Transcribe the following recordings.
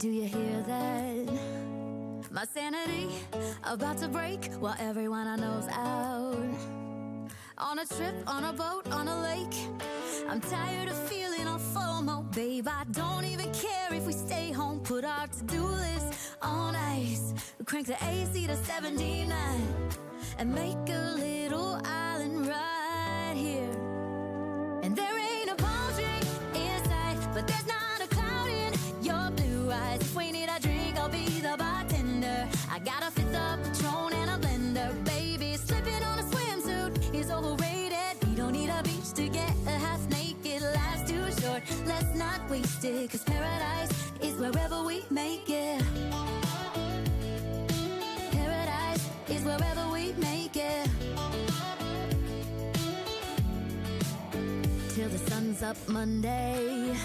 Do you hear that? My sanity about to break while everyone I know's out. On a trip, on a boat, on a lake. I'm tired of feeling all FOMO, babe. I don't even care if we stay home. Put our to-do list on ice. Crank the AC to 79 and make a little island right here. And there ain't a palm tree in sight, but there's not a cloud in your blue eyes. If we need a drink, I'll be the bartender. I got a fifth of Patron and a blender, baby. Slipping on a swimsuit is overrated. We don't need a beach to get a half naked. Life's too short, let's not waste it. Cause paradise is wherever we make it. Paradise is wherever we make it. Till the sun's up Monday.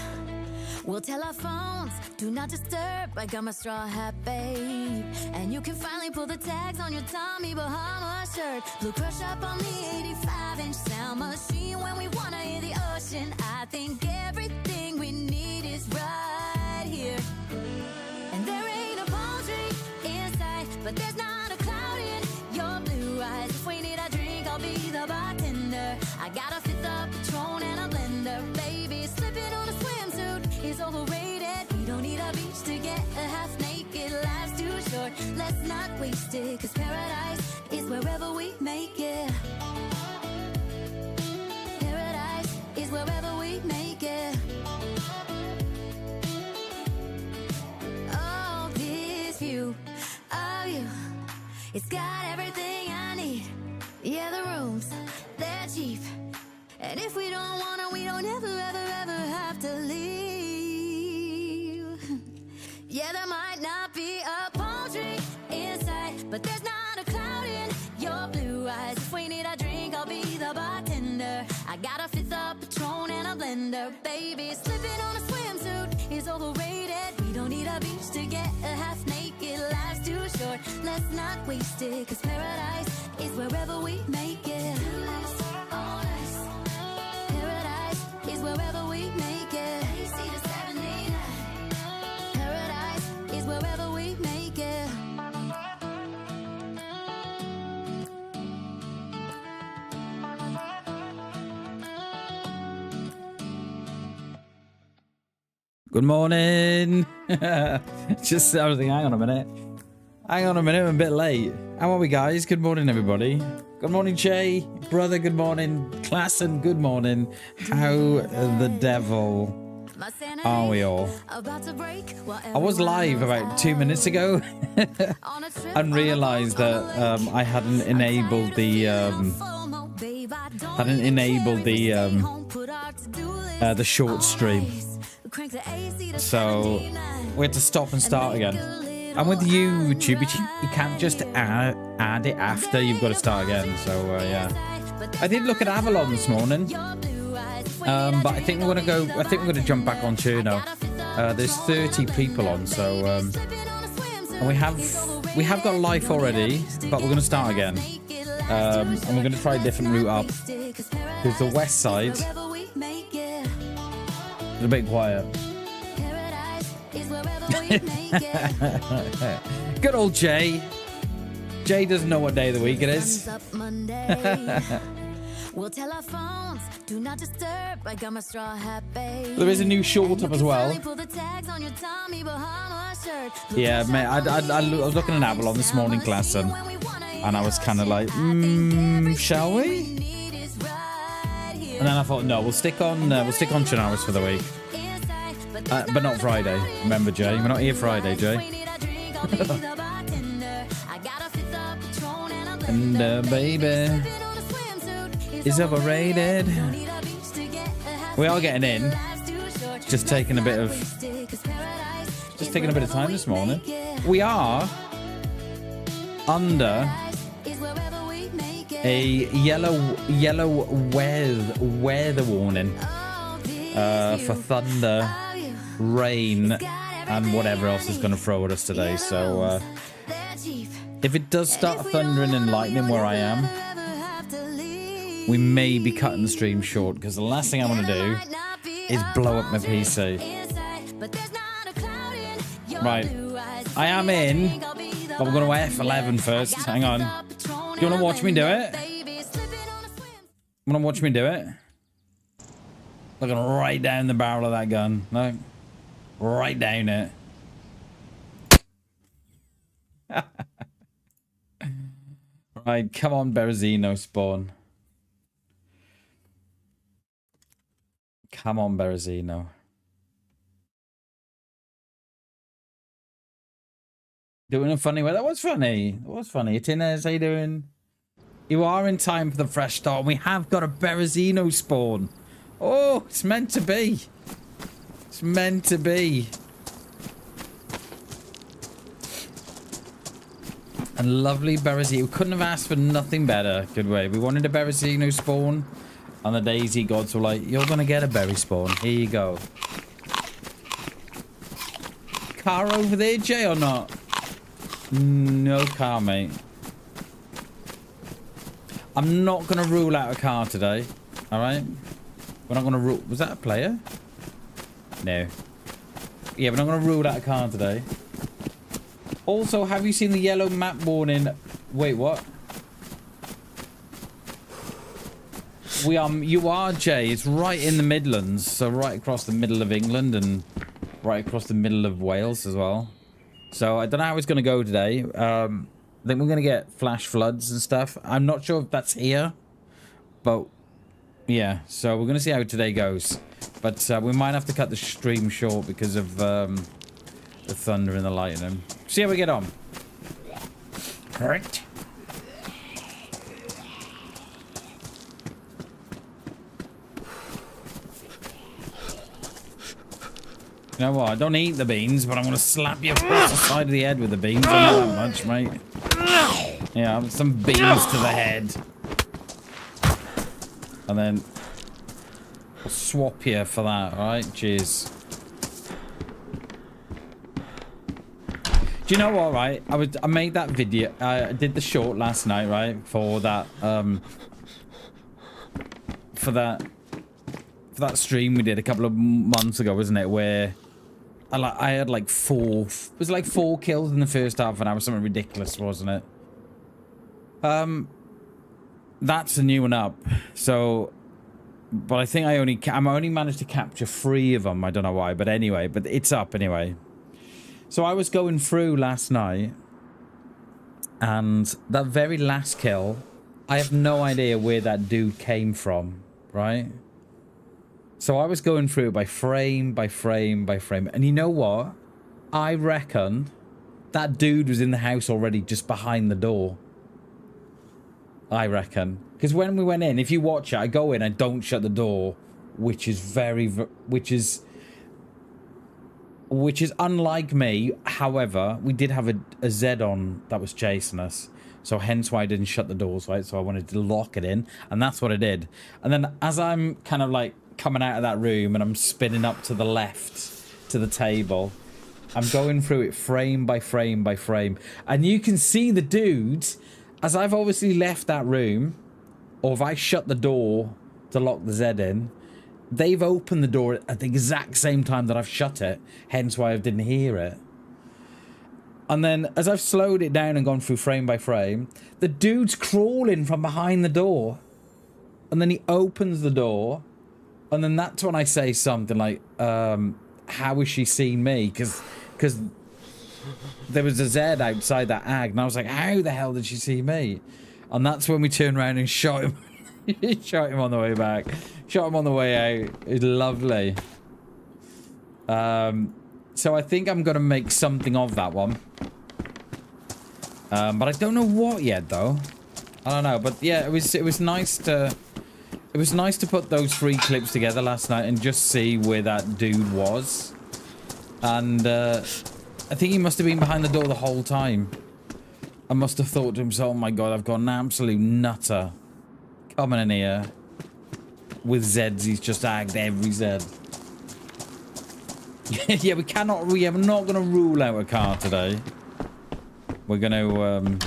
We'll tell our phones, do not disturb. I got my straw hat, babe. And you can finally pull the tags on your Tommy Bahama shirt. Blue crush up on the 85-inch sound machine. When we wanna hear the ocean, I think everything we need is right here. And there ain't a palm tree in sight, but there's not a cloud in your blue eyes. If we need a drink, I'll be the bartender. I got a fifth of Patron and a blender, baby. Slipping on a swimsuit is overrated. We don't need a beach to get a half naked. Life's too short, let's not waste it. Cause paradise is wherever we make it. Paradise is wherever we make it. Oh, this view of you, it's got everything I need. Yeah, the rooms, they're cheap. And if we don't want it, we don't ever, ever, ever have to leave. Yeah, there might not be a palm tree inside, but there's not a cloud in your blue eyes. If we need a drink, I'll be the bartender. I got a fifth of Patron and a blender, baby. Slipping on a swimsuit is overrated. We don't need a beach to get a half naked. Life's too short, let's not waste it. Cause paradise is wherever we make it. Paradise is wherever we make it. Paradise is wherever we make it. Good morning. Just I was thinking, hang on a minute, I'm a bit late. How are we, guys? Good morning, everybody. Good morning, Jay, brother. Good morning, Klassen. Good morning. How the devil are we all? I was live about 2 minutes ago and realized that I hadn't enabled the short stream. So we had to stop and start again. And with YouTube, you can't just add it after you've got to start again. So yeah, I did look at Avalon this morning, but I think we're gonna go. I think we're gonna jump back on Cherno. There's 30 people on, so and we have got life already, but we're gonna start again, and we're gonna try a different route up because the west side is a bit quiet. Good old Jay. Jay doesn't know what day of the week it is. We'll tell our phones, do not disturb. I got my straw hat, babe. There is a new short up as well. Yeah, mate, I was looking at Avalon this morning, class, and I was kind of like, shall we? And then I thought, no, we'll stick on Chinaris for the week. But not Friday. Remember, Jay, we're not here Friday, Jay. And baby is overrated. We are getting in. Just taking a bit of time this morning. We are under a yellow weather warning for thunder, rain, and whatever else is going to throw at us today. So if it does start thundering and lightning where I am, we may be cutting the stream short, because the last thing I want to do is blow up my PC. Right. I am in, but we're going to F11 first. Hang on. Do you want to watch me do it? Want to watch me do it? Looking right down the barrel of that gun. No. Right down it. Right, come on, Berezino spawn. Come on, Berezino. Doing a funny way. That was funny. That was funny. Tinez, how you doing? You are in time for the fresh start. We have got a Berezino spawn. Oh, it's meant to be. It's meant to be. And lovely Berezino. We couldn't have asked for nothing better, could we? We wanted a Berezino spawn. And the Daisy gods were like, you're going to get a berry spawn. Here you go. Car over there, Jay, or not? No car, mate. I'm not going to rule out a car today. Alright? We're not going to rule... Was that a player? No. Yeah, we're not going to rule out a car today. Also, have you seen the yellow map warning? Wait, what? You are, Jay. It's right in the Midlands. So right across the middle of England and right across the middle of Wales as well. So I don't know how it's going to go today. I think we're going to get flash floods and stuff. I'm not sure if that's here. But yeah, so we're going to see how today goes. But we might have to cut the stream short because of the thunder and the lightning. See how we get on. Correct. You know what? I don't eat the beans, but I'm going to slap you across the side of the head with the beans. I know that much, mate. Yeah, some beans to the head. And then I'll swap you for that, alright? Cheers. Do you know what, right? I made that video. I did the short last night, right? For that, for that stream we did a couple of months ago, wasn't it? Where I had like four kills in the first half an hour, something ridiculous, wasn't it? That's a new one up. So, but I think I only managed to capture 3 of them. I don't know why, but anyway, but it's up anyway. So I was going through last night, and that very last kill, I have no idea where that dude came from, right? So I was going through by frame by frame by frame. And you know what? I reckon that dude was in the house already just behind the door. I reckon. Because when we went in, if you watch it, I go in, I don't shut the door, which is unlike me. However, we did have a Z on that was chasing us. So hence why I didn't shut the doors, right? So I wanted to lock it in. And that's what I did. And then as I'm kind of like coming out of that room and I'm spinning up to the left to the table, I'm going through it frame by frame by frame. And you can see the dudes, as I've obviously left that room, or if I shut the door to lock the Z in, they've opened the door at the exact same time that I've shut it, hence why I didn't hear it. And then, as I've slowed it down and gone through frame by frame, the dude's crawling from behind the door. And then he opens the door, and then that's when I say something like, how has she seen me? Because there was a Z outside that ag, and I was like, how the hell did she see me? And that's when we turned around and shot him. Shot him on the way back. Shot him on the way out. It's lovely. So I think I'm going to make something of that one. But I don't know what yet, though. I don't know. But yeah, it was nice to... It was nice to put those 3 clips together last night and just see where that dude was. And I think he must have been behind the door the whole time. I must have thought to himself, oh my god, I've got an absolute nutter coming in here. With Zeds, he's just agged every Zed. Yeah, we're not going to rule out a car today. We're going to...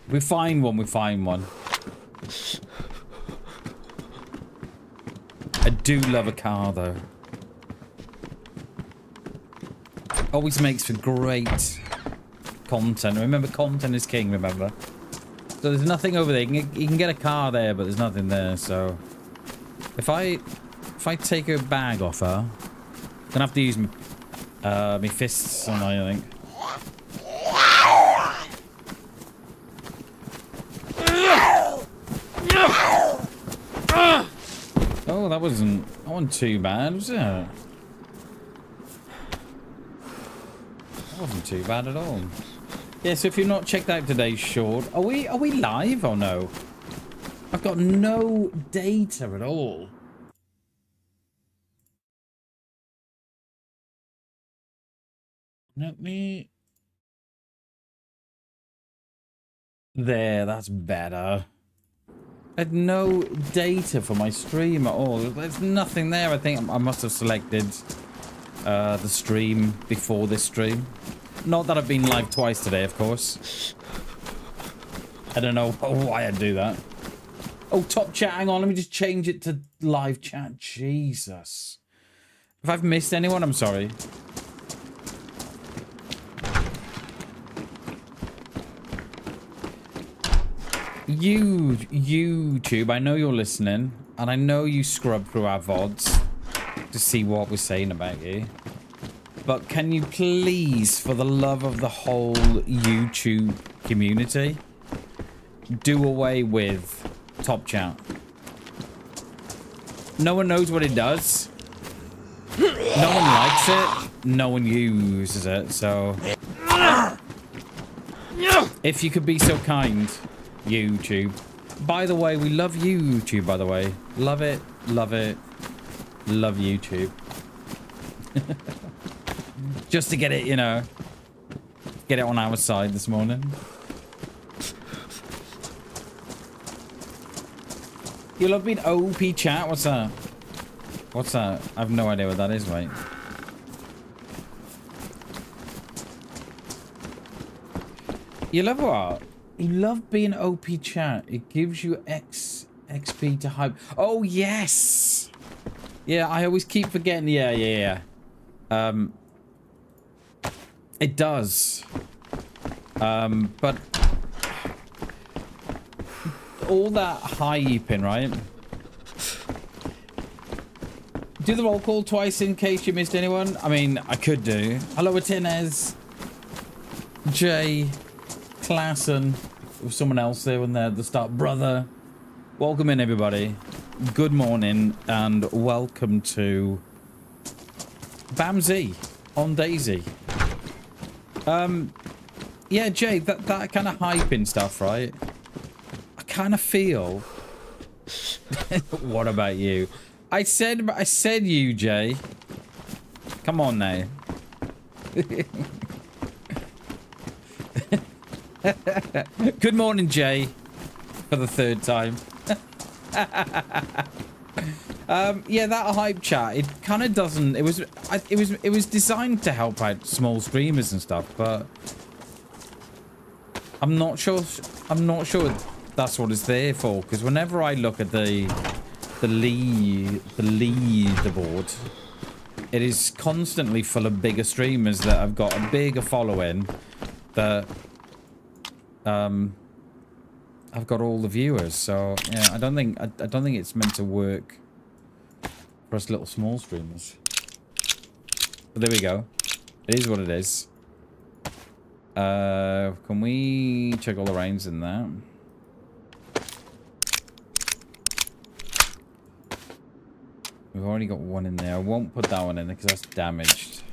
we find one. I do love a car, though. Always makes for great content. Remember, content is king, remember? So there's nothing over there. You can get a car there, but there's nothing there, so... If I take her bag off her, I'm gonna have to use my fists on her, I think. Oh, that wasn't too bad, was it? That wasn't too bad at all. Yeah, so if you've not checked out today's short, are we live or no? I've got no data at all. Let me... There, that's better. I had no data for my stream at all. There's nothing there. I think I must have selected the stream before this stream. Not that I've been live twice today, of course. I don't know why I'd do that. Oh, top chat. Hang on. Let me just change it to live chat. Jesus. If I've missed anyone, I'm sorry. YouTube, I know you're listening, and I know you scrub through our VODs to see what we're saying about you. But can you please, for the love of the whole YouTube community, do away with top chat? No one knows what it does. No one likes it. No one uses it, so... If you could be so kind... YouTube. By the way, we love YouTube, by the way. Love it, love it, love YouTube. Just to get it, you know, get it on our side this morning. You love being OP chat? What's that? What's that? I have no idea what that is, mate. You love what? You love being OP chat. It gives you XP to hype. Oh, yes. Yeah, I always keep forgetting. Yeah. It does. But all that hyping, right? Do the roll call twice in case you missed anyone. I mean, I could do. Hello, Martinez. Jay. Klassen. There was someone else there when they're at the start. Brother. Welcome in, everybody. Good morning and welcome to BamZ on DayZ. Yeah, Jay, that kind of hyping stuff, right? I kind of feel... What about you? I said you, Jay. Come on now. Good morning, Jay. For the third time. Yeah, that hype chat, it kind of doesn't... It was designed to help out small streamers and stuff, but... I'm not sure that's what it's there for, because whenever I look at the leaderboard, it is constantly full of bigger streamers that have got a bigger following that I've got all the viewers. So yeah, I don't think it's meant to work for us little small streamers. But there we go. It is what it is. Can we check all the rounds in there? We've already got one in there. I won't put that one in there because that's damaged.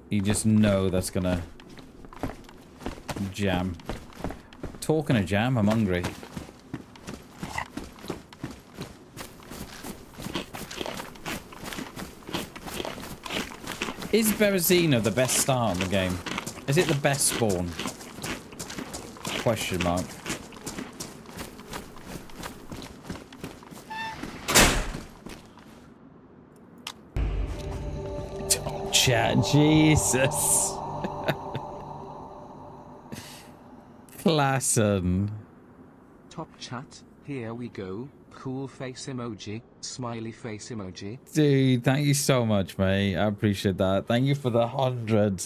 You just know that's gonna jam. Talking of jam, I'm hungry. Is Berezino the best start in the game? Is it the best spawn? Question mark. Top chat, Jesus. Klassen. Top chat, here we go. Cool face emoji, smiley face emoji. Dude, thank you so much, mate. I appreciate that. Thank you for the 100.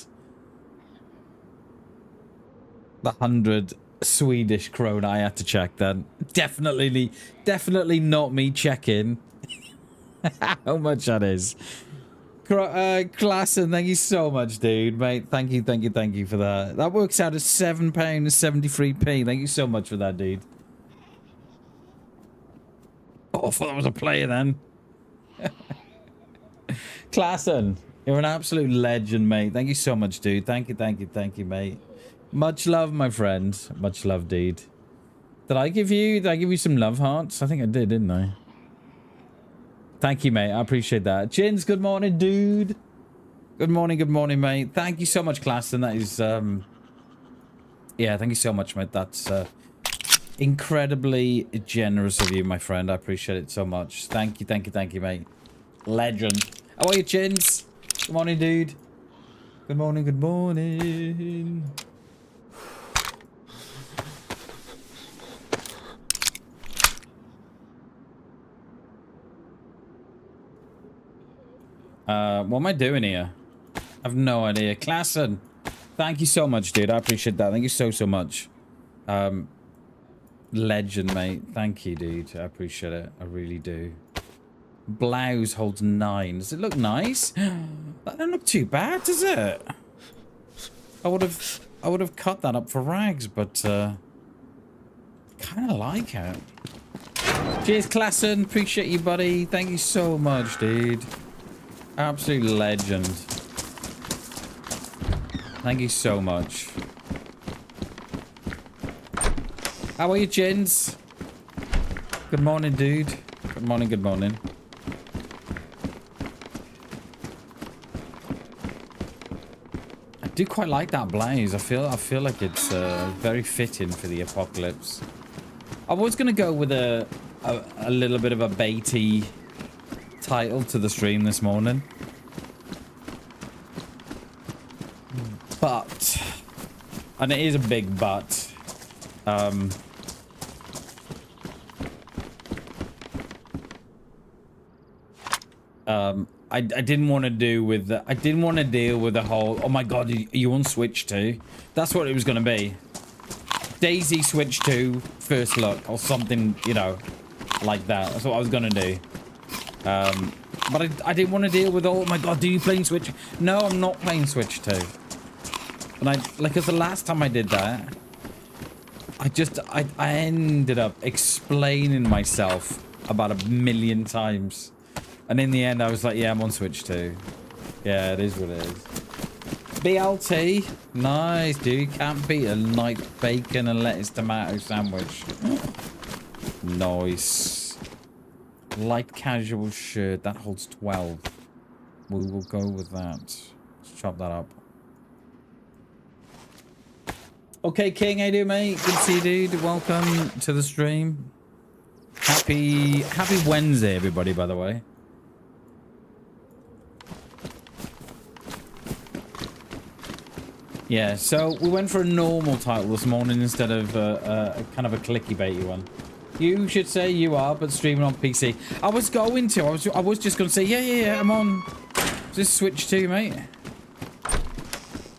The 100 Swedish krona. I had to check that. Definitely not me checking how much that is. Klassen, thank you so much, dude, mate. Thank you for that. That works out at £7.73p. Thank you so much for that, dude. Oh, I thought that was a player then. Klassen, you're an absolute legend, mate. Thank you so much, dude. Thank you, mate. Much love, my friend. Much love, dude. Did I give you some love hearts? I think I did, didn't I? Thank you, mate. I appreciate that. Jins, good morning, dude. Good morning, mate. Thank you so much, Klassen. That is, yeah, thank you so much, mate. That's, incredibly generous of you, my friend. I appreciate it so much. Thank you, mate. Legend. How are you, Jins? Good morning, dude. Good morning. What am I doing here? I have no idea. Klassen, thank you so much, dude. I appreciate that. Thank you so much. Legend, mate. Thank you, dude. I appreciate it. I really do. Blouse holds 9. Does it look nice? That don't look too bad, does it? I would have cut that up for rags, but kind of like it. Cheers, Klassen. Appreciate you, buddy. Thank you so much, dude. Absolute legend. Thank you so much. How are you, Jins? Good morning, dude. Good morning. I do quite like that blaze. I feel like it's very fitting for the apocalypse. I was gonna go with a little bit of a baity title to the stream this morning, but, and it is a big but, I didn't want to do with the, I didn't want to deal with the whole, oh my god, you on Switch 2? That's what it was going to be. DayZ Switch 2 first look or something, you know, like that. That's what I was going to do. But I didn't want to deal with, oh my god, do you playing Switch? No, I'm not playing Switch 2. And because the last time I did that, I ended up explaining myself about 1,000,000 times. And in the end, I was like, yeah, I'm on Switch 2. Yeah, it is what it is. BLT. Nice, dude. Can't beat a nice bacon and lettuce tomato sandwich. Nice. Light casual shirt. That holds 12. We will go with that. Let's chop that up. Okay, King, how you doing, mate? Good to see you, dude. Welcome to the stream. Happy Wednesday, everybody, by the way. Yeah, so we went for a normal title this morning instead of kind of a clicky-baity one. You should say you are, but streaming on PC. I was going to. I was just going to say, yeah, I'm on. Just Switch 2, mate.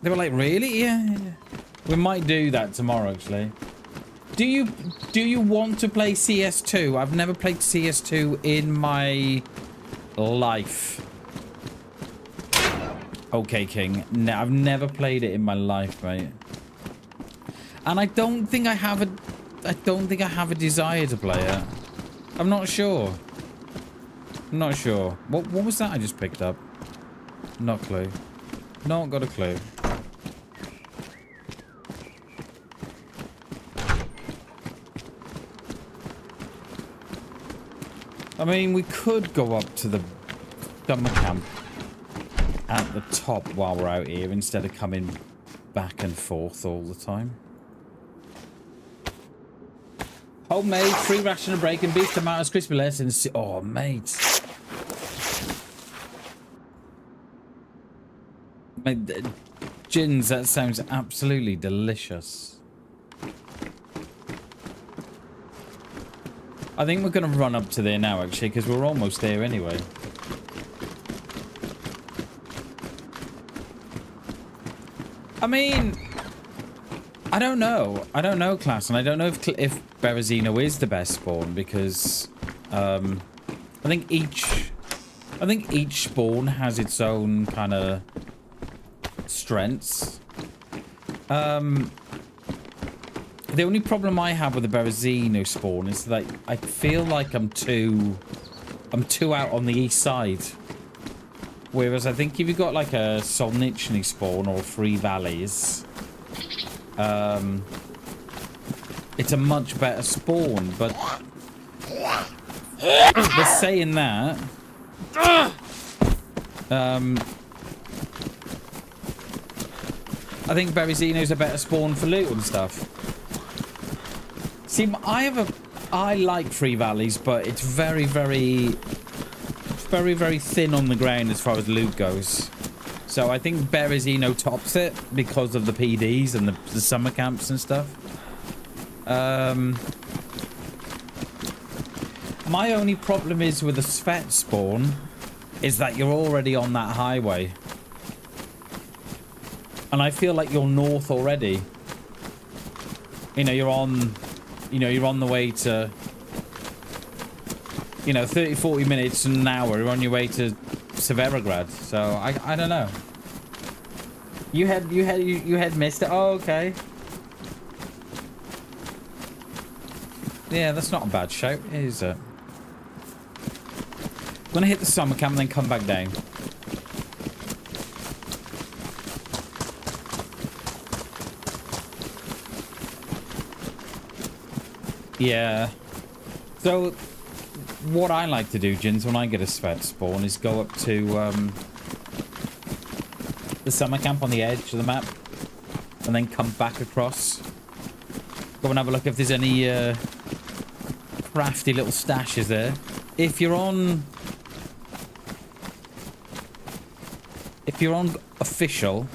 They were like, really? Yeah. We might do that tomorrow, actually. Do you want to play CS2? I've never played CS2 in my life. Okay, King. No, I've never played it in my life, mate. And I don't think I have a desire to play it. I'm not sure. What was that I just picked up? Not a clue. Not got a clue. I mean, we could go up to the summer camp at the top while we're out here instead of coming back and forth all the time. Homemade, free ration of bacon, beef, tomatoes, crispy lettuce, and oh, mate. Gins, that sounds absolutely delicious. I think we're going to run up to there now, actually, because we're almost there anyway. I mean, I don't know. I don't know, class, and I don't know if Berezino is the best spawn, because I think each spawn has its own kind of strengths. The only problem I have with the Berezino spawn is that I feel like I'm too out on the east side. Whereas I think if you've got like a Solnichny spawn or Three Valleys, it's a much better spawn. But saying that, I think Berezino's a better spawn for loot and stuff. See, I like Three Valleys, but it's very, very thin on the ground as far as loot goes. So I think Berezino tops it because of the PDs and the summer camps and stuff. My only problem is with the Svet spawn is that you're already on that highway. And I feel like you're north already. You know, you're on the way to, 30, 40 minutes and an hour. You're on your way to Severograd. So I don't know. You had missed it. Oh, okay. Yeah, that's not a bad shout, is it? I'm gonna hit the summer camp and then come back down. Yeah. So, what I like to do, Jins, when I get a Svet spawn is go up to the summer camp on the edge of the map and then come back across. Go and have a look if there's any crafty little stashes there. If you're on official,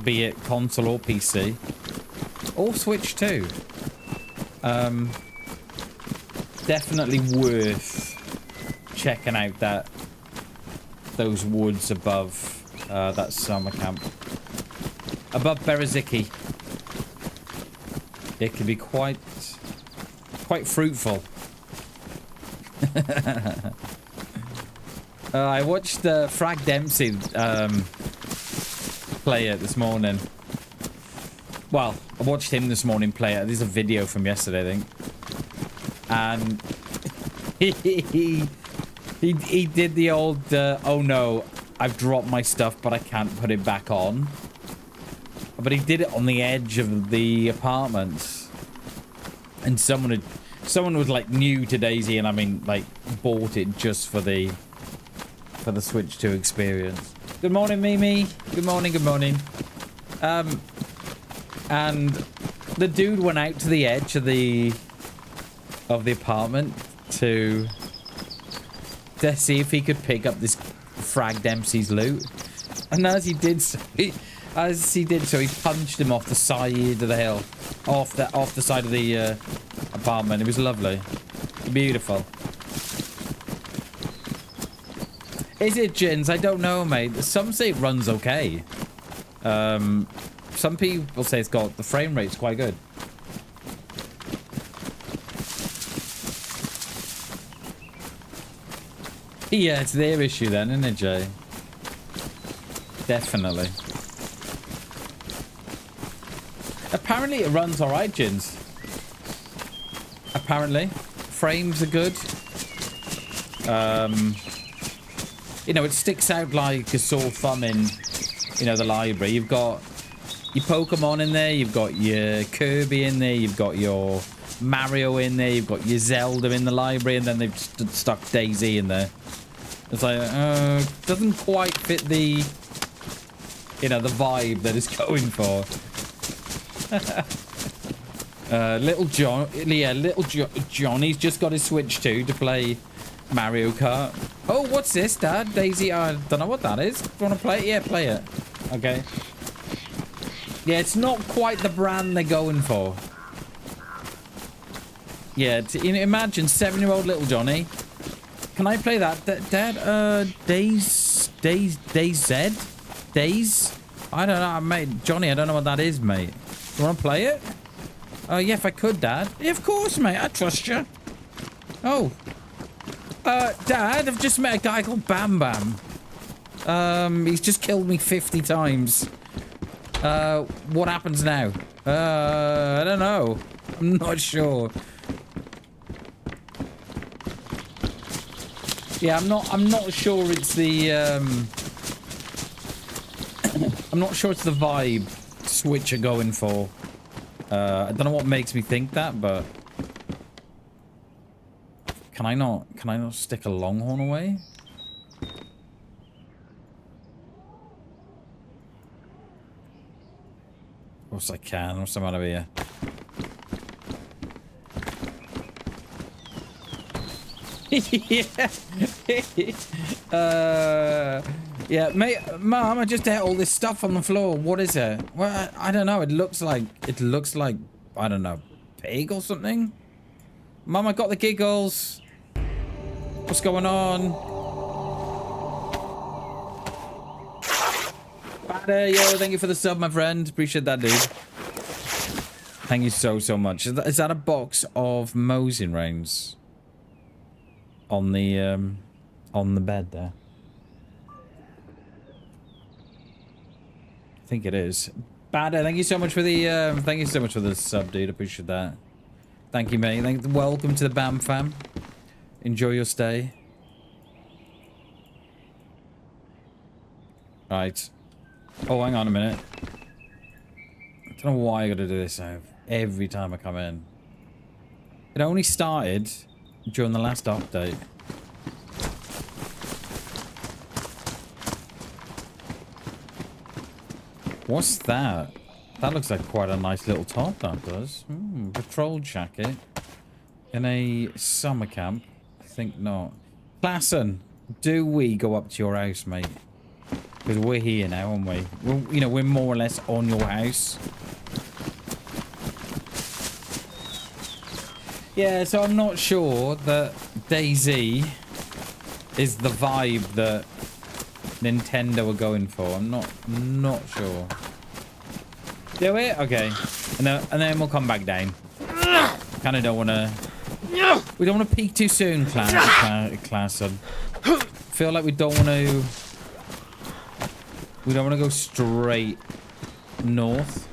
be it console or PC, or Switch too, definitely worth checking out those woods above that summer camp, above Bereziki. It can be quite fruitful. I watched Frag Dempsey play it this morning. Well, I watched him this morning play it. There's a video from yesterday, I think. And he did the old, oh no, I've dropped my stuff, but I can't put it back on. But he did it on the edge of the apartments. And someone was like new to DayZ, and I mean, like, bought it just for the Switch 2 experience. Good morning, Mimi. Good morning, good morning. And the dude went out to the edge of the apartment to see if he could pick up this Frag Dempsey's loot. And as he did so, he punched him off the side of the hill, off the side of the apartment. It was lovely, beautiful. Is it, Jins? I don't know, mate. Some say it runs okay. Some people say the frame rate's quite good. Yeah, it's their issue then, isn't it, Jay? Definitely. Apparently it runs alright, Jins. Apparently. Frames are good. It sticks out like a sore thumb in, the library. You've got your Pokemon in there, you've got your Kirby in there, you've got your Mario in there, you've got your Zelda in the library, and then they've stuck DayZ in there. It's like, doesn't quite fit the, the vibe that it's going for. Little Johnny's just got his Switch 2 to play Mario Kart. Oh, what's this, Dad? DayZ, I don't know what that is. Do you want to play it? Yeah, play it. Okay. Yeah, it's not quite the brand they're going for. Yeah, imagine 7-year-old little Johnny. Can I play that? Dad, DayZ? Days? I don't know, mate. Johnny, I don't know what that is, mate. You want to play it? Yeah, if I could, Dad. Yeah, of course, mate. I trust you. Oh. Dad, I've just met a guy called BamBam. He's just killed me 50 times. What happens now? I don't know. I'm not sure. Yeah, I'm not sure it's the, I'm not sure it's the vibe Switch are going for. I don't know what makes me think that, but can I not stick a longhorn away? Of course I can. What's the matter with you? Yeah, mate, Mom, I just ate all this stuff on the floor. What is it? Well, I don't know. It looks like, I don't know, pig or something. Mom, I got the giggles. What's going on? Badder, yo, thank you for the sub, my friend. Appreciate that, dude. Thank you so much. Is that a box of Mosin Reigns? On the bed there. I think it is. Badder, thank you so much for the sub, dude. Appreciate that. Thank you, mate. Welcome to the BAM fam. Enjoy your stay. Right. Oh, hang on a minute. I don't know why I gotta do this every time I come in. It only started during the last update. What's that? That looks like quite a nice little top, that does. Patrol jacket. In a summer camp? I think not. Klassen, do we go up to your house, mate? Because we're here now, aren't we? We're more or less on your house. Yeah, so I'm not sure that DayZ is the vibe that Nintendo are going for. I'm not sure. Do it? Okay. And then we'll come back down. Kind of don't want to... We don't want to peak too soon, class. Feel like we don't want to... We don't want to go straight north.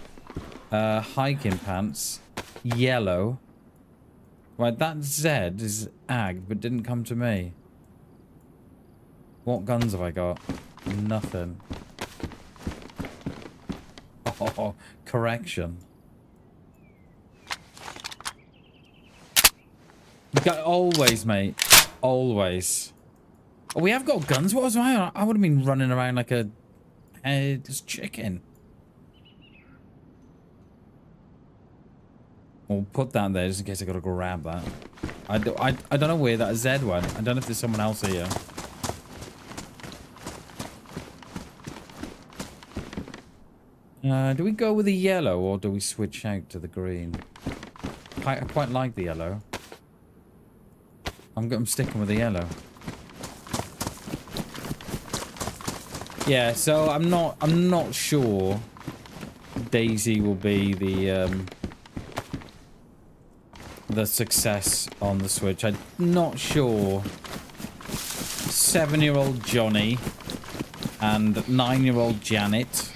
Hiking pants. Yellow. Right, that Z is ag, but didn't come to me. What guns have I got? Nothing. Oh, correction. Always, mate. Always. Oh, we have got guns. What was I would have been running around like a headless chicken. We'll put that there just in case I gotta grab that. I don't know where that Z went. I don't know if there's someone else here. Do we go with the yellow or do we switch out to the green? I quite like the yellow. I'm sticking with the yellow. Yeah, so I'm not sure DayZ will be the success on the Switch. I'm not sure 7-year-old Johnny and 9-year-old Janet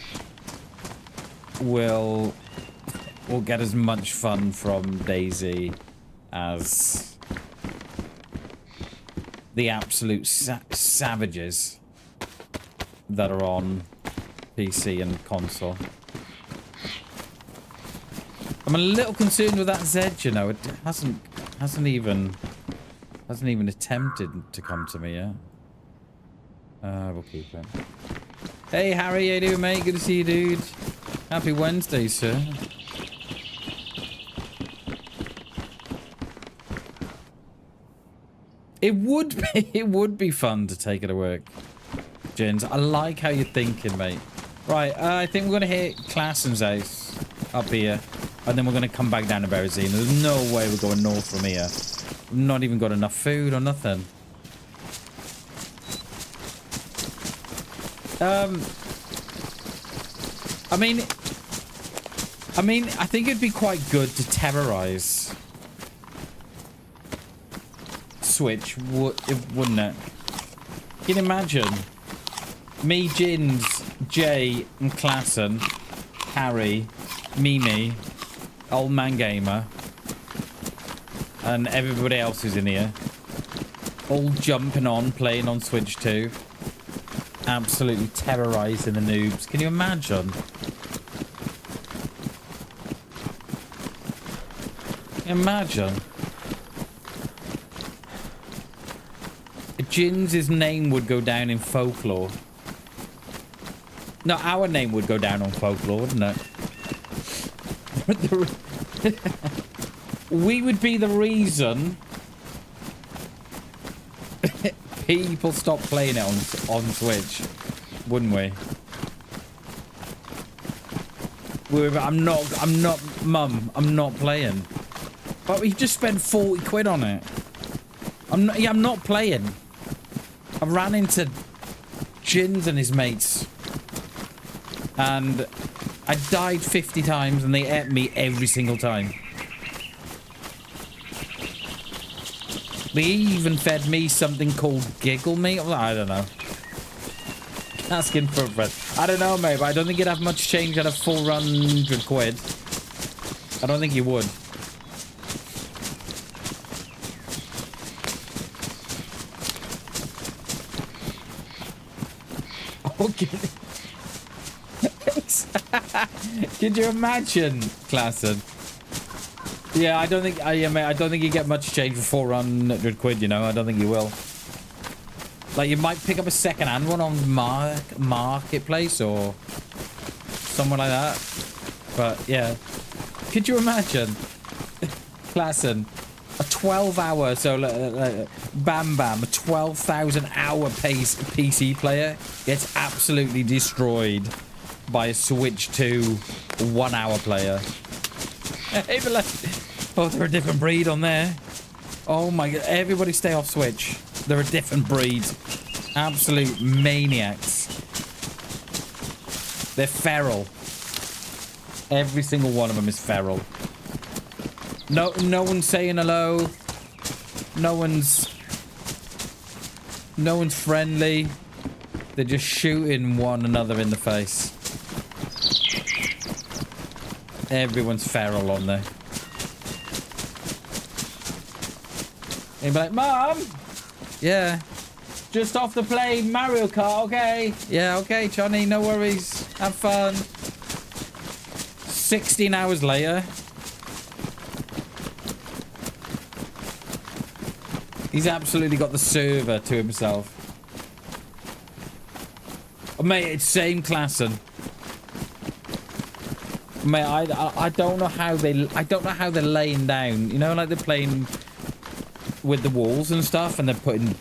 will get as much fun from DayZ as the absolute savages that are on PC and console. I'm a little concerned with that Z, you know. It hasn't even attempted to come to me yet. We'll keep it. Hey Harry, how you doing, mate? Good to see you, dude. Happy Wednesday, sir. It would be fun to take it to work. Jins, I like how you're thinking, mate. Right, I think we're gonna hit Klassen's house up here. And then we're going to come back down to Berezino. There's no way we're going north from here. We've not even got enough food or nothing. I think it'd be quite good to terrorize Switch, wouldn't it? Can you imagine? Me, Jins, Jay, and Klassen, Harry, Mimi, Old Man Gamer, and everybody else who's in here, all jumping on, playing on Switch 2, absolutely terrorizing the noobs. Can you imagine? Imagine. Jin's name would go down in folklore. No, our name would go down on folklore, wouldn't it? We would be the reason people stop playing it on Switch, wouldn't we? I'm not, Mum, I'm not playing. But we just spent 40 quid on it. I'm not playing. I ran into Jins and his mates. And I died 50 times and they ate me every single time. They even fed me something called giggle meat. I don't know. Asking for a friend. I don't know, mate, but I don't think you'd have much change out of 400 quid. I don't think you would. Okay. Could you imagine, Klassen? Yeah, I don't think I don't think you get much change for 400 quid, you know. I don't think you will. Like, you might pick up a second-hand one on Marketplace or someone like that. But yeah, could you imagine, Klassen? A 12-hour, so BamBam, a 12,000-hour PC player gets absolutely destroyed by a Switch 2 1-hour player. Oh, they're a different breed on there. Oh my god, everybody stay off Switch. They're a different breed. Absolute maniacs. They're feral. Every single one of them is feral. No one's saying hello. No one's friendly. They're just shooting one another in the face. Everyone's feral on there. They'd be like, Mom! Yeah. Just off the plane, Mario Kart, okay? Yeah, okay, Johnny, no worries. Have fun. 16 hours later. He's absolutely got the server to himself. Oh, mate, it's same Klassen. Mate, I don't know how they're laying down. You know, like they're playing with the walls and stuff, and they're putting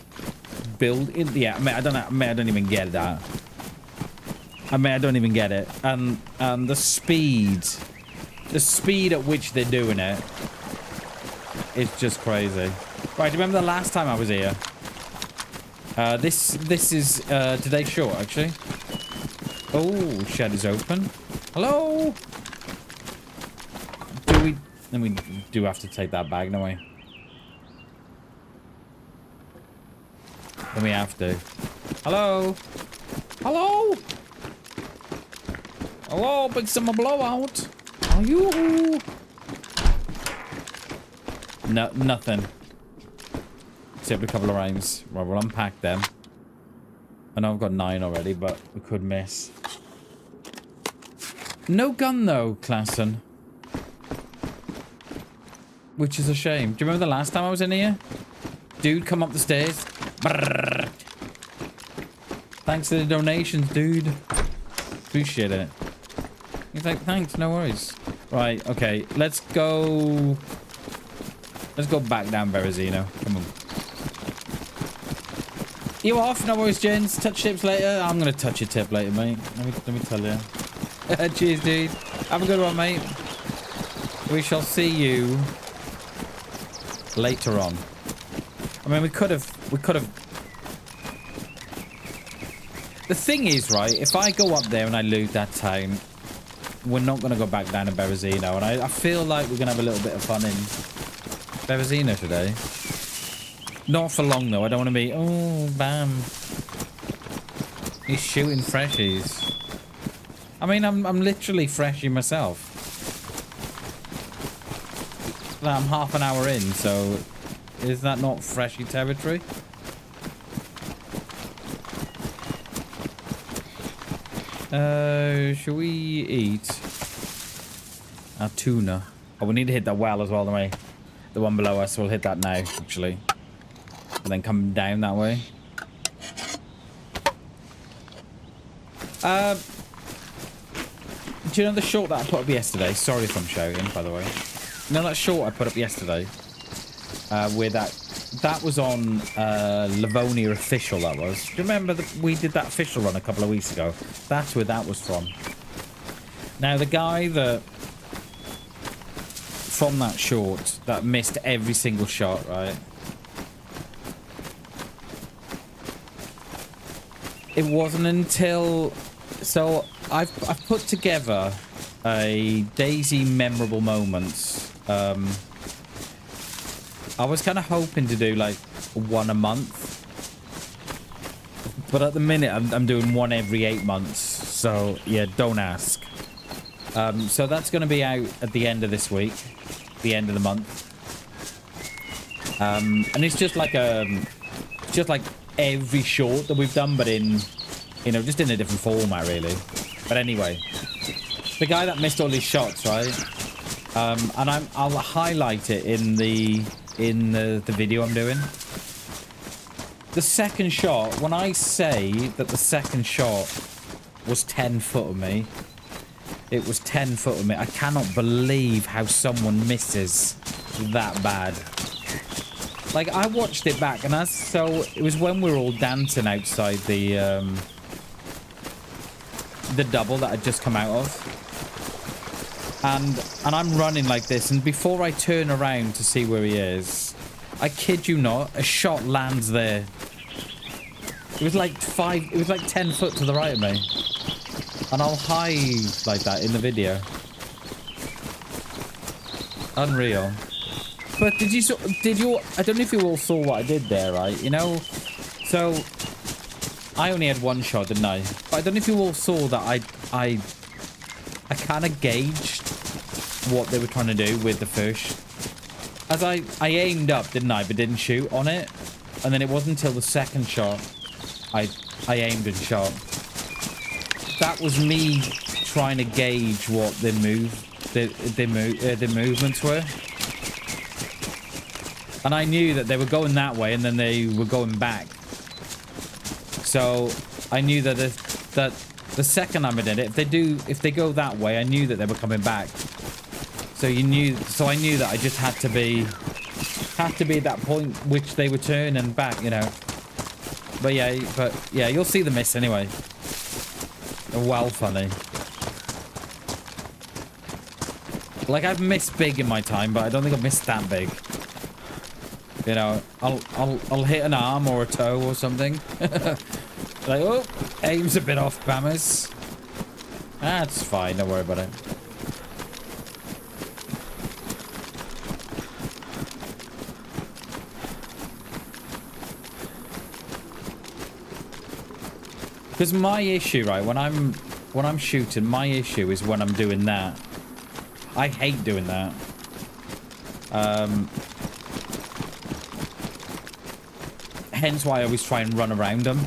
build in. Yeah, mate, I don't know. Mate, I don't even get that. I mean, I don't even get it. And the speed at which they're doing it is just crazy. Right, do you remember the last time I was here? This is today's short, actually. Oh, shed is open. Hello. Then we do have to take that bag, don't we? Then we have to. Hello. Hello. Hello, big summer blowout. Are you? No, nothing. Except a couple of rhymes. Right, we'll unpack them. I know I've got 9 already, but we could miss. No gun, though, Klassen. Which is a shame. Do you remember the last time I was in here? Dude, come up the stairs. Brrr. Thanks for the donations, dude. Appreciate it. He's like, thanks, no worries. Right, okay. Let's go back down Berezino. Come on. You off? No worries, gents. Touch tips later. I'm gonna touch your tip later, mate. Let me tell you. Cheers, dude. Have a good one, mate. We shall see you later on. I mean, we could have. The thing is, right, if I go up there and I loot that town, we're not going to go back down to Berezino. And I feel like we're going to have a little bit of fun in Berezino today. Not for long, though. I don't want to be, oh, bam. He's shooting freshies. I mean, I'm literally freshy myself. I'm half an hour in, so is that not freshy territory? Should we eat our tuna? Oh, we need to hit that well as well, don't we? The one below us. We'll hit that now, actually, and then come down that way. Do you know the short that I put up yesterday? Sorry if I'm shouting, by the way. You know that short I put up yesterday? Where that was on Livonia Official, that was. Do you remember that we did that official run a couple of weeks ago? That's where that was from. Now, the guy that... from that short, that missed every single shot, right? It wasn't until... So, I've put together a DayZ memorable moments. I was kind of hoping to do like one a month, but at the minute I'm doing one every 8 months. So yeah, don't ask. So that's going to be out at the end of this week, the end of the month. And it's just like every short that we've done, but in, you know, just in a different format, really. But anyway, the guy that missed all his shots, right? And I'll highlight it in the video I'm doing. The second shot, when I say that the second shot was 10 foot of me, it was 10 foot of me. I cannot believe how someone misses that bad. Like, I watched it back, and it was when we were all dancing outside the double that had just come out of. And I'm running like this, and before I turn around to see where he is, I kid you not, a shot lands there. It was like 10 foot to the right of me. And I'll hide like that in the video. Unreal. But did you I don't know if you all saw what I did there, right? You know, so I only had one shot, didn't I? But I don't know if you all saw that I kind of gauged what they were trying to do with the fish. As I aimed up, didn't I? But didn't shoot on it. And then it wasn't until the second shot I aimed and shot. That was me trying to gauge what the movements were. And I knew that they were going that way, and then they were going back. So I knew that the second time I did it, if they go that way, I knew that they were coming back. So I knew that I just had to be at that point which they were turning back, you know. But yeah, you'll see the miss anyway. Well, funny. Like, I've missed big in my time, but I don't think I've missed that big. You know, I'll hit an arm or a toe or something. Like, oh, aim's a bit off, Bammers. That's fine, don't worry about it. Because my issue, right, when I'm shooting, my issue is when I'm doing that. I hate doing that. Hence why I always try and run around them.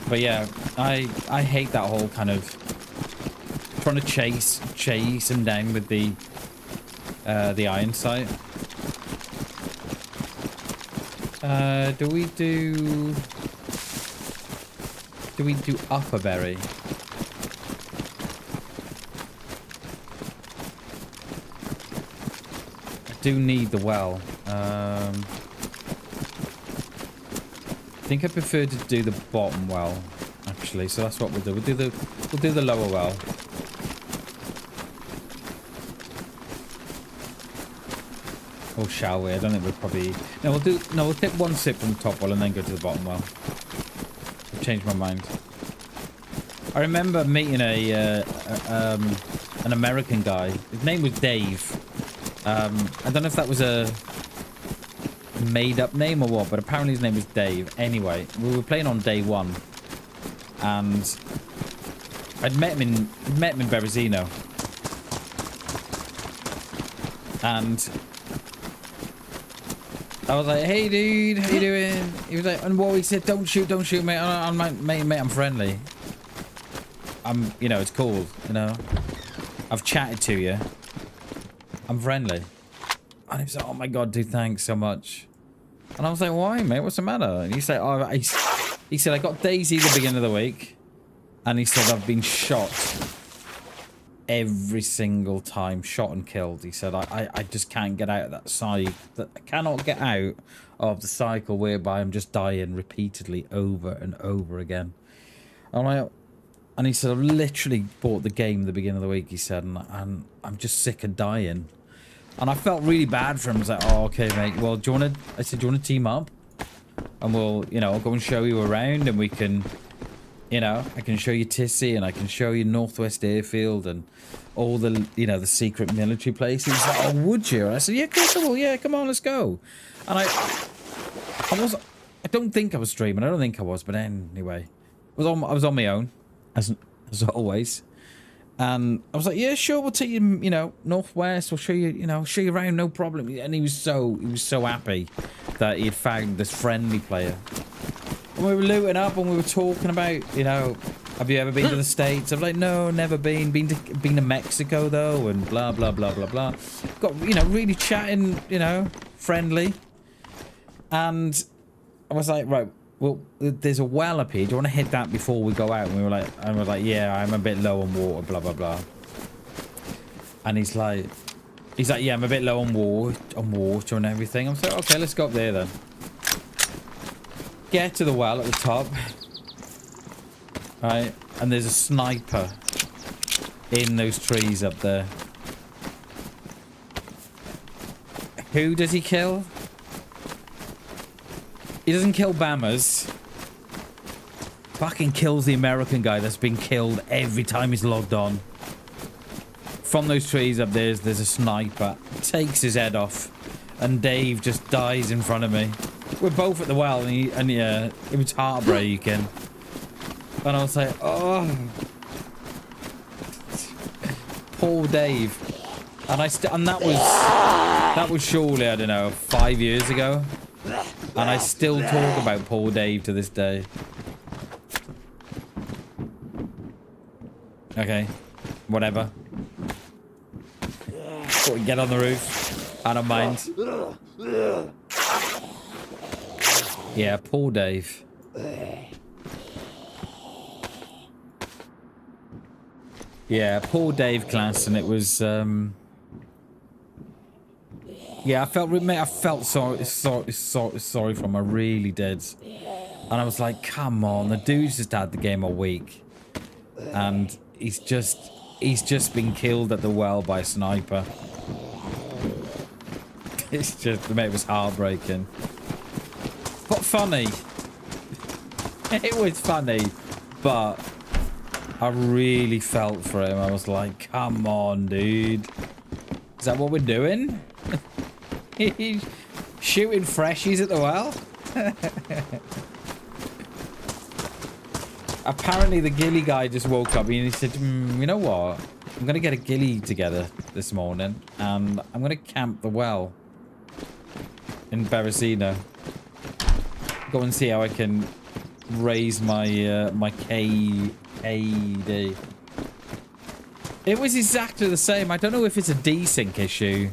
But yeah, I hate that whole kind of trying to chase him down with the iron sight. Do we do upper berry? I do need the well. think I prefer to do the bottom well, actually. So that's what we'll do. We'll do the lower well. Or shall we? I don't think we'll probably... No, we'll take one sip from the top well and then go to the bottom well. I've changed my mind. I remember meeting an American guy. His name was Dave. I don't know if that was a made-up name or what, but apparently his name was Dave. Anyway, we were playing on day 1, and I'd met him in Berezino, and I was like, "Hey, dude, how you doing?" He was like, and what he said, "Don't shoot, mate. I'm friendly. You know, it's cool. You know, I've chatted to you. I'm friendly." And he was like, "Oh my god, dude, thanks so much." And I was like, "Why, mate? What's the matter?" And he said, "Oh, he said I got DayZ the beginning of the week, and he said I've been shot every single time, shot and killed." He said I just can't get out of that cycle. I cannot get out of the cycle whereby I'm just dying repeatedly over and over again. And he said, "I've literally bought the game at the beginning of the week," he said, and I'm just sick of dying. And I felt really bad for him. I was like, "Oh, okay, mate. Well, do you want to team up? And we'll, you know, I'll go and show you around, and we can, you know, I can show you Tissy, and I can show you Northwest Airfield, and all the, you know, the secret military places." He's like, "Oh, would you?" And I said, "Yeah, of course I will. Yeah, come on, let's go." And I don't think I was streaming. I don't think I was, but anyway, I was on my own, as always. And I was like, "Yeah, sure, we'll take you, you know, Northwest. We'll show you, you know, show you around, no problem." And he was so happy that he had found this friendly player. And we were looting up, and we were talking about, you know, "Have you ever been to the States?" I'm like, "No, never been. Been to Mexico though," and blah blah blah blah blah. Got, you know, really chatting, you know, friendly. And I was like, "Right, well, there's a well up here. Do you want to hit that before we go out?" And we were like, "Yeah, I'm a bit low on water, blah blah blah." And he's like, "Yeah, I'm a bit low on water and everything." I'm like, "Okay, let's go up there then." Get to the well at the top, right? And there's a sniper in those trees up there. Who does he kill? He doesn't kill Bammers. Fucking kills the American guy that's been killed every time he's logged on. From those trees up there, there's a sniper. Takes his head off. And Dave just dies in front of me. We're both at the well, and yeah, it was heartbreaking. And I was like, "Oh, poor Dave." And that was surely, I don't know, 5 years ago. And I still talk about poor Dave to this day. Okay, whatever. Thought we'd get on the roof. I don't mind. Yeah, poor Dave. Yeah, poor Dave class, and it was yeah, I felt sorry for him. I really did. And I was like, "Come on, the dude's just had the game a week, and he's just been killed at the well by a sniper." It's just, mate, it was heartbreaking, but funny. It was funny, but I really felt for him. I was like, "Come on, dude. Is that what we're doing?" He's shooting freshies at the well. Apparently the ghillie guy just woke up and he said, "You know what? I'm going to get a ghillie together this morning, and I'm going to camp the well in Berezino. Go and see how I can raise my my KD." It was exactly the same. I don't know if it's a desync issue,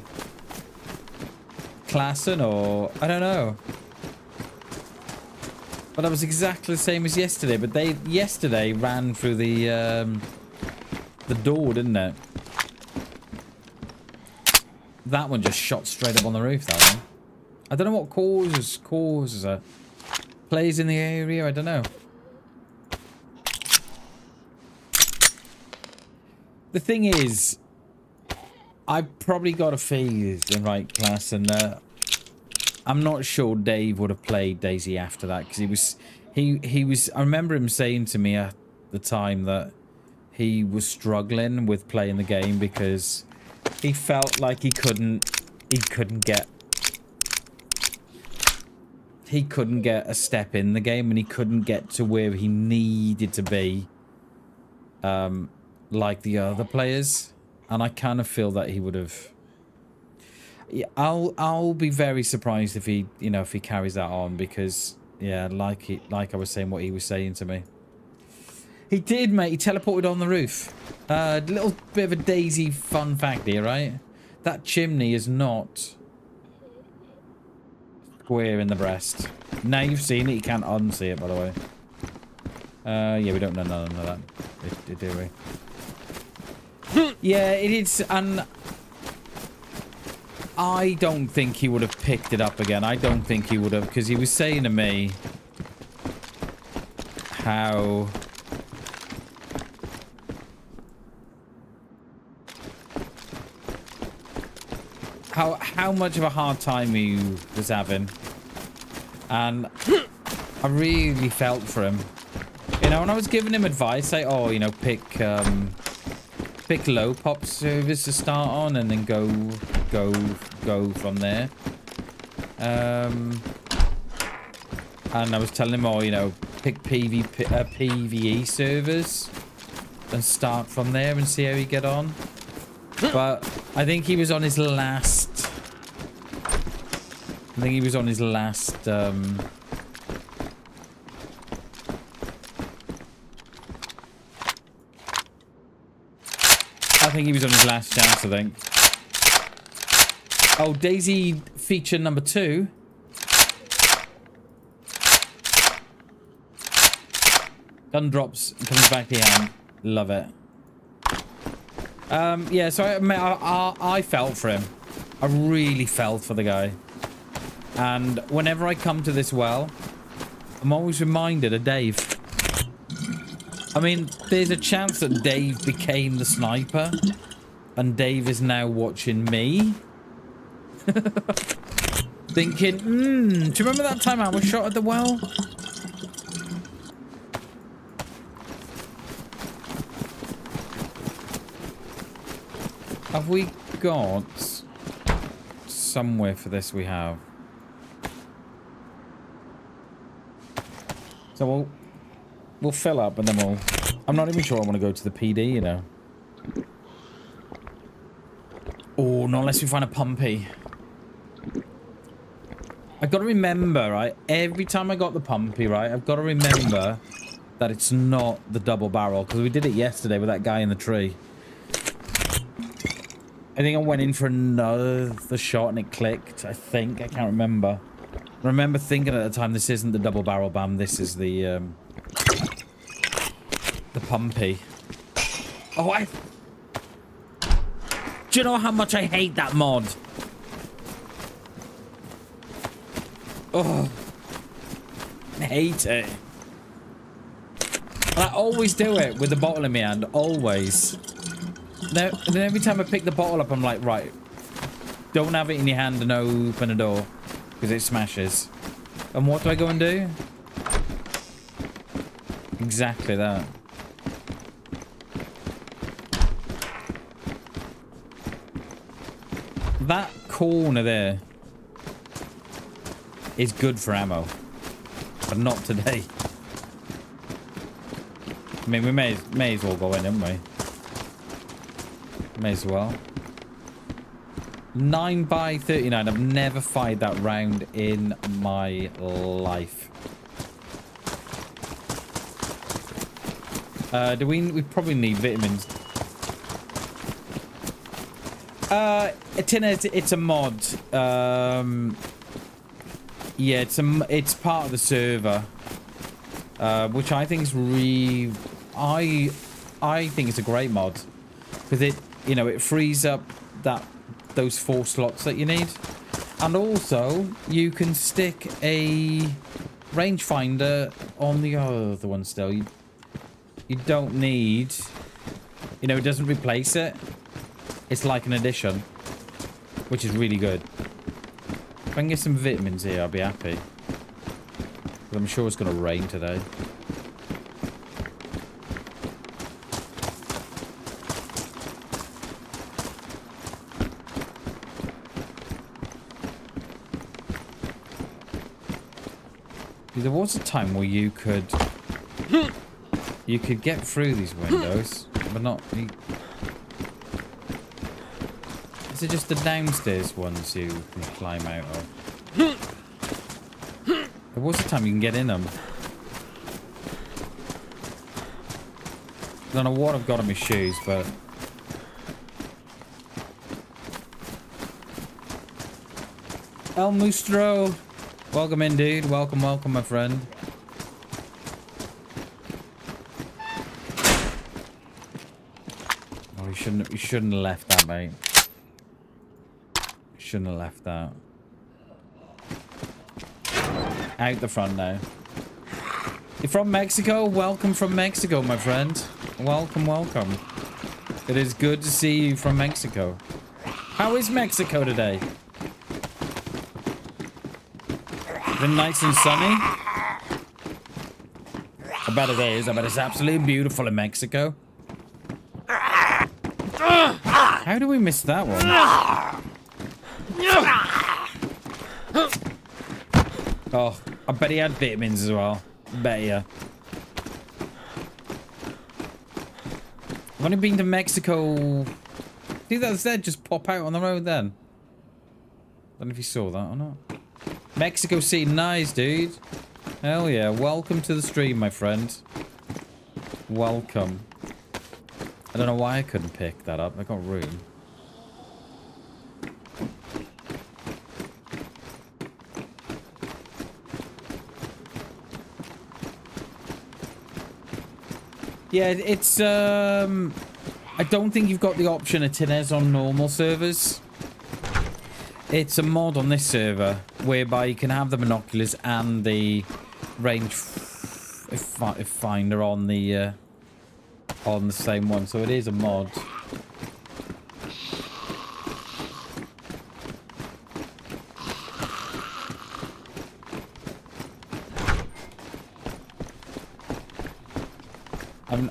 Klassen, or I don't know. But that was exactly the same as yesterday. But yesterday ran through the door, didn't it? That one just shot straight up on the roof. That one. I don't know what causes a players in the area. I don't know. The thing is, I probably got a phase in right class, and I'm not sure Dave would have played DayZ after that, because he was. I remember him saying to me at the time that he was struggling with playing the game because he felt like he couldn't get a step in the game, and he couldn't get to where he needed to be, like the other players. And I kind of feel that he would have. Yeah, I'll be very surprised if he, if he carries that on, because yeah, like I was saying, what he was saying to me. He did, mate. He teleported on the roof. A little bit of a DayZ fun fact here, right? That chimney is not square in the breast. Now you've seen it, you can't unsee it, by the way. Yeah, we don't know none of that, do we? Yeah, it is, and I don't think he would have picked it up again. I don't think he would have, because he was saying to me how much of a hard time he was having, and I really felt for him. And I was giving him advice, like, oh, pick low pop servers to start on, and then go from there. And I was telling him, oh, pick PvE servers and start from there and see how you get on. But I think he was on his last. I think he was on his last. I think he was on his last chance, I think. Oh, DayZ feature number 2. Gun drops and comes back to your hand. Love it. Yeah, so I felt for him. I really felt for the guy. And whenever I come to this well, I'm always reminded of Dave. I mean, there's a chance that Dave became the sniper, and Dave is now watching me. Thinking, do you remember that time I was shot at the well? Have we got somewhere for this? We have. So we'll fill up, and then I'm not even sure I want to go to the PD, Oh, not unless we find a pumpy. I've got to remember, right? Every time I got the pumpy, right? I've got to remember that it's not the double barrel, because we did it yesterday with that guy in the tree. I think I went in for another shot and it clicked. I can't remember. I remember thinking at the time, this isn't the double barrel BAM. This is the pumpy. Oh, do you know how much I hate that mod? Oh, I hate it. I always do it with the bottle in my hand, always. Now, and then every time I pick the bottle up, I'm like, right, don't have it in your hand and open a door, because it smashes. And what do I go and do? Exactly that. That corner there is good for ammo, but not today. I mean, we may as well go in, haven't we? May as well. 9x39. I've never fired that round in my life. Do we probably need vitamins? It's a mod. Yeah, it's part of the server, which I think is I think it's a great mod, because it frees up those 4 slots that you need, and also you can stick a rangefinder on the other one still. You don't need... You know, it doesn't replace it. It's like an addition, which is really good. If I can get some vitamins here, I'll be happy. But I'm sure it's going to rain today. There was a time where you could get through these windows, but not. Is it just the downstairs ones you can climb out of? There was a time you can get in them. I don't know what I've got on my shoes, but El Mustro. Welcome in, dude. Welcome, welcome, my friend. Oh, you shouldn't have left that, mate. You shouldn't have left that. Out the front now. You're from Mexico? Welcome from Mexico, my friend. Welcome, welcome. It is good to see you from Mexico. How is Mexico today? Been nice and sunny. I bet it is. I bet it's absolutely beautiful in Mexico. How do we miss that one? Oh, I bet he had vitamins as well. Bet ya. I've only been to Mexico. See that instead just pop out on the road then. I don't know if you saw that or not. Mexico City, nice, dude. Hell yeah. Welcome to the stream, my friend. Welcome. I don't know why I couldn't pick that up. I got room. Yeah, it's, I don't think you've got the option of Tinez on normal servers. It's a mod on this server whereby you can have the binoculars and the range finder on the same one. So it is a mod.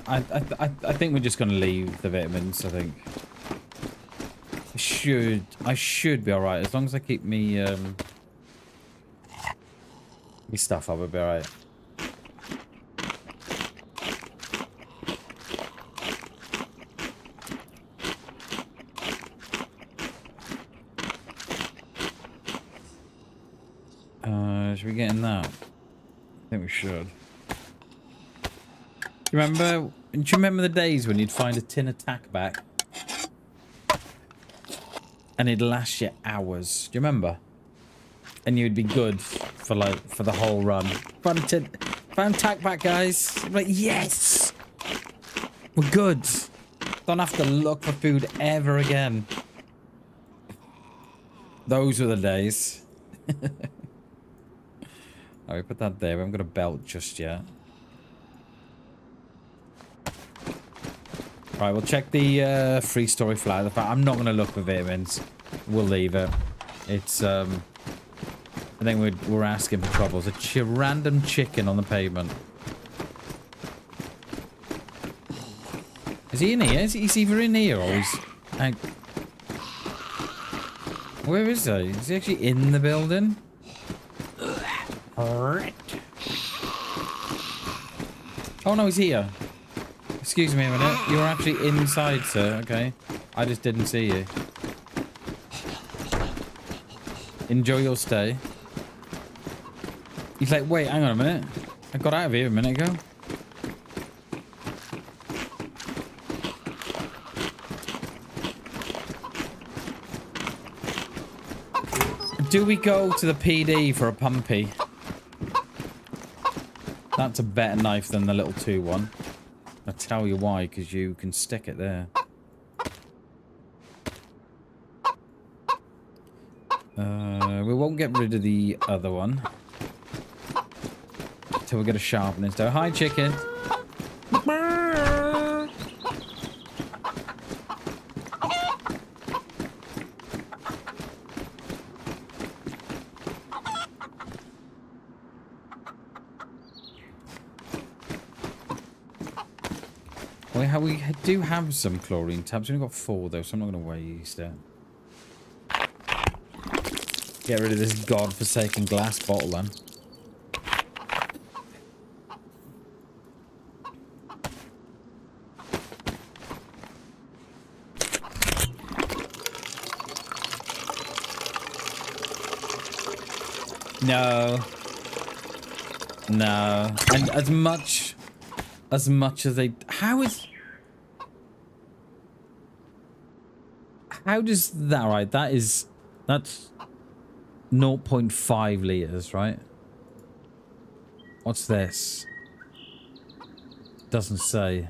I think we're just gonna leave the vitamins. I think. I should be alright as long as I keep me stuff up. I'll be alright. Should we get in that? I think we should. Do you remember the days when you'd find a tin of tack back? And it'd last you hours. Do you remember? And you'd be good for the whole run. Found tack back, guys. Like, yes! We're good. Don't have to look for food ever again. Those were the days. Alright, put that there. We haven't got a belt just yet. Right, we'll check the free story flag. I'm not going to look for vitamins. We'll leave it. It's, I think we're asking for trouble. It's a random chicken on the pavement. Is he in here? He's either in here or he's out. Where is he? Is he actually in the building? Oh no, he's here. Excuse me a minute. You were actually inside, sir. Okay. I just didn't see you. Enjoy your stay. He's like, wait, hang on a minute. I got out of here a minute ago. Do we go to the PD for a pumpy? That's a better knife than the little 2-1. I'll tell you why, because you can stick it there. We won't get rid of the other one. till we get a sharpening stone. Hi, chicken. We do have some chlorine tabs. We've only got 4 though, so I'm not going to waste it. Get rid of this godforsaken glass bottle then. No. No. And as much as they... How does that... Right, that's 0.5 litres, right? What's this? Doesn't say.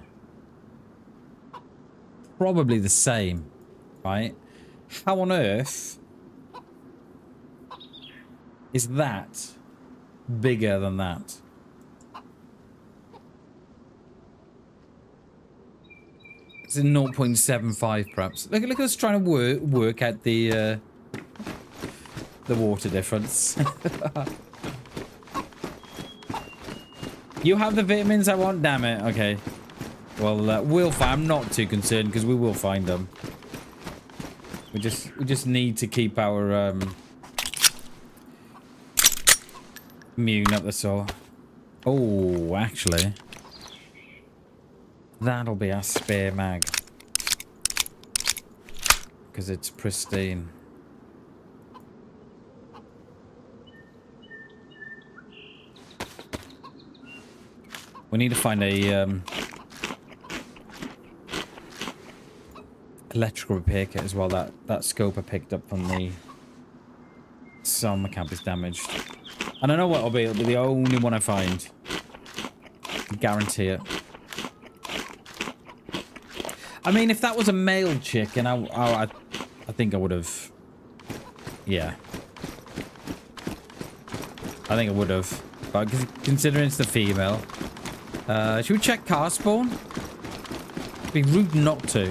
Probably the same, right? How on earth is that bigger than that? It's a 0.75 perhaps. Look at us trying to work out the water difference. You have the vitamins I want, damn it. Okay. Well, I'm not too concerned because we will find them. We just need to keep our immune up the soul. Oh, actually. That'll be our spare mag. Because it's pristine. We need to find a electrical repair kit as well. That scope I picked up from the summer camp is damaged. And I know what it'll be. It'll be the only one I find. I guarantee it. I mean, if that was a male chick, and I think I would have. Yeah. I think I would have. But considering it's the female. Should we check car spawn? It'd be rude not to.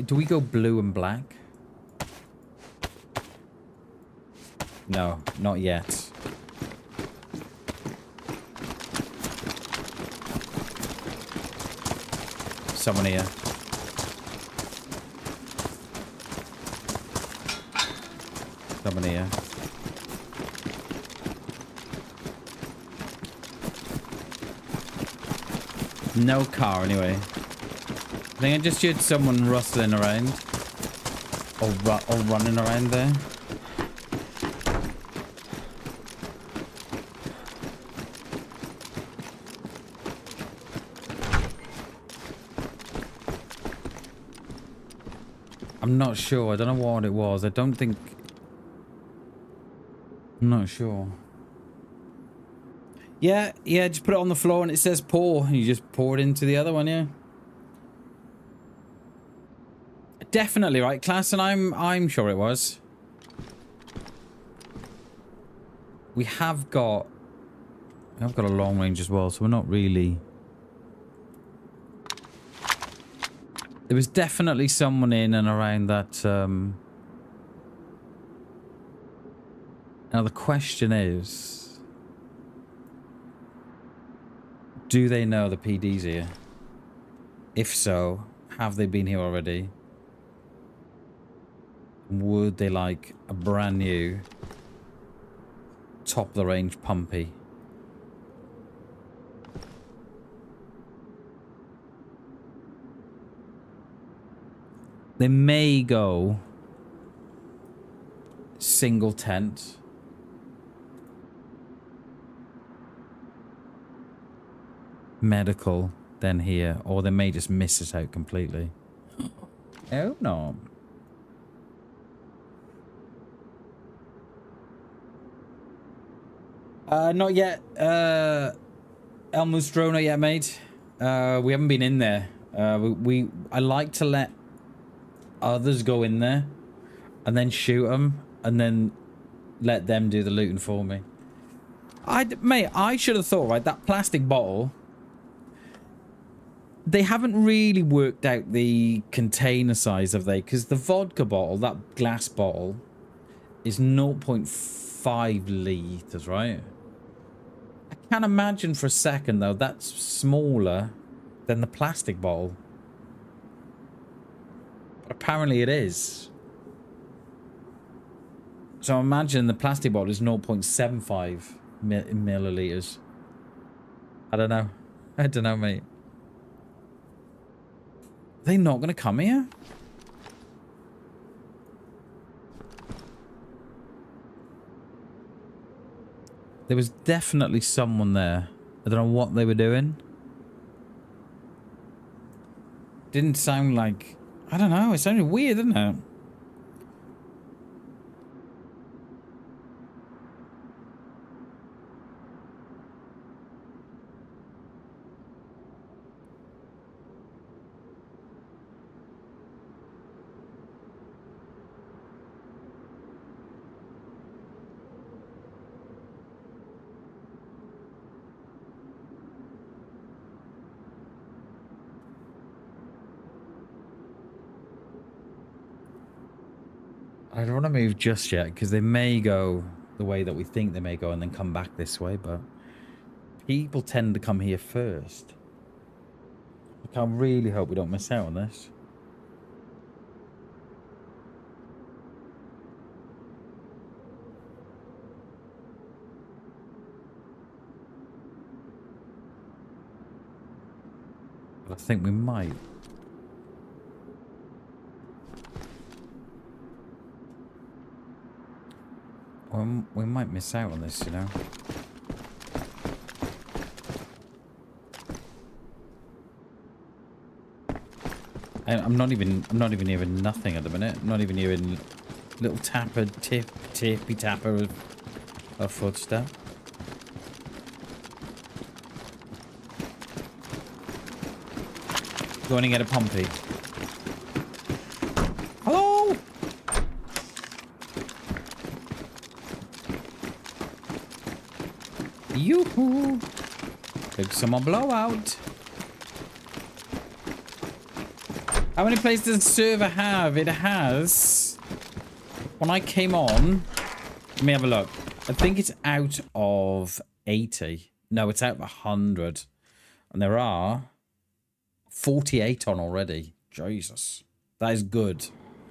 Do we go blue and black? No, not yet. Someone here. Someone here. No car anyway. I think I just heard someone rustling around. Or running around there. I'm not sure. I don't know what it was. I don't think... I'm not sure. Yeah, just put it on the floor and it says pour. And you just pour it into the other one, yeah. Definitely, right, class? And I'm sure it was. We have got a long range as well, so we're not really... There was definitely someone in and around that... Now the question is... Do they know the PD's here? If so, have they been here already? Would they like a brand new top of the range pumpy? They may go single tent. Medical, then here. Or they may just miss it out completely. Oh no. Not yet. Elmo's drone not yet, mate. We haven't been in there. I like to let others go in there and then shoot them, and then let them do the looting for me. Mate, I should have thought, right, that plastic bottle, they haven't really worked out the container size, have they? Because the vodka bottle, that glass bottle, is 0.5 litres, right? I can't imagine for a second, though, that's smaller than the plastic bottle. But apparently it is. So imagine the plastic bottle is 0.75 milliliters. I don't know. I don't know, mate. Are they not going to come here? There was definitely someone there. I don't know what they were doing. Didn't sound like... I don't know. It sounded weird, didn't it? I don't want to move just yet, because they may go the way that we think they may go and then come back this way, but people tend to come here first. I really hope we don't miss out on this. But I think we might. We might miss out on this, you know. And I'm not even hearing nothing at the minute. I'm not even hearing little tippy tapper of a footstep. Go on and get a pumpy. Hello? Yoo-hoo! Big summer blowout. How many players does the server have? It has... When I came on... Let me have a look. I think it's out of 80. No, it's out of 100. And there are 48 on already. Jesus. That is good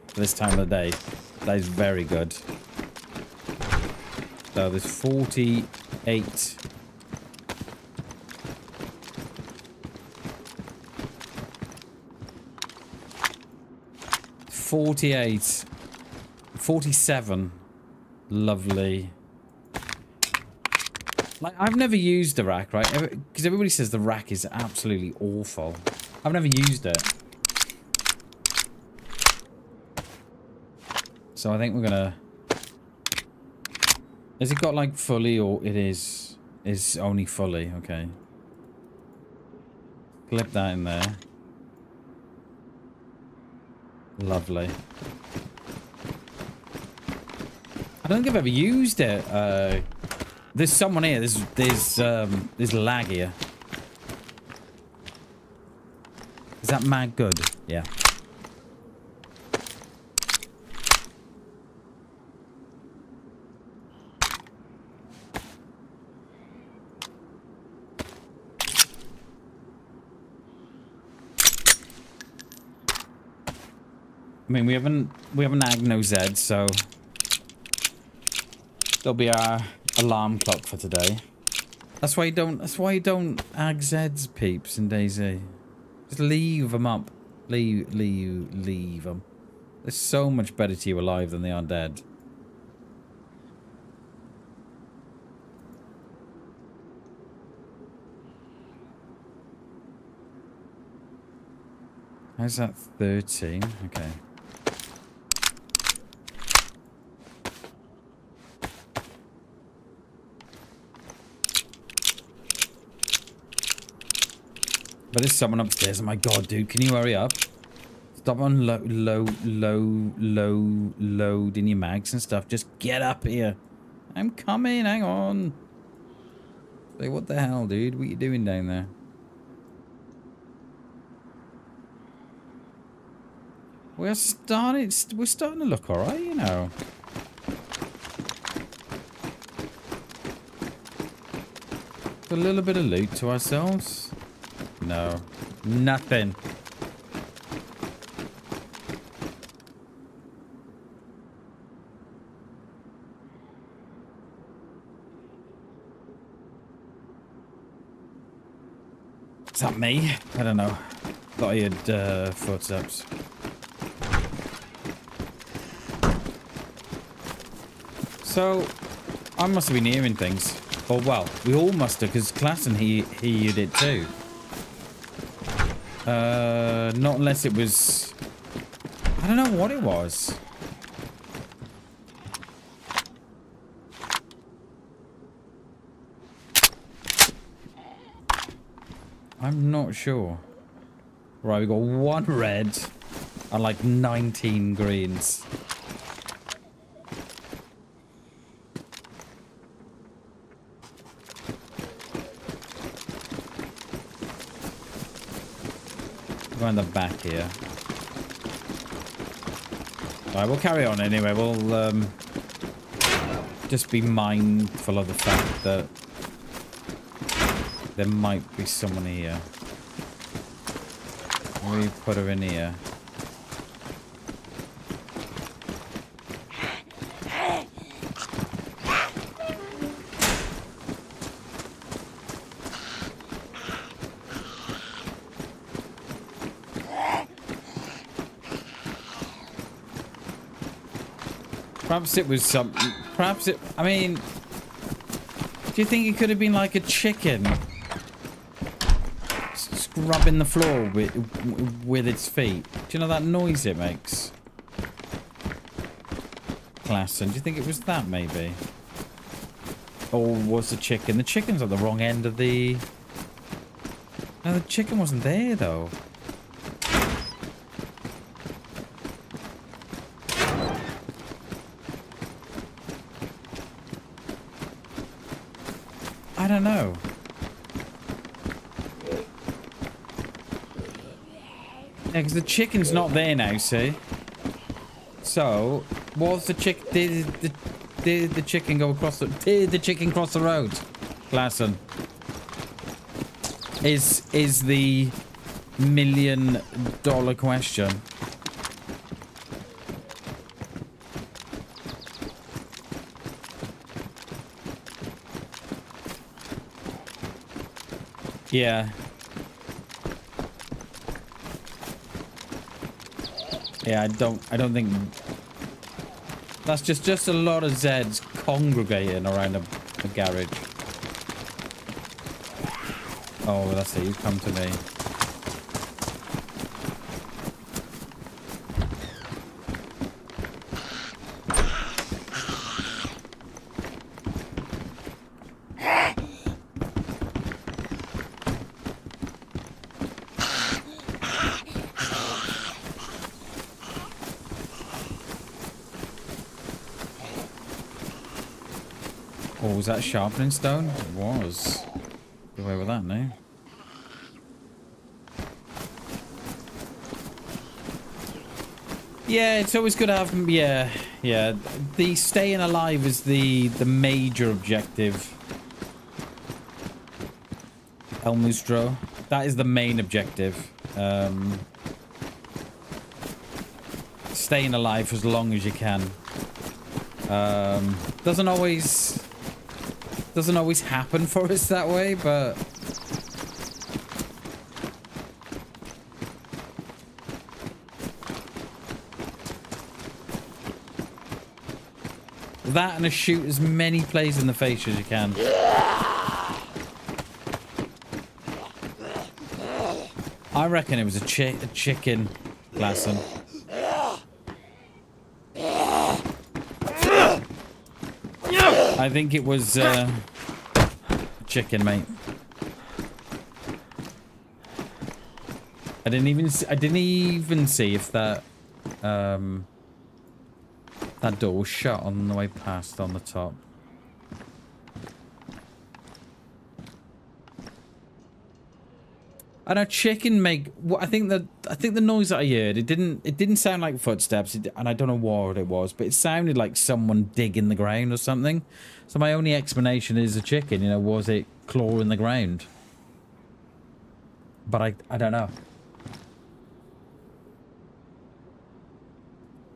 for this time of the day. That is very good. So there's 48... 48, 47, lovely. Like, I've never used the rack, right? Because everybody says the rack is absolutely awful. I've never used it. So I think we're gonna... Has it got like fully, or it is only fully? Okay. Clip that in there. Lovely. I don't think I've ever used it. There's someone here. There's lag here. Is that mag good? Yeah. I mean, we haven't agged no Zed, so there'll be our alarm clock for today. That's why you don't ag Zeds, peeps, in DayZ. Just leave them up. Leave them. They're so much better to you alive than they are dead. How's that 13? Okay. But there's someone upstairs. Oh my god, dude. Can you hurry up? Stop on loading your mags and stuff. Just get up here. I'm coming. Hang on. Like, what the hell, dude? What are you doing down there? We're starting to look alright, you know. A little bit of loot to ourselves. No. Nothing. Is that me? I don't know. Thought I had footsteps. So, I must have been hearing things. Oh, well, we all must have, because Klassen, he did too. Not unless it was... I don't know what it was. I'm not sure. Right, we got 1 red and like 19 greens. Go in the back here. Alright, we'll carry on anyway. We'll just be mindful of the fact that there might be someone here. We put her in here. Perhaps it was some... Perhaps it... I mean... Do you think it could have been like a chicken? Scrubbing the floor with its feet. Do you know that noise it makes? Klassen, do you think it was that maybe? Or was the chicken? The chicken's at the wrong end of the... No, the chicken wasn't there though. I don't know. Yeah, because the chicken's not there now, see? So, was the chick... Did the chicken go across the... Did the chicken cross the road? Klassen. Is the $1 million question. Yeah. Yeah, I don't think that's just a lot of Zeds congregating around a garage. Oh, that's it. You come to me. Oh, was that sharpening stone? It was. Get away with that now. Yeah, it's always good to have... Yeah. The staying alive is the major objective. El Mustro. That is the main objective. Staying alive for as long as you can. Doesn't always happen for us that way, but that and a shoot as many plays in the face as you can. I reckon it was a chicken, Klassen. I think it was chicken, mate. I didn't even see if that that door was shut on the way past on the top. I know chicken make. I think the noise that I heard, it didn't sound like footsteps, and I don't know what it was, but it sounded like someone digging the ground or something. So my only explanation is a chicken. You know, was it clawing the ground? But I don't know.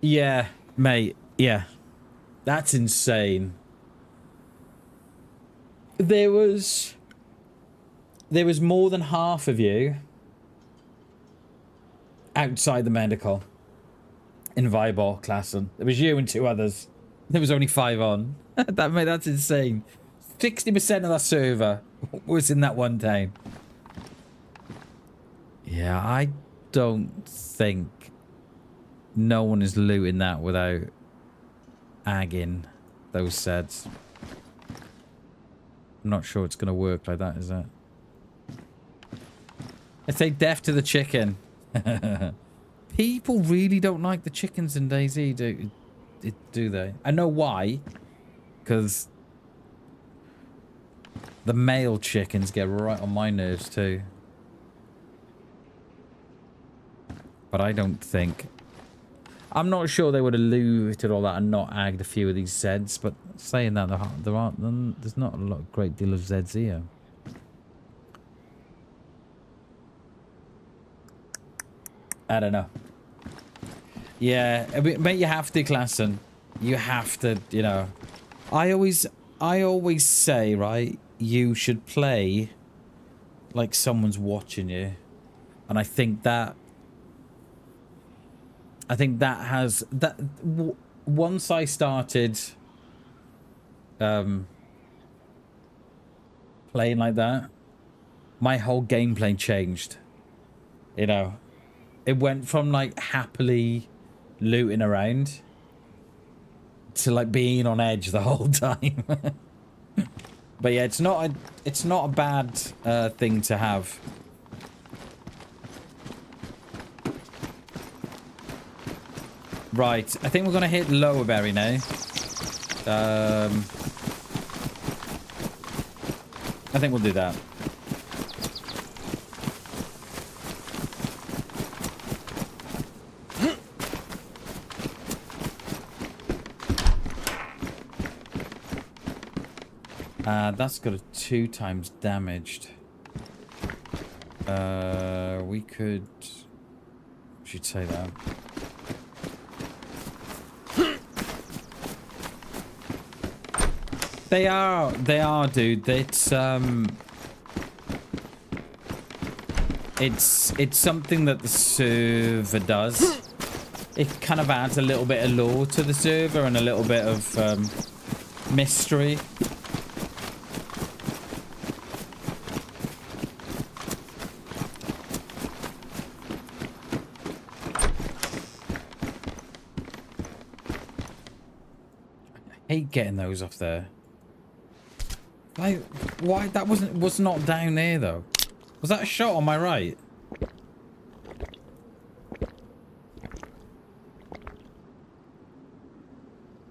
Yeah, mate. Yeah, that's insane. There was more than half of you outside the medical in Vibor class. There was you and 2 others. There was only 5 on. That's insane. 60% of that server was in that one town. Yeah, I don't think no one is looting that without agging those sets. I'm not sure it's going to work like that, is it? I say death to the chicken. People really don't like the chickens in DayZ, do they? I know why. Because the male chickens get right on my nerves too. But I don't think... I'm not sure they would have looted all that and not agged a few of these Zeds, but saying that, there's not a great deal of Zeds here. I don't know. Yeah, but you have to, Klassen. You have to, you know. I always say, right, you should play like someone's watching you. And I think that has once I started playing like that, my whole gameplay changed. You know, it went from like happily looting around to like being on edge the whole time. But yeah, it's not a bad thing to have. Right, I think we're gonna hit lower berry now. I think we'll do that. That's got a 2 times damaged. We should say that. They are, dude. It's something that the server does. It kind of adds a little bit of lore to the server and a little bit of mystery. I hate getting those off there. Like, why? That was not down there though. Was that a shot on my right?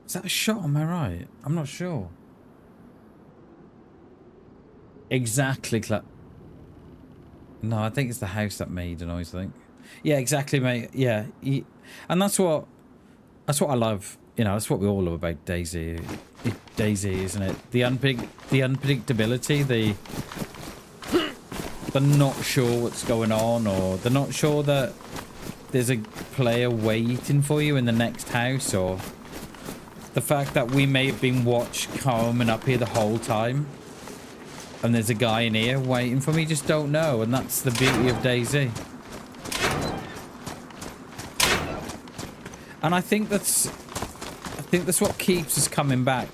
Is that a shot on my right? I'm not sure. Exactly, no, I think it's the house that made the noise, I think. Yeah, exactly, mate. Yeah. And that's what I love. You know, that's what we all love about DayZ. DayZ, isn't it? The unpredictability, they're not sure what's going on, or they're not sure that there's a player waiting for you in the next house, or the fact that we may have been watched coming up here the whole time and there's a guy in here waiting for me. You just don't know, and that's the beauty of DayZ. And I think that's what keeps us coming back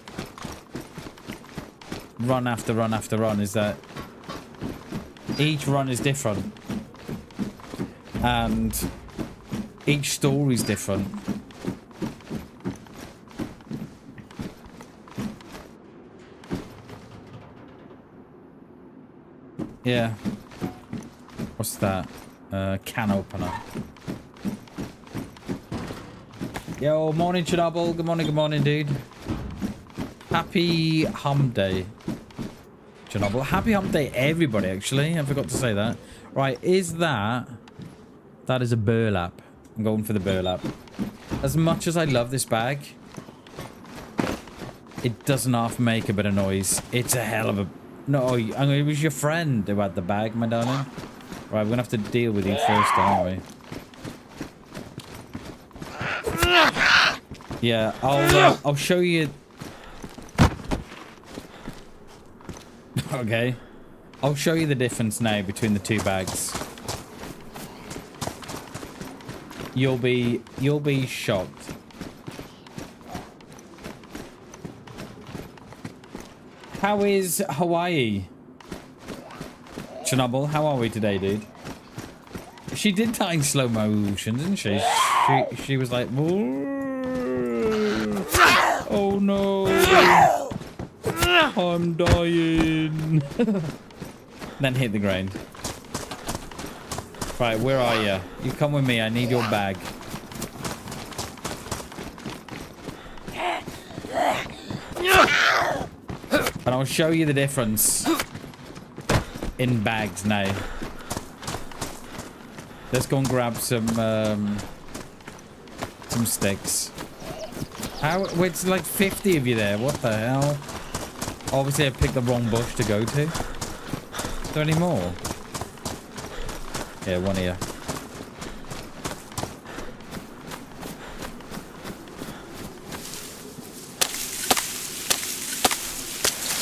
run after run after run, is that each run is different and each story is different. Yeah. What's that? Can opener. Yo, morning, Chernobyl. Good morning, dude. Happy Hump Day, Chernobyl. Happy Hump Day, everybody, actually. I forgot to say that. Right, is that... That is a burlap. I'm going for the burlap. As much as I love this bag, it doesn't half make a bit of noise. It's a hell of a... No, it was your friend who had the bag, my darling. Right, we're going to have to deal with you first, aren't we? Yeah, I'll show you... Okay. I'll show you the difference now between the two bags. You'll be shocked. How is Hawaii? Chernobyl, how are we today, dude? She did die in slow motion, didn't she? She was like, oh no, I'm dying. Then hit the ground. Right, where are you? You come with me. I need your bag. And I'll show you the difference in bags now. Let's go and grab some sticks. How? Wait, it's like 50 of you there. What the hell? Obviously, I picked the wrong bush to go to. Is there any more? Yeah, one here.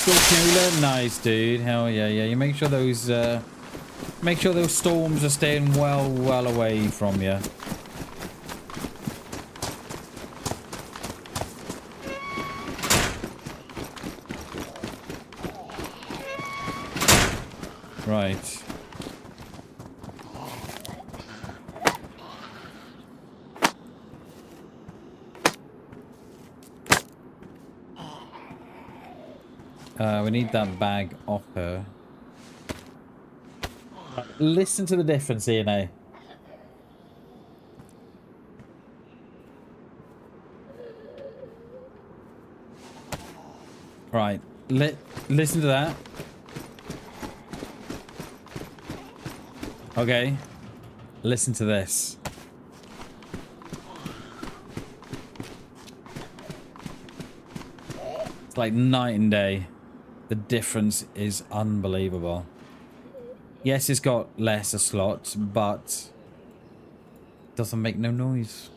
Cooler, nice, dude. Hell yeah, yeah. You make sure those storms are staying well away from you. Right. We need that bag off her. Listen to the difference here now. Right. Listen to that. Okay. Listen to this. It's like night and day. The difference is unbelievable. Yes, it's got lesser slots, but doesn't make no noise.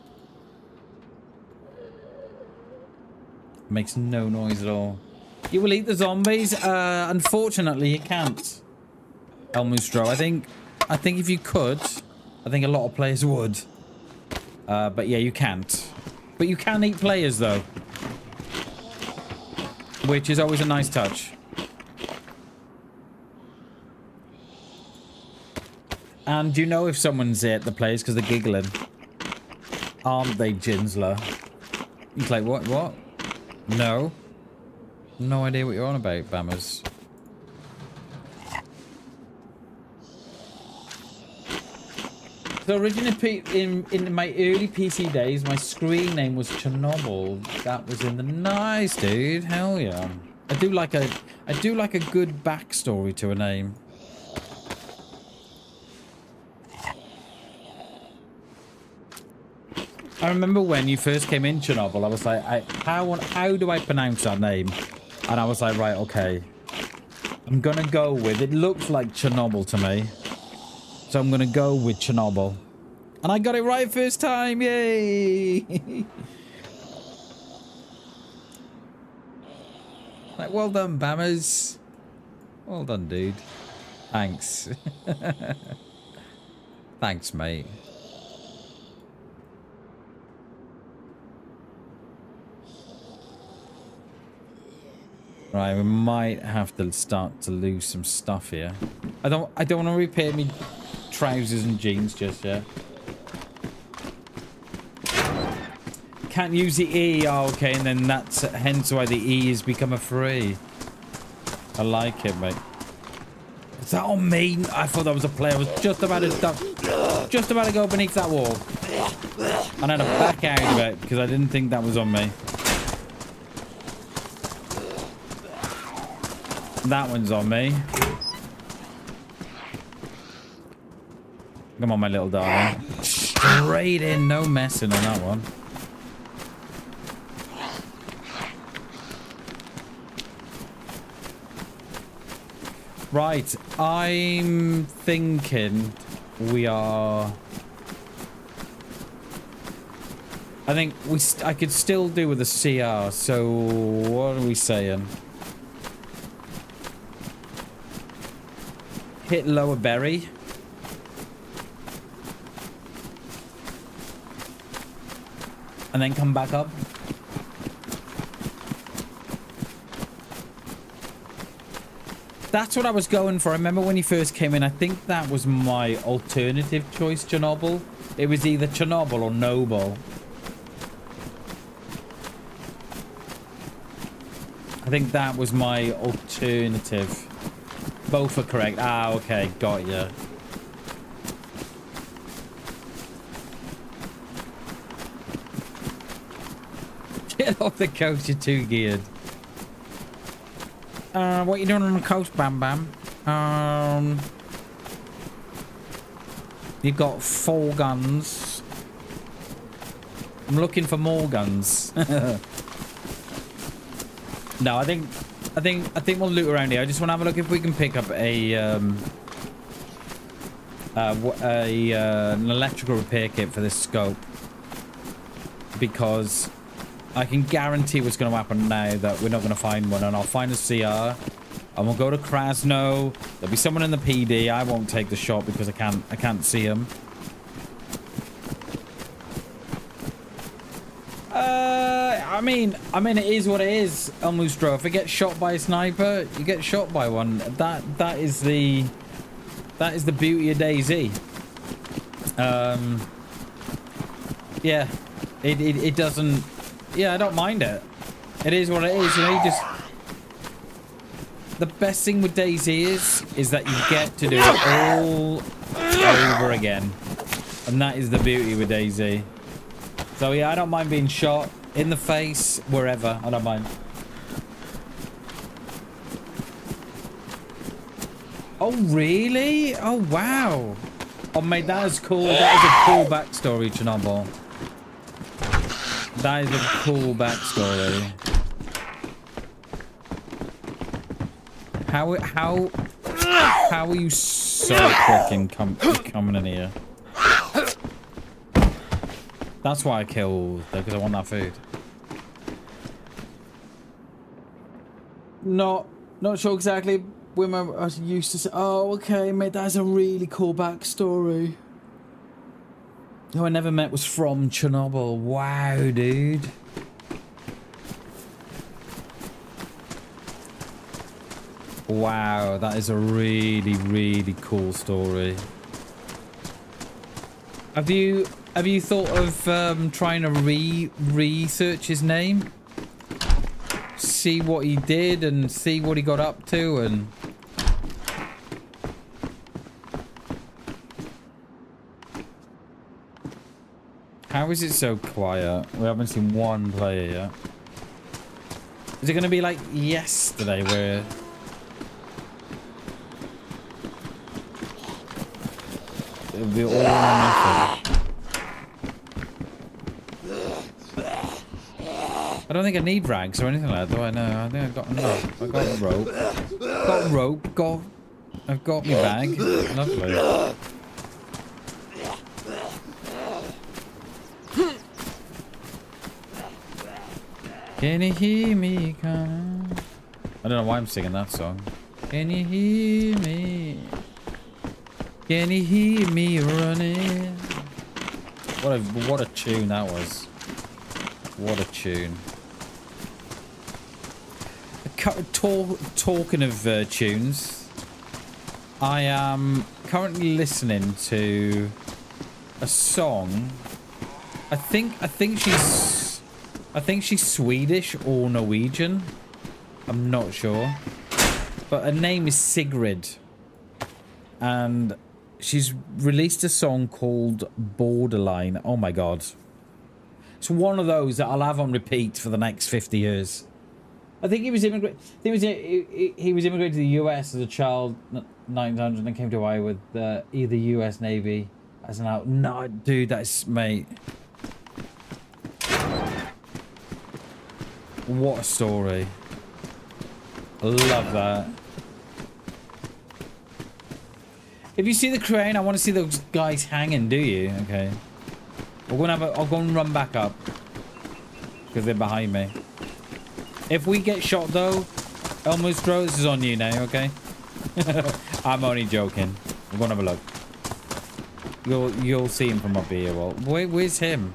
Makes no noise at all. You will eat the zombies? Unfortunately, you can't. Elmustro. I think if you could, I think a lot of players would. But yeah, you can't. But you can eat players though, which is always a nice touch. And you know if someone's at the place because they're giggling. Aren't they, Ginsler? He's like, what? No. No idea what you're on about, Bammers. So originally in my early PC days, my screen name was Chernobyl. That was in the... Nice, dude. Hell yeah. I do like a good backstory to a name. I remember when you first came in Chernobyl, I was like, how do I pronounce that name? And I was like, right, okay. I'm going to go with, it looks like Chernobyl to me. So I'm going to go with Chernobyl. And I got it right first time, yay! Like, well done, Bammers. Well done, dude. Thanks. Thanks, mate. Right, we might have to start to lose some stuff here. I don't want to repair me trousers and jeans just yet. Can't use the E. Oh, okay, and then that's hence why the E has become a free. I like it, mate. Is that on me? I thought that was a player. I was just about to duck. Just about to go beneath that wall. And I had to back out of it because I didn't think that was on me. That one's on me. Come on, my little darling. Straight in, no messing on that one. Right, I'm thinking we are... I think I could still do with a CR, so what are we saying? Hit lower berry. And then come back up. That's what I was going for. I remember when you first came in, I think that was my alternative choice, Chernobyl. It was either Chernobyl or Noble. I think that was my alternative. Both are correct. Ah, okay. Got ya. Get off the coast, you're too geared. What you doing on the coast, Bam Bam? You got 4 guns. I'm looking for more guns. No, I think we'll loot around here. I just want to have a look if we can pick up an electrical repair kit for this scope, because I can guarantee what's going to happen now that we're not going to find one, and I'll find a CR and we'll go to Krasno. There'll be someone in the PD. I won't take the shot because I can't see him. I mean, it is what it is, Elmustro. If I get shot by a sniper, you get shot by one. That is the beauty of DayZ. Yeah, it doesn't. Yeah, I don't mind it. It is what it is. You know, you just. The best thing with DayZ is that you get to do it all over again, and that is the beauty with DayZ. So yeah, I don't mind being shot. In the face, wherever. I don't mind. Oh, really? Oh, wow. Oh, mate, that is cool. That is a cool backstory, Chernobyl. That is a cool backstory. How are you so quick in coming in here? That's why I killed, because I want that food. Not sure exactly when I used to say. Oh, okay, mate, that's a really cool backstory. Who I never met was from Chernobyl. Wow, dude. Wow, that is a really, really cool story. Have you thought of trying to research his name? See what he did and see what he got up to and... How is it so quiet? We haven't seen one player yet. Is it going to be like yesterday where... It'll be all on nothing. I don't think I need rags or anything like that, do I? No, I think I've got enough. I've got a rope. Got rope. I've got my bag. Lovely. Can you hear me coming? I don't know why I'm singing that song. Can you hear me? Can you hear me running? What a tune that was. What a tune. Talking of tunes, I am currently listening to a song. I think she's Swedish or Norwegian. I'm not sure. But her name is Sigrid. And she's released a song called Borderline. Oh my god. It's one of those that I'll have on repeat for the next 50 years. I think he was immigrated to the US as a child, 1900, and came to Hawaii with either US Navy as an out. No, dude, that's mate. What a story. I love that. If you see the crane, I want to see those guys hanging, do you? Okay. I'll go and run back up. Because they're behind me. If we get shot though, El Mustro, this is on you now, okay? I'm only joking. We're gonna have a look. You'll see him from up here. Well, where's him?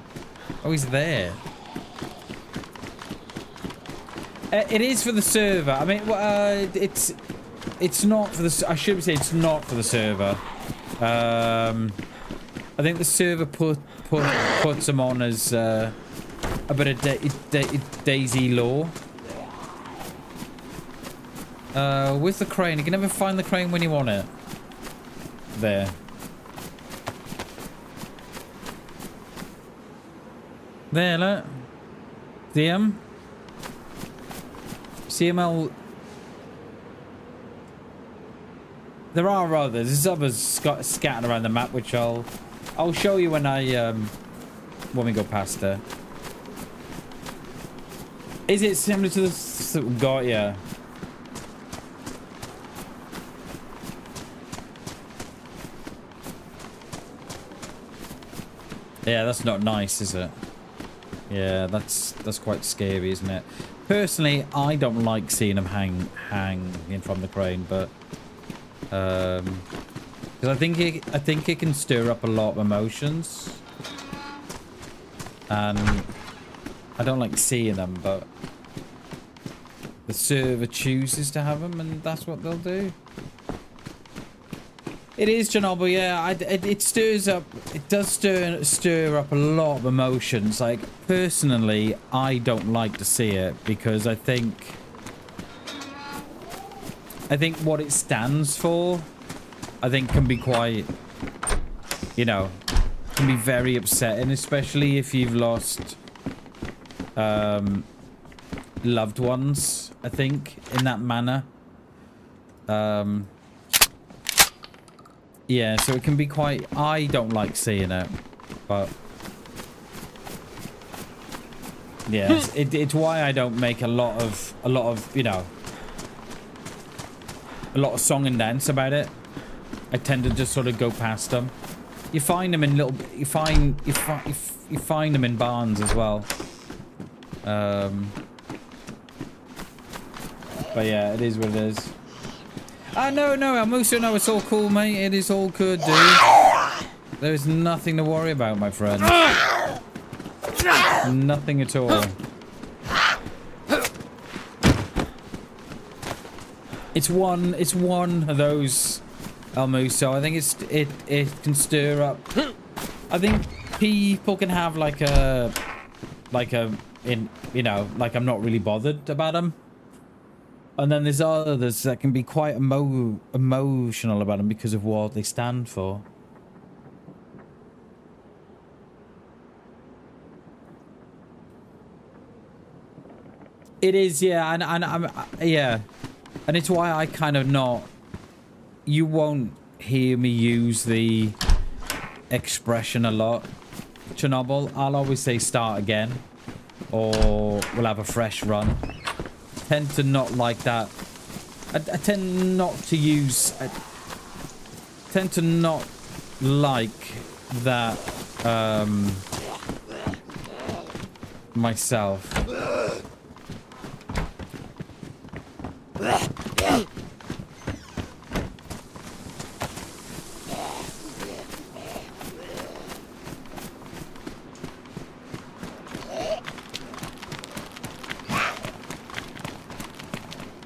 Oh, he's there. It is for the server. I mean, it's not for the. I should say it's not for the server. I think the server puts them on as a bit of DayZ lore. With the crane, you can never find the crane when you want it. There. There, look. See him? CML. There are others. There's others scattered around the map, which I'll show you when when we go past there. Is it similar to the got yeah? Yeah, that's not nice, is it? Yeah, that's quite scary, isn't it? Personally, I don't like seeing them hanging from the crane, but because I think it can stir up a lot of emotions, and I don't like seeing them, but the server chooses to have them, and that's what they'll do. It is Chernobyl, yeah. It stirs up. It does stir up a lot of emotions. Like personally, I don't like to see it because I think what it stands for, I think can be quite, you know, can be very upsetting, especially if you've lost loved ones. I think in that manner. Yeah, so it can be quite. I don't like seeing it, but yeah, it's why I don't make a lot of you know, a lot of song and dance about it. I tend to just sort of go past them. You find them in little. You find them in barns as well. But yeah, it is what it is. No, Musa, no, it's all cool, mate. It is all good, dude. There's nothing to worry about, my friend. Nothing at all. It's one of those, El Muso. I think it can stir up. I think people can have like a, you know, like I'm not really bothered about them. And then there's others that can be quite emotional about them because of what they stand for. It is, yeah, and I'm, yeah, and it's why I kind of not. You won't hear me use the expression a lot. Chernobyl, I'll always say start again, or we'll have a fresh run. Tend to not like that. I tend not to use. I tend to not like that myself.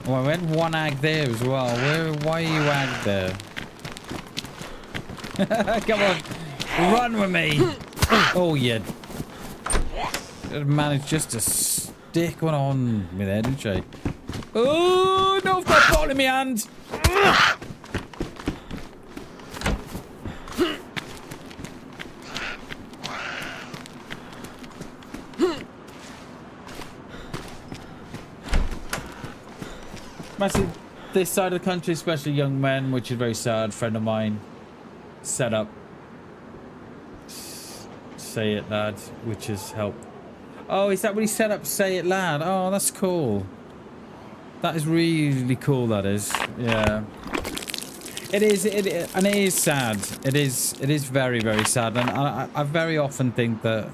Oh, I went one ag there as well. Why are you ag there? Come on, run with me. Oh, yeah. Managed just to stick one on me there, didn't she? Oh, no, I've got a ball in my hand. Massive, this side of the country, especially young men, which is very sad. Friend of mine set up Say It Lad, which has helped. Oh, is that what he set up? Say It Lad. Oh, that's cool. That is really cool. That is. Yeah. It is. And it is sad. It is very, very sad. And I very often think that,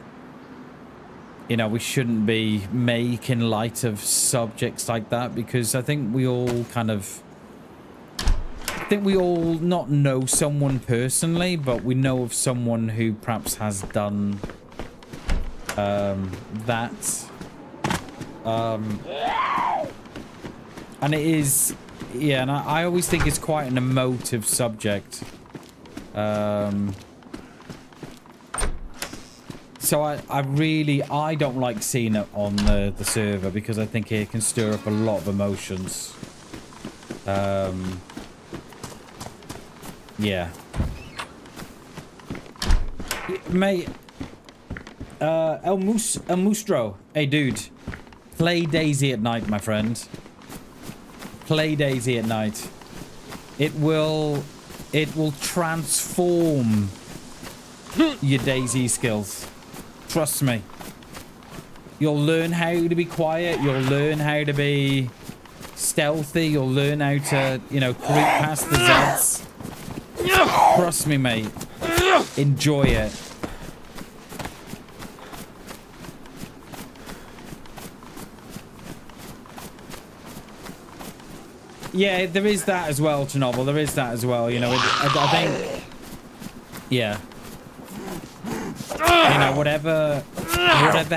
you know, we shouldn't be making light of subjects like that, because I think we all kind of, not know someone personally, but we know of someone who perhaps has done that. And it is, yeah, and I always think it's quite an emotive subject. So I don't like seeing it on the server, because I think it can stir up a lot of emotions. Yeah. Mate, El Mustro, hey dude, play DayZ at night, my friend. Play DayZ at night. It will transform your DayZ skills. Trust me. You'll learn how to be quiet. You'll learn how to be stealthy. You'll learn how to, you know, creep past the Zeds. Trust me, mate. Enjoy it. Yeah, there is that as well, Chernobyl. There is that as well. You know, I think... Yeah. You know, whatever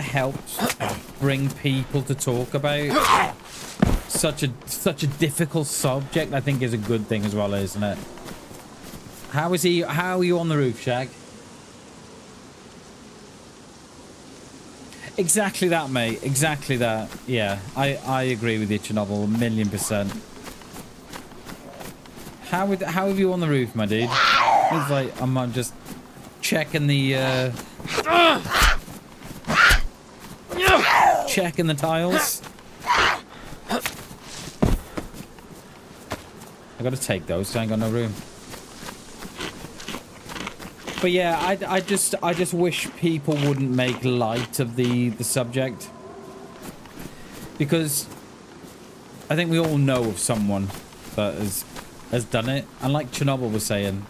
helps bring people to talk about such a difficult subject, I think is a good thing as well, isn't it? How are you on the roof, Shag? Exactly that, mate. Exactly that. Yeah, I agree with you, Chernobyl, 1,000,000%. How have you on the roof, my dude? It's like I'm just checking the checking the tiles. I gotta take those, so I ain't got no room. But yeah, I just wish people wouldn't make light of the subject, because I think we all know of someone that has done it, and like Chernobyl was saying,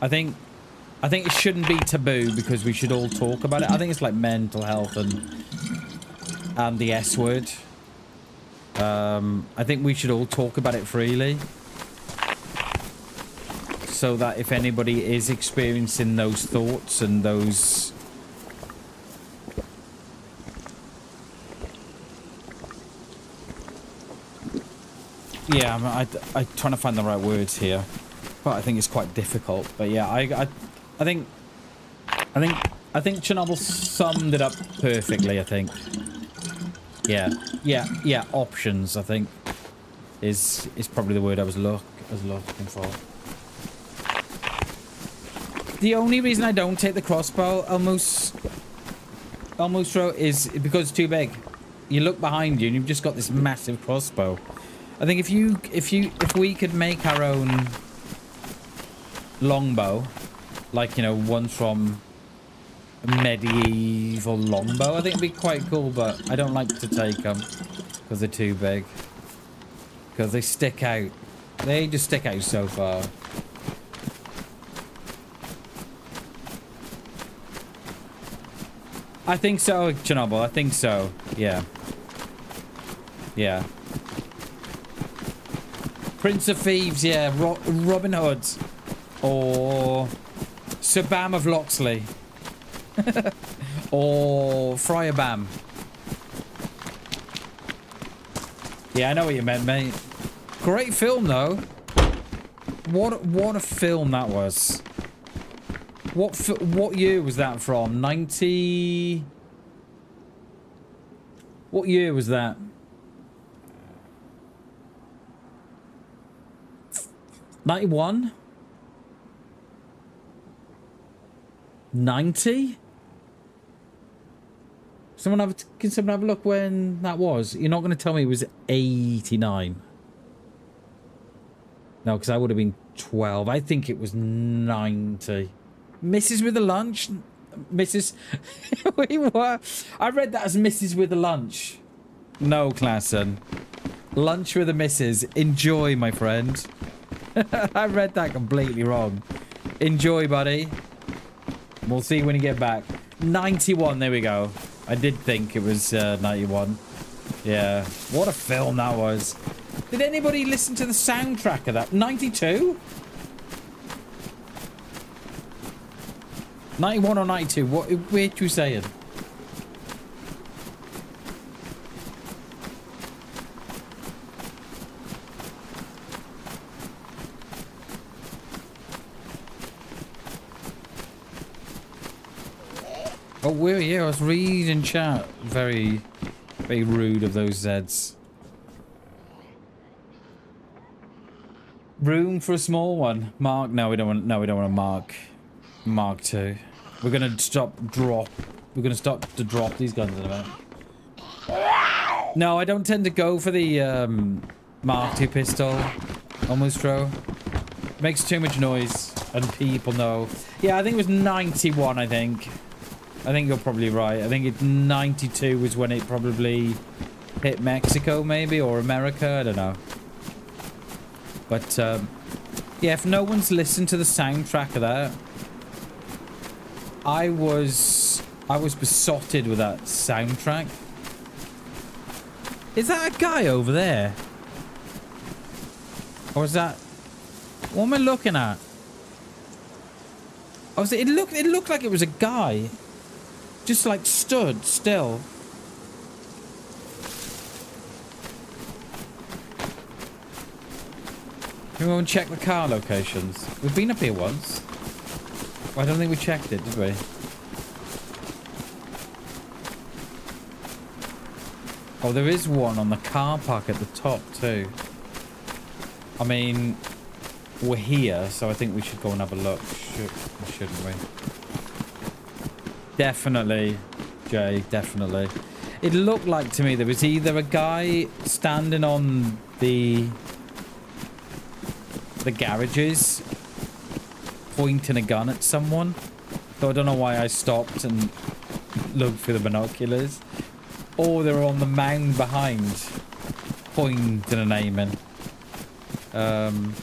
I think it shouldn't be taboo, because we should all talk about it. I think it's like mental health and the S word. I think we should all talk about it freely, so that if anybody is experiencing those thoughts and those... Yeah, I'm trying to find the right words here, but I think it's quite difficult. But yeah, I think Chernobyl summed it up perfectly. I think. Yeah. Options, I think, is probably the word I was looking for. The only reason I don't take the crossbow, Almustro, is because it's too big. You look behind you and you've just got this massive crossbow. I think if we could make our own longbow, like, you know, one from a medieval longbow, I think it'd be quite cool, but I don't like to take them because they're too big. Because they stick out. They just stick out so far. I think so, Chernobyl. I think so. Yeah. Yeah. Prince of Thieves, yeah. Robin Hood. Or Sir Bam of Loxley. Or Friar Bam. Yeah, I know what you meant, mate. Great film, though. What a film that was. What year was that from? 90... What year was that? 91? 90? Can someone have a look when that was? You're not going to tell me it was 89. No, because I would have been 12. I think it was 90. Mrs. with a lunch? Mrs. Wait, what? I read that as Mrs. with a lunch. No, Klassen. Lunch with a Mrs. Enjoy, my friend. I read that completely wrong. Enjoy, buddy. We'll see when you get back. 91, there we go. I did think it was 91. Yeah. What a film that was. Did anybody listen to the soundtrack of that? 92? 91 or 92? What were you saying? Oh, where? Yeah, I was reading chat. Very, very rude of those Zeds. Room for a small one. Mark? No, we don't want. No, we don't want a Mark. Mark 2. We're gonna stop to drop these guns in a minute. No, I don't tend to go for the Mark 2 pistol. Almost throw. Makes too much noise, and people know. Yeah, I think it was 91. I think you're probably right. I think it 92 was when it probably hit Mexico, maybe, or America. I don't know. But yeah, if no one's listened to the soundtrack of that, I was besotted with that soundtrack. Is that a guy over there? Or is that... What am I looking at? Oh, it looked like it was a guy. Just like stood still. Can we go and check the car locations? We've been up here once. Well, I don't think we checked it, did we? Oh, there is one on the car park at the top too. I mean, we're here, so I think we should go and have a look. Shouldn't we? Definitely, Jay, definitely. It looked like to me there was either a guy standing on the garages pointing a gun at someone. So I don't know why I stopped and looked through the binoculars. Or they were on the mound behind pointing and aiming. I'm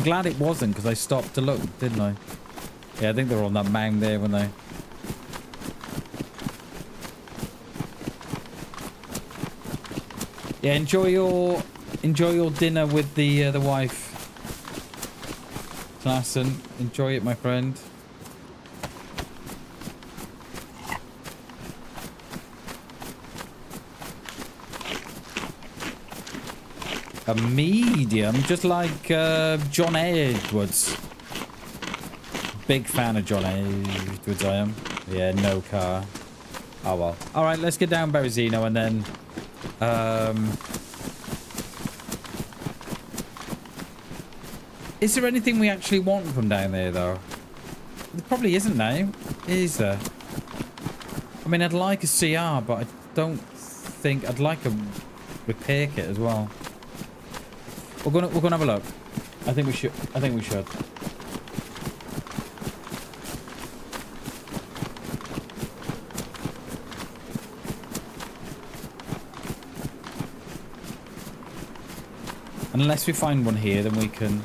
glad it wasn't because I stopped to look, didn't I? Yeah, I think they were on that mound there when they... Yeah, enjoy your dinner with the wife. Klassen, enjoy it, my friend. A medium, just like John Edwards. Big fan of John Edwards, I am. Yeah, no car. Oh well. All right, let's get down Berezino and then. Is there anything we actually want from down there, though? There probably isn't now, is there? I mean, I'd like a CR, but I don't think I'd like a repair kit as well. We're gonna have a look. I think we should. Unless we find one here, then we can.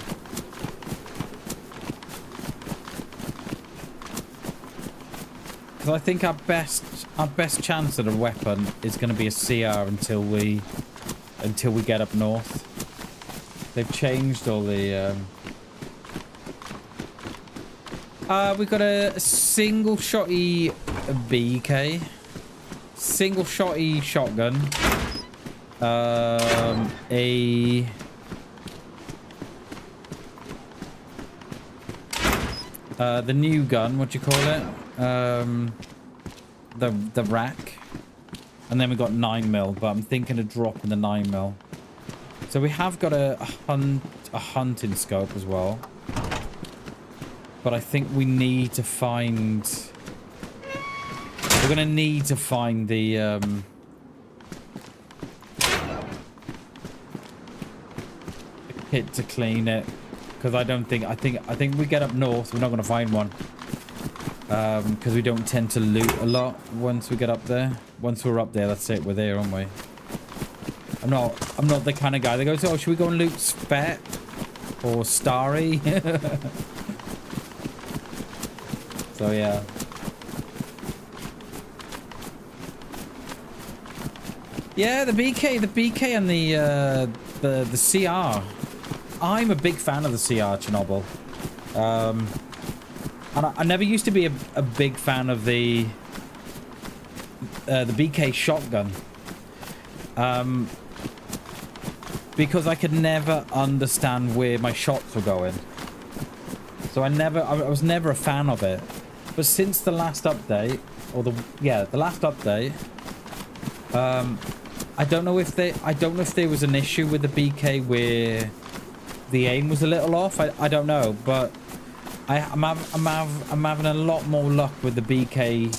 Because I think our best chance at a weapon is going to be a CR until we get up north. They've changed all the. We've got a single shotty BK, single shotty shotgun, the new gun, what do you call it? The rack, and then we got 9mm, but I'm thinking of dropping the 9mm. So we have got a hunting scope as well, but I think we need to find. We're gonna need to find the pit to clean it, because I think we get up north, we're not going to find one, because we don't tend to loot a lot once we get up there. Once we're up there, that's it, we're there, aren't we? I'm not the kind of guy that goes, oh, should we go and loot Spet or Starry? So yeah. Yeah, the BK and the CR. I'm a big fan of the CR Chernobyl. And I never used to be a big fan of the BK shotgun. Because I could never understand where my shots were going. So I was never a fan of it. But since the last update, or the last update, I don't know if there was an issue with the BK where the aim was a little off. I don't know, but I'm having a lot more luck with the BK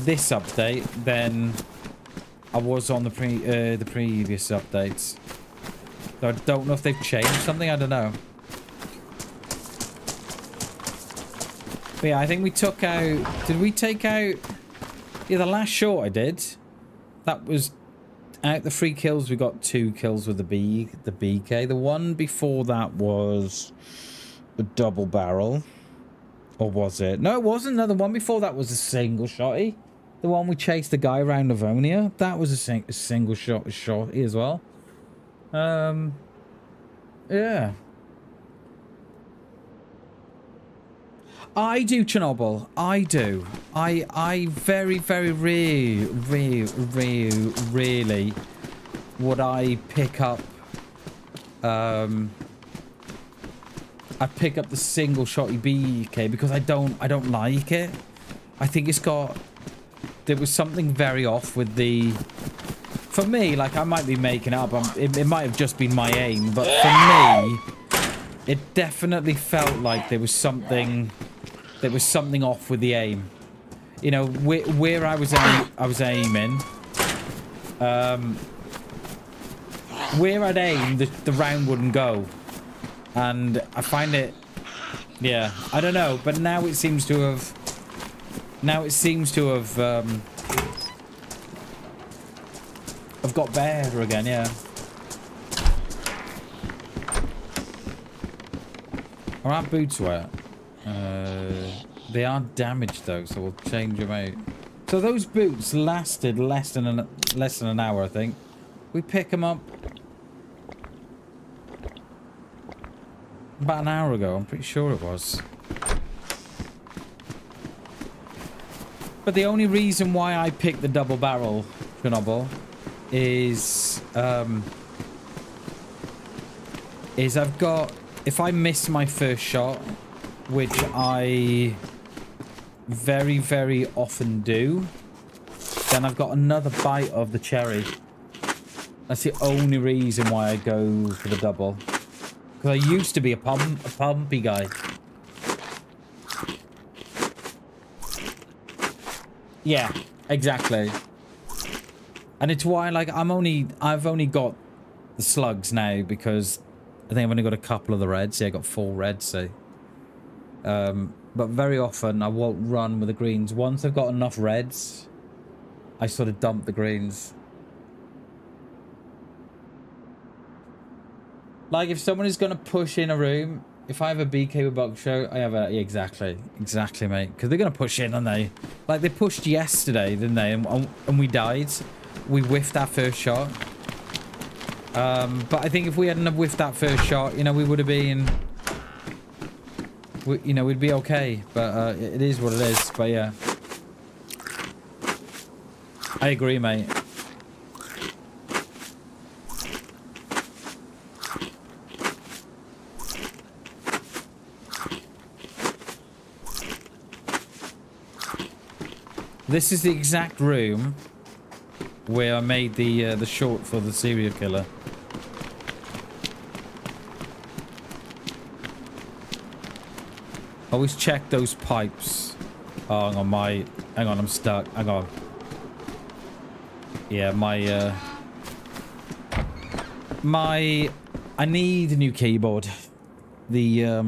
this update than I was on the previous updates. So I don't know if they've changed something. I don't know. But yeah, I think we took out... Did we take out... Yeah, the last shot I did. That was... Out the 3 kills, we got 2 kills with the BK. The one before that was... a double barrel. Or was it? No, it wasn't. No, the one before that was a single shotty. The one we chased the guy around Livonia. That was a single shotty as well. Yeah. I do, Chernobyl. I do. I very, very rarely would I pick up... I pick up the single shotty BK because I don't like it. I think it's got... There was something very off with the... For me, like, I might be making it up. It might have just been my aim, but for me, it definitely felt like there was something off with the aim. You know, where I was aiming, where I'd aim, the round wouldn't go, and I find it, yeah, I don't know, but now it seems to have, I've got better again, yeah. Are our boots wet? They are damaged though, so we'll change them out. So those boots lasted less than an hour, I think. We pick them up about an hour ago. I'm pretty sure it was. But the only reason why I picked the double barrel Chernobyl is I've got, if I miss my first shot, which I very, very often do, then I've got another bite of the cherry. That's the only reason why I go for the double. Because I used to be a pumpy guy. Yeah, exactly. And it's why, like, I've only got the slugs now because I think I've only got a couple of the reds. Yeah, I got 4 reds, so. But very often I won't run with the greens. Once I've got enough reds, I sort of dump the greens. Like, if someone is going to push in a room, if I have a BK with box show, I have a... Yeah, exactly, mate. Because they're going to push in, aren't they? Like, they pushed yesterday, didn't they? And we died. We whiffed our first shot. But I think if we hadn't have whiffed that first shot, you know, we would have been... you know, we'd be okay. But it is what it is. But yeah. I agree, mate. This is the exact room where I made the short for the serial killer. Always check those pipes. Oh, hang on, I'm stuck. Hang on. Yeah, my I need a new keyboard. I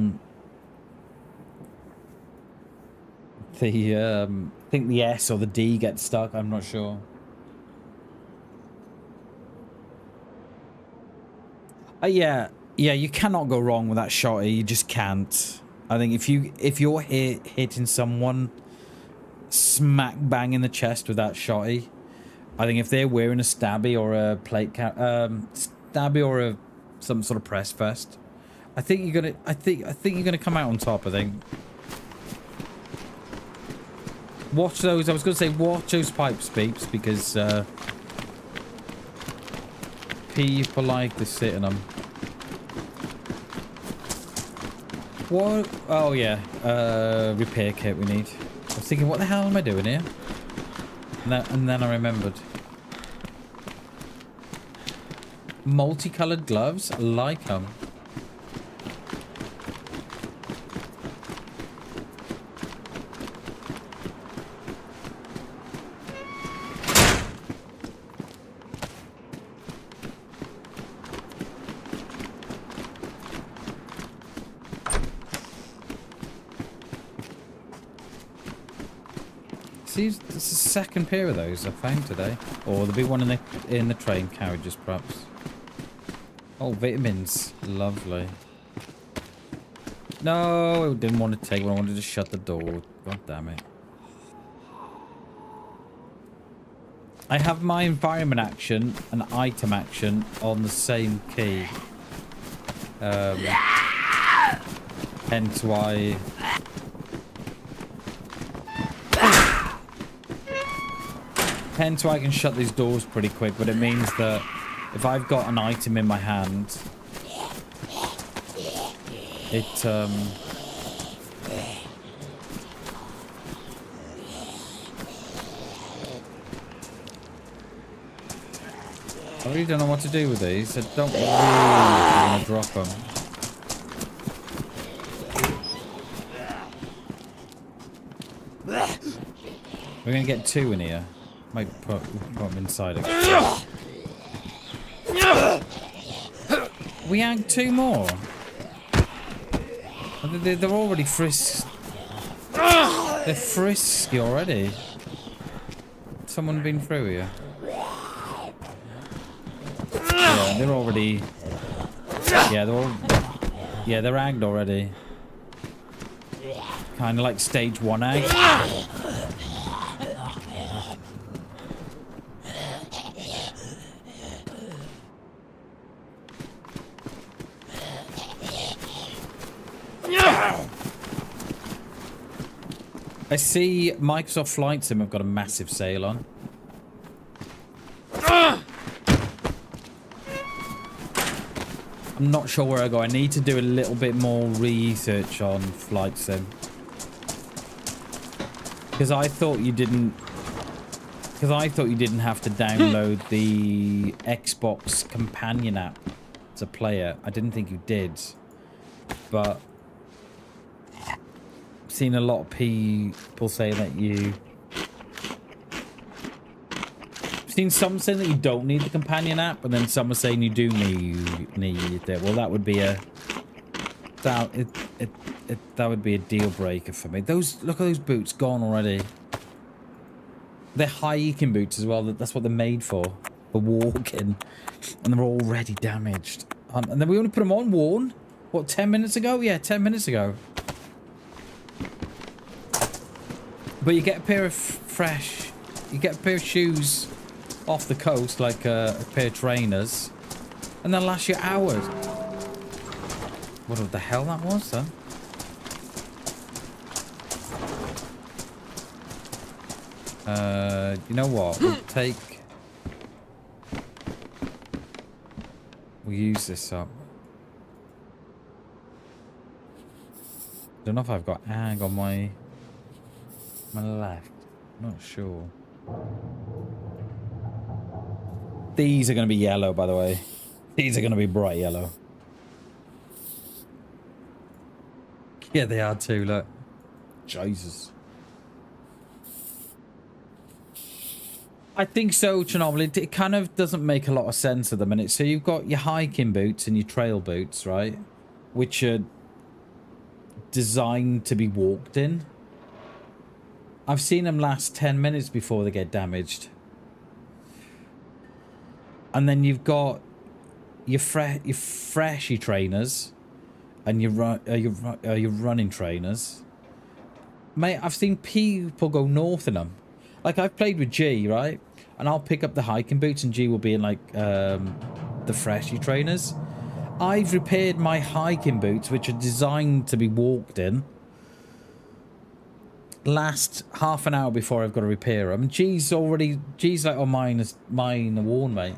think the S or the D gets stuck. I'm not sure. Yeah, you cannot go wrong with that shotty. You just can't. I think if you're hitting someone smack bang in the chest with that shotty, I think if they're wearing a stabby or a stabby or some sort of press vest, I think you're gonna come out on top. I think. Watch those. I was gonna say watch those pipes, peeps, because people like to sit in them. What? Oh yeah, repair kit we need. I was thinking, what the hell am I doing here? And then I remembered. Multicolored gloves, I like them. See, it's the second pair of those I found today, or the big one in the train carriages, perhaps. Oh, vitamins, lovely. No, I didn't want to take one. I wanted to shut the door. God damn it! I have my environment action and item action on the same key. Hence why. Hence why I can shut these doors pretty quick, but it means that if I've got an item in my hand, it I really don't know what to do with these. I don't really want to drop them. We're going to get two in here. Might put them inside again. We had two more. They're already frisked. They're frisky already. Someone been through here? Yeah, they're already. Yeah, they're agged already. Kind of like stage 1 ag. I see Microsoft Flight Sim have got a massive sale on. I'm not sure where I go. I need to do a little bit more research on Flight Sim. Because I thought you didn't have to download the Xbox companion app to play it. I didn't think you did. But I've seen a lot of people say that you... I've seen some saying that you don't need the companion app, and then some are saying you do need it. Well, that would be a... That would be a deal breaker for me. Look at those boots gone already. They're hiking boots as well. That's what they're made for walking, and they're already damaged. And then we only put them on worn. What, 10 minutes ago? Yeah, 10 minutes ago. But you get a pair of you get a pair of shoes off the coast, like a pair of trainers, and they'll last you hours. What the hell that was, then? You know what? We'll use this up. Don't know if I've got ag on my left. Not sure. These are going to be yellow, by the way. These are going to be bright yellow. Yeah, they are too, look. Jesus. I think so, Chernobyl. It kind of doesn't make a lot of sense at the minute. So you've got your hiking boots and your trail boots, right? Which are designed to be walked in. I've seen them last 10 minutes before they get damaged. And then you've got your freshy trainers and your running trainers. Mate, I've seen people go north in them. Like, I've played with G, right? And I'll pick up the hiking boots and G will be in, like, the freshy trainers. I've repaired my hiking boots, which are designed to be walked in, last half an hour before I've got to repair them. G's like, oh, mine are worn, mate.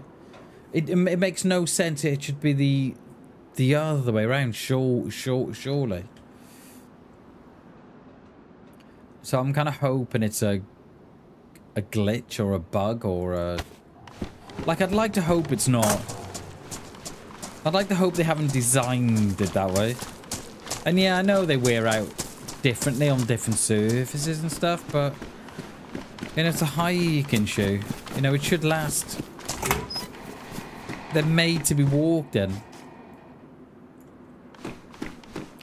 It makes no sense. It should be the other way around, surely. So I'm kind of hoping it's a glitch or a bug or a... Like, I'd like to hope it's not. I'd like to hope they haven't designed it that way. And yeah, I know they wear out differently on different surfaces and stuff, but... You know, it's a hiking shoe. You know, it should last. They're made to be walked in.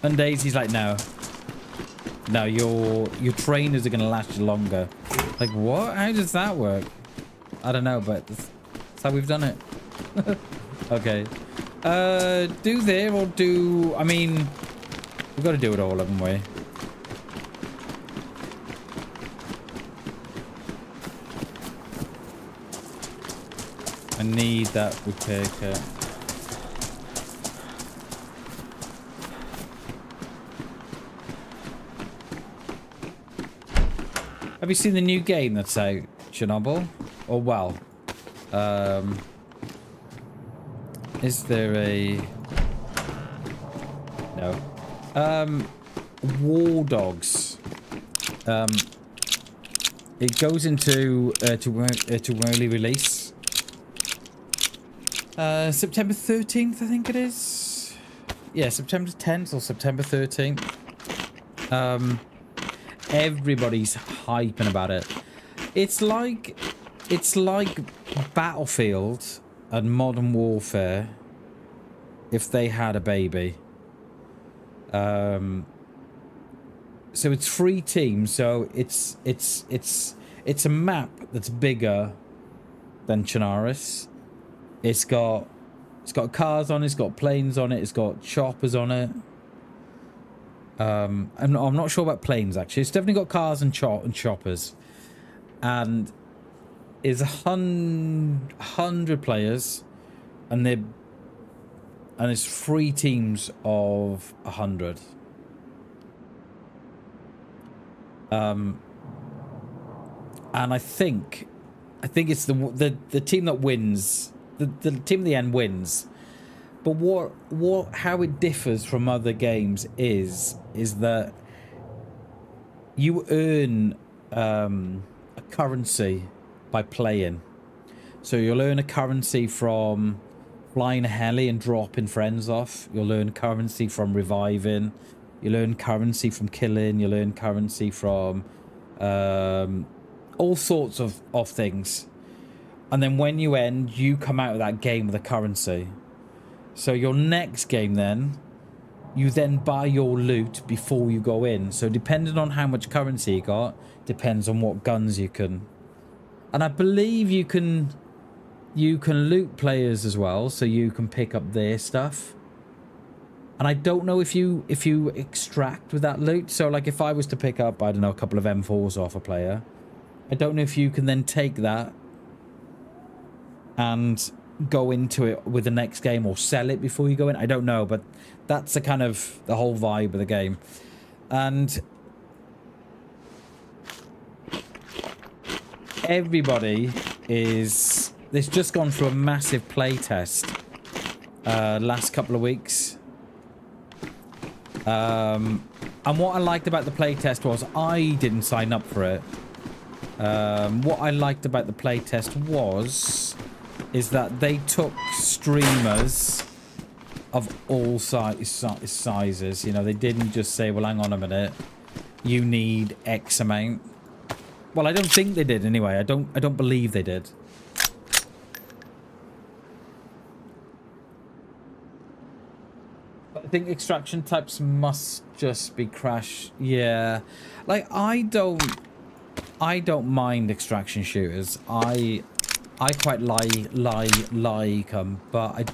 And Daisy's like, no. No, your trainers are going to last you longer. Like, what? How does that work? I don't know, but that's how we've done it. Okay. Do there or do... I mean, we've got to do it all, haven't we? I need that repair kit. Have you seen the new game that's out, Chernobyl? Or, well, is there a... No. War Dogs. It goes into to early release. September 13th, I think it is. Yeah, September 10th or September 13th. Everybody's hyping about it. It's like Battlefield and Modern Warfare if they had a baby. So it's 3 teams, so it's a map that's bigger than Chernarus. It's got cars on it, it's got planes on it, it's got choppers on it. I'm not sure about planes, actually. It's definitely got cars and choppers. And it's 100 players, and it's 3 teams of 100. And I think it's the team that wins. The team at the end wins. But how it differs from other games is that you earn a currency by playing. So you'll earn a currency from flying a heli and dropping friends off. You'll earn currency from reviving. You'll earn currency from killing. You'll earn currency from all sorts of things. And then when you end, you come out of that game with a currency. So your next game then, you then buy your loot before you go in. So depending on how much currency you got, depends on what guns you can. And I believe you can loot players as well, so you can pick up their stuff. And I don't know if you extract with that loot. So like if I was to pick up, I don't know, a couple of M4s off a player, I don't know if you can then take that and go into it with the next game or sell it before you go in. I don't know, but that's the whole vibe of the game. And everybody it's just gone through a massive play test last couple of weeks. And what I liked about the play test was I didn't sign up for it. What I liked about the play test is that they took streamers of all sizes. You know, they didn't just say, well, hang on a minute, you need X amount. Well, I don't think they did anyway. I don't believe they did. I think extraction types must just be crash. Yeah. Like I don't mind extraction shooters. I quite like them, but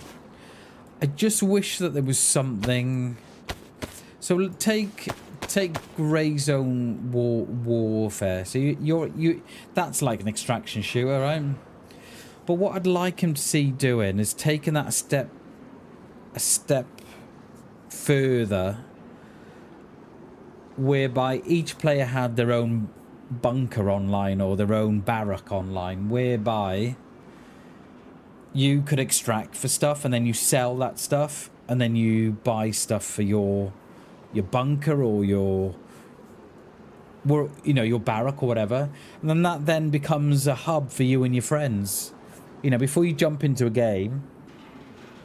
I just wish that there was something. So take Grey Zone warfare. So you that's like an extraction shooter, right? But what I'd like him to see doing is taking that a step further, whereby each player had their own bunker online or their own barrack online, whereby you could extract for stuff and then you sell that stuff and then you buy stuff for your bunker or your barrack or whatever, and then that then becomes a hub for you and your friends. You know, before you jump into a game,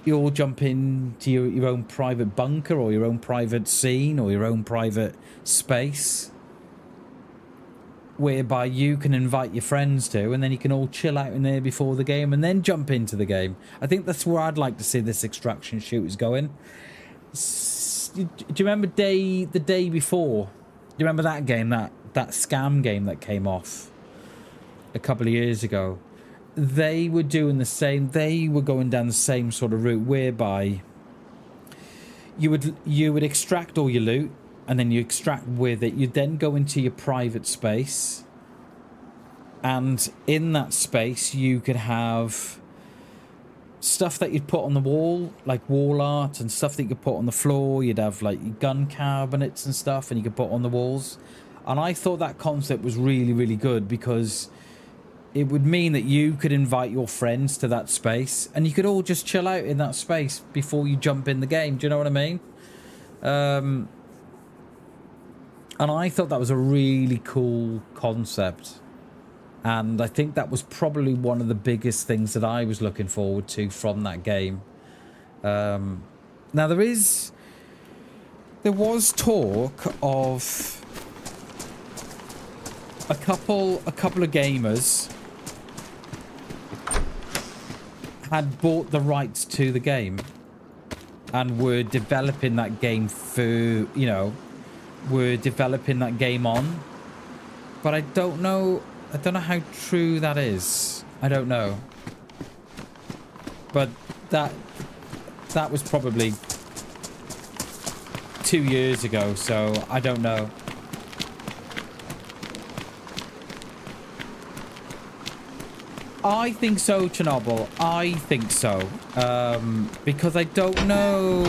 you all jump into your own private bunker or your own private scene or your own private space, whereby you can invite your friends to, and then you can all chill out in there before the game and then jump into the game. I think that's where I'd like to see this extraction shooters going. Do you remember the day before? Do you remember that game, that scam game that came off a couple of years ago? They were doing the same. They were going down the same sort of route, whereby you would extract all your loot, and then you extract with it. You then go into your private space, and in that space you could have stuff that you'd put on the wall, like wall art, and stuff that you could put on the floor. You'd have like your gun cabinets and stuff, and you could put on the walls. And I thought that concept was really, really good, because it would mean that you could invite your friends to that space, and you could all just chill out in that space before you jump in the game. Do you know what I mean? And I thought that was a really cool concept. And I think that was probably one of the biggest things that I was looking forward to from that game. Now there was talk of a couple of gamers had bought the rights to the game and were developing that game were developing that game on. But I don't know how true that is. I don't know. But that was probably 2 years ago, so I don't know. I think so, Chernobyl. I think so. Because I don't know.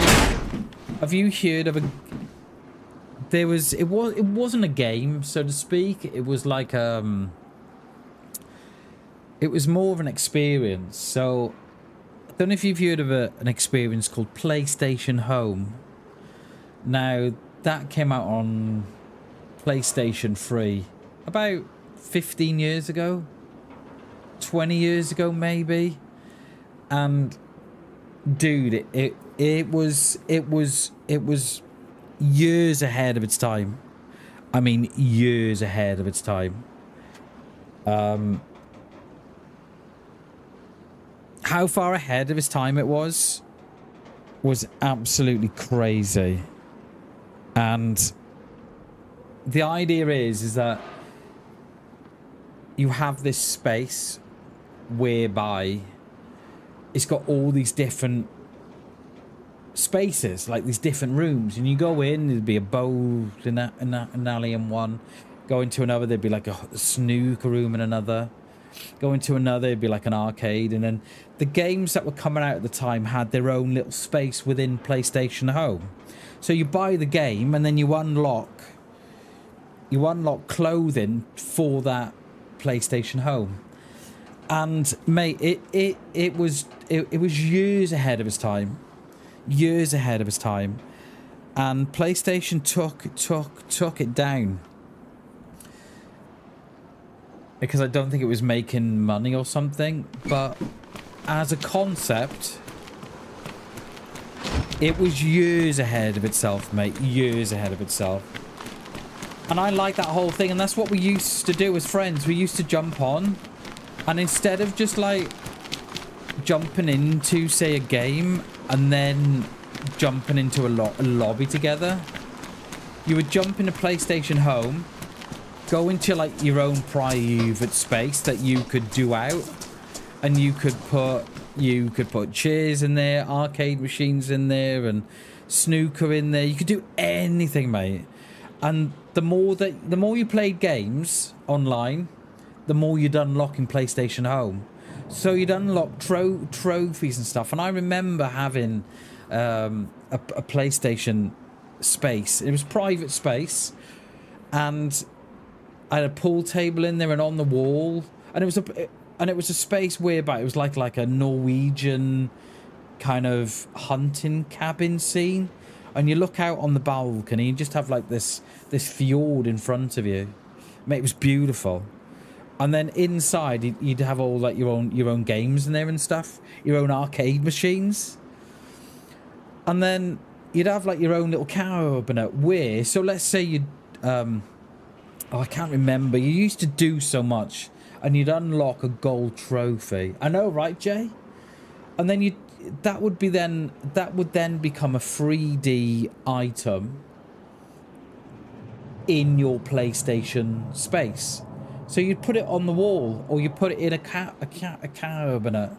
Have you heard of a... It wasn't a game, so to speak. It was like it was more of an experience. So I don't know if you've heard of an experience called PlayStation Home. Now that came out on PlayStation 3 about 15 years ago, 20 years ago maybe. And dude, it was years ahead of its time. I mean, years ahead of its time. How far ahead of its time it was absolutely crazy. And the idea is that you have this space whereby it's got all these different spaces, like these different rooms, and you go in, there'd be a bow in an alley in one, go into another, there'd be like a snooker room in another, go into another, it'd be like an arcade. And then the games that were coming out at the time had their own little space within PlayStation Home. So you buy the game and then you unlock clothing for that PlayStation Home. And mate, it was years ahead of its time. Years ahead of its time. And PlayStation took it down, because I don't think it was making money or something. But as a concept, it was years ahead of itself, mate. Years ahead of itself. And I like that whole thing. And that's what we used to do as friends. We used to jump on. And instead of just like jumping into, say, a game and then jumping into a lobby together, you would jump in a PlayStation Home, go into like your own private space that you could do out, and you could put chairs in there, arcade machines in there, and snooker in there. You could do anything, mate. And the more you played games online, the more you'd unlock in PlayStation Home. So you'd unlock trophies and stuff. And I remember having a PlayStation space. It was private space, and I had a pool table in there and on the wall, and it was a space whereby it was like a Norwegian kind of hunting cabin scene, and you look out on the balcony and just have like this fjord in front of you. Mate, it was beautiful. And then inside you'd have all like your own games in there and stuff, your own arcade machines. And then you'd have like your own little cabinet where, so let's say you'd I can't remember, you used to do so much, and you'd unlock a gold trophy. I know, right, Jay? And then that would then become a 3D item in your PlayStation space. So you'd put it on the wall, or you put it in a cabinet,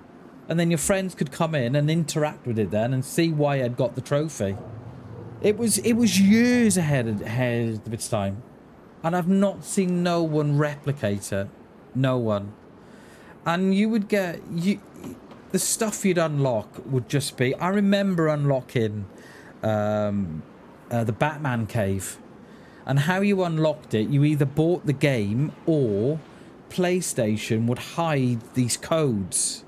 and then your friends could come in and interact with it then and see why I'd got the trophy. It was years ahead of its time, and I've not seen no one replicate it. No one. And you would get the stuff you'd unlock would just be. I remember unlocking the Batman cave. And how you unlocked it, you either bought the game or PlayStation would hide these codes.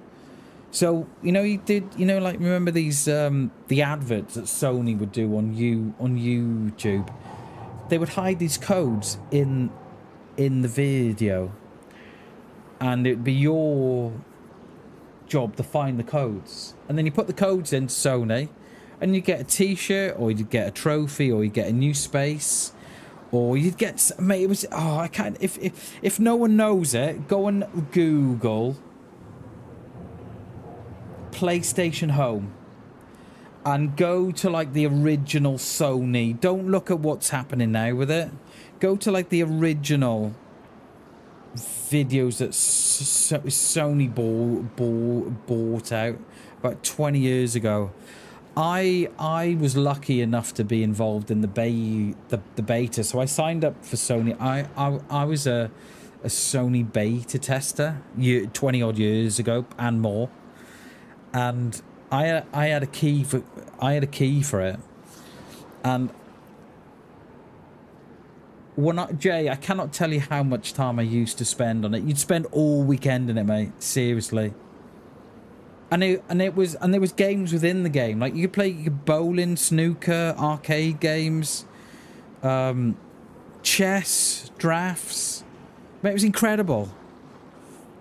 So, like, remember these, the adverts that Sony would do on YouTube? They would hide these codes in the video. And it'd be your job to find the codes. And then you put the codes into Sony, and you get a t-shirt, or you'd get a trophy, or you get a new space. Or you'd get, mate, it was, I can't, if no one knows it, go and Google PlayStation Home and go to like the original Sony. Don't look at what's happening now with it. Go to like the original videos that Sony bought out about 20 years ago. I was lucky enough to be involved in the beta, so I signed up for Sony. I was a Sony beta tester 20 odd years ago and more, and I had a key for it. And Jay, I cannot tell you how much time I used to spend on it. You'd spend all weekend in it, mate. Seriously. And there was games within the game. Like you could play bowling, snooker, arcade games, chess, drafts. Mate, it was incredible.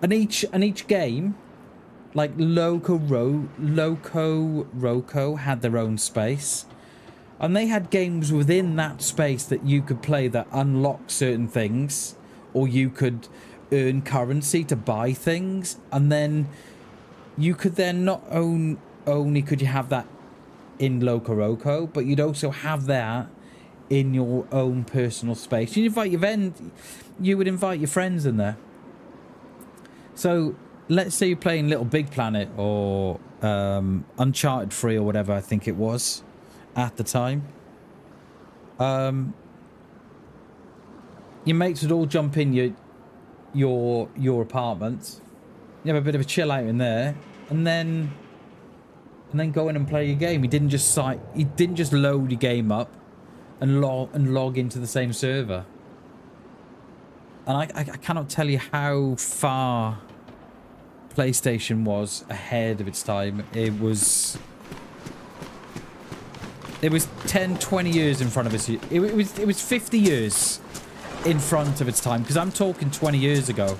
And each game, like Loco Roco had their own space. And they had games within that space that you could play that unlock certain things, or you could earn currency to buy things, and then you could then not only could you have that in Loco Roco, but you'd also have that in your own personal space. You would invite your friends in there. So let's say you're playing Little Big Planet or Uncharted 3 or whatever I think it was at the time. Your mates would all jump in your apartment. You have a bit of a chill out in there, and then go in and play your game. You didn't just load your game up and log into the same server. And I cannot tell you how far PlayStation was ahead of its time. It was 10, 20 years in front of us. It was 50 years in front of its time, because I'm talking 20 years ago,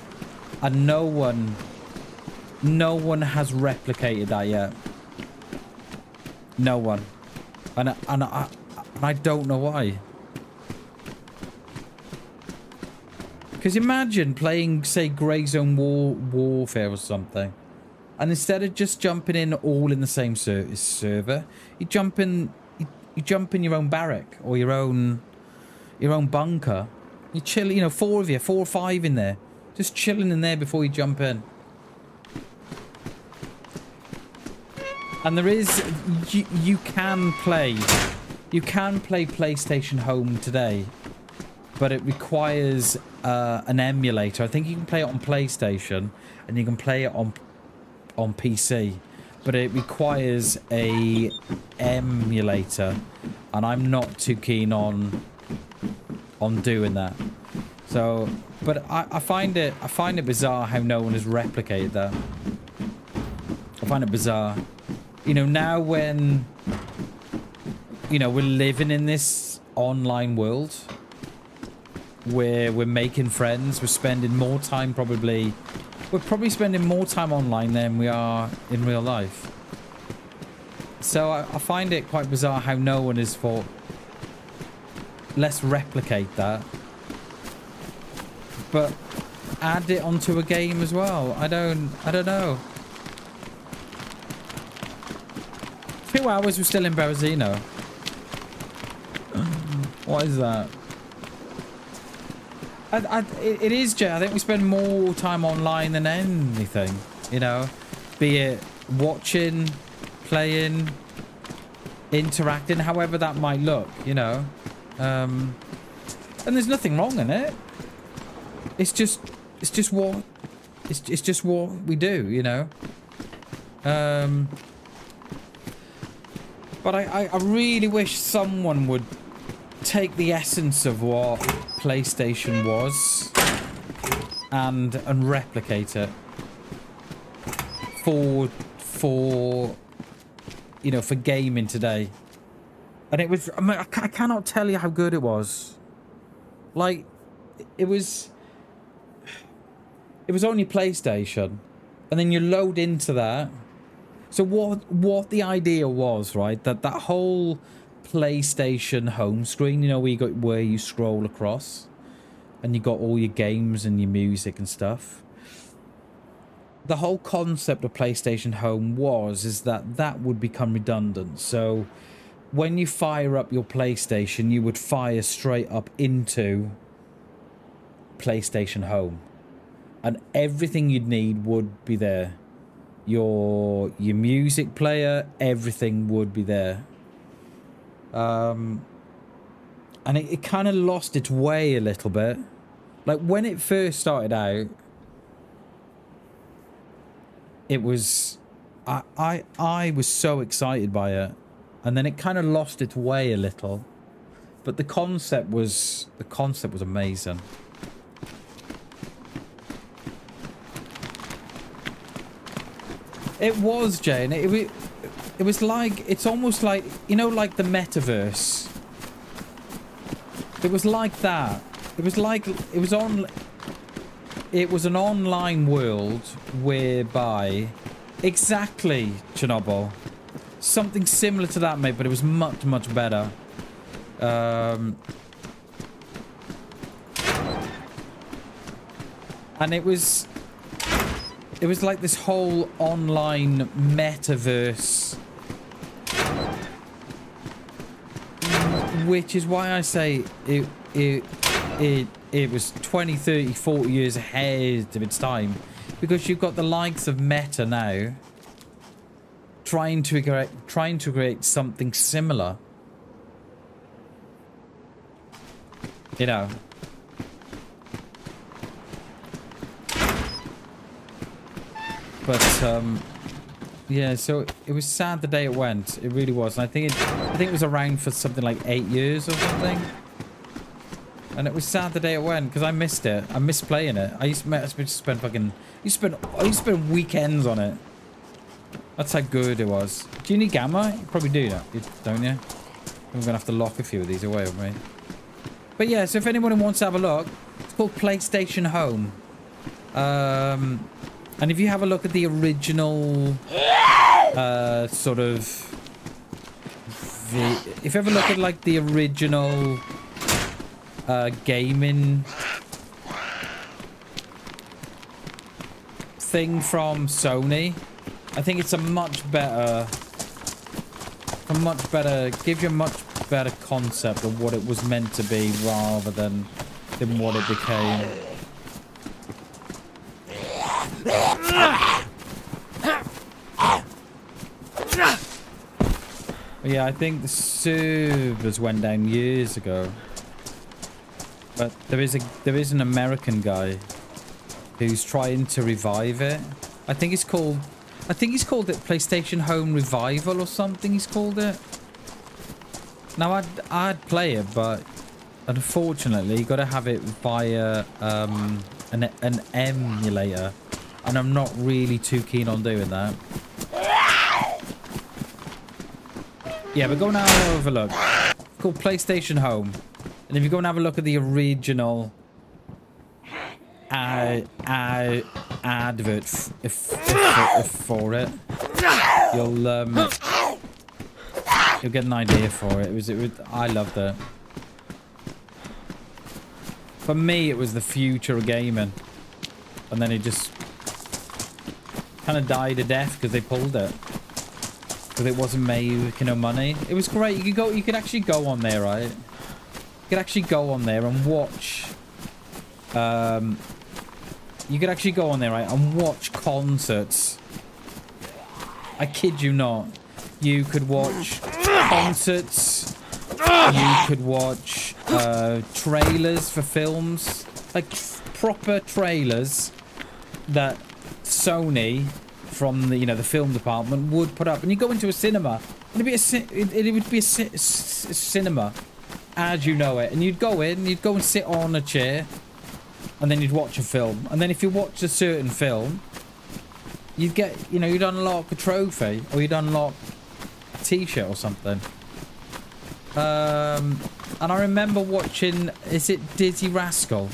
and no one has replicated that yet. No one. And I don't know why. Because imagine playing, say, Grey Zone Warfare or something, and instead of just jumping in all in the same server, you jump in your own barrack or your own bunker. You chill, you know, 4 of you, 4 or 5 in there, just chilling in there before you jump in. And there is, you can play PlayStation Home today, but it requires an emulator. I think you can play it on PlayStation and you can play it on PC, but it requires a emulator, and I'm not too keen on doing that. So, but I find it bizarre how no one has replicated that. I find it bizarre. You know, now when, you know, we're living in this online world where we're making friends, we're spending more time we're probably spending more time online than we are in real life. So I find it quite bizarre how no one has thought, let's replicate that, but add it onto a game as well. I don't know. 2 hours we're still in Berezino. What is that? It is, Jay. I think we spend more time online than anything, you know, be it watching, playing, interacting, however that might look, you know. And there's nothing wrong in it. It's just what we do, you know. But I really wish someone would take the essence of what PlayStation was and replicate it for you know, for gaming today. And it was, I mean, I cannot tell you how good it was. Like, it was only PlayStation, and then you load into that. So what the idea was, right? That whole PlayStation home screen, you know, where you scroll across, and you got all your games and your music and stuff. The whole concept of PlayStation Home is that would become redundant. So when you fire up your PlayStation, you would fire straight up into PlayStation Home, and everything you'd need would be there. Your music player, everything would be there. And it kind of lost its way a little bit. Like when it first started out, it was, I was so excited by it, and then it kind of lost its way a little. But the concept was amazing. It was, Jane. It was like, it's almost like, you know, like the metaverse. It was like that. It was like, it was an online world whereby, exactly, Chernobyl. Something similar to that, mate, but it was much, much better. And it was like this whole online metaverse, which is why I say it was 20, 30, 40 years ahead of its time, because you've got the likes of Meta now trying to create something similar, you know. But yeah, so it was sad the day it went. It really was. And I think it was around for something like 8 years or something. And it was sad the day it went because I missed it. I missed playing it. I used to spend weekends on it. That's how good it was. Do you need gamma? You probably do that, don't you? I'm gonna have to lock a few of these away, aren't we? But yeah, so if anyone wants to have a look, it's called PlayStation Home. And if you have a look at the original, sort of, if you ever look at like the original gaming thing from Sony. I think it's a much better, gives you a much better concept of what it was meant to be rather than what it became. But yeah, I think the servers went down years ago. But there is an American guy who's trying to revive it. I think he's called it PlayStation Home Revival or something. He's called it. Now I'd play it, but unfortunately you got to have it via an emulator, and I'm not really too keen on doing that. Yeah, but go and have a look. It's called PlayStation Home. And if you go and have a look at the original advert for it, you'll get an idea for it. I loved it. For me, it was the future of gaming, and then it just kind of died a death because they pulled it. Because it wasn't making no money. It was great. You could actually go on there, right? You could actually go on there and watch. You could actually go on there, right, and watch concerts. I kid you not. You could watch concerts. You could watch trailers for films, like proper trailers that Sony from the the film department would put up. And you go into a cinema, and it would be a cinema as you know it, and you'd go and sit on a chair, and then you'd watch a film, and then if you watch a certain film, you'd get you'd unlock a trophy, or you'd unlock a t-shirt or something. And I remember watching, is it Dizzy Rascal,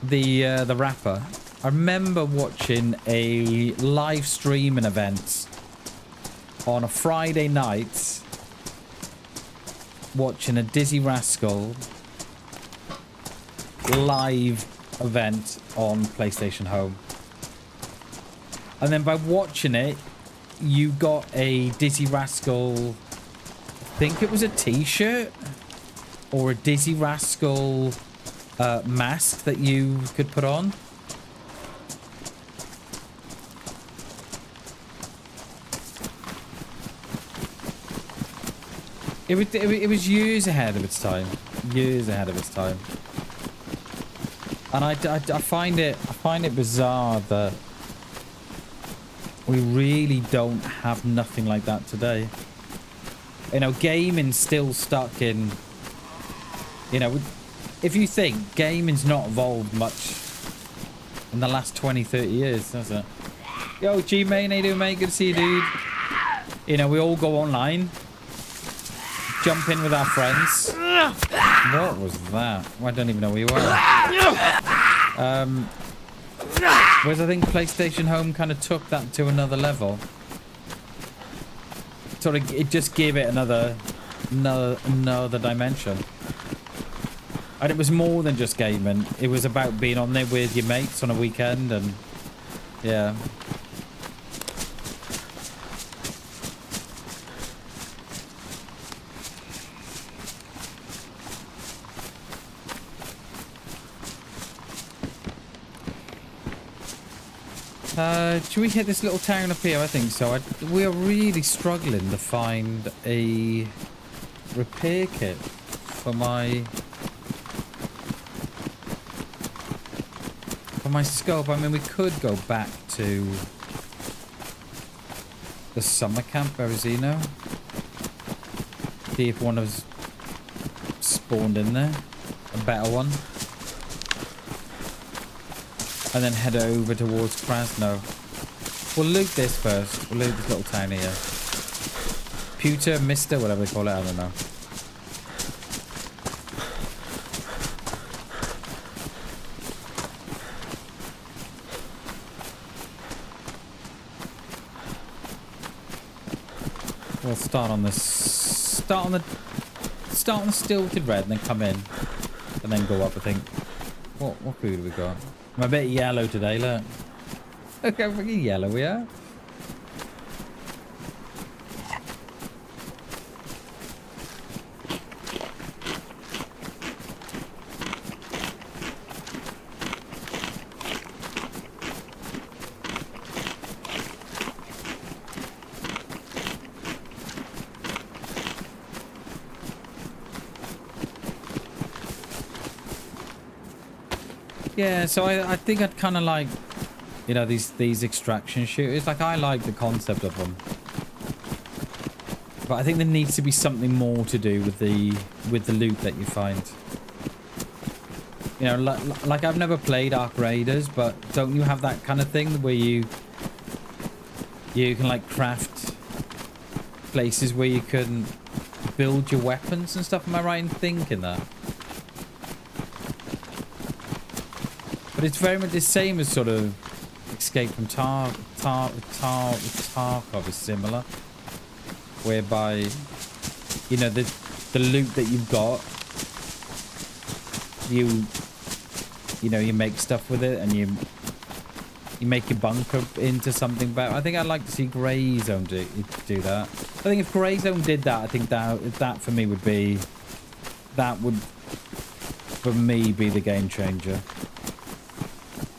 the rapper? I remember watching a live streaming event on a Friday night, watching a Dizzy Rascal live event on PlayStation Home. And then by watching it, you got a Dizzy Rascal, I think it was a t-shirt or a Dizzy Rascal mask that you could put on. It was years ahead of its time. Years ahead of its time. And I find it bizarre that we really don't have nothing like that today. Gaming's still stuck in, if you think gaming's not evolved much in the last 20, 30 years, has it? Yo, G-Main, how you doing, mate? Good to see you, dude. We all go online, jump in with our friends. What was that? Well, I don't even know where you are. Whereas I think PlayStation Home kind of took that to another level. It just gave it another dimension. And it was more than just gaming. It was about being on there with your mates on a weekend, and yeah. Should we hit this little town up here? I think so. We are really struggling to find a repair kit for my scope. I mean, we could go back to the summer camp, Arizona. See if one has spawned in there. A better one. And then head over towards Krasno. We'll loot this first. We'll loot this little town here. Pewter, Mister, whatever they call it, I don't know. We'll start on this. Start on the stilted red, and then come in, and then go up. I think. What food have we got? I'm a bit yellow today, look. Look how fucking yellow we are. Yeah, so I think I'd kind of like, you know, these extraction shooters. Like, I like the concept of them, but I think there needs to be something more to do with the loot that you find. You know, like I've never played Ark Raiders, but don't you have that kind of thing where you can like craft places where you can build your weapons and stuff? Am I right in thinking that? But it's very much the same as sort of Escape from Tarkov is similar, whereby, you know, the loot that you've got, you know, you make stuff with it and you make your bunker into something better. I think I'd like to see Grey Zone do that. I think if Grey Zone did that, I think that for me would be, that would for me be the game changer.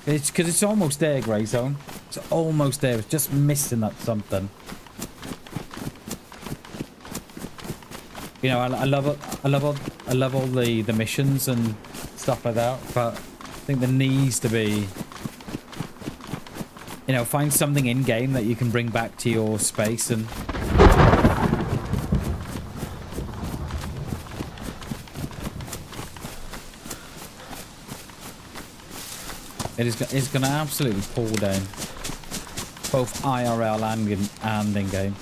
It's because it's almost there, Grey Zone. It's almost there. It's just missing that something. You know, I love all the missions and stuff like that, but I think there needs to be, you know, find something in game that you can bring back to your space and. It's going to absolutely pour down both IRL and in game.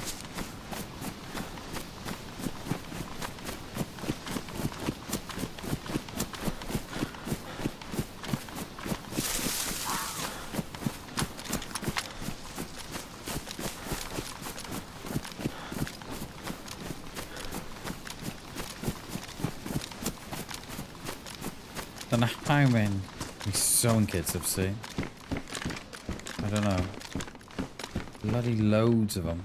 Don't know how many zone kids I've seen. I don't know. Bloody loads of them.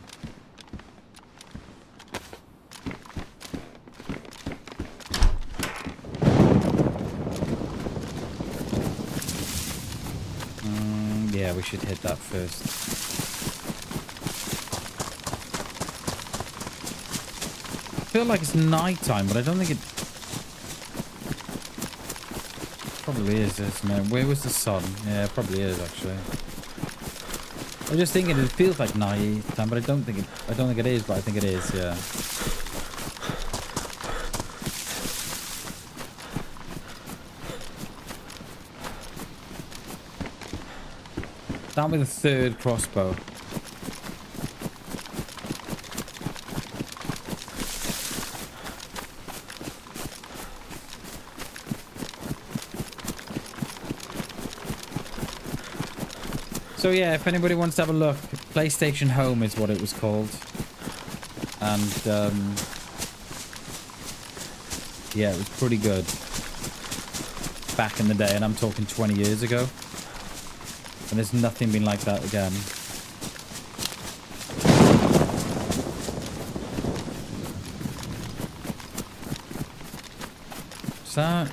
Yeah, we should hit that first. I feel like it's night time, but I don't think it probably is, isn't it? Where was the sun? Yeah, it probably is actually. I was just thinking it feels like night time, but I don't think it is, but I think it is, yeah. Down with the third crossbow. So yeah, if anybody wants to have a look, PlayStation Home is what it was called. And yeah, it was pretty good back in the day, and I'm talking 20 years ago. And there's nothing been like that again. So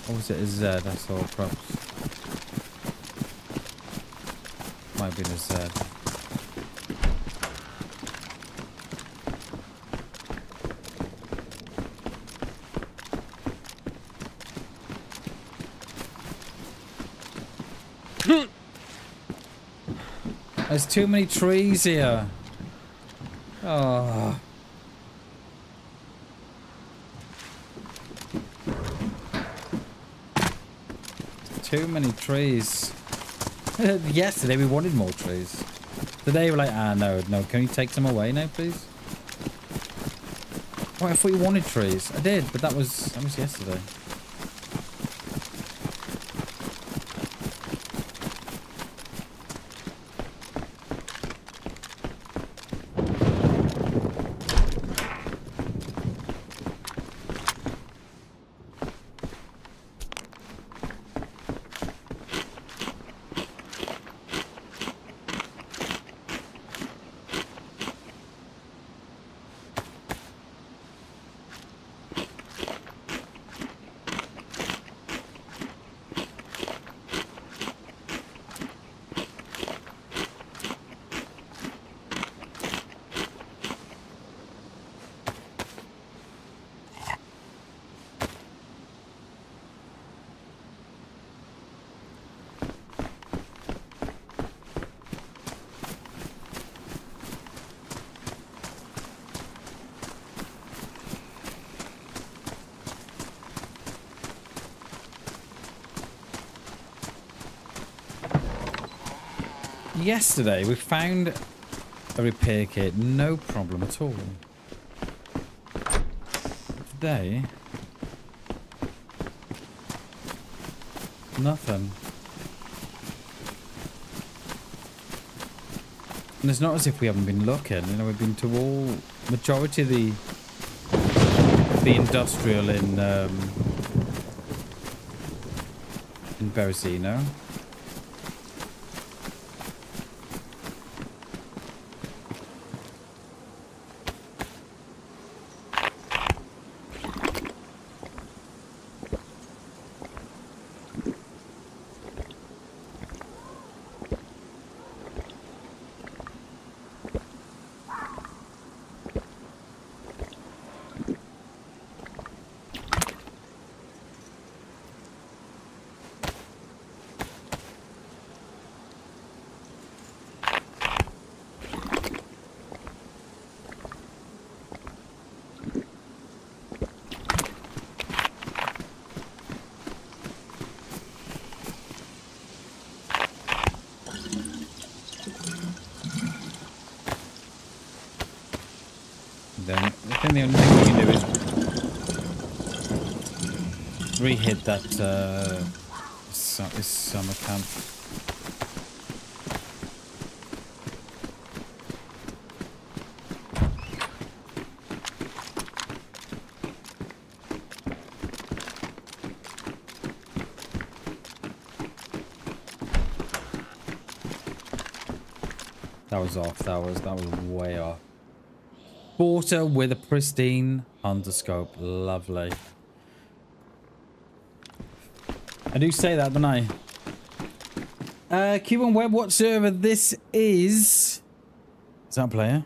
or was it a Z? I saw props. Might be a Z. There's too many trees here. Oh. Too many trees. Yesterday we wanted more trees. Today we're like, no, can you take some away now, please? Oh, I thought you wanted trees. I did, but that was yesterday. yesterday we found a repair kit, no problem at all. Today, nothing. And it's not as if we haven't been looking, you know, we've been to all, majority of the industrial in Berezino. Then I think the only thing we can do is re-hit that this summer camp. That was off. That was way off. Water with a pristine underscope. Lovely. I do say that, don't I? Cuban Web, what server this is? Is that a player?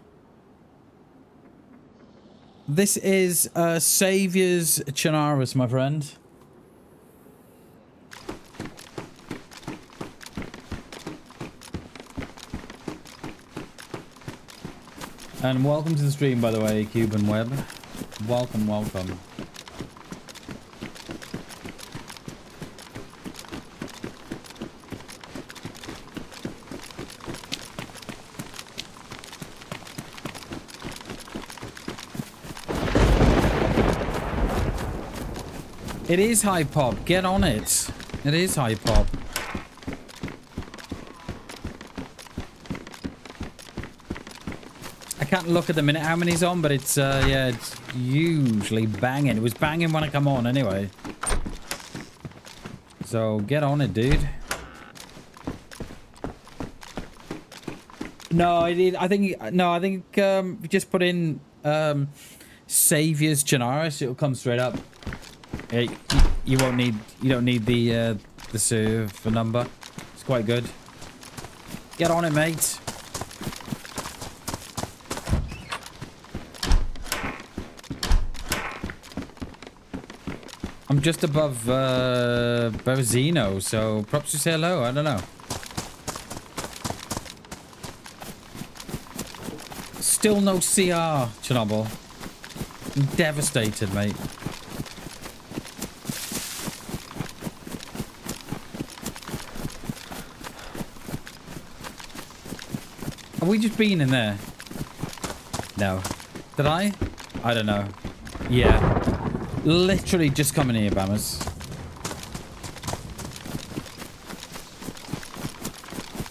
This is Saviors Chinaris, my friend. And welcome to the stream, by the way, Cuban Web. Welcome, welcome. It is high pop. Get on it. It is high pop. I can't look at the minute how many's on, but it's yeah, it's usually banging. It was banging when I come on anyway. So get on it, dude. No, I did. I think just put in Saviors Chinaris. It'll come straight up. Yeah, you won't need. You don't need the server number. It's quite good. Get on it, mate. I'm just above Berezino, so perhaps you say hello. I don't know. Still no CR, Chernobyl. I'm devastated, mate. Have we just been in there? No. Did I? I don't know. Yeah. Literally just coming here, Bammers.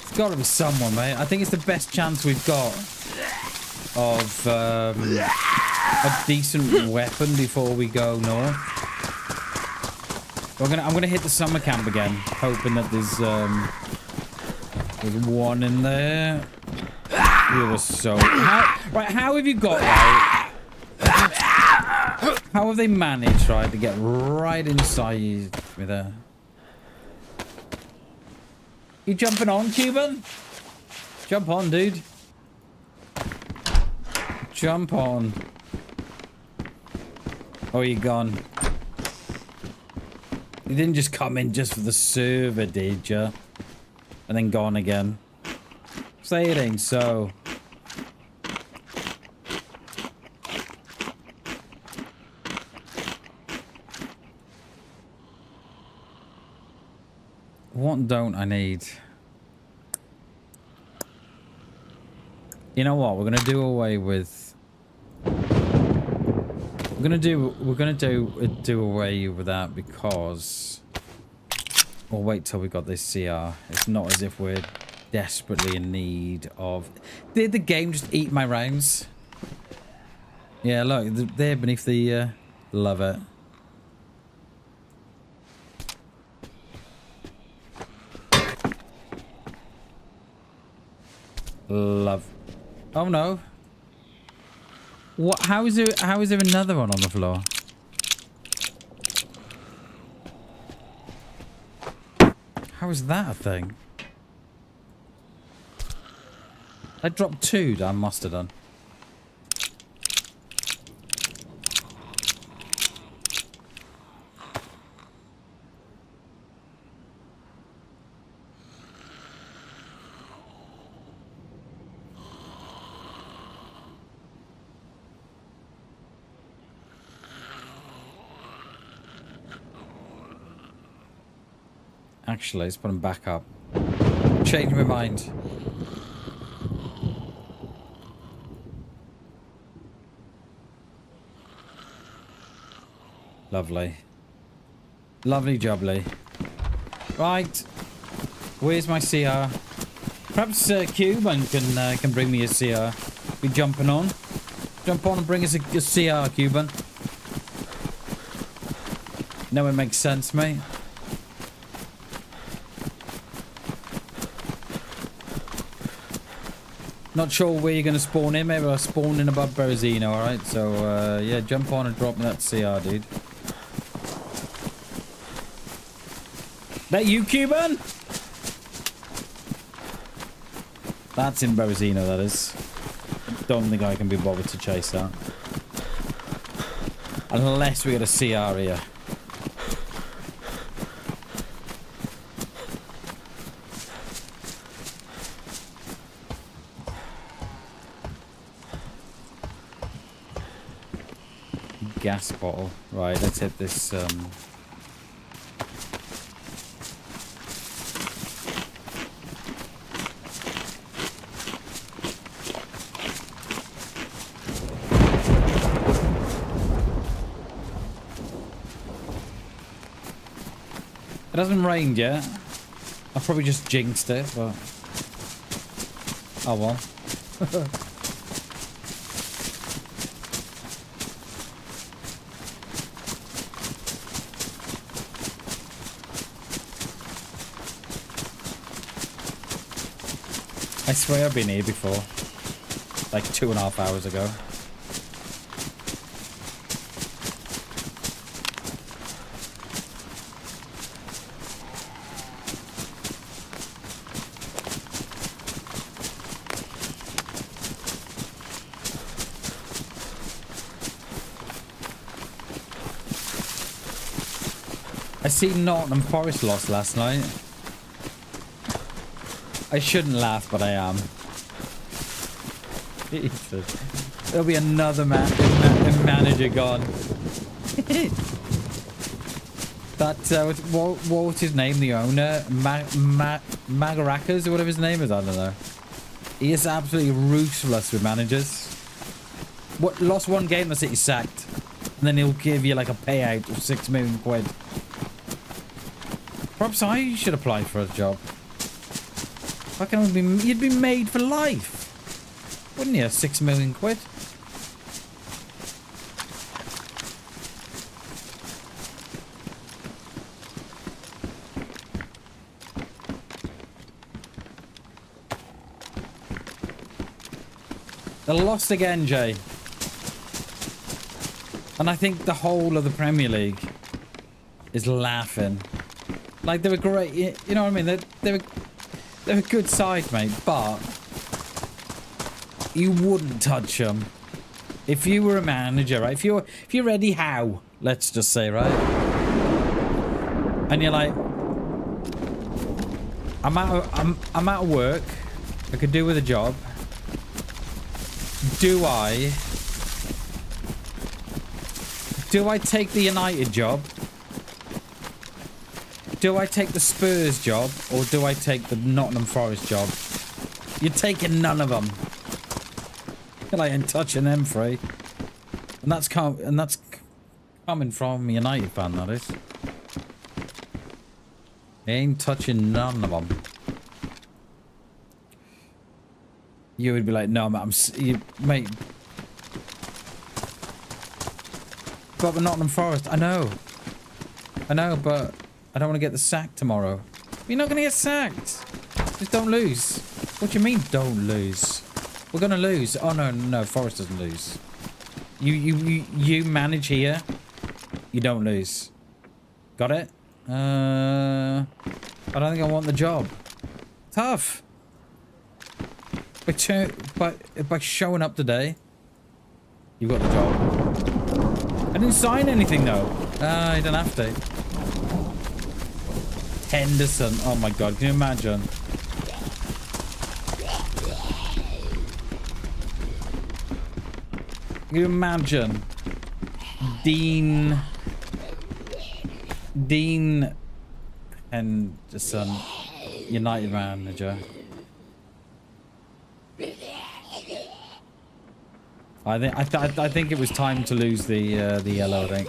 It's got to be someone, mate. I think it's the best chance we've got of a decent weapon before we go north. I'm gonna hit the summer camp again, hoping that there's one in there. You were so right. How have you got right? How have they managed, right, to get right inside me there? You jumping on, Cuban? Jump on, dude. Jump on. Oh, you gone? You didn't just come in just for the server, did you? And then gone again. Say it ain't so. What don't I need? You know what? We're gonna do away with. We're gonna do away with that because. We'll wait till we got this CR. It's not as if we're desperately in need of. Did the game just eat my rounds? Yeah, look, they're beneath the. Love it. Love. Oh no. What? How is there another one on the floor? How is that a thing? I dropped 2 that I must have done. Actually, let's put them back up. Change my mind. Lovely. Lovely jubbly. Right. Where's my CR? Perhaps Cuban can bring me a CR. Be jumping on. Jump on and bring us a CR, Cuban. No, it makes sense, mate. Not sure where you're going to spawn in. Maybe I'll spawn in above Berezino, alright? So, yeah, jump on and drop me that CR, dude. That you, Cuban? That's in Berezino, that is. Don't think I can be bothered to chase that. Unless we get a CR here. Gas bottle. Right, let's hit this. It hasn't rained yet. I probably just jinxed it, but oh well. I swear I've been here before. Like 2.5 hours ago. I seen Nottingham Forest lost last night. I shouldn't laugh, but I am. There'll be another manager gone. That, what was his name, the owner? Magarakas, or whatever his name is, I don't know. He is absolutely ruthless with managers. What, lost one game, that's it, he's sacked. And then he'll give you like a payout of 6 million quid. Perhaps I should apply for a job. You'd be made for life, wouldn't you? 6 million quid. They lost again, Jay. And I think the whole of the Premier League is laughing. Like, they were great, you know what I mean? They're a good side, mate, but you wouldn't touch them if you were a manager, right? If you're Eddie Howe, let's just say, right? And you're like, I'm out of work. I could do with a job. Do I take the United job? Do I take the Spurs job, or do I take the Nottingham Forest job? You're taking none of them. I ain't touching them three. And that's coming from a United fan, that is. He ain't touching none of them. You would be like, no, mate. But we're Nottingham Forest. I know, but I don't want to get the sack tomorrow. You're not going to get sacked. Just don't lose. What do you mean, don't lose? We're going to lose. Oh, no, Forest doesn't lose. You manage here. You don't lose. Got it? I don't think I want the job. Tough. By showing up today, you got the job. I didn't sign anything though. I don't have to. Henderson. Oh my god, can you imagine? Can you imagine? Dean Henderson, United manager. I think it was time to lose the yellow, I think.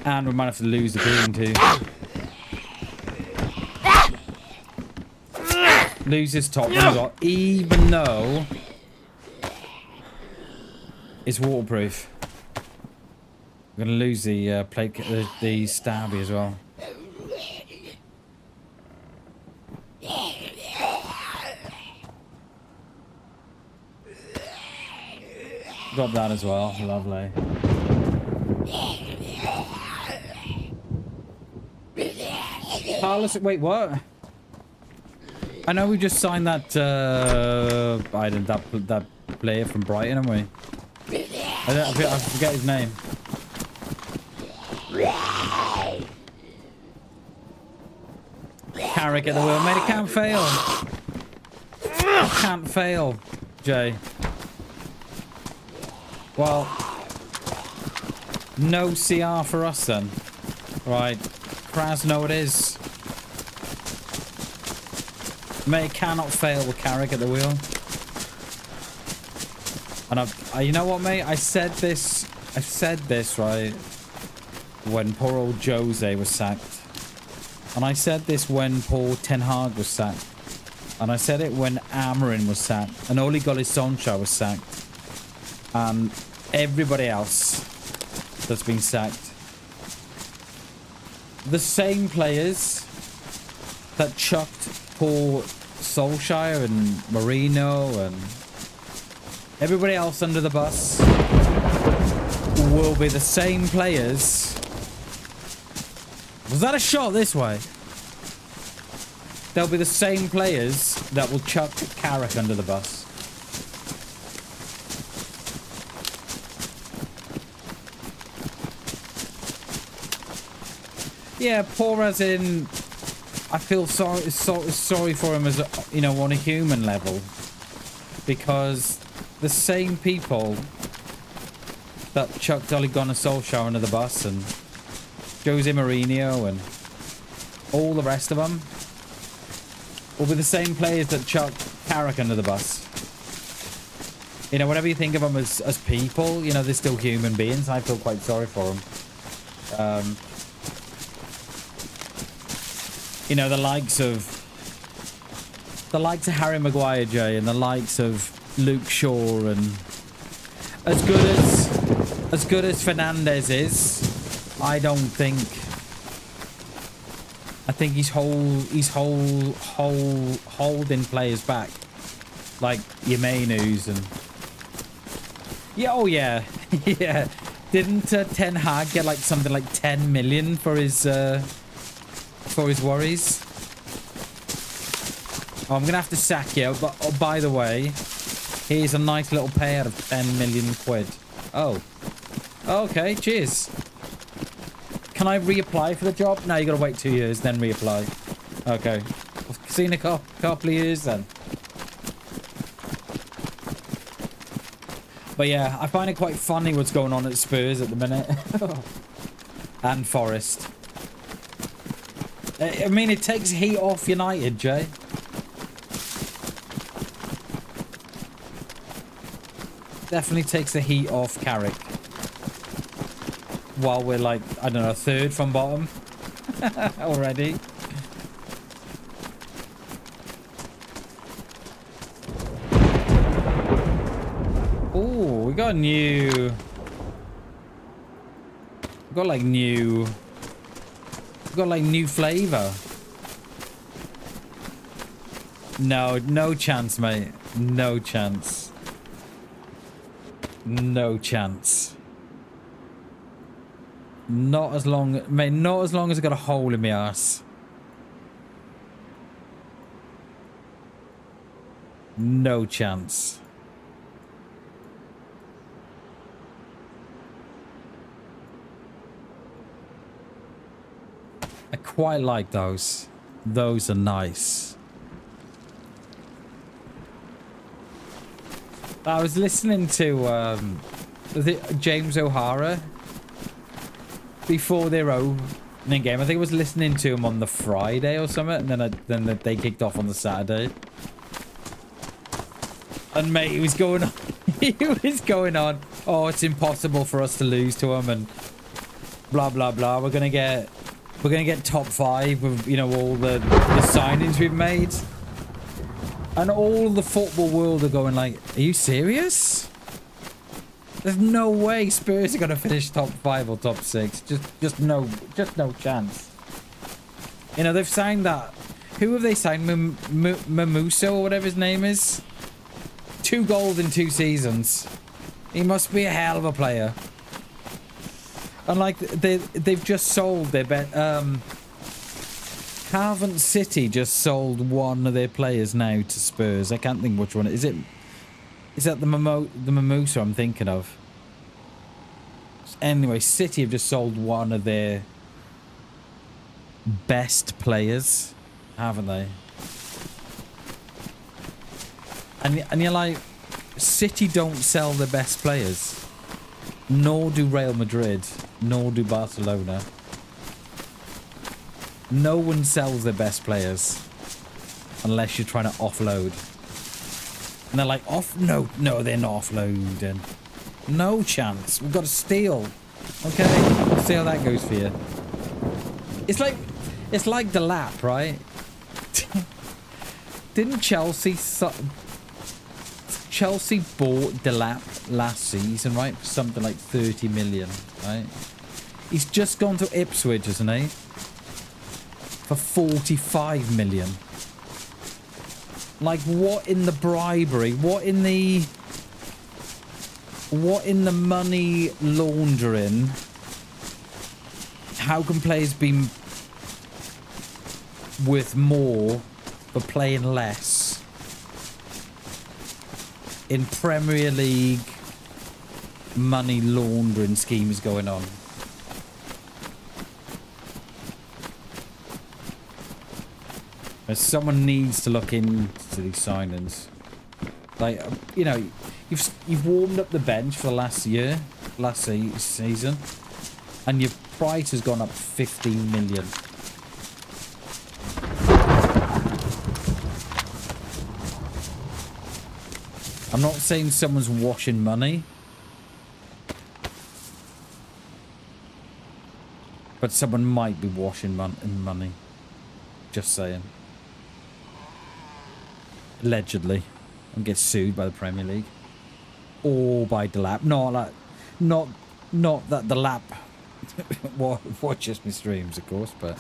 And we might have to lose the green too. Lose this top one as well, even though it's waterproof. We're gonna lose the plate, the stabby as well. Got that as well. Lovely. Carlos, wait, what? I know we just signed that that player from Brighton, haven't we? I forget his name. Carrick at the wheel, mate. It can't fail. It can't fail, Jay. Well, no CR for us then. Right. Krasno it is. Mate, cannot fail with Carrick at the wheel. And you know what, mate? I said this, right, when poor old Jose was sacked. And I said this when Paul Ten Hag was sacked. And I said it when Amarin was sacked. And Ole Gunnar Solskjaer was sacked. And everybody else that's been sacked. The same players that chucked Paul Solskjaer and Marino and everybody else under the bus will be the same players. Was that a shot this way? They'll be the same players that will chuck Carrick under the bus. Yeah, poor as in, I feel sorry for him as, you know, on a human level. Because the same people that chucked Ole Gunnar Solskjaer under the bus and Jose Mourinho and all the rest of them will be the same players that chucked Carrick under the bus. You know, whenever you think of them as people, you know, they're still human beings. I feel quite sorry for them. You know, the likes of Harry Maguire, Jay, and the likes of Luke Shaw, and as good as Fernandez is, I think he's holding players back, like Jimenez and yeah, oh yeah, yeah. Didn't Ten Hag get like something like 10 million for his worries? Oh, I'm gonna have to sack you, but oh, by the way, here's a nice little payout of 10 million quid. Oh, okay, cheers. Can I reapply for the job? No, you gotta wait 2 years, then reapply. Okay, see you in a couple of years then. But yeah, I find it quite funny what's going on at Spurs at the minute. And Forest. I mean, it takes heat off United, Jay. Definitely takes the heat off Carrick. While we're like, I don't know, third from bottom already. Oh, we got new. We got like new. We got like new flavor. No, no chance, mate. No chance. No chance. Not as long, mate, not as long as I got a hole in my ass. No chance. I quite like those. Those are nice. I was listening to was it James O'Hara before their opening game. I think I was listening to him on the Friday or something, and then they kicked off on the Saturday. And mate, he was going on. He was going on. Oh, it's impossible for us to lose to him, and blah blah blah. We're gonna get top 5 with, you know, all the signings we've made. And all the football world are going like, are you serious? There's no way Spurs are going to finish top 5 or top 6. Just no chance. You know, they've signed that. Who have they signed? Mamuso or whatever his name is? 2 goals in 2 seasons. He must be a hell of a player. And like, they've just sold their bet. Haven't City just sold one of their players now to Spurs? I can't think which one. Is that the Mamusa I'm thinking of? Anyway, City have just sold one of their best players, haven't they? And you're like, City don't sell their best players. Nor do Real Madrid. Nor do Barcelona. No one sells their best players unless you're trying to offload. And they're like, no, they're not offloading. No chance. We've got to steal. Okay, we'll see how that goes for you. It's like the lap, right? Didn't Chelsea bought Delap last season, right? For something like 30 million, right? He's just gone to Ipswich, hasn't he? For 45 million. Like, what in the bribery? What in the money laundering? How can players be worth more for playing less in Premier League money laundering schemes going on? Someone needs to look into these signings. Like, you know, you've warmed up the bench for last season, and your price has gone up 15 million. I'm not saying someone's washing money, but someone might be washing money. Just saying. Allegedly, and get sued by the Premier League or by Delap. Not that Delap watches my streams, of course, but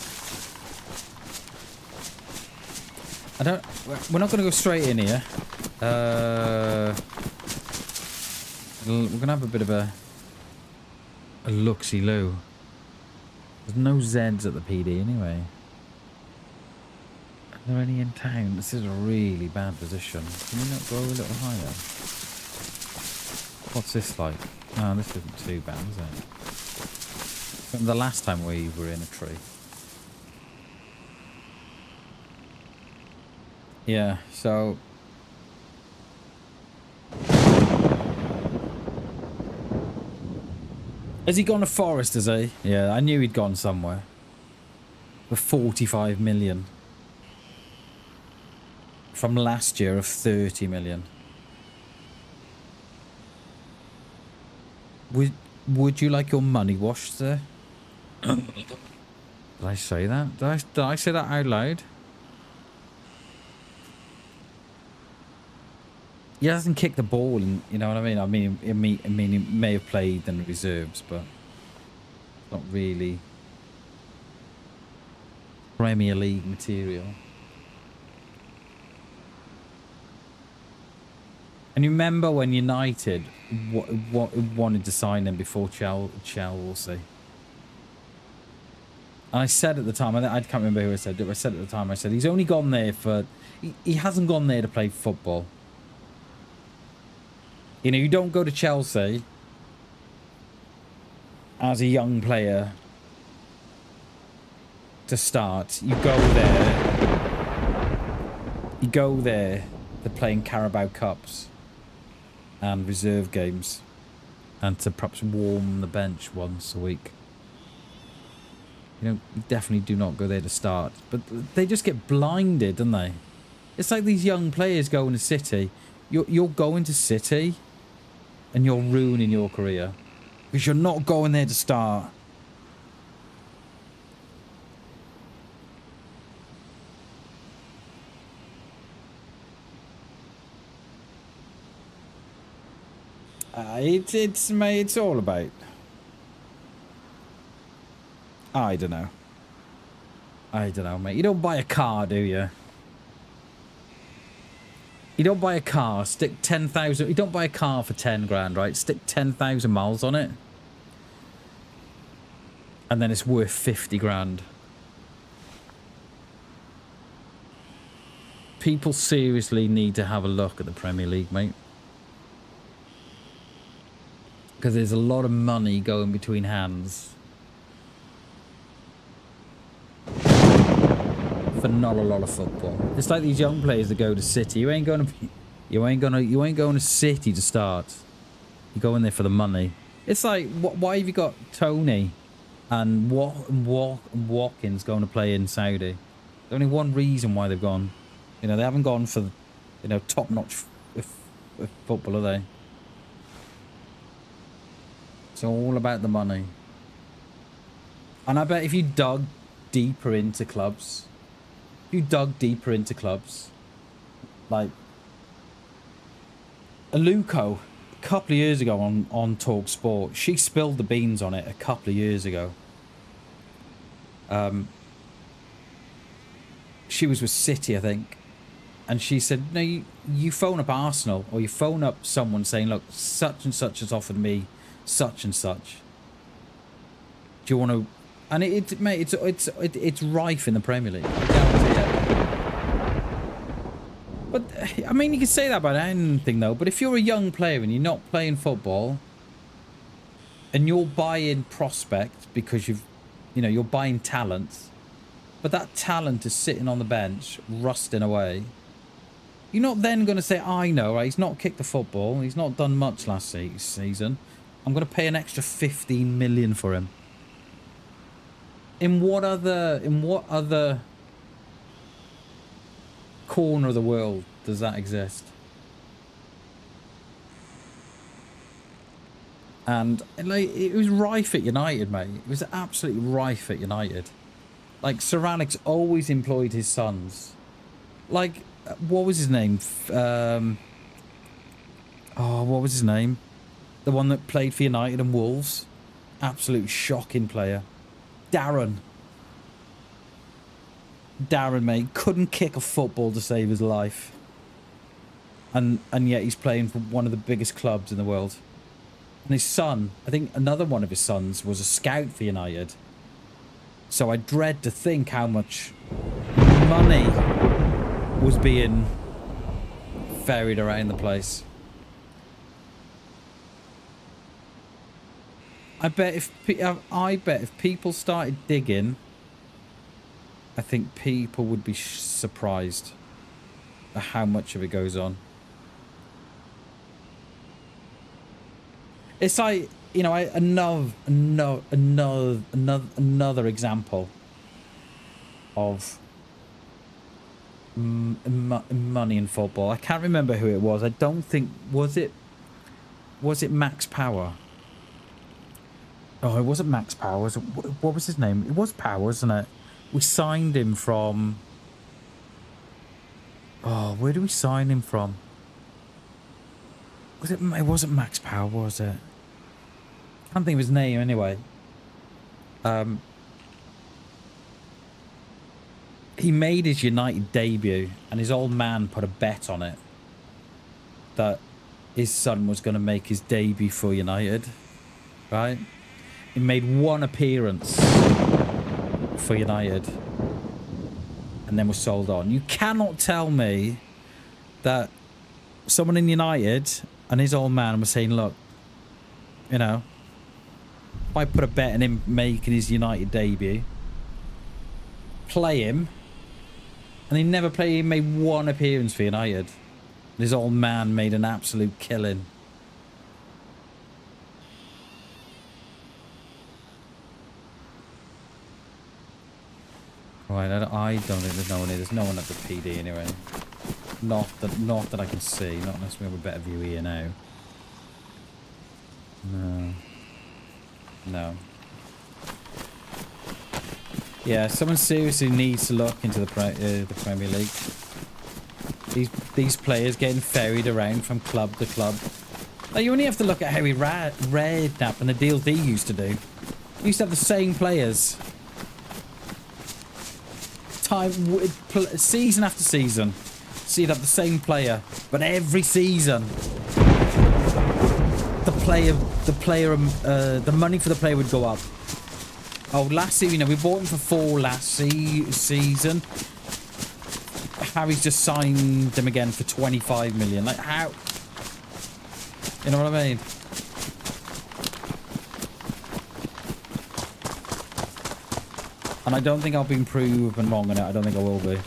I don't. We're not going to go straight in here. We're going to have a bit of a look-see-loo. There's no Zeds at the PD anyway. Are there any in town? This is a really bad position. Can we not go a little higher? What's this like? Oh, this isn't too bad, is it? From the last time we were in a tree. Yeah, so... Has he gone to Forest, has he? Yeah, I knew he'd gone somewhere. for 45 million. From last year of 30 million. Would you like your money washed, sir? Did I say that? Did I say that out loud? He hasn't kicked the ball, and you know what I mean. I mean, he may have played in the reserves, but not really Premier League material. And you remember when United wanted to sign him before Chelsea? And I said at the time, I can't remember who I said it. I said at the time, I said he's only gone there for. He hasn't gone there to play football. You know, you don't go to Chelsea as a young player to start. You go there to play in Carabao Cups and reserve games, and to perhaps warm the bench once a week. You definitely do not go there to start. But they just get blinded, don't they? It's like these young players going to City. You're going to City and you're ruining your career because you're not going there to start. It's all about. I don't know, mate. You don't buy a car, do you? You don't buy a car, stick 10,000. You don't buy a car for 10 grand, right? Stick 10,000 miles on it, and then it's worth 50 grand. People seriously need to have a look at the Premier League, mate. Because there's a lot of money going between hands for not a lot of football. It's like these young players that go to City. You ain't going to City to start. You're going there for the money. It's like, why have you got Tony and Watkins going to play in Saudi? There's only one reason why they've gone. You know, they haven't gone for, you know, top-notch football, are they? It's all about the money. And I bet if you dug deeper into clubs, like Aluko, a couple of years ago on Talk Sport, she spilled the beans on it a couple of years ago. She was with City, I think, and she said, no, you phone up Arsenal, or you phone up someone saying, look, such and such has offered me such and such. Do you want to? And mate, it's rife in the Premier League. I guarantee it. But I mean, you can say that about anything, though. But if you're a young player and you're not playing football, and you're buying prospect because you're buying talent, but that talent is sitting on the bench, rusting away. You're not then going to say, I know, right? He's not kicked the football. He's not done much last season. I'm going to pay an extra 15 million for him. In what other corner of the world does that exist? And like, it was rife at United, mate. It was absolutely rife at United. Like, Sir Alex always employed his sons. Like, what was his name? What was his name? The one that played for United and Wolves. Absolute shocking player. Darren, mate, couldn't kick a football to save his life. And yet he's playing for one of the biggest clubs in the world. And his son, I think another one of his sons, was a scout for United. So I dread to think how much money was being ferried around the place. I bet if people started digging, I think people would be surprised at how much of it goes on. It's like, you know, another example. of money in football. I can't remember who it was. I don't think... Was it Max Power? Oh, it wasn't Max Power. What was his name? It was Power, wasn't it? We signed him from... Oh, where do we sign him from? Was it? It wasn't Max Power, was it? I can't think of his name anyway. He made his United debut, and his old man put a bet on it that his son was going to make his debut for United, right? He made one appearance for United and then was sold on. You cannot tell me that someone in United and his old man was saying, look, you know, if I put a bet on him making his United debut, play him, and he never played, he made one appearance for United. And his old man made an absolute killing. Right, I don't think there's no one here. There's no one at the PD anyway. Not that I can see. Not unless we have a better view here now. No. No. Yeah, someone seriously needs to look into the Premier League. These players getting ferried around from club to club. Like, you only have to look at how he Redknapp and the deals he used to do. He used to have the same players. Season after season. So you'd have the same player. But every season, the money for the player would go up. Oh, last season, you know, we bought him for 4 last season. Harry's just signed him again for 25 million. Like, how? You know what I mean? And I don't think I'll be proven wrong on it. I don't think I will be.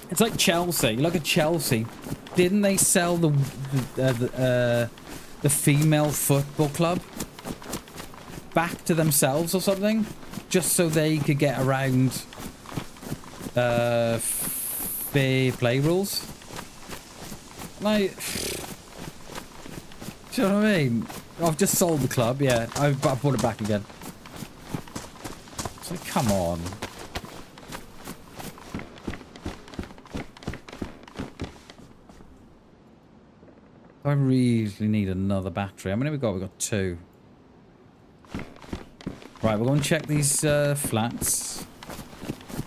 It's like Chelsea. Look at Chelsea. Didn't they sell the female football club back to themselves or something, just so they could get around fair play rules? Like, do you know what I mean? I've just sold the club, yeah. I bought it back again. It's like, come on. I really need another battery. How many have we got? We've got 2. Right, we're going to check these flats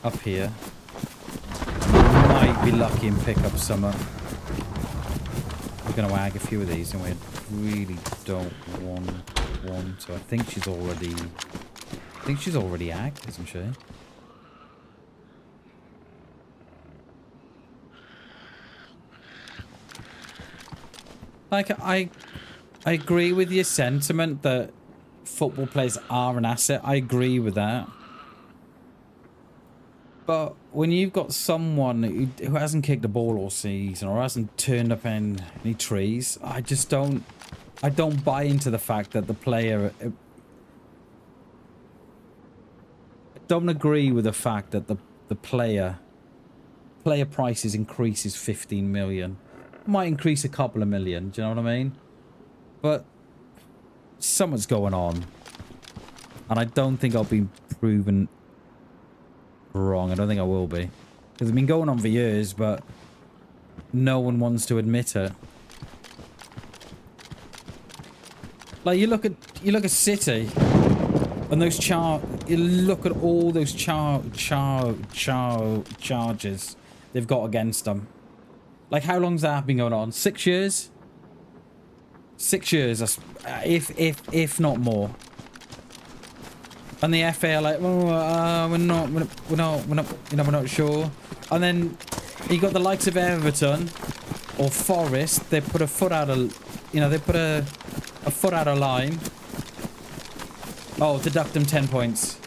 up here. Might be lucky and pick up some. We're going to ag a few of these, and we really don't want one. So I think she's already agged, isn't she? Like, I agree with your sentiment that football players are an asset. I agree with that. But when you've got someone who hasn't kicked a ball all season or hasn't turned up in any trees, I don't buy into the fact that the player... I don't agree with the fact that the player prices increases 15 million. Might increase a couple of million, do you know what I mean? But something's going on. And I don't think I'll be proven wrong. I don't think I will be. Because it's been going on for years, but no one wants to admit it. Like, you look at City and those you look at all those charges they've got against them. Like, how long's that been going on? 6 years? 6 years, if not more. And the FA are like, oh, we're not sure. And then you got the likes of Everton or Forest. They put a foot out of, they put a foot out of line. Oh, deduct them 10 points.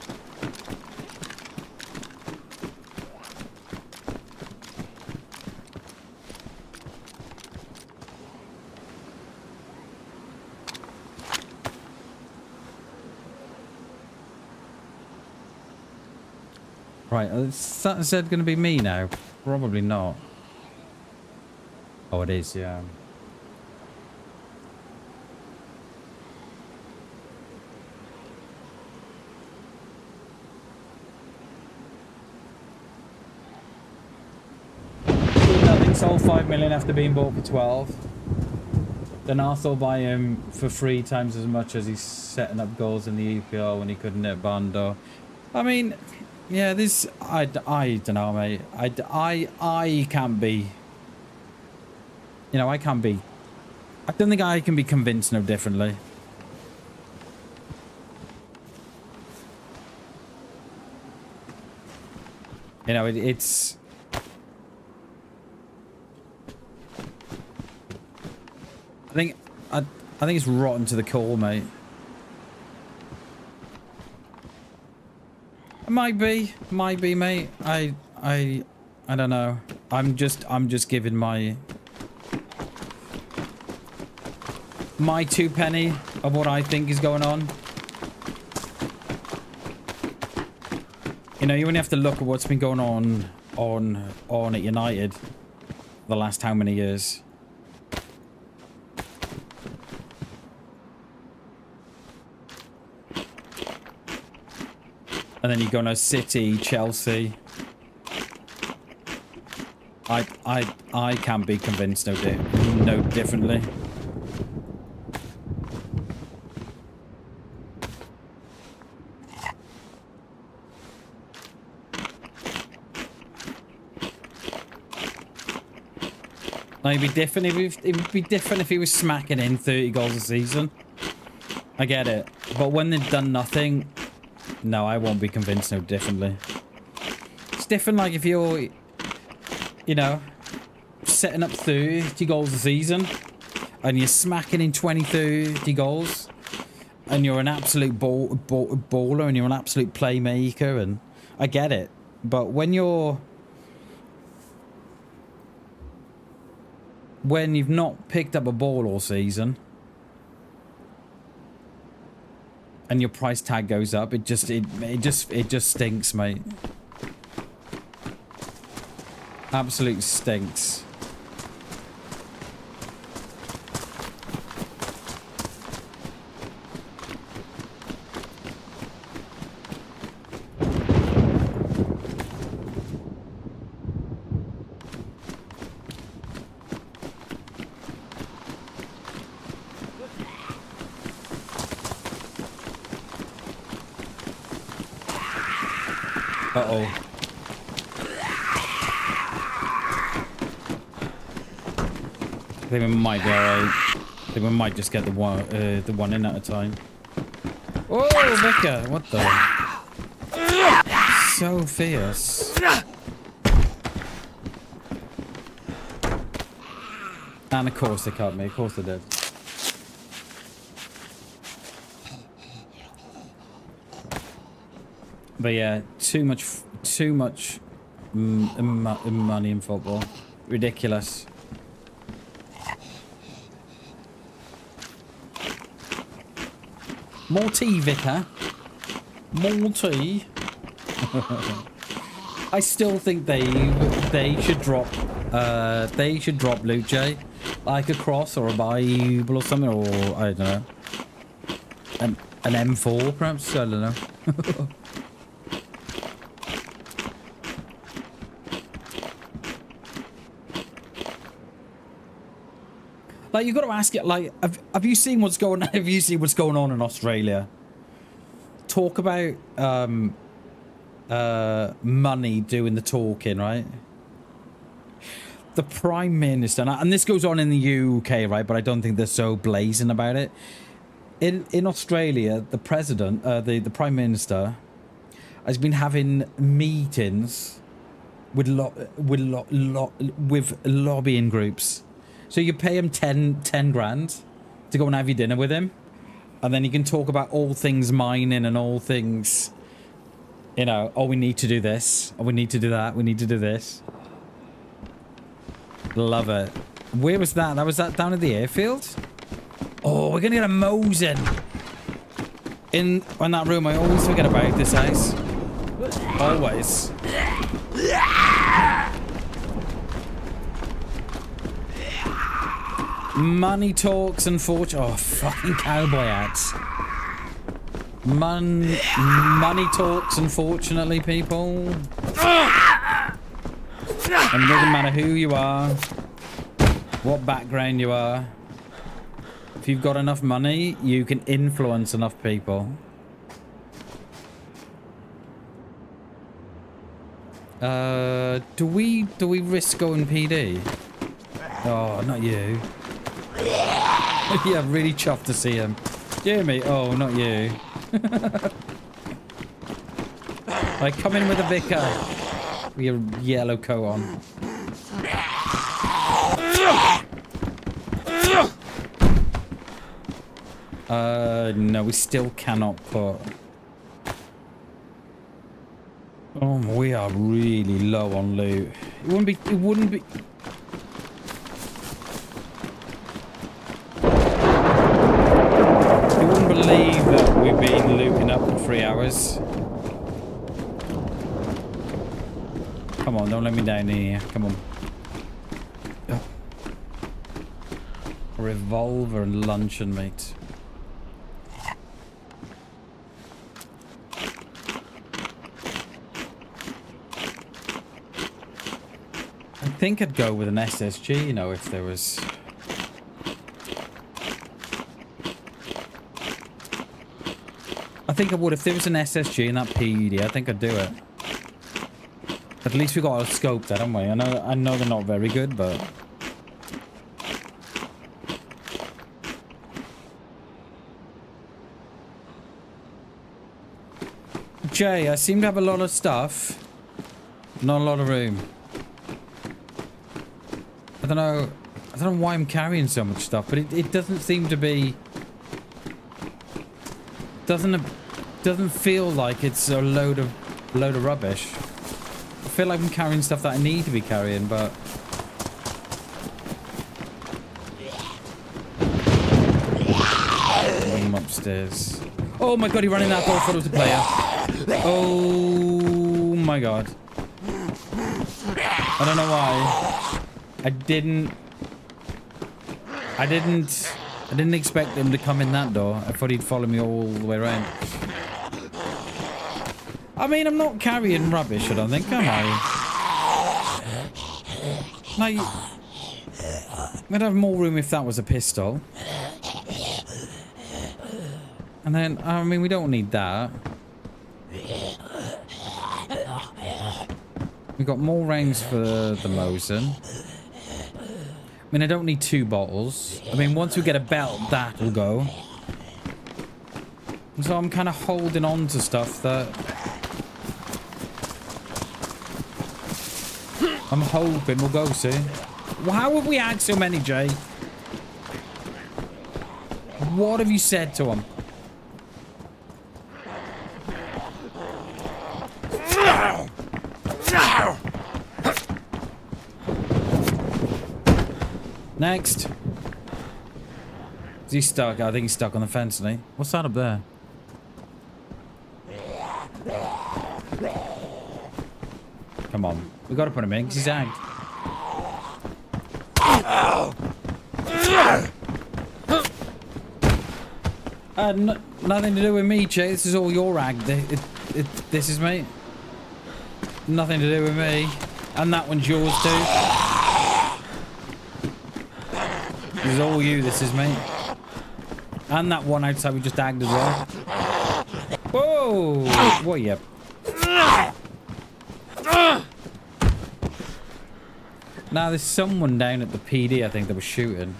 Right, is that going to be me now? Probably not. Oh, it is, yeah. Nothing sold 5 million after being bought for 12. Then Arthur will buy him for 3 times as much as he's setting up goals in the EPL when he couldn't hit Bando. I mean, yeah, this I don't know, mate. I can't be. You know, I can't be. I don't think I can be convinced no differently. You know, it's. I think it's rotten to the core, mate. It might be, mate. I don't know. I'm just giving my 2 penny of what I think is going on. You know, you only have to look at what's been going on at United the last how many years. And then you go to City, Chelsea. I can't be convinced no differently. It'd be different if he was smacking in 30 goals a season. I get it, but when they've done nothing. No, I won't be convinced no differently. It's different like if you're, you know, setting up 30 goals a season and you're smacking in 20, 30 goals and you're an absolute baller and you're an absolute playmaker, and I get it. But when you've not picked up a ball all season and your price tag goes up, it just stinks, mate. Absolute stinks. Uh-oh. I think we might be alright. I think we might just get the one in at a time. Oh, Vicar! What the? So fierce. And of course they cut me. Of course they did. But yeah, too much money in football. Ridiculous. More tea, Vicar. More tea. I still think they should drop Luce, like a cross or a Bible or something, or I don't know, an M4 perhaps. I don't know. Like, you've got to ask it, like, have you seen what's going on? Have you seen what's going on in Australia? Talk about money doing the talking, right? The Prime Minister, and this goes on in the UK, right? But I don't think they're so blazing about it. In Australia, the president, the Prime Minister, has been having meetings with lobbying groups. So you pay him 10 grand to go and have your dinner with him. And then you can talk about all things mining and all things, you know, oh, we need to do this. Oh, we need to do that. We need to do this. Love it. Where was that? Was that down at the airfield? Oh, we're going to get a Mosin in that room. I always forget about this house. Always. Money talks and fortune. Oh, fucking cowboy hats. Money talks, unfortunately, people. And it doesn't matter who you are, what background you are. If you've got enough money, you can influence enough people. Do we risk going PD? Oh, not you. Yeah, really chuffed to see him. Jeremy, oh, not you. Like, come in with a vicar. With your yellow coat on. No, we still cannot put... Oh, we are really low on loot. It wouldn't be... You wouldn't believe that we've been looting up for 3 hours. Come on, don't let me down here. Come on. Oh. Revolver and luncheon meat. I think I'd go with an SSG, you know, if there was... I think I would. If there was an SSG in that PED, I think I'd do it. At least we got a scope there, haven't we? I know they're not very good, but... Jay, I seem to have a lot of stuff. Not a lot of room. I don't know why I'm carrying so much stuff, but it doesn't seem to be... Doesn't feel like it's a load of rubbish. I feel like I'm carrying stuff that I need to be carrying, but... I'm upstairs. Oh my god, he ran in that door. I thought it was a player. Oh my god. I don't know why. I didn't expect him to come in that door. I thought he'd follow me all the way around. I mean, I'm not carrying rubbish, I don't think, am I? Like, I'd have more room if that was a pistol. And then, I mean, we don't need that. We've got more rounds for the Mosin. I mean, I don't need 2 bottles. I mean, once we get a belt, that'll go. And so I'm kind of holding on to stuff that... I'm hoping we'll go, see? Well, how have we had so many, Jay? What have you said to him? Next. Is he stuck? I think he's stuck on the fence, isn't he? What's that up there? Come on. We gotta put him in, because he's agged. Nothing to do with me, Jay. This is all your ag. This is me. Nothing to do with me. And that one's yours too. This is all you. This is me. And that one outside we just agged as well. Whoa! What, yep. Now there's someone down at the PD, I think, that was shooting.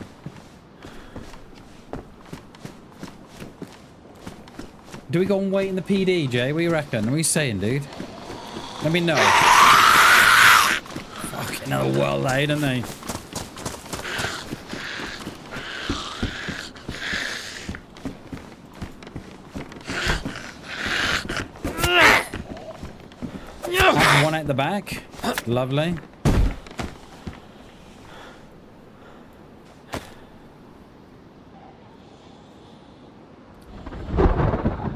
Do we go and wait in the PD, Jay? What do you reckon? What are you saying, dude? Let me know. Fucking hell, well laid, aren't they? One at the back. Lovely.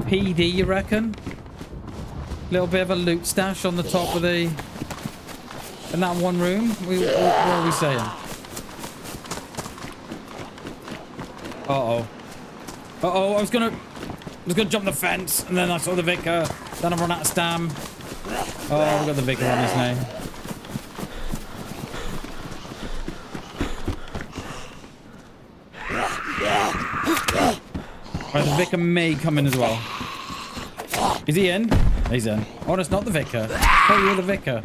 PD, you reckon? Little bit of a loot stash on the top of the... In that one room? What are we saying? Uh-oh. Uh-oh, I was gonna jump the fence, and then I saw the vicar. Then I run out of stam. Oh, we got the vicar on his name. Right, the vicar may come in as well. Is he in? He's in. Oh, it's not the vicar. Oh, you're the vicar.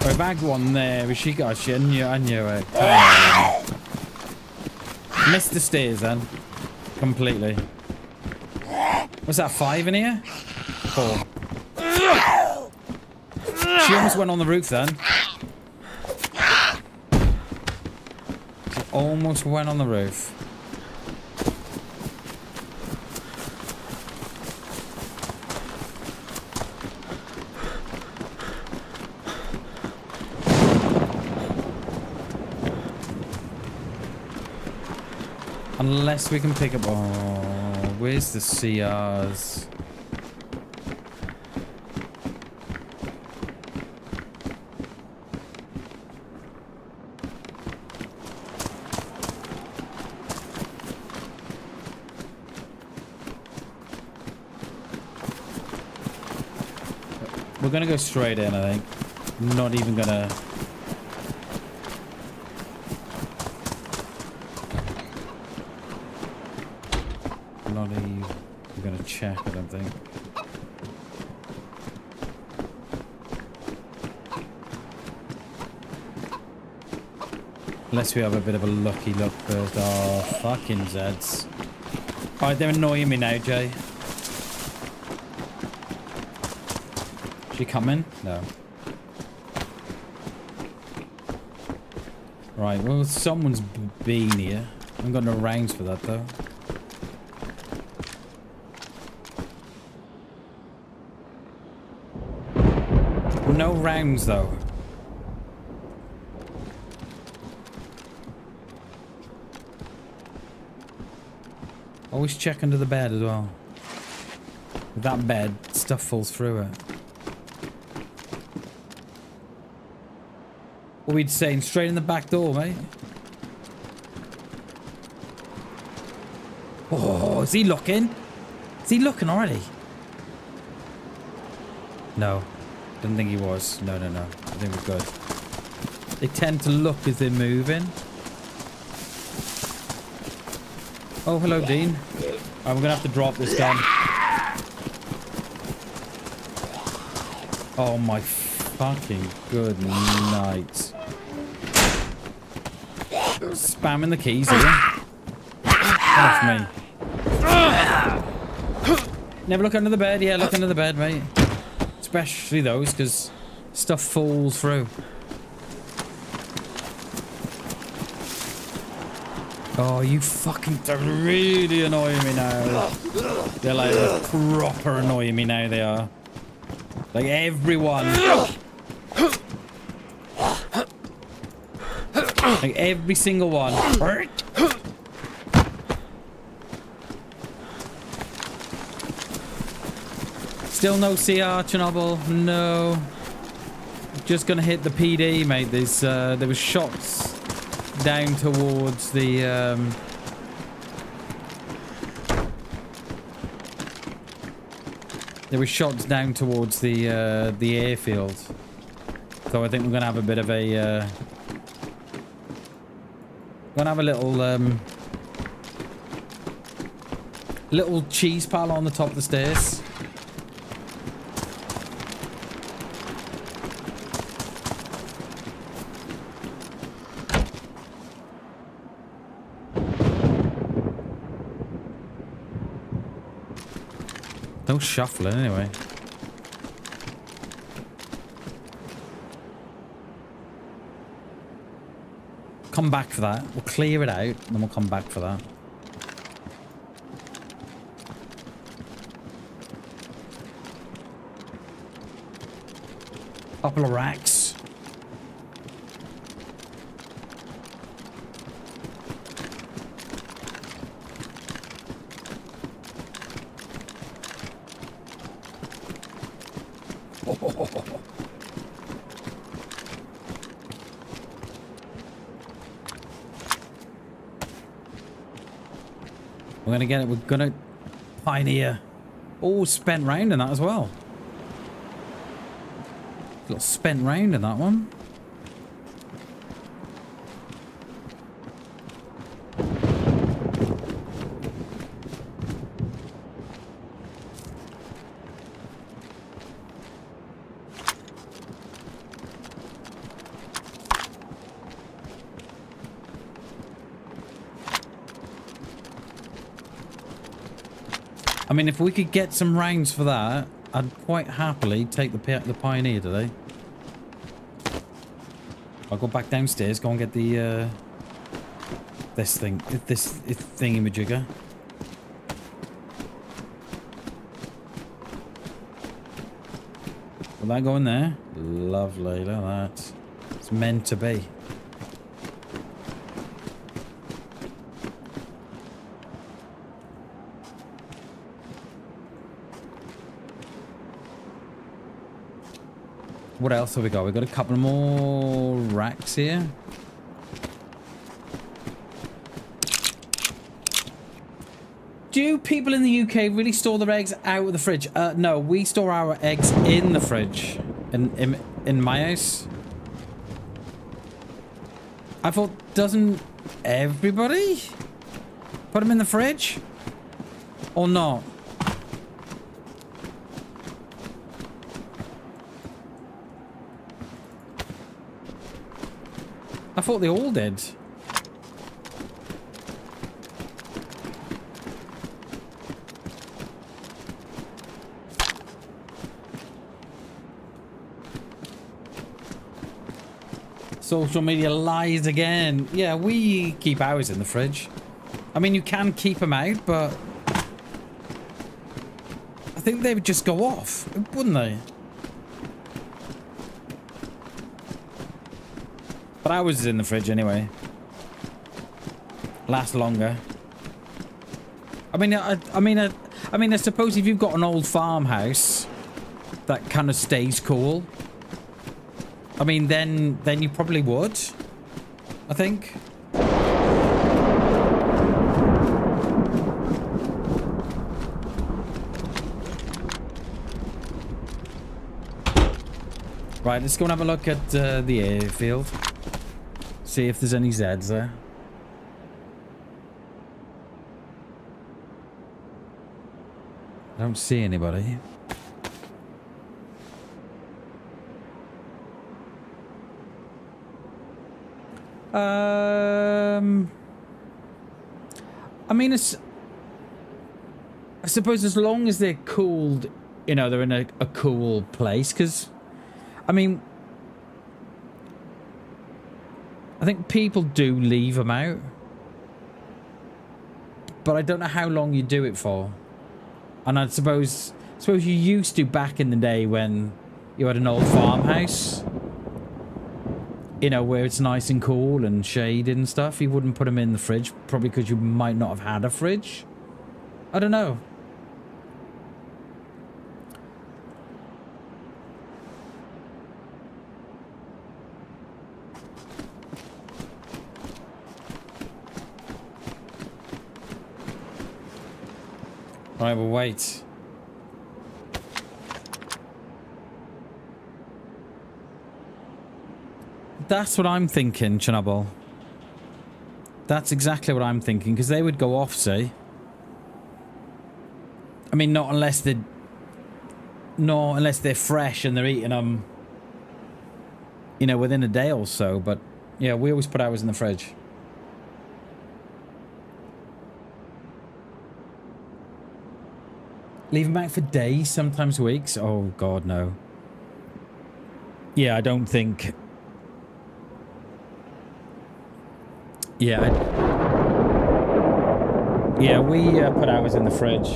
I bagged one there, but she got shit. I knew it. Missed the stairs then. Completely. What's that, 5 in here? 4. She almost went on the roof then. She almost went on the roof. Unless we can pick up... Oh, where's the CRs? We're gonna go straight in, I think. Not even gonna... Not even gonna check, I don't think. Unless we have a bit of a lucky look first. Oh, fucking Zeds. Alright, they're annoying me now, Jay. She coming? No. Right, well, someone's been here. I haven't got no rounds for that, though. No rounds, though. Always check under the bed as well. With that bed, stuff falls through it. What are we saying? Straight in the back door, mate. Oh, is he looking? Is he looking already? No. Didn't think he was. No, no, no. I think we're good. They tend to look as they're moving. Oh, hello, Dean. I'm gonna have to drop this gun. Oh my fucking good night. Spamming the keys here. Off me. Never look under the bed. Yeah, look under the bed, mate. Especially those, because stuff falls through. Oh, you fucking... They're really annoying me now. They're like proper annoying me now, they are. Like everyone. Like every single one. Still no CR, Chernobyl. No. Just gonna hit the PD, mate. There was shots down towards the there were shots down towards the airfield. So I think we're gonna have a bit of a gonna have a little cheese pal on the top of the stairs. No shuffling anyway. Come back for that. We'll clear it out, and then we'll come back for that. Couple of racks. We're gonna get it. We're gonna pioneer. Oh, spent round in that as well. Little spent round in that one. I mean, if we could get some rounds for that, I'd quite happily take the Pioneer today. I'll go back downstairs, go and get the this thingy-majigger. Will that go in there? Lovely, look at that. It's meant to be. What else have we got? We've got a couple more racks here. Do people in the UK really store their eggs out of the fridge? No, we store our eggs in the fridge. In my house. I thought, doesn't everybody put them in the fridge? Or not? I thought they all did. Social media lies again. Yeah, we keep ours in the fridge. I mean, you can keep them out, but I think they would just go off, wouldn't they? But ours is in the fridge anyway. Last longer. I mean, I suppose if you've got an old farmhouse that kind of stays cool, I mean, then you probably would, I think. Right, let's go and have a look at the airfield. See if there's any Zeds there. I don't see anybody. I mean, I suppose as long as they're cooled, you know, they're in a cool place, because, I mean, I think people do leave them out, but I don't know how long you do it for. And I suppose you used to back in the day when you had an old farmhouse, you know, where it's nice and cool and shaded and stuff. You wouldn't put them in the fridge, probably because you might not have had a fridge. I don't know. Right, we'll wait. That's what I'm thinking, Chernobyl. That's exactly what I'm thinking, because they would go off, see? I mean, not unless they're fresh and they're eating them, you know, within a day or so. But yeah, we always put ours in the fridge. Leave them out for days, sometimes weeks. Oh God, no. Yeah, I don't think. Yeah, yeah, we put ours in the fridge.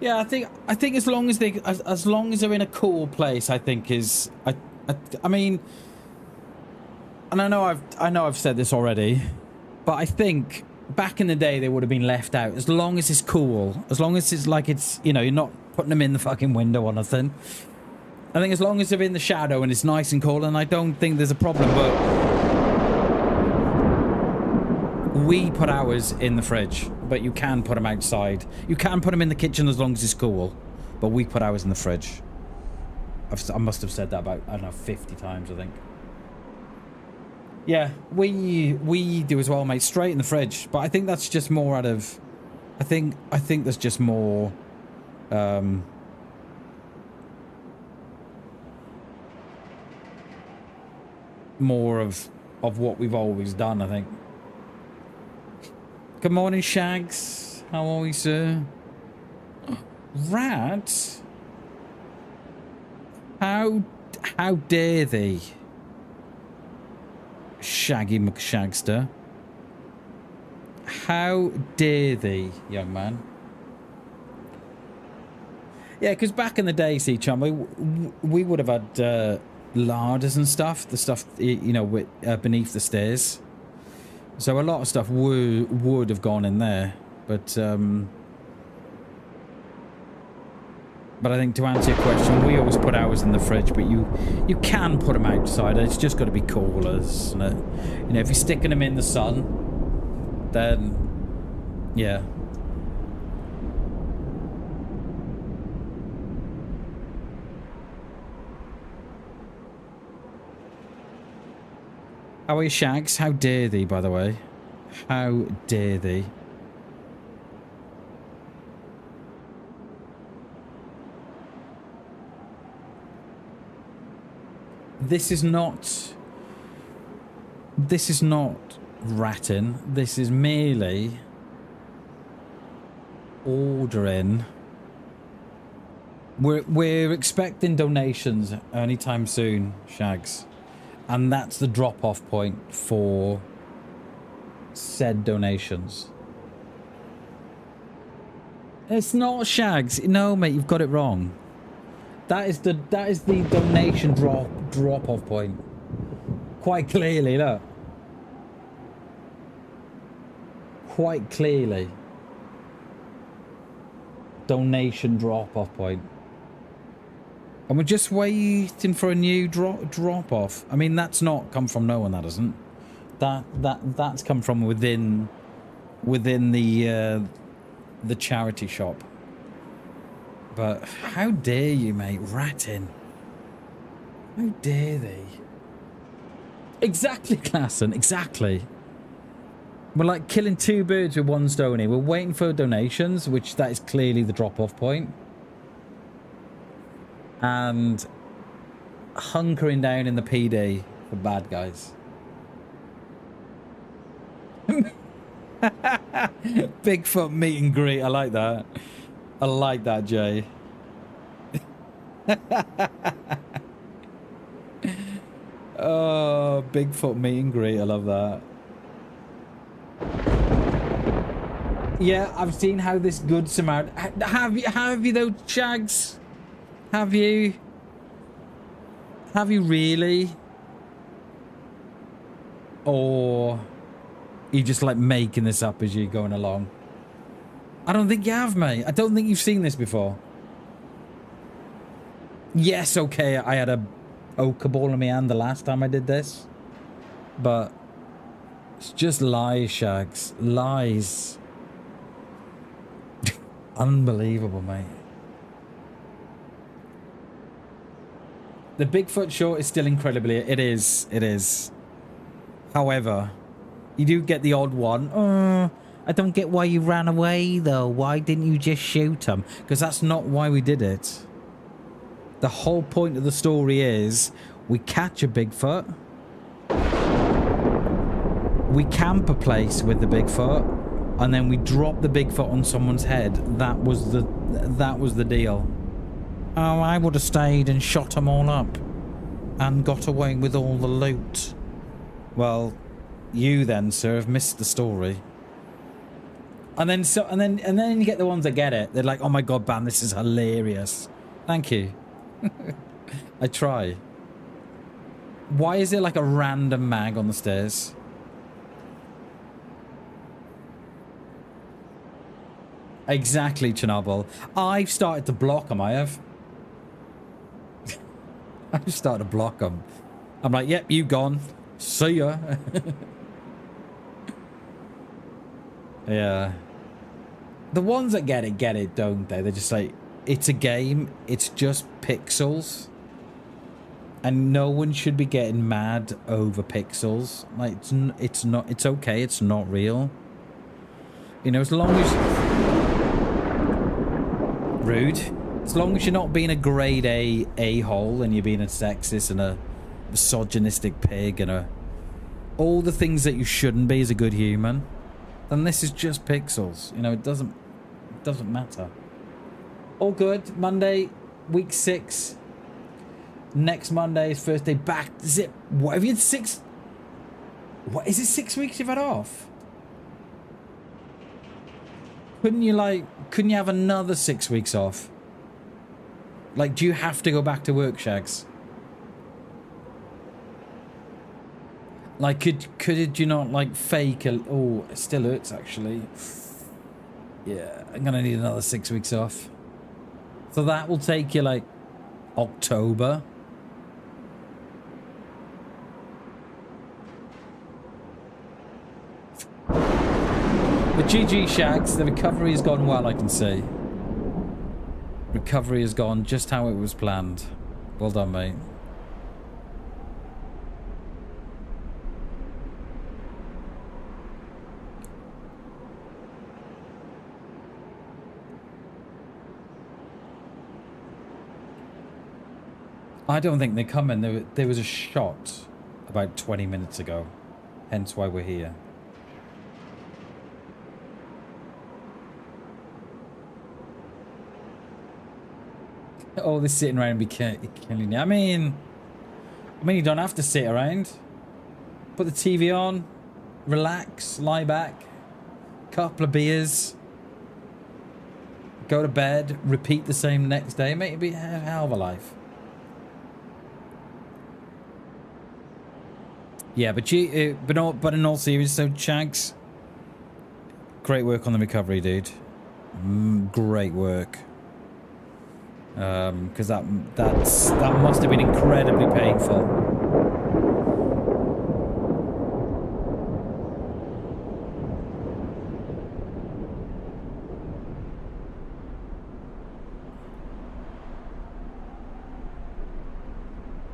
Yeah, I think as long as as long as they're in a cool place, I think is I mean, and I know I've said this already, but I think back in the day they would have been left out as long as it's cool, as long as it's like it's, you know, you're not putting them in the fucking window or nothing. I think as long as they're in the shadow and it's nice and cool, and I don't think there's a problem, but we put ours in the fridge, but you can put them outside. You can put them in the kitchen as long as it's cool, but we put ours in the fridge. I must have said that about, I don't know, 50 times, I think. Yeah, we do as well, mate. Straight in the fridge, but I think that's just more out of, I think there's just more, more of what we've always done, I think. Good morning, Shags. How are we, sir? Rat? How dare thee? Shaggy McShagster. How dare thee, young man? Yeah, because back in the day, see, chum, we would have had larders and stuff, the stuff, you know, with, beneath the stairs. So a lot of stuff would have gone in there, but I think to answer your question, we always put ours in the fridge, but you can put them outside. It's just got to be cooler, isn't it? You know, if you're sticking them in the sun, then yeah. How are you, Shags? How dare thee, by the way? How dare thee? This is not ratting. This is merely ordering. We're expecting donations anytime soon, Shags. And that's the drop-off point for said donations. It's not, Shags. No, mate, you've got it wrong. That is the donation drop-off point. Quite clearly, look. Quite clearly. Donation drop-off point. And we're just waiting for a new drop-off. I mean, that's not come from no one, that hasn't. That's come from within the charity shop. But how dare you, mate, ratting? How dare they? Exactly, Klassen, exactly. We're like killing two birds with one stone here. We're waiting for donations, which that is clearly the drop-off point. And hunkering down in the PD for bad guys. Bigfoot meet and greet. I like that. I like that, Jay. Oh, Bigfoot meet and greet. I love that. Yeah, I've seen how this Good Samaritan. Have you though, Shags? Have you? Have you really? Or are you just like making this up as you're going along? I don't think you have, mate. I don't think you've seen this before. Yes, okay, I had a ochre ball in my hand the last time I did this. But it's just lies, Shags. Lies. Unbelievable, mate. The Bigfoot short is still incredibly... It is. It is. However, you do get the odd one. I don't get why you ran away, though. Why didn't you just shoot him? Because that's not why we did it. The whole point of the story is we catch a Bigfoot. We camp a place with the Bigfoot. And then we drop the Bigfoot on someone's head. That was the deal. Oh, I would have stayed and shot them all up and got away with all the loot. Well, you then, sir, have missed the story. And then you get the ones that get it. They're like, oh my god, Bam, this is hilarious. Thank you. I try. Why is there like a random mag on the stairs? Exactly, Chernobyl. I've started to block them, I have. I've started to block them. I'm like, yep, you gone. See ya. Yeah. The ones that get it, don't they? They're just like, it's a game. It's just pixels. And no one should be getting mad over pixels. Like, it's not, it's okay. It's not real. You know, as long as... Rude. As long as you're not being a grade A-hole and you're being a sexist and a misogynistic pig and all the things that you shouldn't be as a good human, then this is just pixels. You know, it doesn't matter. All good. Monday, week 6. Next Monday is first day back. Is it? What have you had 6? What is it? 6 weeks you've had off? Couldn't you have another 6 weeks off? Like, do you have to go back to work, Shags? Like, could you not, like, fake a... Oh, it still hurts, actually. Yeah, I'm gonna need another 6 weeks off. So that will take you, like, October. But GG, Shags, the recovery has gone well, I can see. Recovery has gone just how it was planned. Well done, mate. I don't think they're coming. There was a shot about 20 minutes ago. Hence why we're here. Oh, they're sitting around and be killing you. I mean, you don't have to sit around. Put the TV on, relax, lie back, couple of beers, go to bed, repeat the same next day. Mate, it'd be a hell of a life. Yeah, but in all seriousness, so Shags, great work on the recovery, dude. Great work. Because that must have been incredibly painful.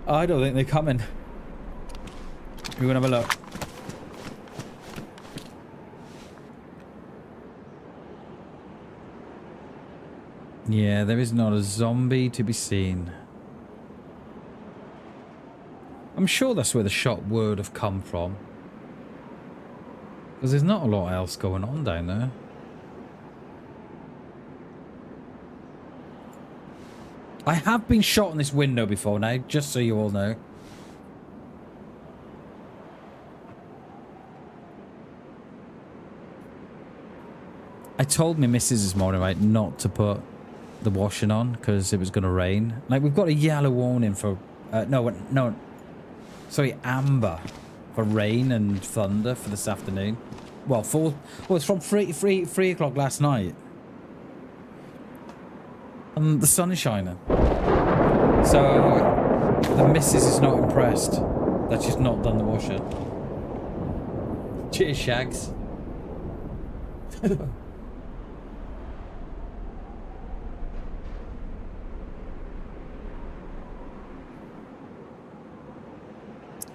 I don't think they're coming. We're gonna have a look. Yeah, there is not a zombie to be seen. I'm sure that's where the shot would have come from. Because there's not a lot else going on down there. I have been shot in this window before now, just so you all know. I told my missus this morning, right, not to put the washing on because it was going to rain. Like, we've got a yellow warning for amber for rain and thunder for this afternoon. Well, it's from 3 o'clock last night, and the sun is shining. So the missus is not impressed that she's not done the washing. Cheers, Shags.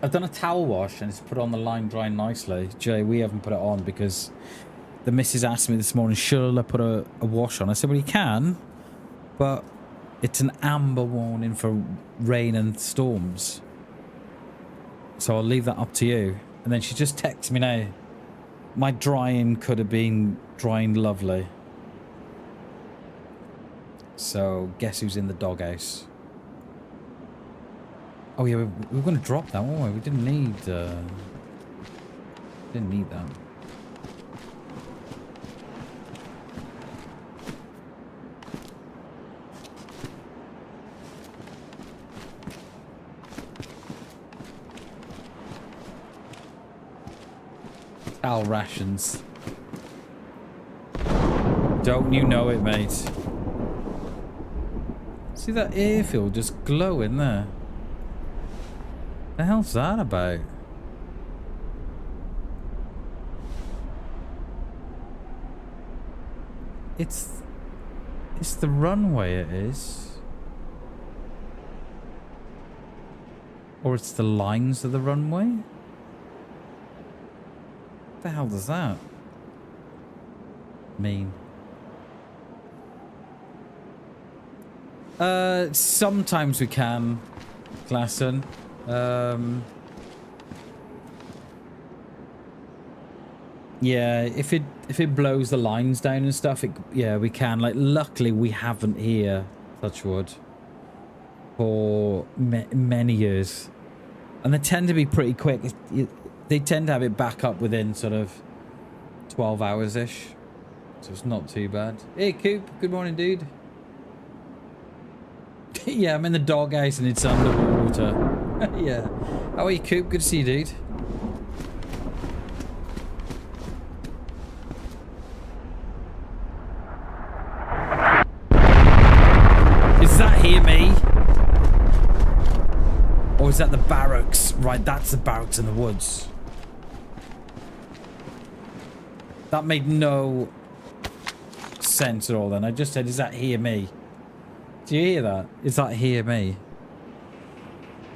I've done a towel wash and it's put on the line drying nicely. Jay, we haven't put it on because the missus asked me this morning, should I put a wash on? I said, well, you can, but it's an amber warning for rain and storms. So I'll leave that up to you. And then she just texted me now, my drying could have been drying lovely. So guess who's in the doghouse? Oh yeah, we were going to drop that, weren't we? We didn't need that. Al rations. Don't you know it, mate? See that airfield just glowing there? The hell's that about? It's the runway, it is. Or it's the lines of the runway? What the hell does that mean? Sometimes we can, Glasson. Yeah, if it blows the lines down and stuff, yeah, we can. Like, luckily we haven't here, touch wood, for many years, and they tend to be pretty quick. They tend to have it back up within sort of 12 hours ish, so it's not too bad. Hey, Coop, good morning, dude. Yeah, I'm in the doghouse and it's underwater. Yeah, how are you, Coop? Good to see you, dude. Is that hear me? Or is that the barracks? Right, that's the barracks in the woods. That made no sense at all then. I just said, is that hear me? Do you hear that? Is that hear me?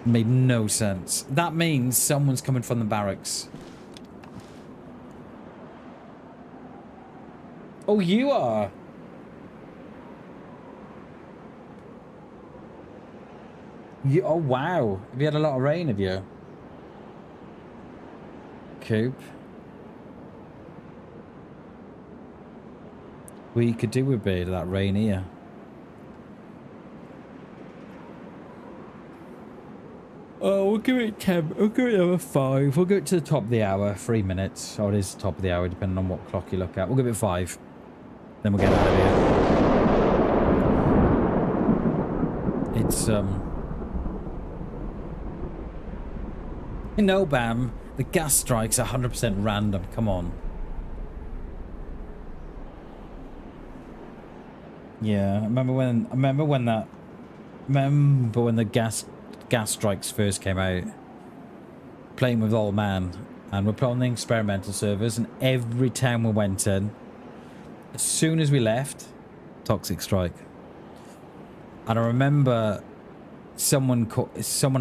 Made no sense. That means someone's coming from the barracks. Oh, you are? Oh, wow. Have you had a lot of rain, have you? Coop. We could do with a bit of that rain here. Oh, we'll give it 10. We'll give it another 5. We'll go to the top of the hour. 3 minutes. Oh, it is the top of the hour, depending on what clock you look at. We'll give it 5. Then we'll get out of here. It's, No, Bam. The gas strikes are 100% random. Come on. Yeah, I remember when the gas strikes first came out, playing with old man, and we're playing on the experimental servers, and every time we went in, as soon as we left, toxic strike. And I remember someone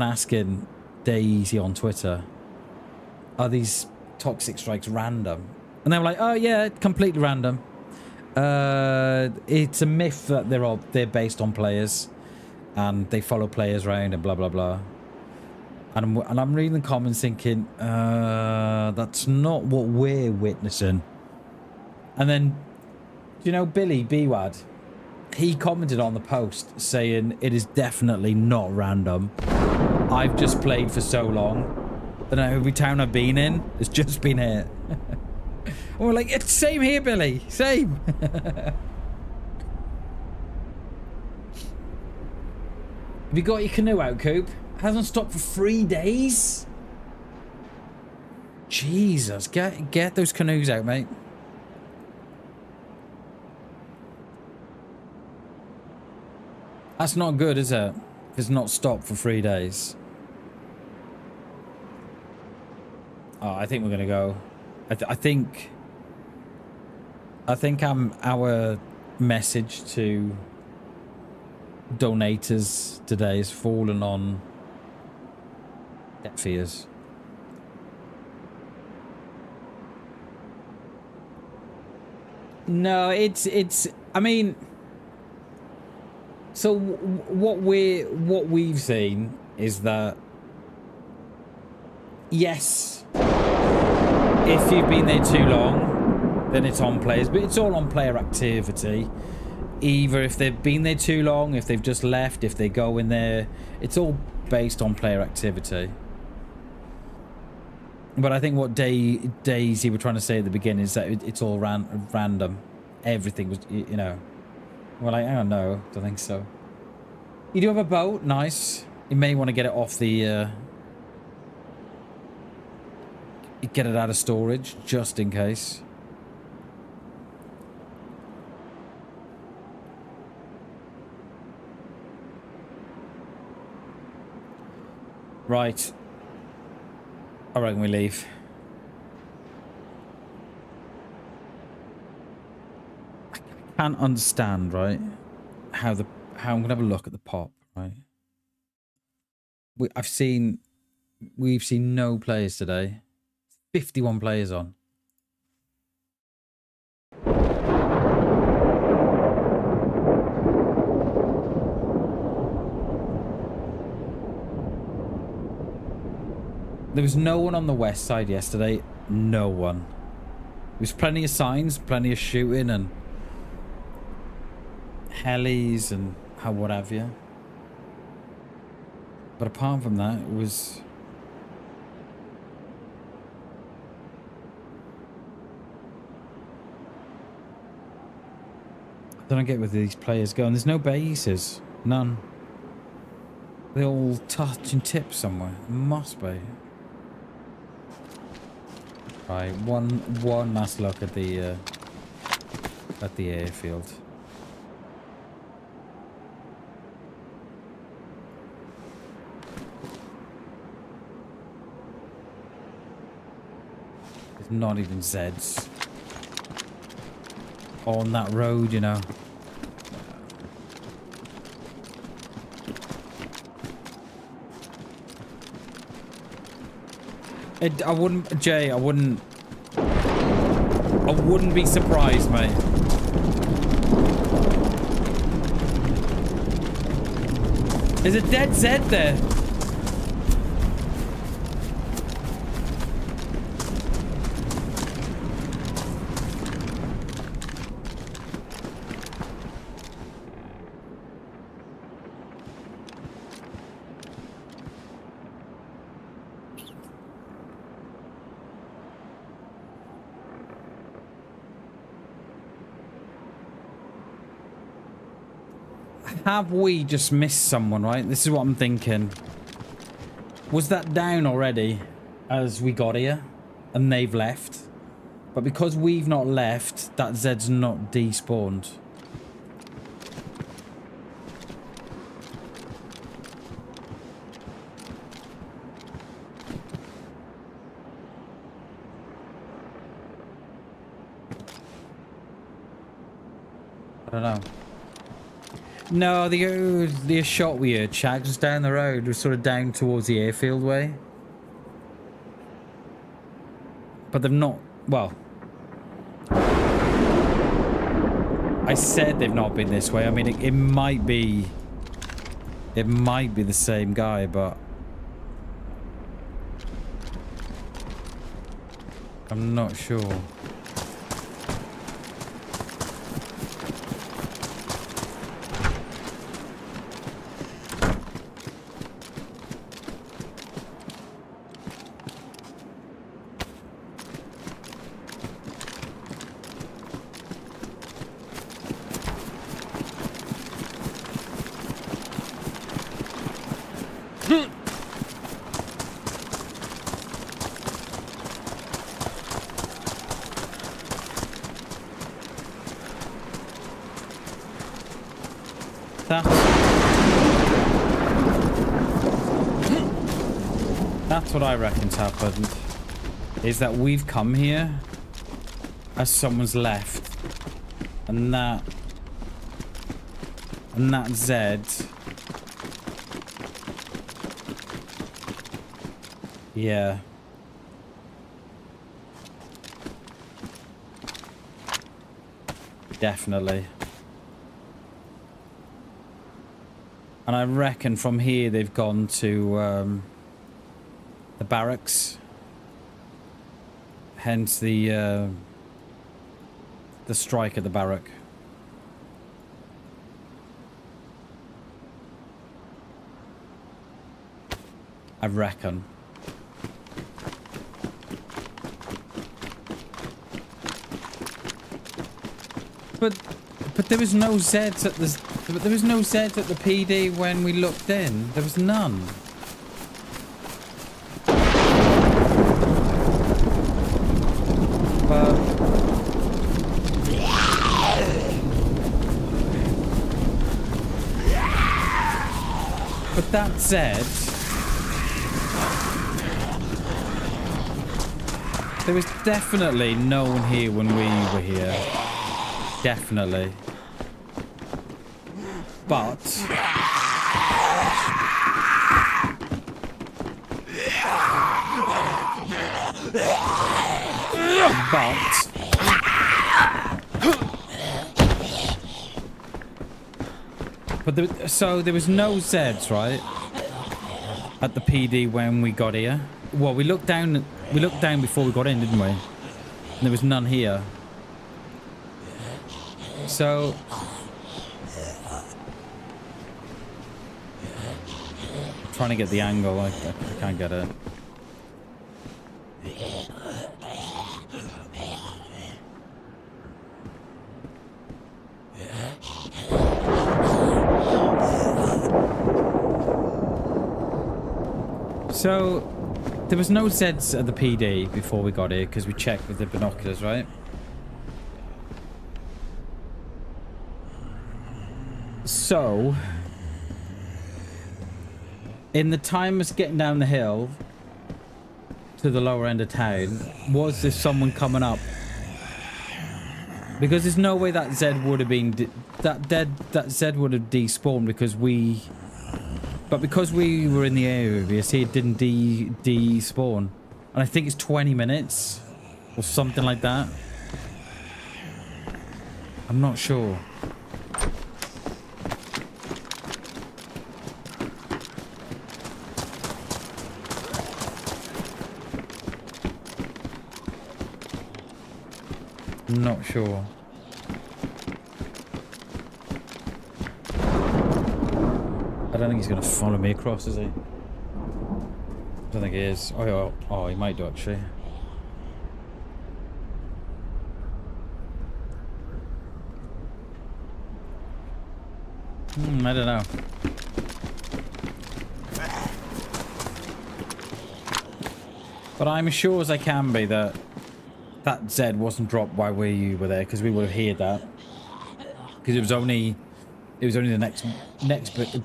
asking DayZ on Twitter, are these toxic strikes random? And they were like, oh yeah, completely random. It's a myth that they're based on players and they follow players around and blah blah blah. And I'm reading the comments thinking, that's not what we're witnessing. And then, you know, Billy BWAD, he commented on the post saying it is definitely not random. I've just played for so long that every town I've been in has just been hit. And we're like, it's same here, Billy. Same. Have you got your canoe out, Coop? Hasn't stopped for 3 days? Jesus, get those canoes out, mate. That's not good, is it? If it's not stopped for 3 days. Oh, I think we're gonna go. I think our message to donators today has fallen on deaf ears. No, it's I mean, so what we've seen is that, yes, if you've been there too long, then it's on players, but it's all on player activity. Either if they've been there too long, if they've just left, if they go in there, it's all based on player activity. But I think what DayZ were trying to say at the beginning is that it's all random. Everything was, you know. Well, like, I don't know. Don't think so. You do have a boat. Nice. You may want to get it off the... get it out of storage just in case. Right. I reckon we leave. I can't understand, right, how I'm gonna have a look at the pop, right? We've seen no players today. 51 players on. There was no one on the west side yesterday. No one. There was plenty of signs, plenty of shooting and helis and what have you. But apart from that, it was... I don't get where these players go. And there's no bases. None. They all touch and tip somewhere. Must be. Right, one last look at the airfield. There's not even Zeds on that road, you know. I wouldn't, Jay, I wouldn't be surprised, mate. There's a dead Zed there. Have we just missed someone, right? This is what I'm thinking. Was that down already as we got here and they've left? But because we've not left, that Zed's not despawned. I don't know. No, the shot we heard, Shags, was down the road. It was sort of down towards the airfield way. But they've not... Well... I said they've not been this way. I mean, it might be... It might be the same guy, but... I'm not sure. That's what I reckon's happened. Is that we've come here as someone's left. And that Zed. Yeah. Definitely. And I reckon from here they've gone to the barracks. Hence the strike at the barrack. I reckon. But there was no Zeds at the PD when we looked in. There was none. But that said, there was definitely no one here when we were here. Definitely. But so there was no Zeds, right? At the PD when we got here. Well, we looked down before we got in, didn't we? And there was none here. So trying to get the angle, I can't get it. So there was no Zeds at the PD before we got here because we checked with the binoculars, right? So in the time of getting down the hill to the lower end of town, was there someone coming up? Because there's no way that Zed would have been that Zed would have despawned because we were in the area, it didn't despawn. And I think it's 20 minutes or something like that. I'm not sure. I'm not sure. I don't think he's going to follow me across, is he? I don't think he is. Oh, he might do, actually. I don't know. But I'm as sure as I can be that that Zed wasn't dropped while we were there, because we would have heard that. Because it was only the next bit.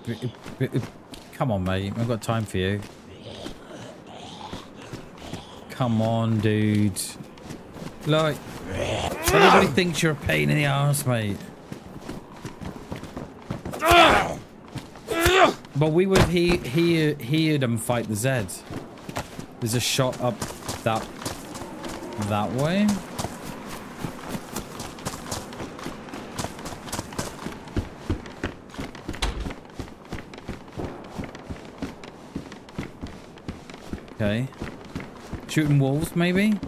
Come on, mate. I've got time for you. Come on, dude. Like, everybody thinks you're a pain in the arse, mate. But we would hear them fight the Zeds. There's a shot up that way. Okay. Shooting wolves, maybe?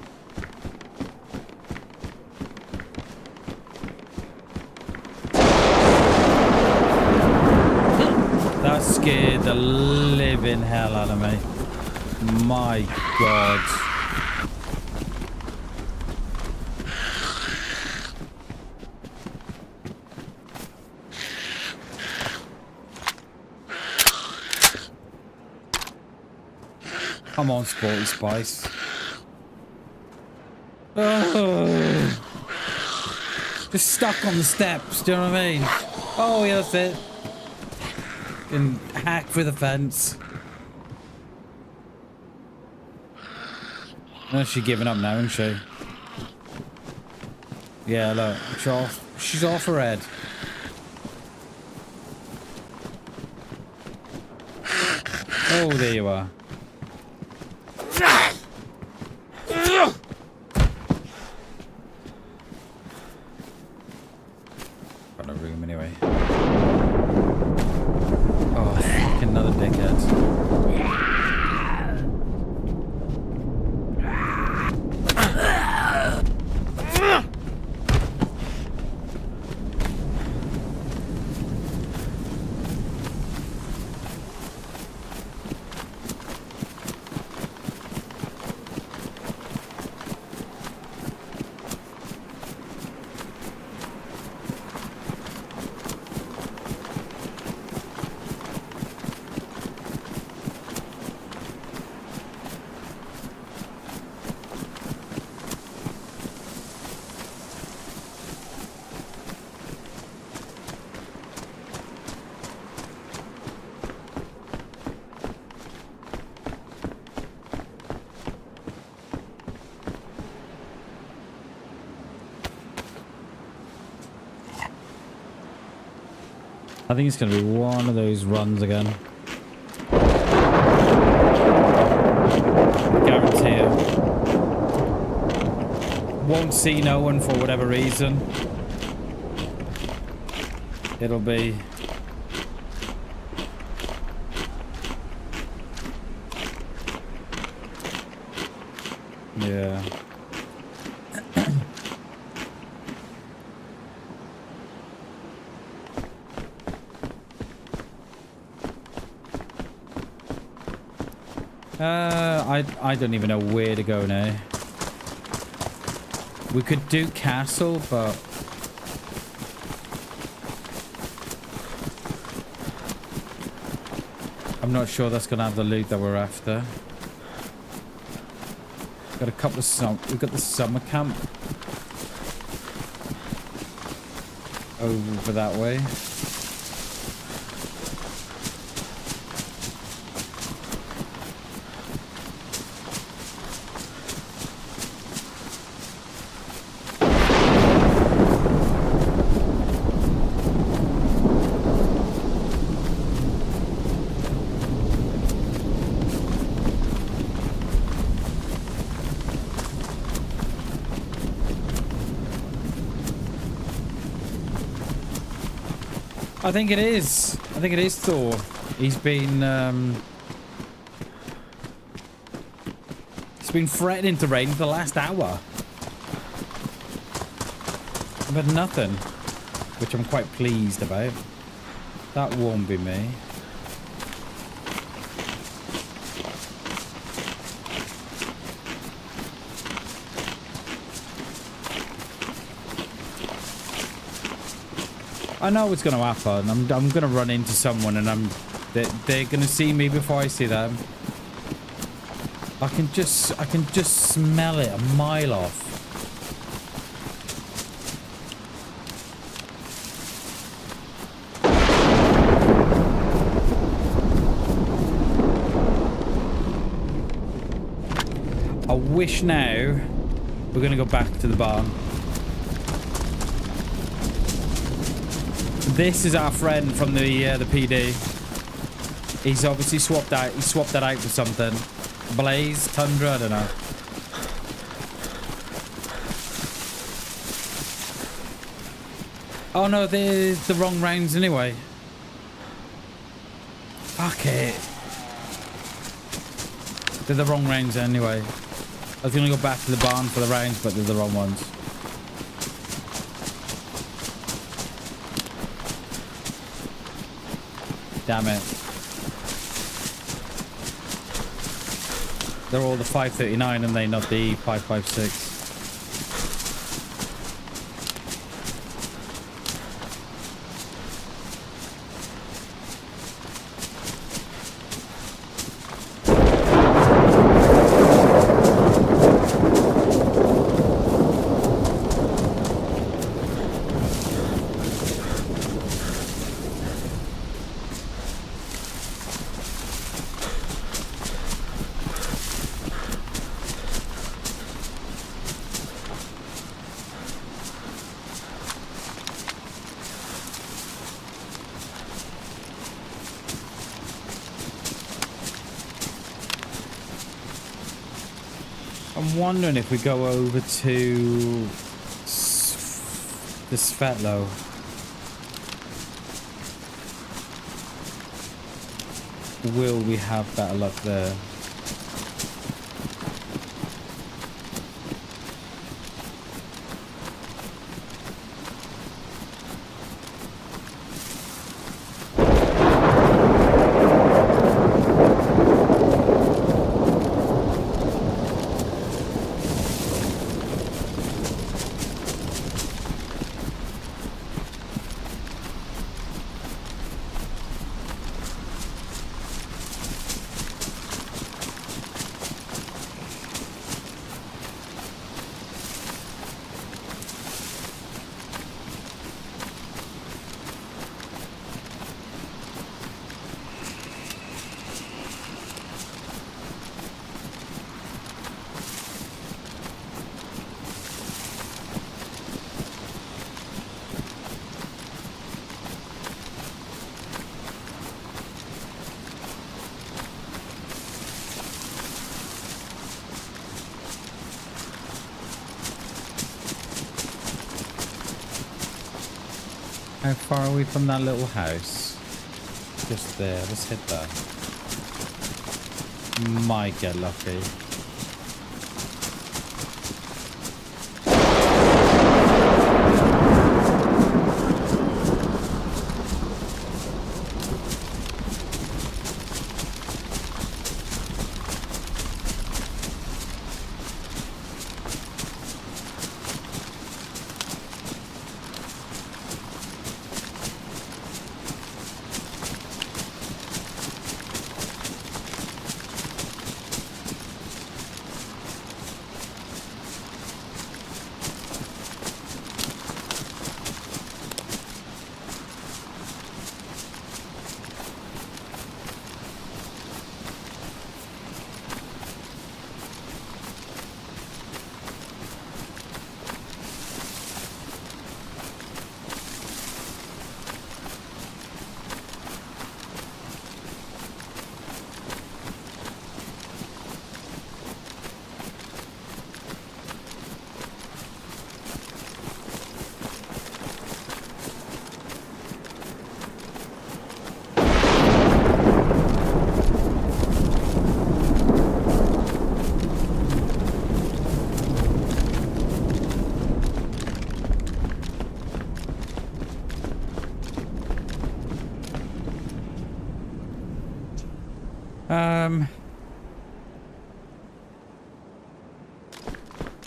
That scared the living hell out of me. My God. Come on, Sporty Spice. Oh. Just stuck on the steps, do you know what I mean? Oh, yeah, that's it. And hack through the fence. No, she's giving up now, isn't she? Yeah, look. She's off her head. Oh, there you are. Got no room anyway. Oh, fuck, another dickhead. I think it's going to be one of those runs again. Guarantee it. Won't see no one for whatever reason. It'll be... Yeah. I don't even know where to go now. We could do castle, but I'm not sure that's gonna have the loot that we're after. Got a couple of we've got the summer camp over that way. I think it is. I think it is Thor. He's been threatening to rain for the last hour. But nothing. Which I'm quite pleased about. That won't be me. I know what's going to happen. I'm going to run into someone and they're going to see me before I see them. I can just smell it a mile off. I wish now we're going to go back to the barn. This is our friend from the PD. He's obviously swapped out. He swapped that out for something. Blaze, Tundra, I don't know. Oh no, they're the wrong rounds anyway. Fuck it. They're the wrong rounds anyway. I was gonna go back to the barn for the rounds, but they're the wrong ones. Damn it. They're all the 539 and they not the 556. I'm wondering if we go over to the Svetlo. Will we have better luck there? How far are we from that little house? Just there. Let's hit that. Might get lucky.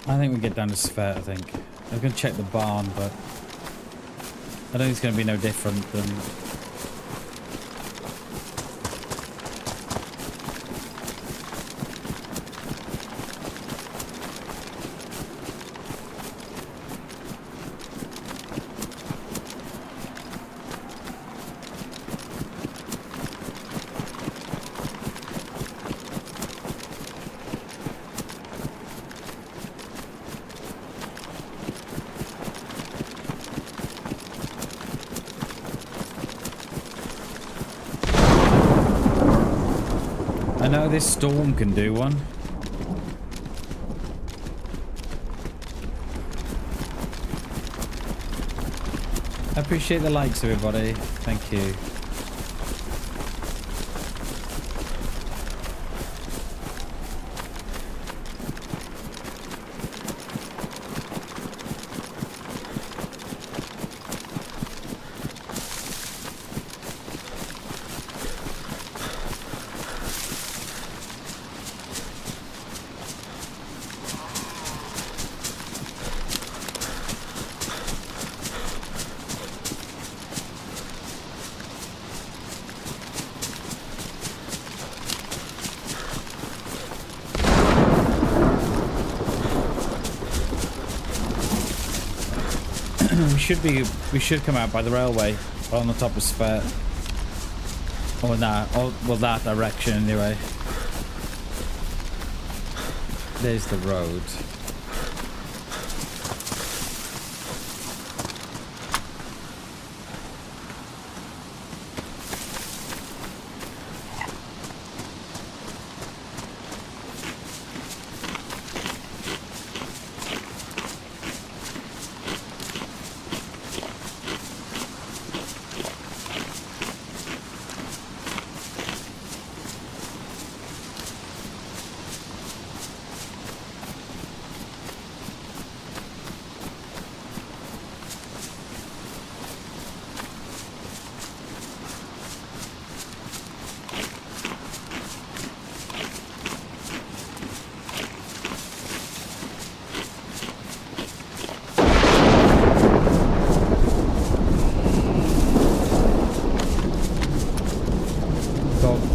I think we get down to Sphere, I think. I was going to check the barn, but I don't think it's going to be no different than... I know this storm can do one. I appreciate the likes, everybody. Thank you. We should come out by the railway on the top of Sphere. Or that, or well, that direction anyway. There's the road.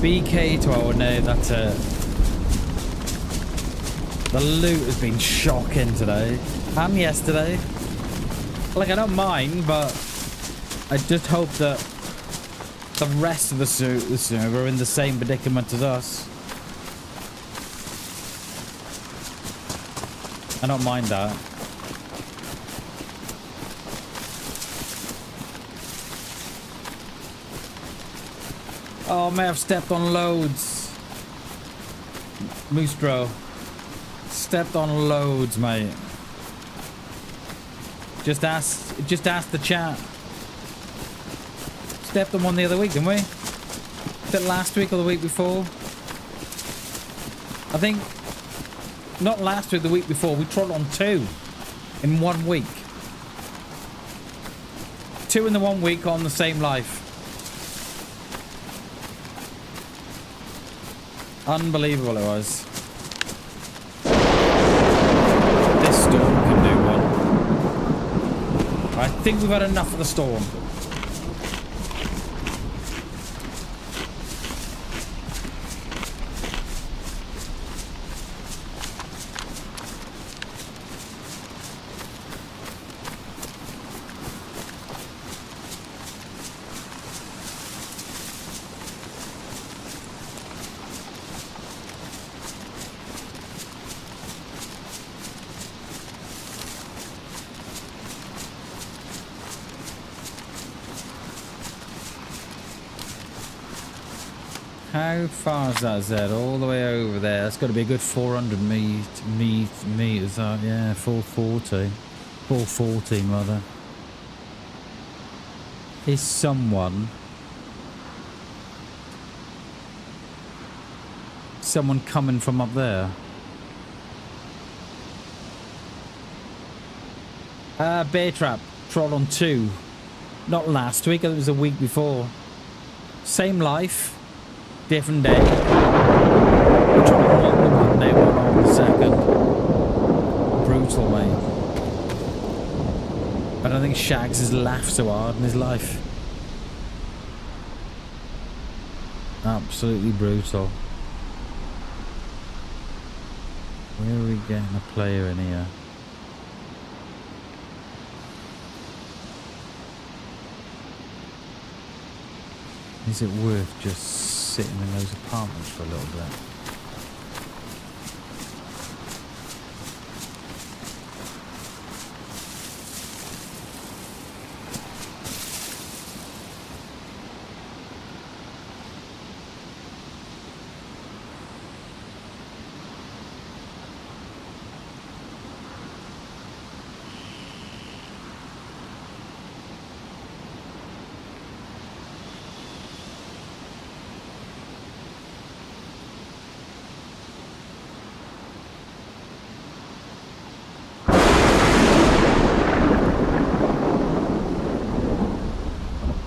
BK12, no, that's it. The loot has been shocking today. And yesterday. Like, I don't mind, but I just hope that the rest of the server are in the same predicament as us. I don't mind that. Oh, may have stepped on loads. Moose bro. Stepped on loads, mate. Just ask the chat. Stepped on one the other week, didn't we? Was it last week or the week before? I think, not last week, the week before, we trod on 2 in 1 week. 2 in the 1 week on the same life. Unbelievable it was. This storm can do one. I think we've had enough of the storm. How far is that, Zed? All the way over there. That's got to be a good 400 meters out. Yeah, 440. 440, rather. Is someone coming from up there? Bear trap. Trod on 2. Not last week, it was a week before. Same life. Different day. We're trying to walk the 1 day, 1 on the 2nd. Brutal, mate. I don't think Shags has laughed so hard in his life. Absolutely brutal. Where are we getting a player in here? Is it worth just sitting in those apartments for a little bit?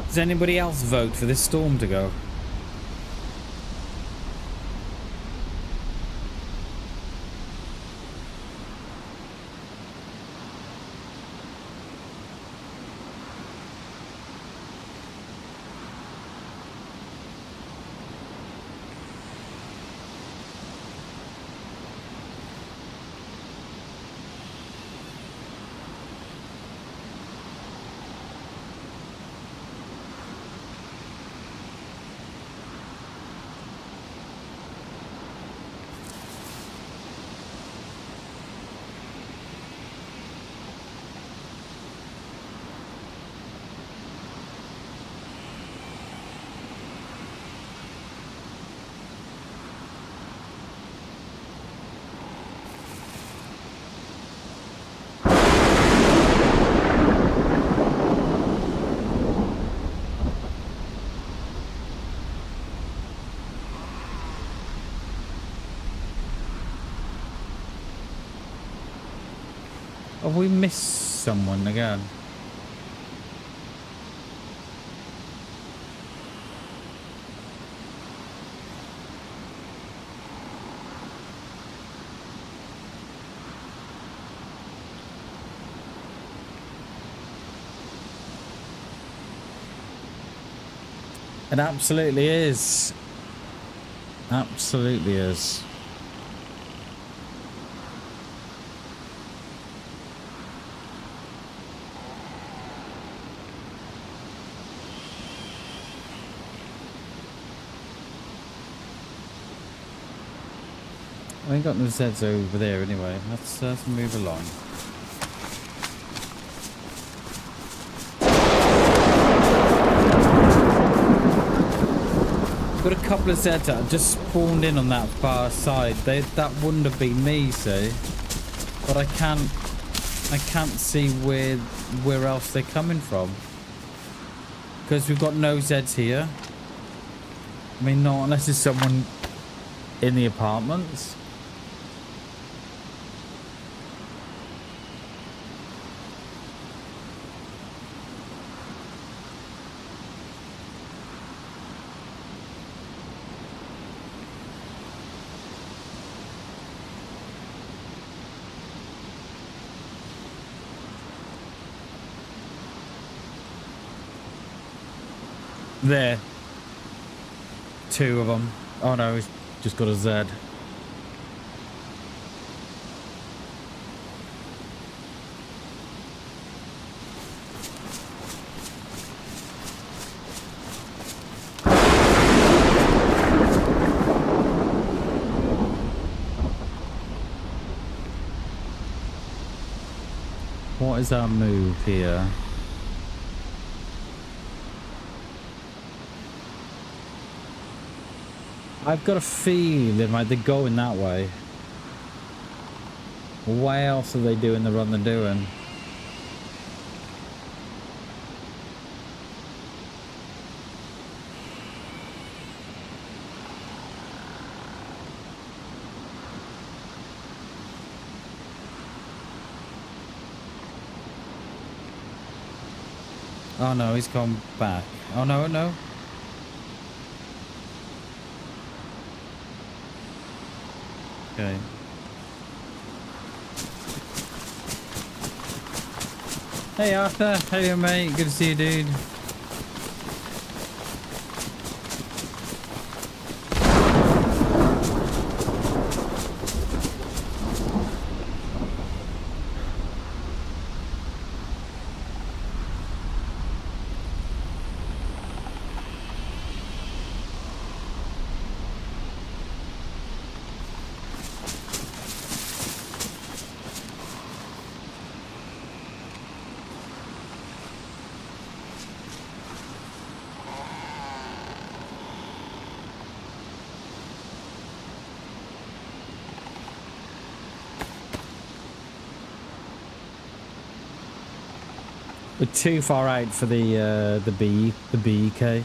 Does anybody else vote for this storm to go? Have we missed someone again? It absolutely is. Absolutely is. I ain't got no Zeds over there anyway. Let's move along. Got a couple of Zeds that just spawned in on that far side. That wouldn't have been me, see? But I can't see where else they're coming from. Because we've got no Zeds here. I mean, not unless there's someone in the apartments. There. 2 of them. Oh no, he's just got a Z. What is our move here? I've got a feeling like they're going that way. Why else are they doing the run they're doing? Oh no, he's gone back. Oh no, no. Okay. Hey Arthur, how you doing, mate? Good to see you, dude. We're too far out for the BEK.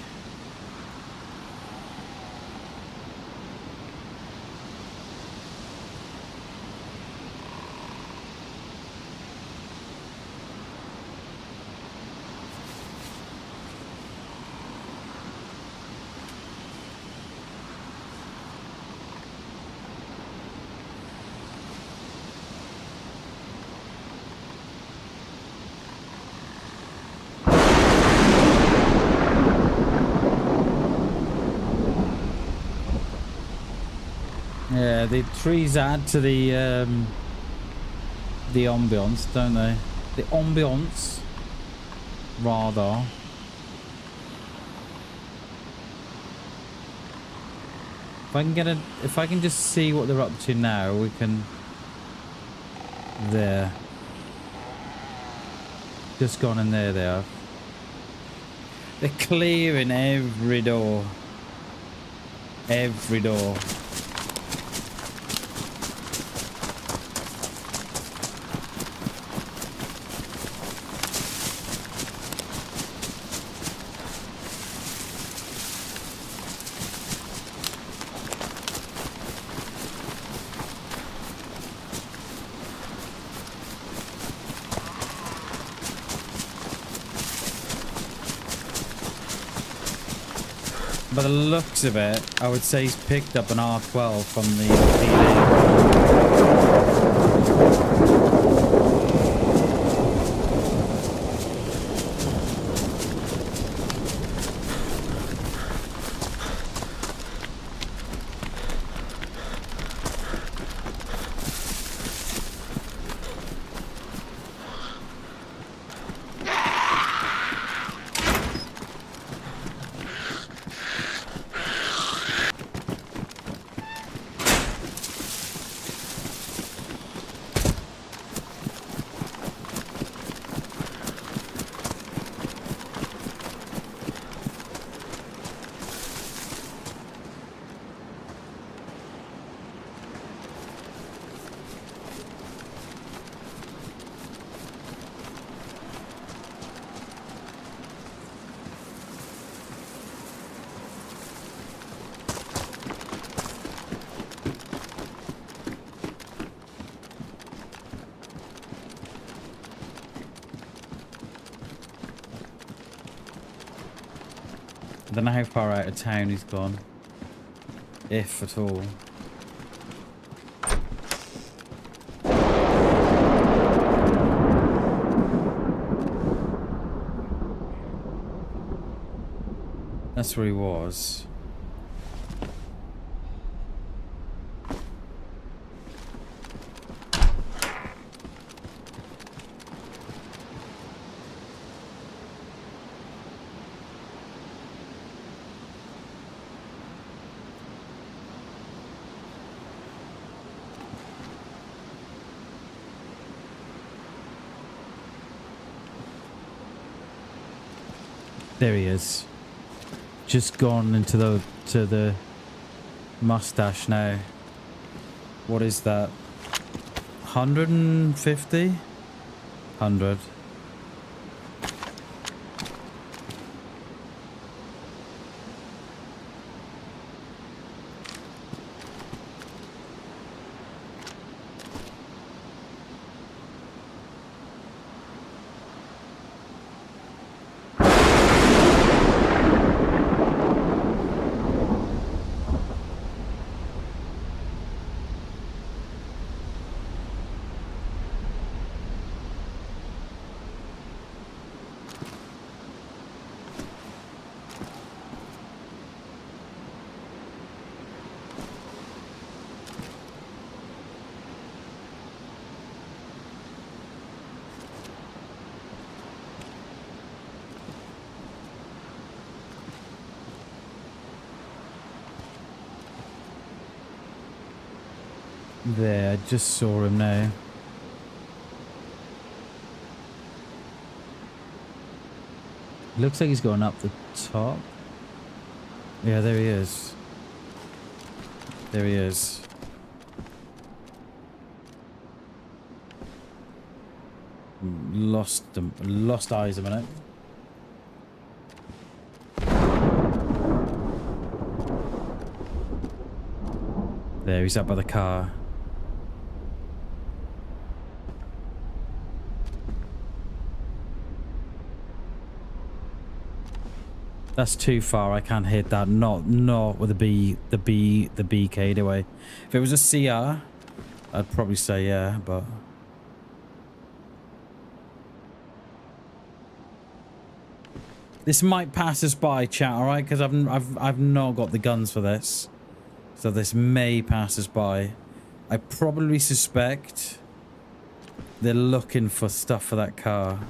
Yeah, the trees add to the ambience, don't they? The ambience, rather. If I can just see what they're up to now, we can. There. Just gone in there. They are. They're clearing every door. Every door. By the looks of it, I would say he's picked up an R12 from the PD. don't know how far out of town he's gone. If at all. That's where he was. There he is. Just gone into the mustache now. What is that? 150? 100. There, I just saw him now. Looks like he's going up the top. Yeah, there he is. There he is. Lost eyes a minute. There, he's up by the car. That's too far. I can't hit that. Not with the BK anyway. If it was a CR, I'd probably say yeah, but this might pass us by, chat. All right, because I've not got the guns for this, so this may pass us by. I probably suspect they're looking for stuff for that car.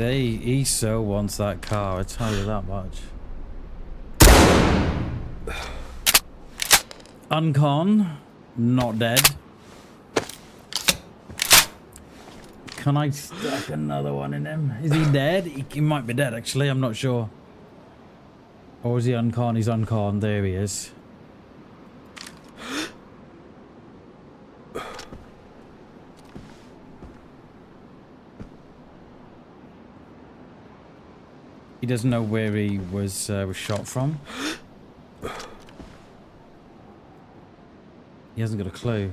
He so wants that car, I tell you that much. Uncon, not dead. Can I stack another one in him? Is he dead? He might be dead, actually. I'm not sure. Or is he uncon? He's uncon. There he is. He doesn't know where he was shot from. He hasn't got a clue.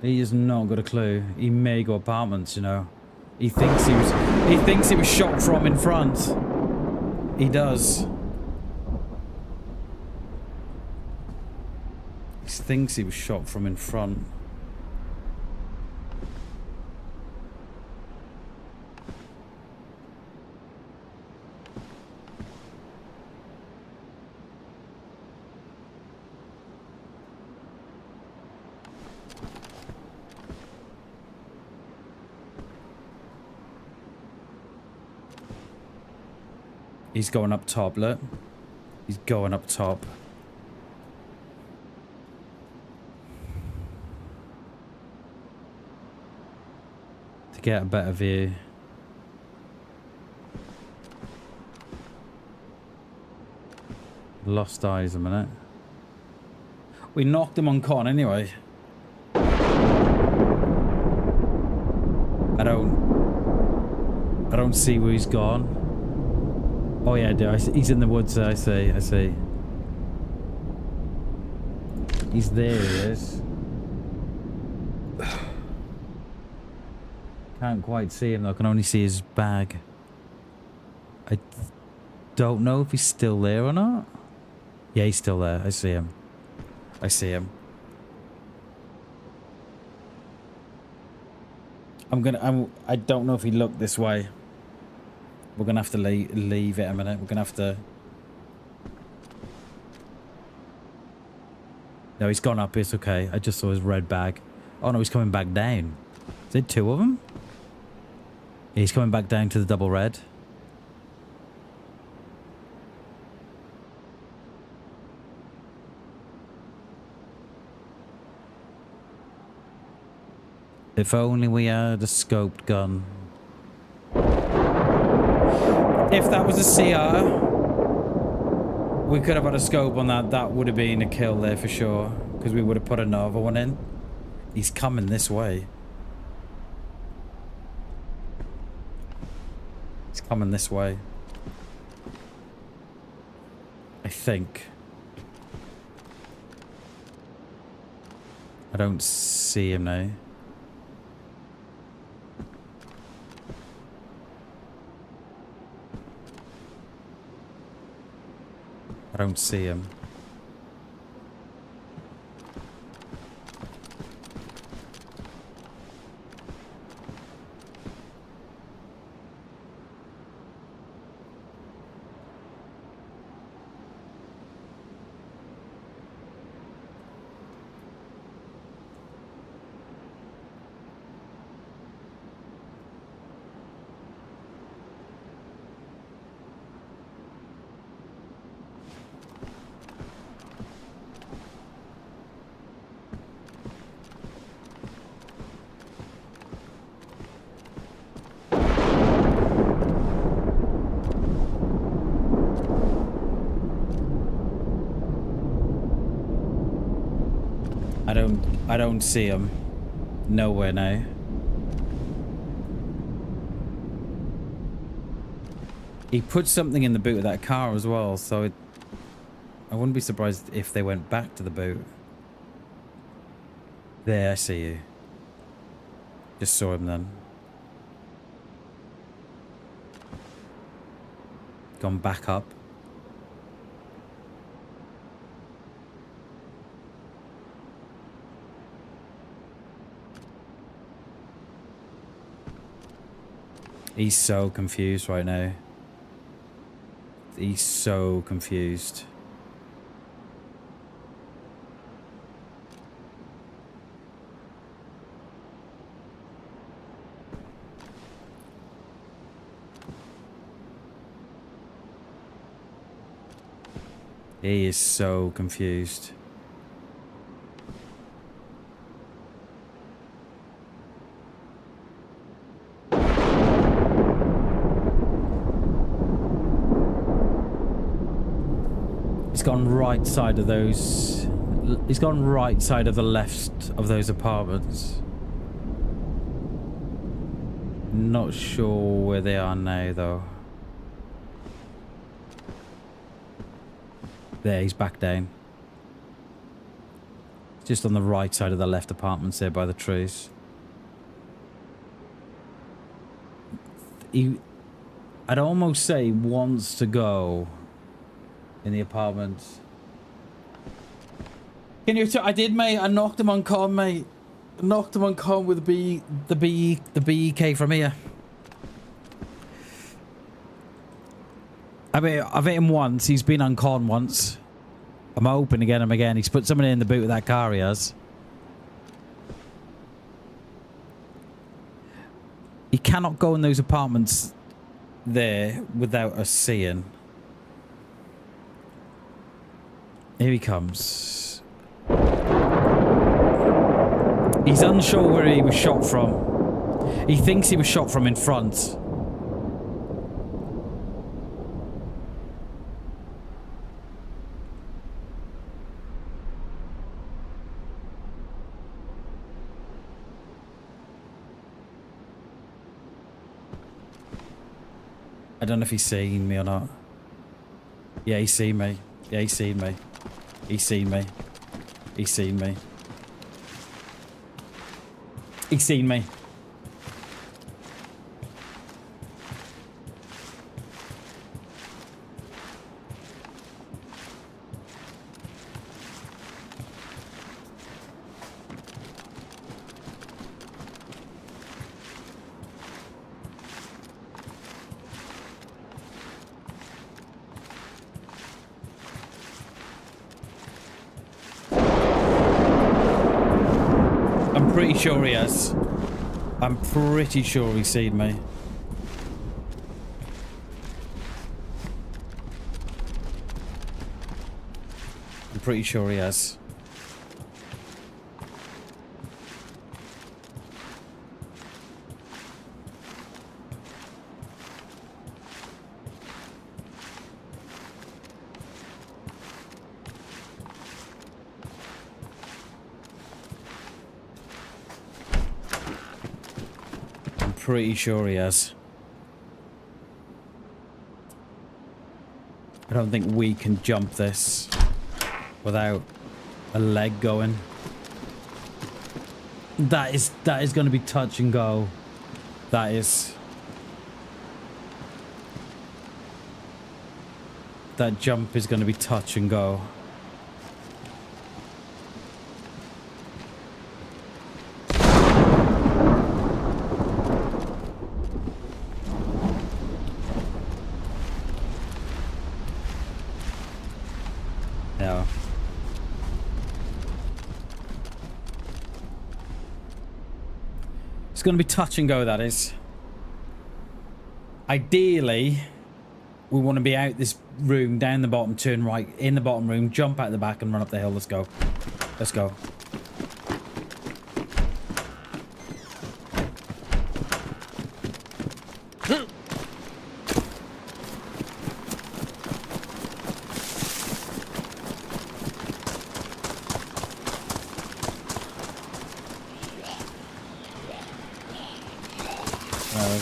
He has not got a clue. He may go apartments, you know. He thinks he was shot from in front. He does. He thinks he was shot from in front. He's going up top, look. He's going up top. to get a better view. Lost eyes a minute. We knocked him on con anyway. I don't see where he's gone. Oh yeah, I do. He's in the woods. I see. He's there. He is. Can't quite see him though. I can only see his bag. I don't know if he's still there or not. Yeah, he's still there. I see him. I don't know if he looked this way. We're gonna have to leave it a minute. We're gonna have to. No, he's gone up. It's okay. I just saw his red bag. Oh no, he's coming back down. Is it two of them? Yeah, he's coming back down to the double red. If only we had a scoped gun. If that was a CR, we could have had a scope on that. That would have been a kill there for sure. Because we would have put another one in. He's coming this way. He's coming this way. I think. I don't see him now. I don't see him. I don't see him. Nowhere now. He put something in the boot of that car as well, so I wouldn't be surprised if they went back to the boot. There, I see you. Just saw him then. Gone back up. He's so confused right now. He's so confused. He is so confused. He's gone right side of those. He's gone right side of the left of those apartments. Not sure where they are now, though. There, he's back down. Just on the right side of the left apartments there by the trees. I'd almost say wants to go in the apartments. Can you? I did, mate. I knocked him on con, mate. I knocked him on con with the BEK from here. I mean, I've hit him once. He's been on con once. I'm hoping to get him again. He's put somebody in the boot of that car he has. He cannot go in those apartments there without us seeing. Here he comes. He's unsure where he was shot from. He thinks he was shot from in front. I don't know if he's seen me or not. Yeah, he's seen me. Yeah, he's seen me. He's seen me. He's seen me. He's seen me. Pretty sure he has. I'm pretty sure he's seen me. I'm pretty sure he has. Pretty sure he has. I don't think we can jump this without a leg going. That is going to be touch and go. That is. That jump is going to be touch and go. It's going to be touch and go, that is. Ideally, we want to be out this room, down the bottom, turn right, in the bottom room, jump out the back and run up the hill. Let's go. Let's go.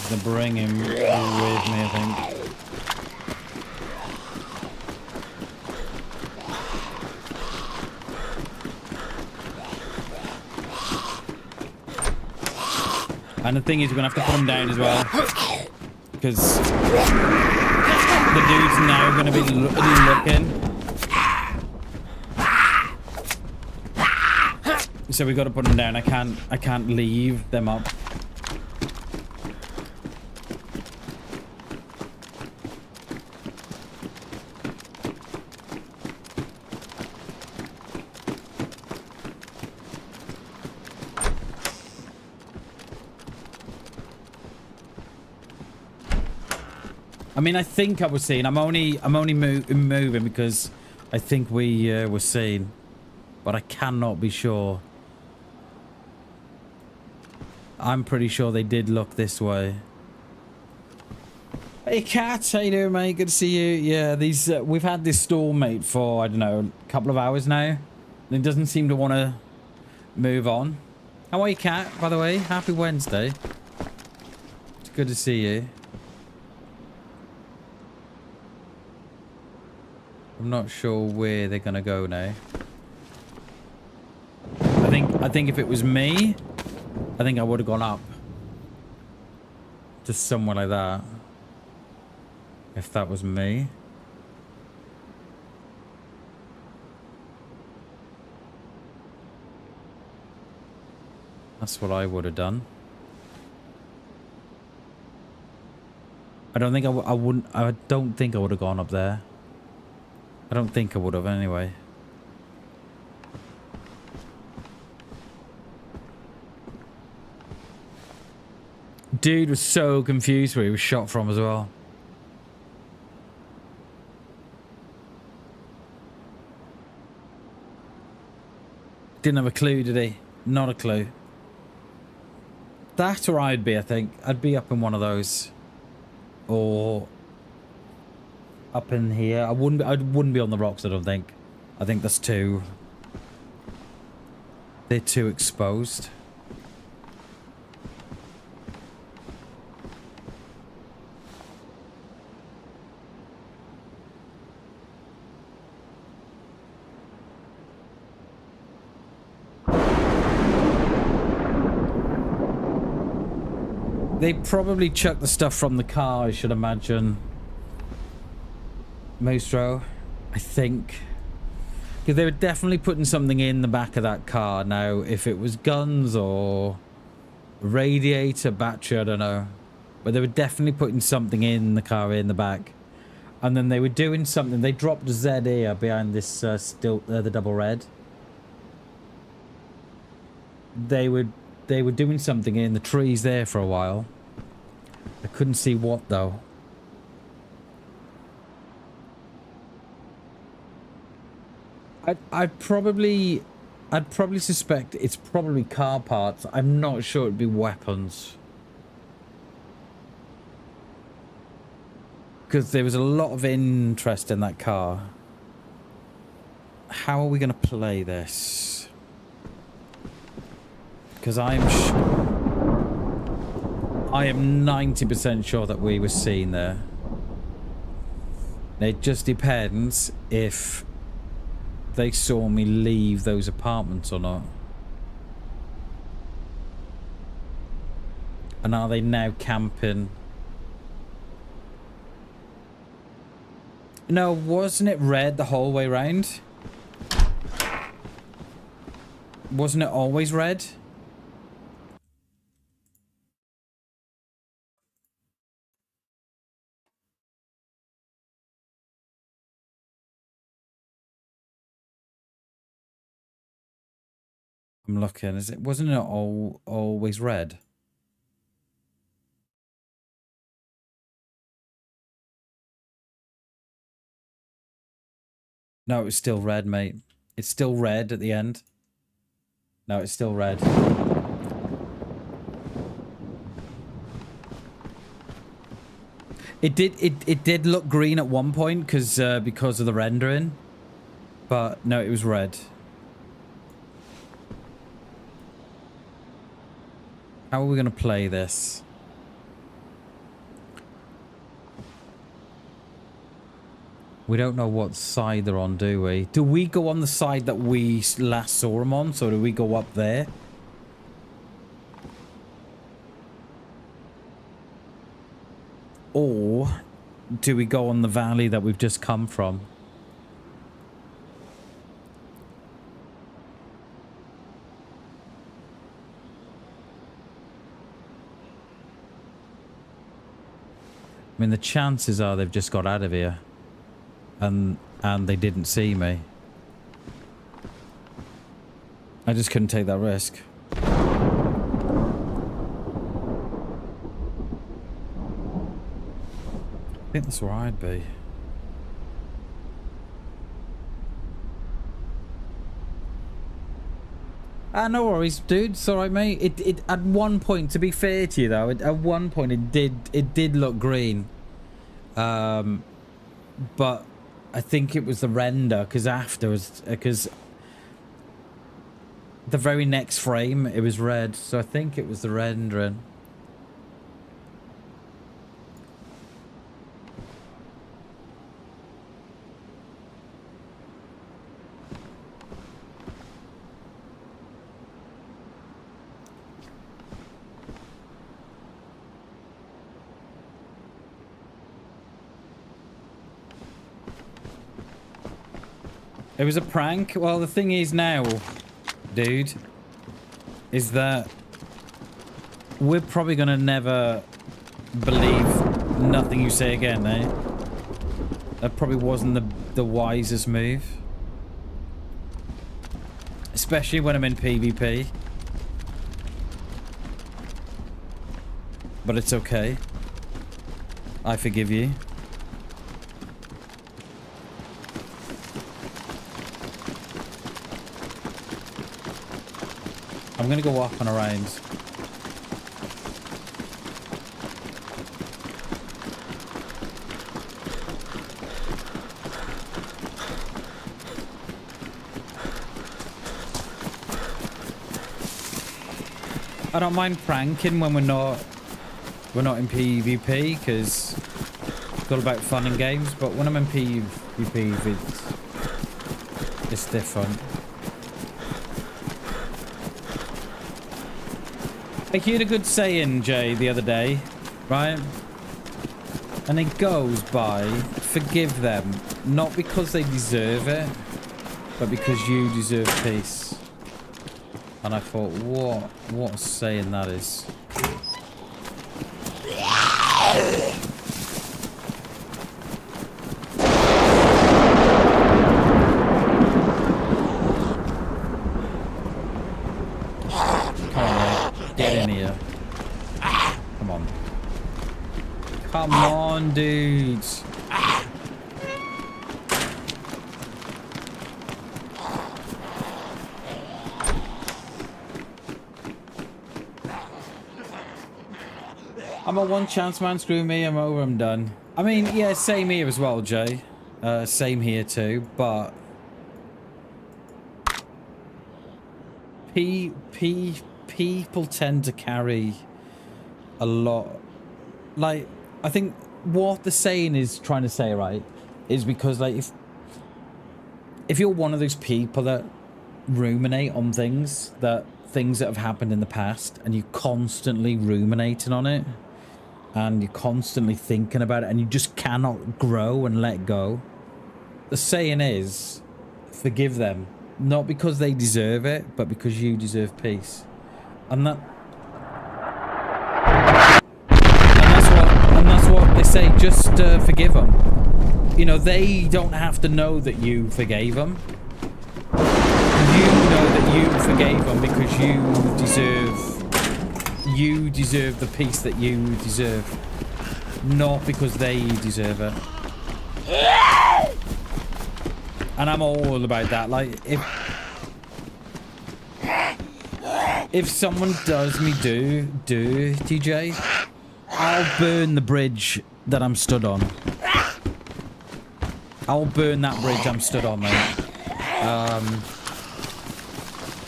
To bring him with me, I think. And the thing is, we're gonna have to put him down as well, because the dude's now gonna be looking. So we got to put him down. I can't leave them up. I mean, I think I was seen. I'm only moving because I think we were seen, but I cannot be sure. I'm pretty sure they did look this way. Hey, Kat, how you doing, mate? Good to see you. Yeah, these we've had this stall, mate, for I don't know, a couple of hours now. And it doesn't seem to want to move on. How are you, Kat? By the way, happy Wednesday. It's good to see you. I'm not sure where they're gonna go now. I think if it was me, I think I would have gone up to somewhere like that. If that was me. That's what I would have done. I don't think I don't think I would have gone up there. I don't think I would have anyway. Dude was so confused where he was shot from as well. Didn't have a clue, did he? Not a clue. That's where I'd be, I think. I'd be up in one of those. Or up in here. I wouldn't be on the rocks, I don't think. I think that's too... They're too exposed. They probably chucked the stuff from the car, I should imagine. Mostro, I think. Because they were definitely putting something in the back of that car. Now, if it was guns or radiator, battery, I don't know. But they were definitely putting something in the car in the back. And then they were doing something. They dropped a Z here behind this the double red. They were doing something in the trees there for a while. I couldn't see what though. I'd probably suspect it's probably car parts. I'm not sure it'd be weapons. Because there was a lot of interest in that car. How are we going to play this? Because I am 90% sure that we were seen there. It just depends if they saw me leave those apartments or not. And are they now camping? No, wasn't it red the whole way round? Wasn't it always red? I'm looking. Wasn't it always red? No, it was still red, mate. It's still red at the end. No, it's still red. It did look green at one point because of the rendering, but no, it was red. How are we going to play this? We don't know what side they're on, do we? Do we go on the side that we last saw them on? So do we go up there? Or do we go on the valley that we've just come from? I mean, the chances are they've just got out of here. And they didn't see me. I just couldn't take that risk. I think that's where I'd be. No worries, dude. It's alright, mate. It at one point, to be fair to you though, at one point it did look green. But I think it was the render, because afterwards, because the very next frame it was red, so I think it was the rendering. It was a prank. Well, the thing is now, dude, is that we're probably gonna never believe nothing you say again, eh? That probably wasn't the wisest move. Especially when I'm in PvP. But it's okay. I forgive you. I'm gonna go up and around. I don't mind pranking when we're not in PvP, because it's all about fun and games. But when I'm in PvP, it's different. I heard a good saying, Jay, the other day, right? And it goes by, forgive them, not because they deserve it, but because you deserve peace. And I thought, what a saying that is. Come on, mate. Get in here. Come on. Come on, dudes. I'm a one chance man, screw me, I'm over, I'm done. I mean, yeah, same here as well, Jay. Same here too, but... people tend to carry a lot. Like, I think what the saying is trying to say, right, is because, like, if you're one of those people that ruminate on things that have happened in the past, and you're constantly ruminating on it, and you're constantly thinking about it, and you just cannot grow and let go, the saying is, forgive them, not because they deserve it, but because you deserve peace. And that's what they say, just forgive them. You know, they don't have to know that you forgave them. You know that you forgave them because you deserve the peace that you deserve, not because they deserve it. And I'm all about that. Like, if someone does me dirty, TJ, I'll burn the bridge that I'm stood on. I'll burn that bridge I'm stood on, mate.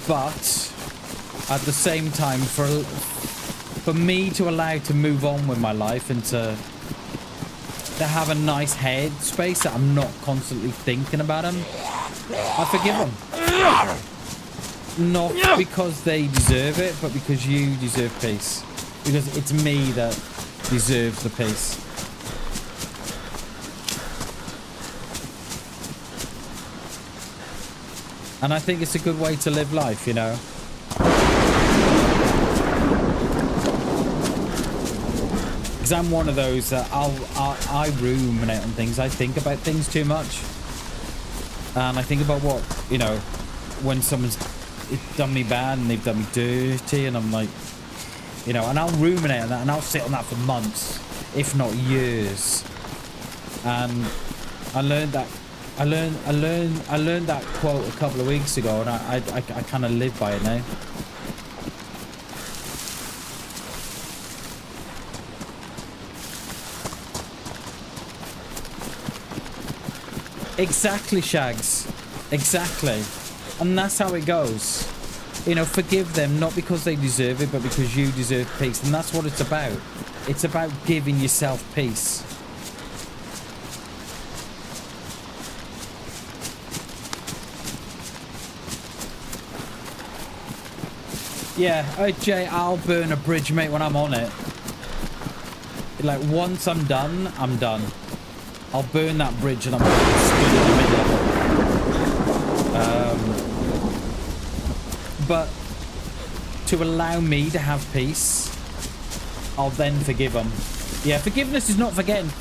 But at the same time, for me to allow to move on with my life and to have a nice head space that I'm not constantly thinking about them, I forgive them. Not because they deserve it, but because you deserve peace. Because it's me that deserves the peace. And I think it's a good way to live life, you know. Because I'm one of those that I ruminate on things. I think about things too much. And I think about what, you know, when someone's done me bad and they've done me dirty, and I'm like, you know, and I'll ruminate on that, and I'll sit on that for months, if not years. And I learned that quote a couple of weeks ago, and I kind of live by it now. Exactly, Shags. Exactly. And that's how it goes. You know, forgive them, not because they deserve it, but because you deserve peace. And that's what it's about. It's about giving yourself peace. Yeah, Jay, I'll burn a bridge, mate, when I'm on it. Like, once I'm done, I'm done. I'll burn that bridge and I'm stood in the middle of it. But to allow me to have peace, I'll then forgive them. Yeah, forgiveness is not forgetting.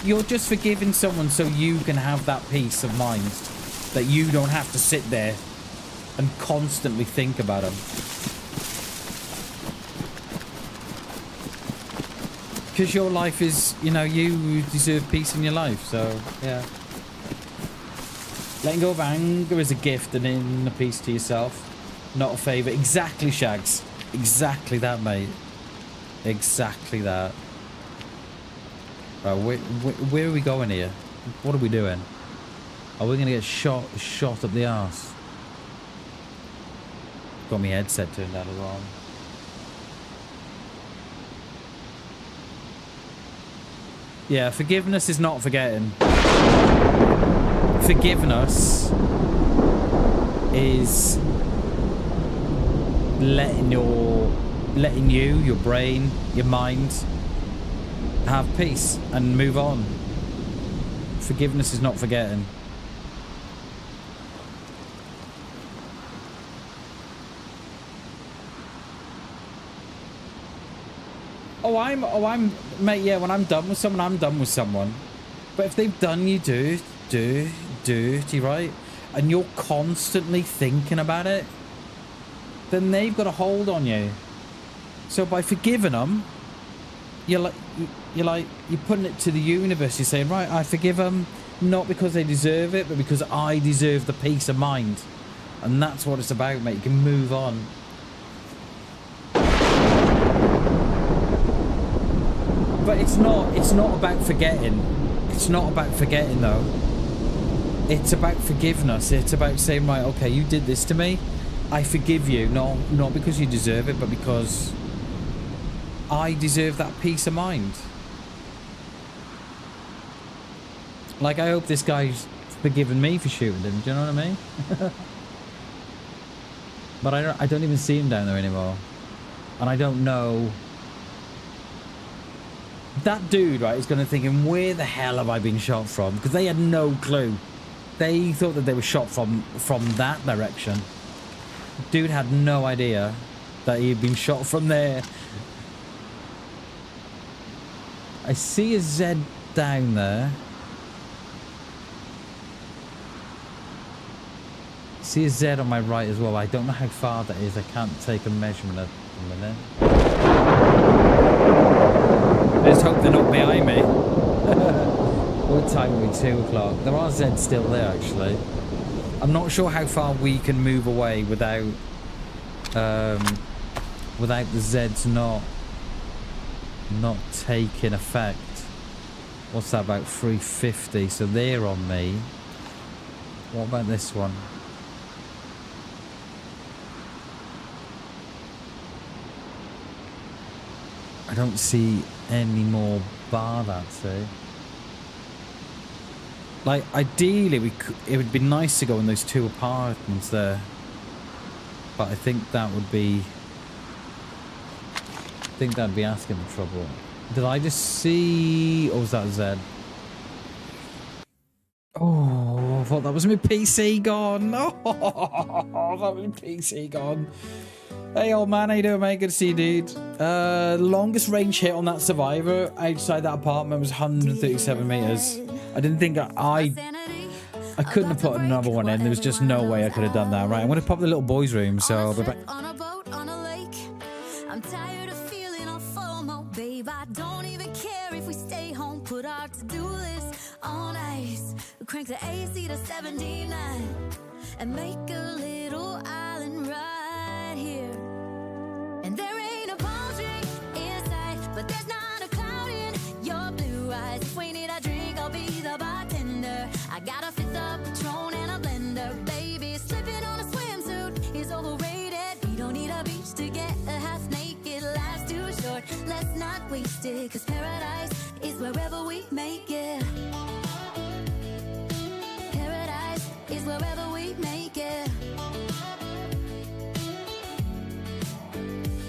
You're just forgiving someone so you can have that peace of mind, that you don't have to sit there and constantly think about them. Because your life is, you know, you deserve peace in your life, so, yeah. Letting go of anger is a gift and in a peace to yourself, not a favour. Exactly, Shags. Exactly that, mate. Exactly that. Right, where are we going here? What are we doing? Are we going to get shot up the arse? Got my headset turned out as well. Yeah, forgiveness is not forgetting. Forgiveness is letting you, your brain, your mind have peace and move on. Forgiveness is not forgetting. Mate, yeah, when I'm done with someone, I'm done with someone. But if they've done you dirty, right? And you're constantly thinking about it, then they've got a hold on you. So by forgiving them, you're putting it to the universe. You're saying, right, I forgive them, not because they deserve it, but because I deserve the peace of mind. And that's what it's about, mate. You can move on. But it's not about forgetting. It's not about forgetting, though. It's about forgiveness. It's about saying, right, okay, you did this to me. I forgive you. Not because you deserve it, but because I deserve that peace of mind. Like, I hope this guy's forgiven me for shooting him. Do you know what I mean? But I don't even see him down there anymore. And I don't know. That dude, right, is going to thinking, where the hell have I been shot from? Because they had no clue. They thought that they were shot from that direction. Dude had no idea that he had been shot from there. I see a Z down there. I see a Z on my right as well. I don't know how far that is. I can't take a measurement at the minute. I just hope they're not behind me. What time are we? 2 o'clock. There are Zeds still there, actually. I'm not sure how far we can move away without the Zeds not taking effect. What's that, about 350? So they're on me. What about this one? I don't see any more bar that, see. Like, ideally, it would be nice to go in those 2 apartments there. But I think that would be... I think that'd be asking for trouble. Did I just see... Or was that Z? Oh, I thought that was my PC gone. Oh, that was my PC gone. Hey, old man, how you doing, mate? Good to see you, dude. Longest range hit on that survivor outside that apartment was 137 meters. I didn't think I couldn't have put another one in. There was just no way I could have done that. Right, I'm going to pop the little boys' room, so I'll be back. On a boat, on a lake. I'm tired of feeling all FOMO, babe. I don't even care if we stay home. Put our to-do list on ice. Crank the AC to 79 and make a little island right here. And there ain't a palm tree inside, but there's not a cloud in your blue eyes. If we need a drink, I'll be the bartender. I got a fifth of Patron and a blender, baby. Slipping on a swimsuit is overrated. We don't need a beach to get a half naked. Life's too short, let's not waste it. Cause paradise is wherever we make it. Paradise is wherever we make it.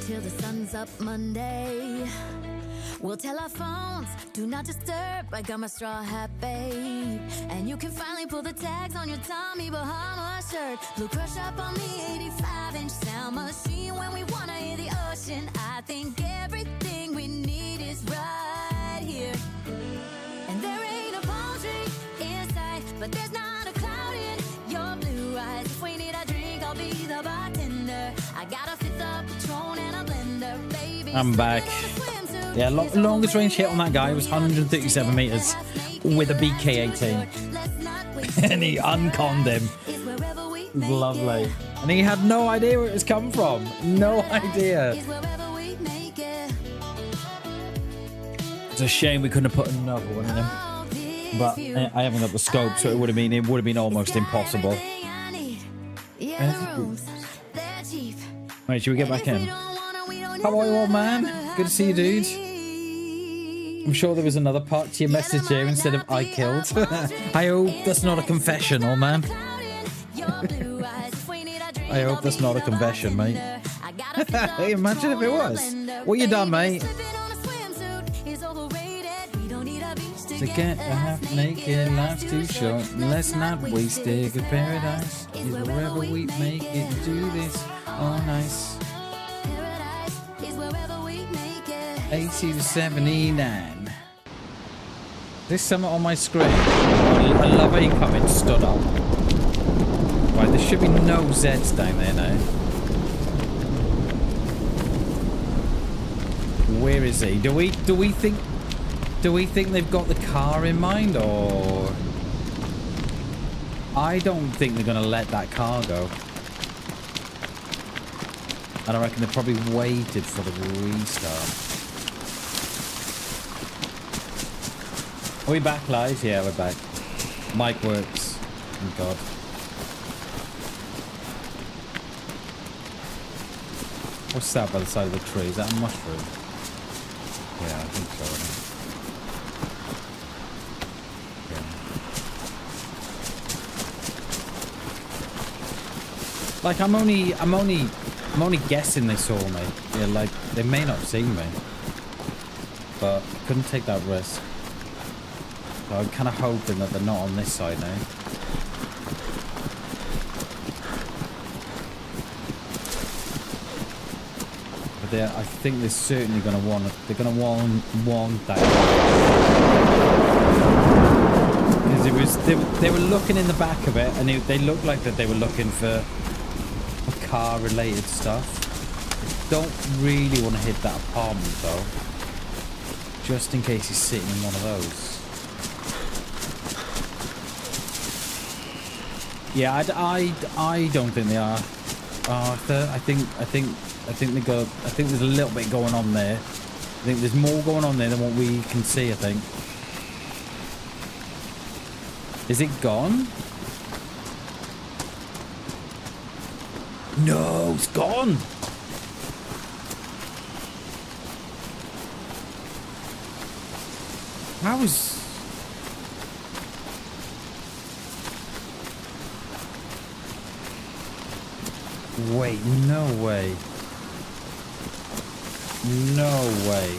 Till the sun's up Monday. We'll tell our phones, do not disturb. I got my straw hat, babe. And you can finally pull the tags on your Tommy Bahama shirt. Blue crush up on the 85-inch sound machine. When we wanna hear the ocean, I think everything we need is right here. And there ain't a palm tree inside, but there's not a cloud in your blue eyes. If we need a drink, I'll be the bartender. I got a fifth of Patron and a blender, baby. I'm back. Yeah, longest range hit on that guy was 137 meters with a BK-18. And he unconned him. Lovely. And he had no idea where it was come from. No idea. It's a shame we couldn't have put another one in him. But I haven't got the scope, so it would have been almost impossible. Right, should we get back in? How are you, old man? Good to see you, dude. I'm sure there was another part to your message here instead of I killed. I hope that's not a confession, old man. I hope that's not a confession, mate. Hey, imagine if it was. What you done, mate? To get a half naked, life's too short. Let's not waste it. Good paradise is wherever we make it. Do this all nice. 80 to 79. This something on my screen. I love how you come in stood up. Right, there should be no Z's down there now. Where is he? Do we think they've got the car in mind, or I don't think they're gonna let that car go. And I reckon they probably waited for the restart. Are we back live? Yeah, we're back. Mic works. Thank God. What's that by the side of the tree? Is that a mushroom? Yeah, I think so. Yeah. Like I'm only guessing they saw me. Yeah, like they may not have seen me, but I couldn't take that risk. So I'm kind of hoping that they're not on this side now. I think they're certainly going to want. They're going to want that. Because it was they were looking in the back of it, and they looked like that they were looking for car-related stuff. I don't really want to hit that apartment though, just in case he's sitting in one of those. Yeah, I don't think they are. Arthur, I think they got. I think there's a little bit going on there. I think there's more going on there than what we can see. I think. Is it gone? No, it's gone. How is? Wait, no way. No way.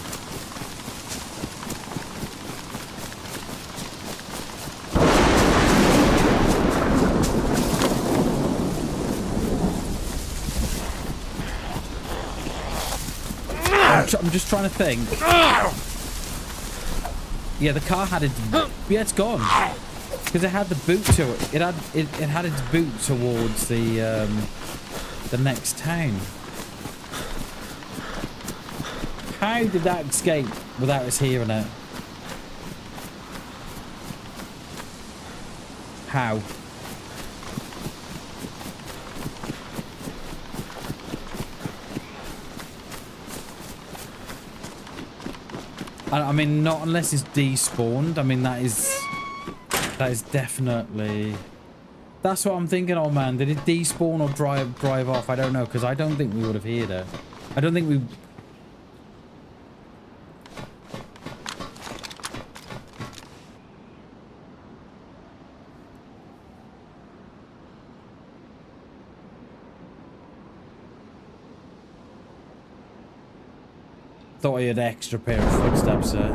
I'm just trying to think. Yeah, the car had its... Yeah, it's gone. Because it had the boot to it. It had its boot towards the next town. How did that escape without us hearing it? How? I mean, not unless it's despawned. I mean, that is definitely... That's what I'm thinking, old man. Did it despawn or drive off? I don't know, because I don't think we would have heard it. I don't think we... Thought I had an extra pair of footsteps there.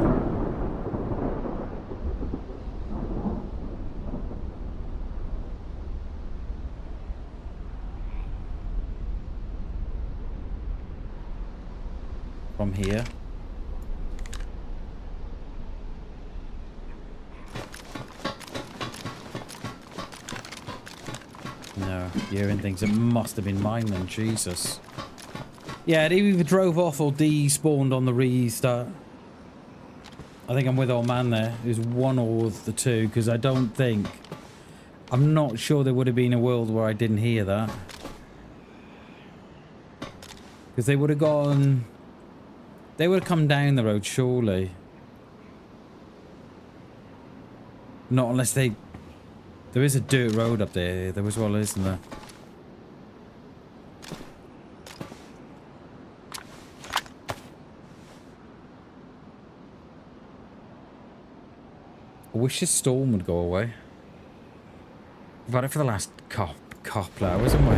From here. No, you're hearing things. It must have been mine then, Jesus. Yeah, it either drove off or despawned on the restart. I think I'm with old man there. It was one or the two, because I don't think... I'm not sure there would have been a world where I didn't hear that. Because they would have gone... They would have come down the road, surely. Not unless they... There is a dirt road up there. There was one, isn't there? I wish this storm would go away. We've had it for the last couple hours, haven't we?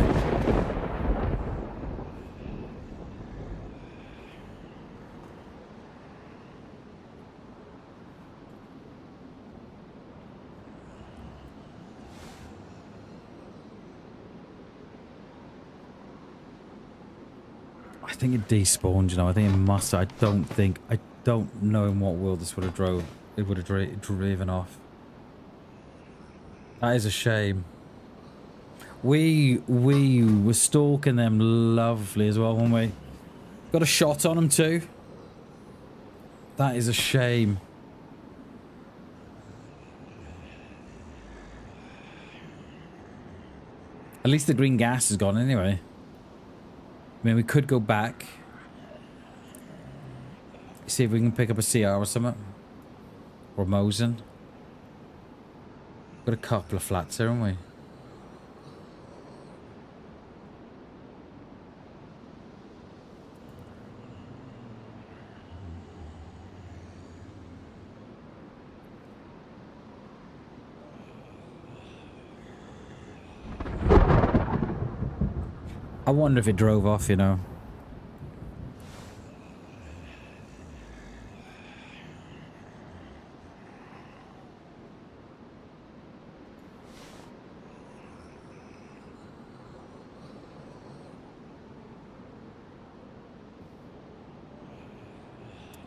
I think it despawned, you know. I think it must. I don't know in what world this would have drove. It would have driven off. That is a shame. We were stalking them lovely as well, weren't we? Got a shot on them too. That is a shame. At least the green gas is gone anyway. I mean, we could go back. See if we can pick up a CR or something. Or Mosin. Got a couple of flats here, haven't we? I wonder if it drove off, you know.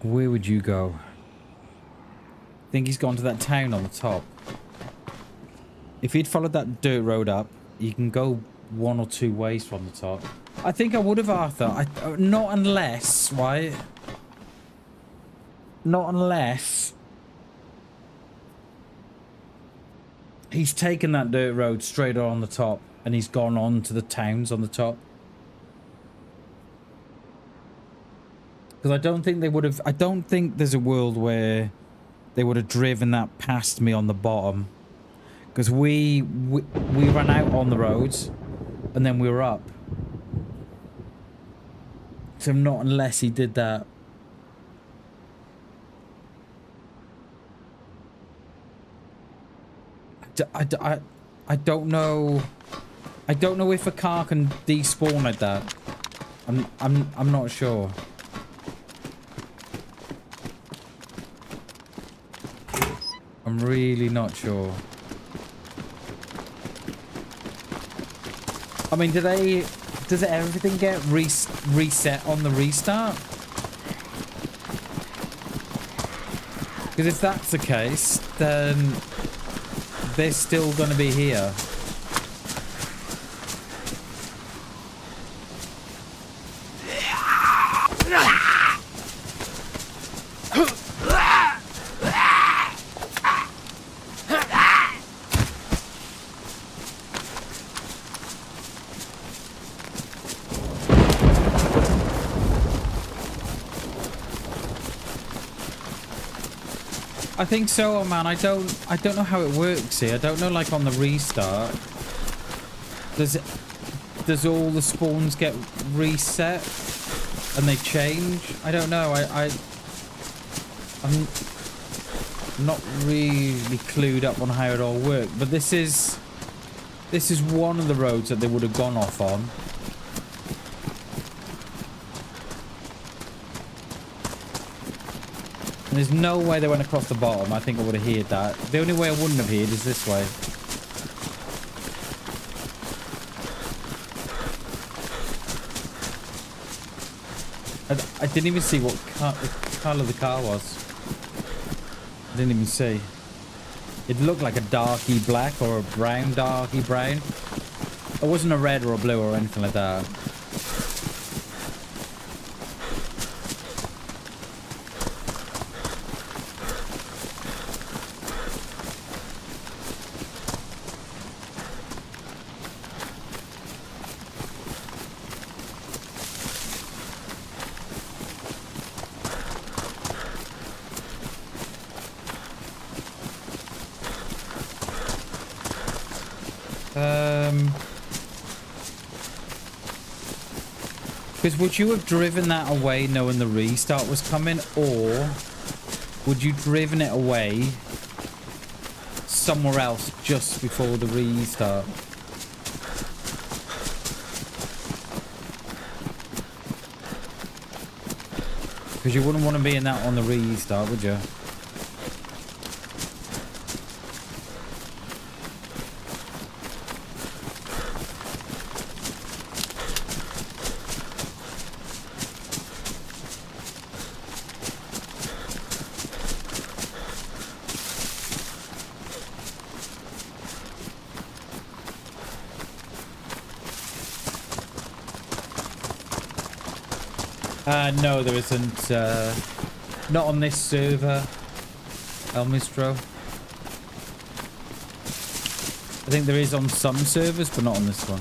Where would you go? Think he's gone to that town on the top. If he'd followed that dirt road up, you can go one or two ways from the top. I think I would have, Arthur. Not unless, right? Not unless he's taken that dirt road straight on the top and he's gone on to the towns on the top. Because I don't think they would have... I don't think there's a world where they would have driven that past me on the bottom. Because we ran out on the roads and then we were up. So not unless he did that. I don't know. I don't know if a car can despawn like that. I'm not sure. I'm really not sure. I mean, does everything get reset on the restart? Because if that's the case, then they're still going to be here. I think so, oh man. I don't know how it works here. I don't know, like on the restart. Does all the spawns get reset and they change? I don't know. I'm not really clued up on how it all worked. But this is one of the roads that they would have gone off on. And there's no way they went across the bottom. I think I would have heard that. The only way I wouldn't have heard is this way. I didn't even see what colour the car was. I didn't even see. It looked like a darky black or a brown, darky brown. It wasn't a red or a blue or anything like that. Because would you have driven that away knowing the restart was coming, or would you driven it away somewhere else just before the restart. Because you wouldn't want to be in that on the restart, would you? No, there isn't. Not on this server, El Mistro. I think there is on some servers, but not on this one.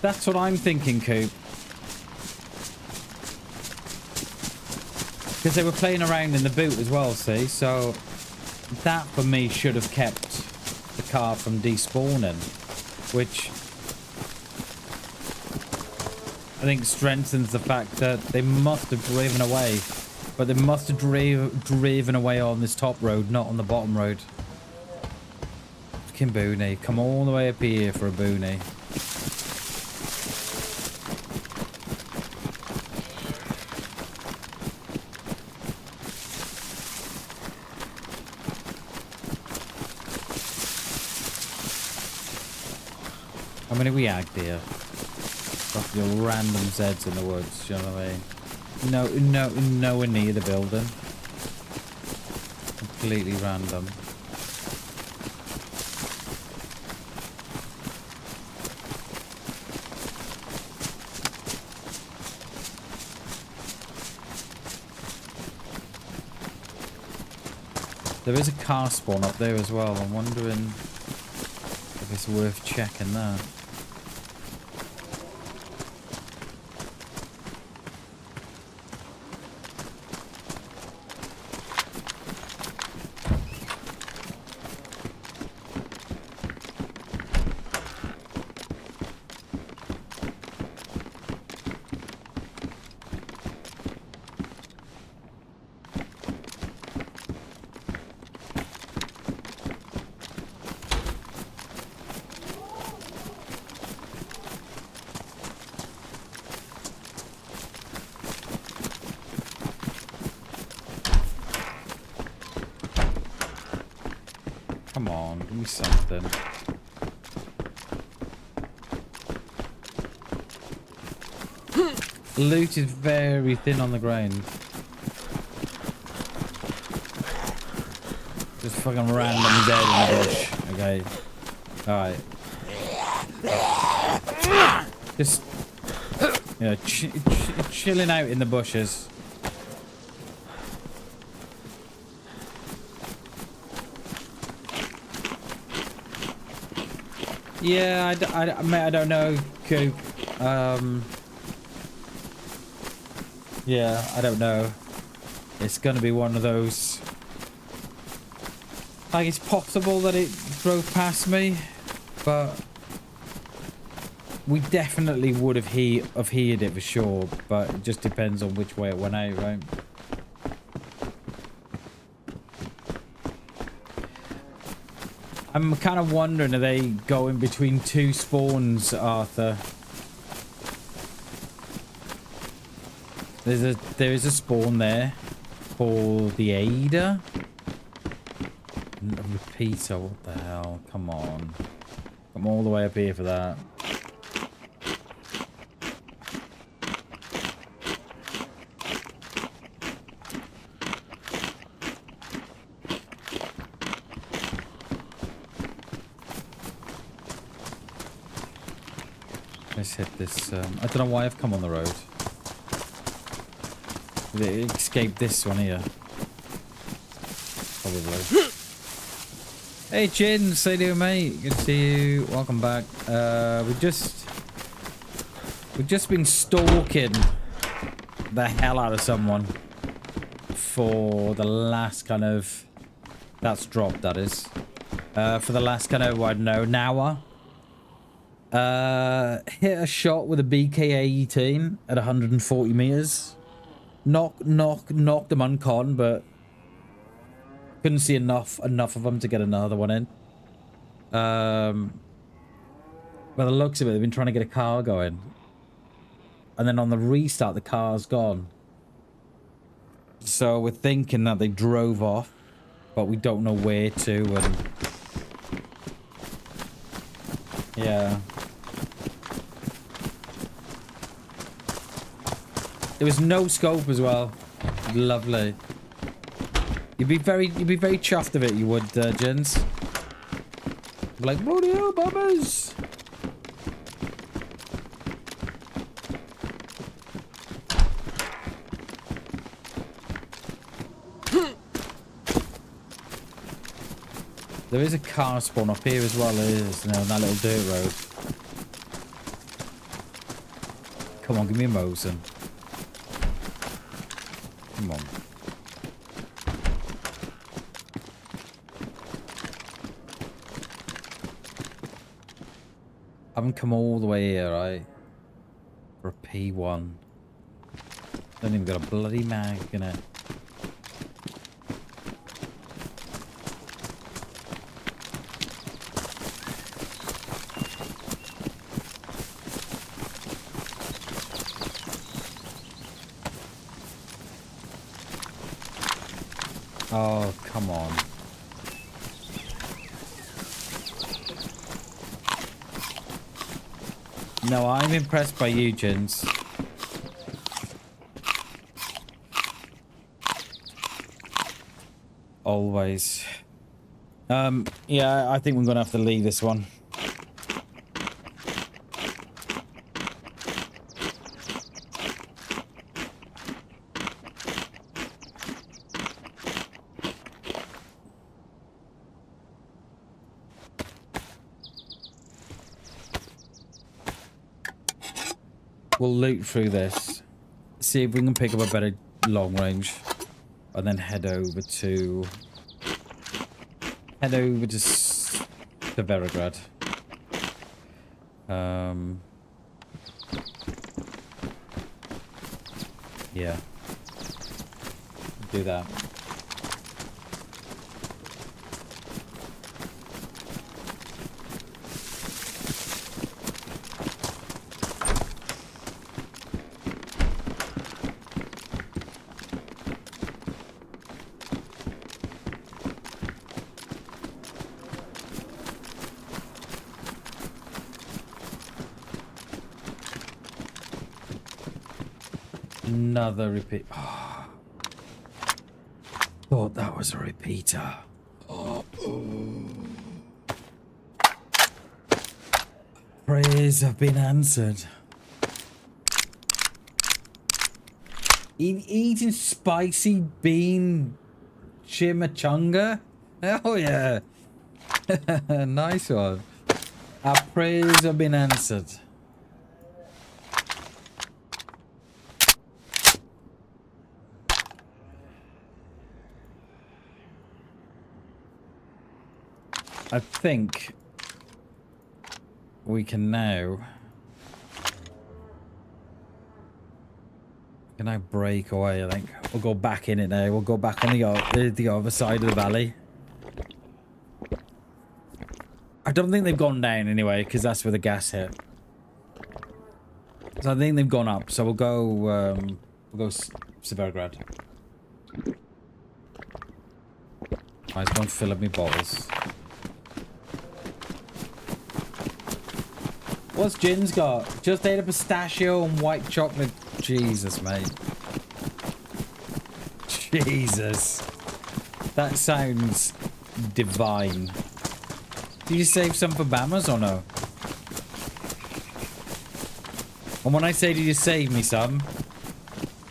That's what I'm thinking, Coop. Because they were playing around in the boot as well, see? So that, for me, should have kept the car from despawning. Which I think strengthens the fact that they must have driven away. But they must have driven away on this top road, not on the bottom road. Fucking boonie. Come all the way up here for a boonie. How many we agged here? Got your random Zeds in the woods, do you know what I mean? Nowhere near the building. Completely random. There is a car spawn up there as well. I'm wondering if it's worth checking that. Come on, give me something. Loot is very thin on the ground. Just fucking random dead in the bush. Okay. Alright. Just, you know, chilling out in the bushes. Yeah, I don't know, Coop. Yeah, I don't know. It's gonna be one of those. Like, it's possible that it drove past me, but we definitely would have heard it for sure. But it just depends on which way it went out, right? I'm kind of wondering, are they going between two spawns, Arthur? There is a spawn there for the Ada. Repeater, what the hell? Come on. I'm all the way up here for that. Let's hit this. I don't know why I've come on the road. Did it escape this one here? Probably. Hey, Chin. How you doing, mate? Good to see you. Welcome back. We've just been stalking the hell out of someone for the last kind of... That's dropped, that is. For the last kind of, I don't know, an hour. Hit a shot with a BK-18 at 140 meters. Knocked them uncon, but couldn't see enough of them to get another one in. By the looks of it, they've been trying to get a car going. And then on the restart, the car's gone. So we're thinking that they drove off, but we don't know where to, and... Yeah. There was no scope as well. Lovely. You'd be very chuffed of it, you would, Jens. Like, bloody hell, bummers! There is a car spawn up here as well, is on that little dirt road. Come on, give me a Mosin. Come on. I haven't come all the way here, right? For a P1. Don't even got a bloody mag in it. Oh, come on. No, I'm impressed by you, Jins. Always. Yeah, I think we're gonna have to leave this one. We'll loot through this, see if we can pick up a better long range, and then head over to Verograd. Yeah, do that. Another repeat. Oh. Thought that was a repeater. Oh. Prayers have been answered. Eating spicy bean chimichanga? Oh yeah. Nice one. Our prayers have been answered. I think we can now... Can I break away? I think we'll go back in it now. We'll go back on the other side of the valley. I don't think they've gone down anyway, because that's where the gas hit. So I think they've gone up. So we'll go Severograd. I just want to fill up my bottles. What's Jin's got? Just ate a pistachio and white chocolate. Jesus, mate. Jesus. That sounds divine. Did you save some for Bammers or no? And when I say did you save me some,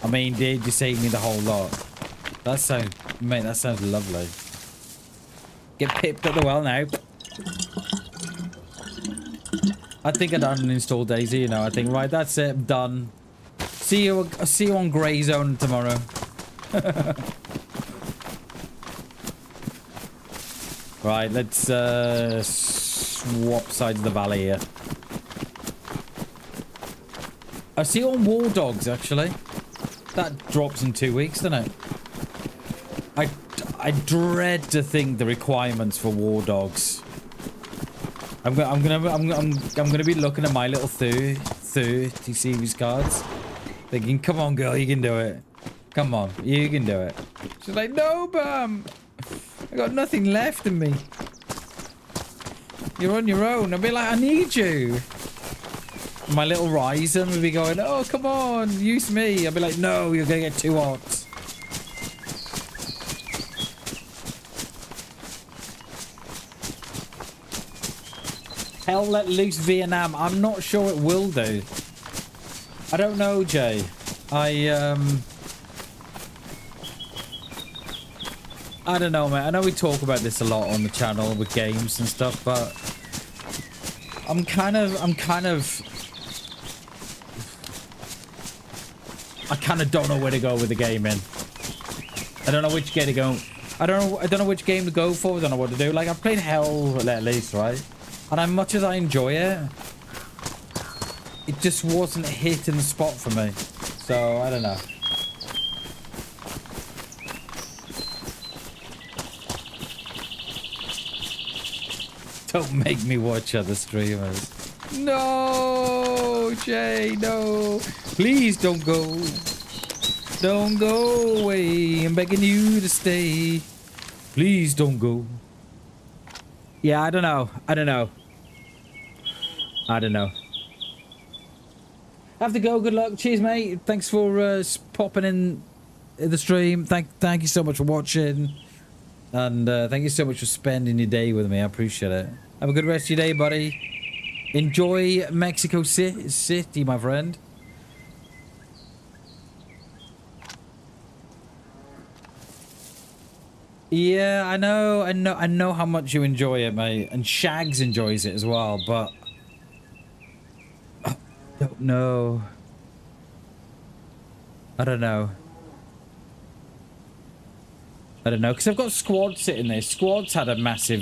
I mean did you save me the whole lot? That sounds, mate, that sounds lovely. Get pipped at the well now. I think I done install DayZ, you know. I think, right, that's it. Done. See you on Grey Zone tomorrow. Right, let's swap sides of the valley here. I see you on War Dogs, actually. That drops in 2 weeks, doesn't it? I dread to think the requirements for War Dogs. I'm gonna be looking at my little 30 series cards, thinking, "Come on, girl, you can do it. Come on, you can do it." She's like, "No, Bam, I got nothing left in me. You're on your own." I'll be like, "I need you." My little Ryzen will be going, "Oh, come on, use me." I'll be like, "No, you're gonna get too hot." Hell let loose Vietnam. I'm not sure it will do. I don't know, Jay. I don't know, man. I know we talk about this a lot on the channel with games and stuff, but I kind of don't know where to go with the gaming. I don't know which game to go. I don't know which game to go for. I don't know what to do. Like, I've played Hell Let Loose, right? And as much as I enjoy it, it just wasn't hitting the spot for me. So, I don't know. Don't make me watch other streamers. No, Jay, no. Please don't go. Don't go away. I'm begging you to stay. Please don't go. Yeah, I don't know. I don't know. I don't know. Have to go. Good luck. Cheers, mate. Thanks for popping in the stream. Thank you so much for watching. And thank you so much for spending your day with me. I appreciate it. Have a good rest of your day, buddy. Enjoy Mexico City, my friend. Yeah, I know how much you enjoy it, mate. And Shags enjoys it as well, but I don't know. I don't know. I don't know, because I've got Squad sitting there. Squad's had a massive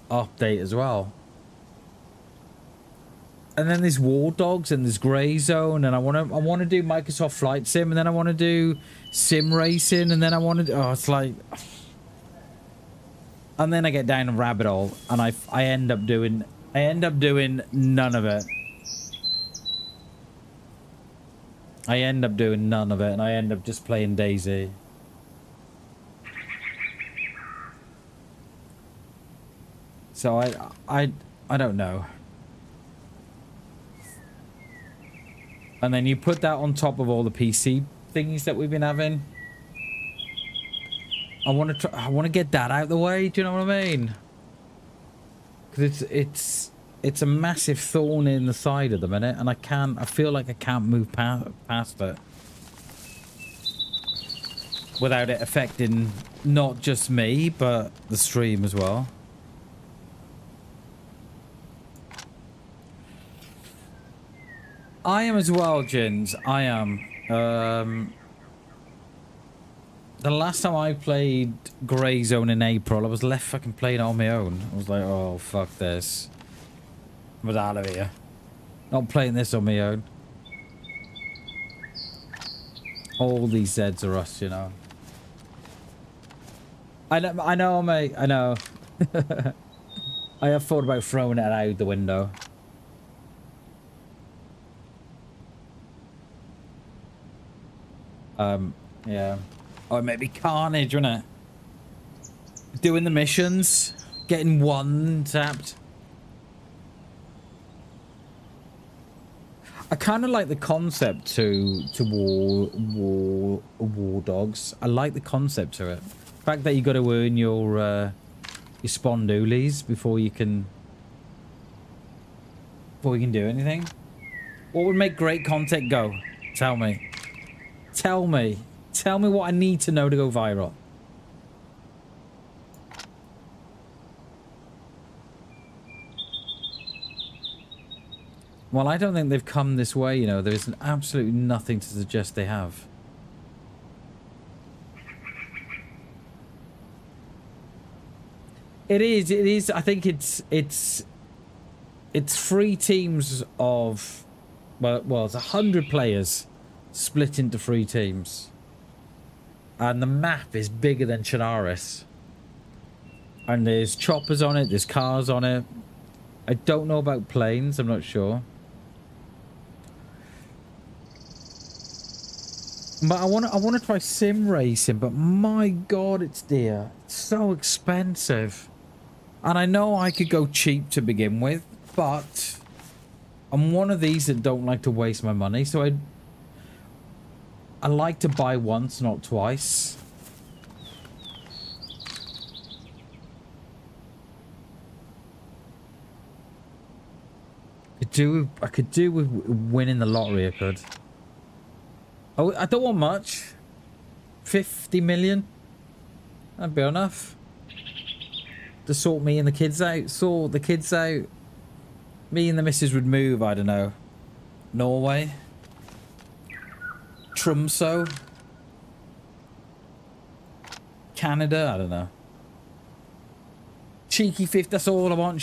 update as well. And then there's War Dogs and there's Grey Zone, and I want to do Microsoft Flight Sim, and then I want to do Sim Racing, and then I want to it's like, and then I get down a rabbit hole, and I end up doing none of it. I end up doing none of it, and I end up just playing DayZ. So I don't know. And then you put that on top of all the PC thingies that we've been having. I want to get that out of the way. Do you know what I mean? Because it's a massive thorn in the side at the minute, and I feel like I can't move past it without it affecting not just me but the stream as well. I am as well, Jins. I am. The last time I played Grey Zone in April, I was left fucking playing on my own. I was like, oh, fuck this. I was out of here. Not playing this on my own. All these Zeds are us, you know. I know, mate. I know. I have thought about throwing it out the window. Yeah. Or maybe Carnage, wouldn't it? Doing the missions, getting one tapped. I kind of like the concept to war dogs. I like the concept to it. The fact that you got to earn your spawn doolies before you can do anything. What would make great content go? Tell me. Tell me what I need to know to go viral. Well, I don't think they've come this way, you know. There is absolutely nothing to suggest they have. It is. I think it's 3 teams of, well, it's 100 players split into 3 teams. And the map is bigger than Chinaris. And there's choppers on it, there's cars on it. I don't know about planes, I'm not sure. But I want to try sim racing, but my god, it's dear. It's so expensive. And I know I could go cheap to begin with, but I'm one of these that don't like to waste my money, so I like to buy once, not twice. I could do with winning the lottery, I could. Oh, I don't want much. 50 million? That'd be enough. To sort me and the kids out. Sort the kids out. Me and the missus would move, I don't know. Norway. Tromsø. Canada, I don't know. Cheeky 50, that's all I want,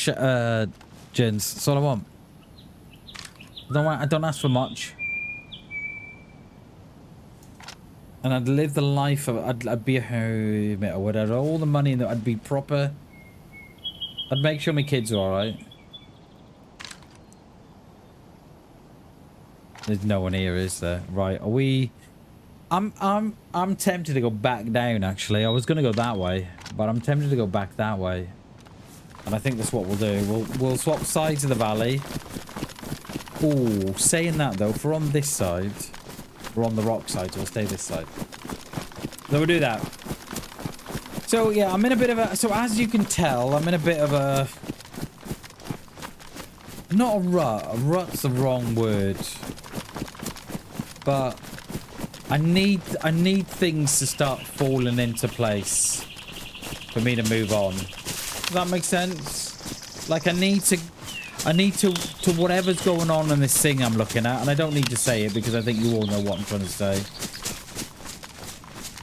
gents. That's all I want. I don't ask for much. And I'd live the life of... I'd be a hermit or whatever. All the money that I'd be proper. I'd make sure my kids are alright. There's no one here, is there? Right, are we... I'm tempted to go back down, actually. I was going to go that way, but I'm tempted to go back that way. And I think that's what we'll do. We'll swap sides of the valley. Ooh, saying that, though, if we're on this side... We're on the rock side, so we'll stay this side. So we'll do that. So, yeah, I'm in a bit of a... So, as you can tell, I'm in a bit of a... Not a rut. A rut's the wrong word. But... I need things to start falling into place for me to move on. Does that make sense? Like, I need to whatever's going on in this thing I'm looking at, and I don't need to say it because I think you all know what I'm trying to say.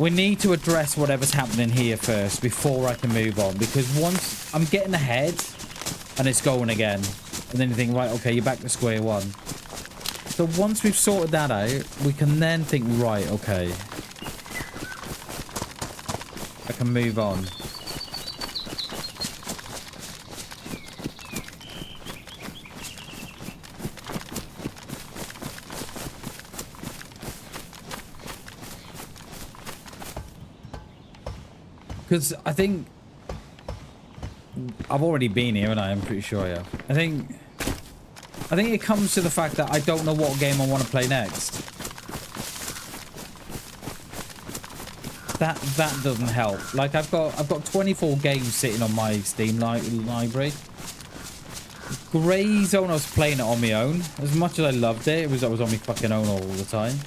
We need to address whatever's happening here first before I can move on, because once I'm getting ahead and it's going again, and then you think, right, okay, you're back to square one. So once we've sorted that out, we can then think, right, okay, I can move on. Because I think I've already been here, and I'm pretty sure I have. I think it comes to the fact that I don't know what game I want to play next. That doesn't help. Like I've got 24 games sitting on my Steam library. Grey Zone, I was playing it on my own. As much as I loved it, I was on my fucking own all the time.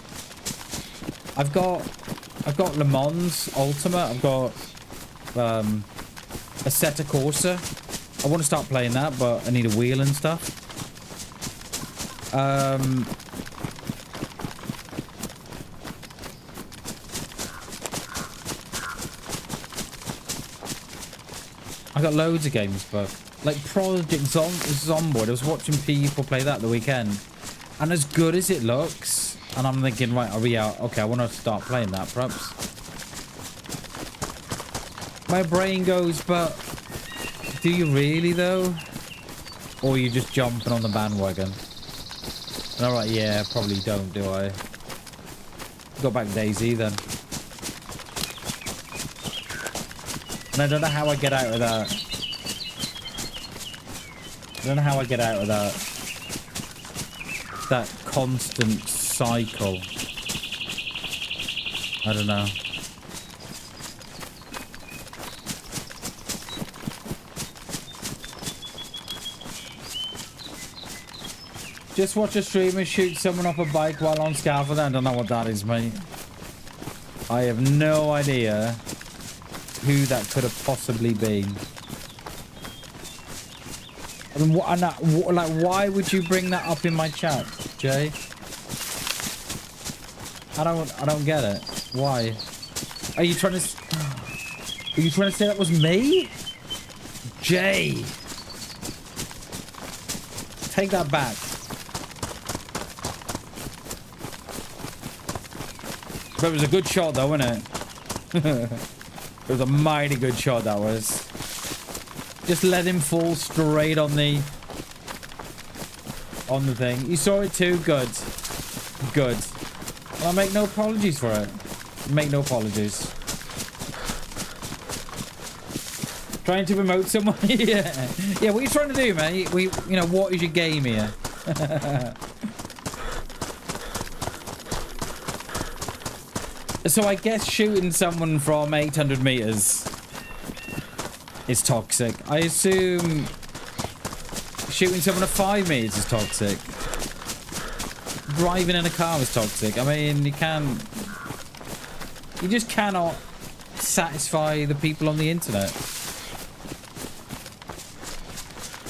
I've got Le Mans Ultimate. I've got Assetto Corsa. I want to start playing that, but I need a wheel and stuff. I got loads of games, but like Project Zomboid. I was watching people play that the weekend, and as good as it looks, and I'm thinking, right, are we out? Okay, I want to start playing that, perhaps. My brain goes, but do you really though? Or are you just jumping on the bandwagon? And alright, yeah, probably don't, do I? Go back DayZ then. And I don't know how I get out of that. I don't know how I get out of that constant cycle. I don't know. Just watch a streamer shoot someone off a bike while on scaffolding. I don't know what that is, mate. I have no idea who that could have possibly been. I mean, like, why would you bring that up in my chat, Jay? I don't get it. Why? Are you trying to say that was me? Jay. Take that back. But it was a good shot though, wasn't it? It was a mighty good shot, that was. Just let him fall straight on the thing. You saw it too? Good. Good. Well, I make no apologies for it. Make no apologies. Trying to promote someone? Yeah. Yeah, what are you trying to do, mate? You know, what is your game here? So I guess shooting someone from 800 meters is toxic. I assume shooting someone at 5 meters is toxic. Driving in a car is toxic. I mean, you just cannot satisfy the people on the internet.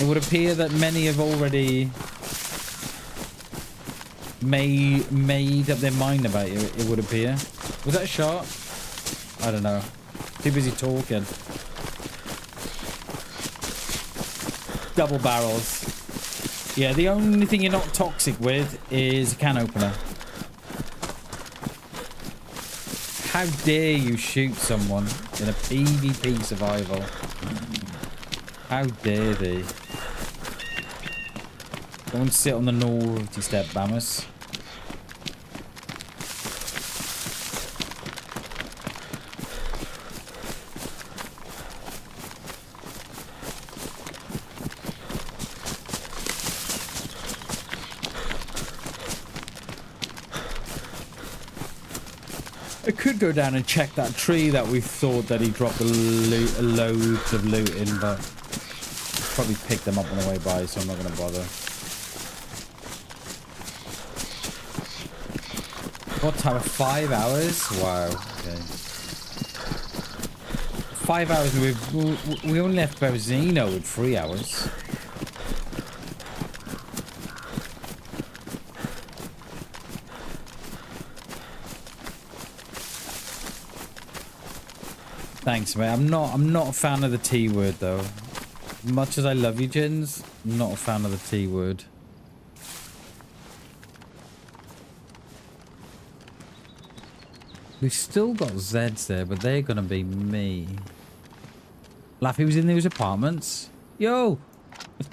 It would appear that many have already made up their mind about you, it would appear. Was that a shot? I don't know. Too busy talking. Double barrels. Yeah, the only thing you're not toxic with is a can opener. How dare you shoot someone in a PvP survival? How dare they? Go and sit on the naughty step, Bammers. I could go down and check that tree that we thought that he dropped loads of loot in, but probably picked them up on the way by, so I'm not going to bother. What time? 5 hours? Wow. Okay. 5 hours. We only left Berzino with 3 hours. Thanks, mate. I'm not a fan of the T word though. Much as I love you, Jins, I'm not a fan of the T word. We've still got Zeds there, but they're gonna be me. Laffy was in those apartments. Yo,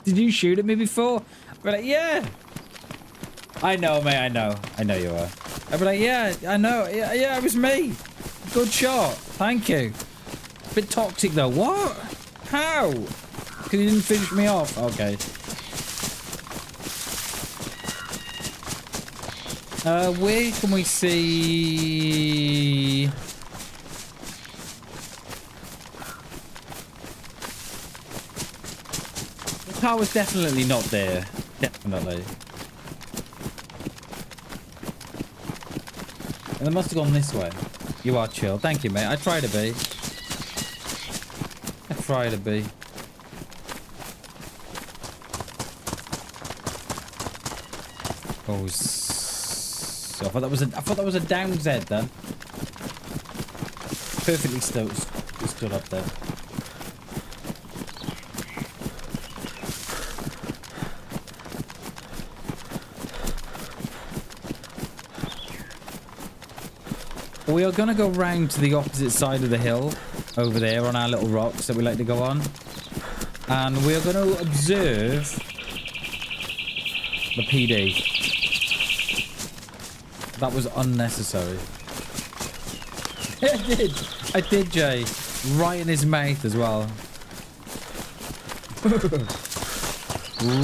did you shoot at me before? We're like, yeah. I know, mate. I know you are. I'd be like, yeah, I know. Yeah, it was me. Good shot. Thank you. Bit toxic though. What? How? Because you didn't finish me off. Okay. Where can we see? The car was definitely not there. Definitely. And it must have gone this way. You are chill. Thank you, mate. I try to be. I try to be. Oh, I thought that was a down Z then. Perfectly stood up there. We are going to go round to the opposite side of the hill over there on our little rocks that we like to go on. And we are going to observe the PD. That was unnecessary. I did, Jay. Right in his mouth as well.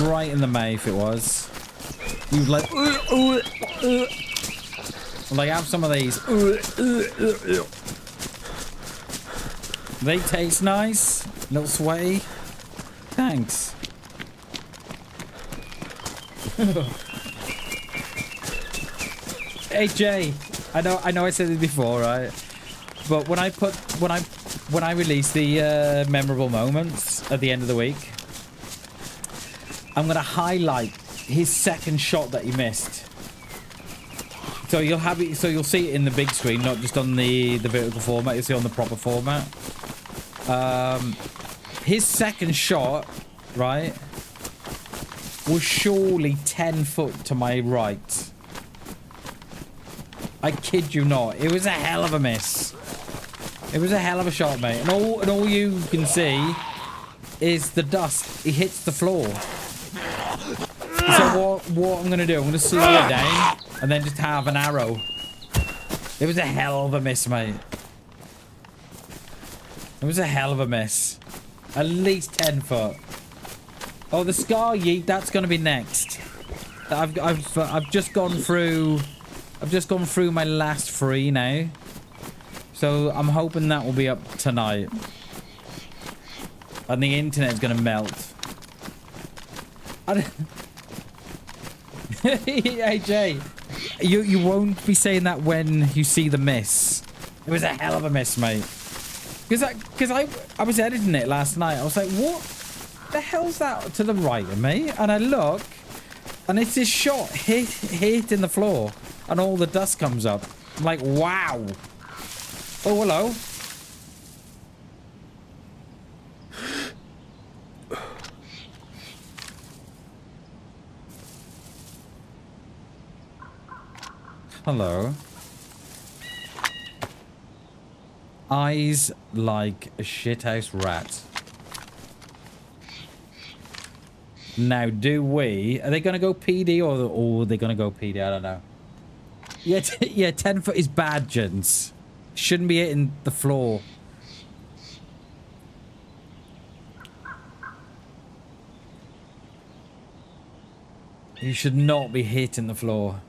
Right in the mouth it was. He was like, like, have some of these. They taste nice. A little sweaty. Thanks. Hey Jay, I know I said it before, right? But when I release the memorable moments at the end of the week, I'm going to highlight his second shot that he missed. So you'll have it, so you'll see it in the big screen, not just on the vertical format. You'll see it on the proper format. His second shot, right, was surely 10 foot to my right. I kid you not. It was a hell of a miss. It was a hell of a shot, mate. And all you can see is the dust. He hits the floor. So what I'm going to do, I'm going to slow it down and then just have an arrow. It was a hell of a miss, mate. It was a hell of a miss. At least 10 foot. Oh, the Scar Yeet, that's going to be next. I've just gone through... I've just gone through my last 3 now. So I'm hoping that will be up tonight. And the internet's going to melt. Hey, Jay. You won't be saying that when you see the miss. It was a hell of a miss, mate. Because I was editing it last night. I was like, what the hell's that to the right of me? And I look, and it's this shot hit in the floor, and all the dust comes up. I'm like, wow. Oh, hello. Hello. Eyes like a shithouse rat. Now, do we... Are they going to go PD or are they going to go PD? I don't know. Yeah, yeah, 10 foot is bad, gents. Shouldn't be hitting the floor. You should not be hitting the floor.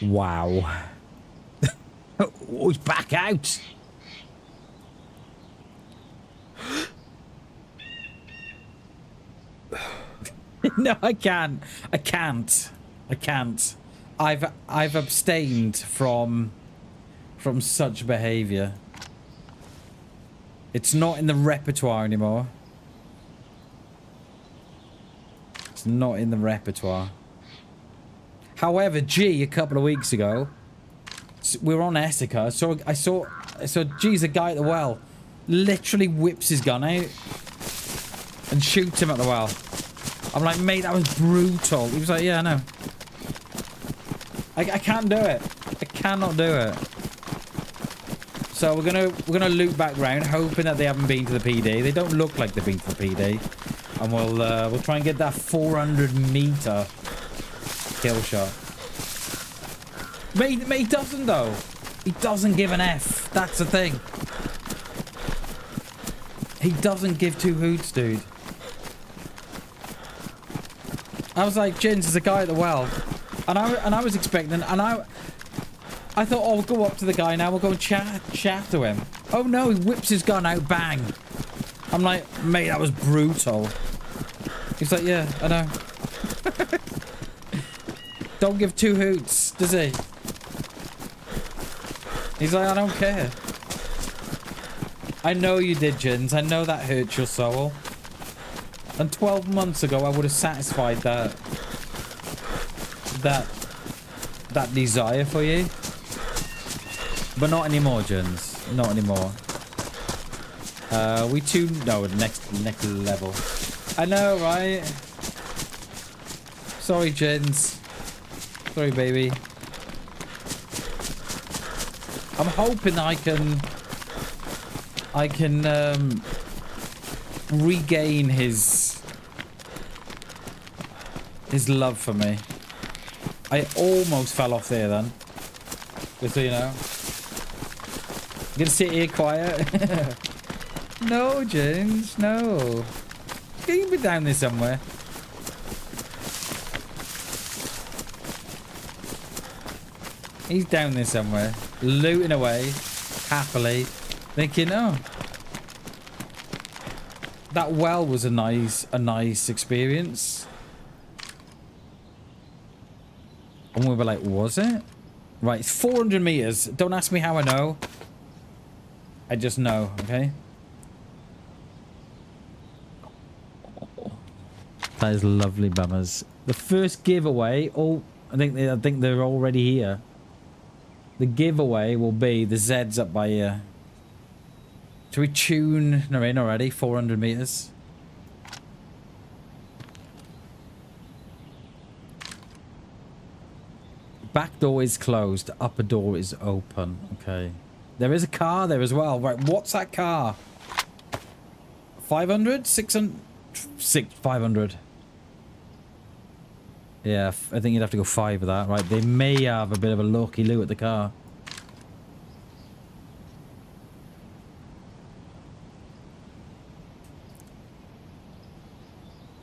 Wow. Oh, he's back out. No, I can't. I can't. I can't. I've abstained from such behavior. It's not in the repertoire anymore. It's not in the repertoire. However, G, a couple of weeks ago, we were on Essica, so I saw G's a guy at the well, literally whips his gun out and shoots him at the well. I'm like, mate, that was brutal. He was like, yeah, I know. I can't do it. I cannot do it. So we're gonna loop back round, hoping that they haven't been to the PD. They don't look like they've been to the PD, and we'll try and get that 400-meter kill shot. But he doesn't, though. He doesn't give an F. That's the thing. He doesn't give 2 hoots, dude. I was like, Jins, there's a guy at the well. And I was expecting, and I thought, oh, we'll go up to the guy now. We'll go and chat to him. Oh, no, he whips his gun out. Bang. I'm like, mate, that was brutal. He's like, yeah, I know. Don't give 2 hoots, does he? He's like, I don't care. I know you did, Jins. I know that hurt your soul. And 12 months ago, I would have satisfied that desire for you. But not anymore, Jins. Not anymore. We too... No, next level. I know, right? Sorry, Jins. Sorry, baby. I'm hoping I can regain his love for me. I almost fell off there then. Just so you know. I'm gonna sit here quiet. No, James, no. You can be down there somewhere. He's down there somewhere, looting away, happily, thinking, oh, That well was a nice experience. And we were like, was it? Right, it's 400 meters. Don't ask me how I know. I just know, okay? That is lovely, bummers. The first giveaway. Oh, I think they're already here. The giveaway will be the Zeds up by here. Should we tune her in already? 400 meters. Back door is closed. Upper door is open. Okay. There is a car there as well. Right, what's that car? 500? 600? 500. Yeah, I think you'd have to go 5 of that. Right, they may have a bit of a lucky loo at the car.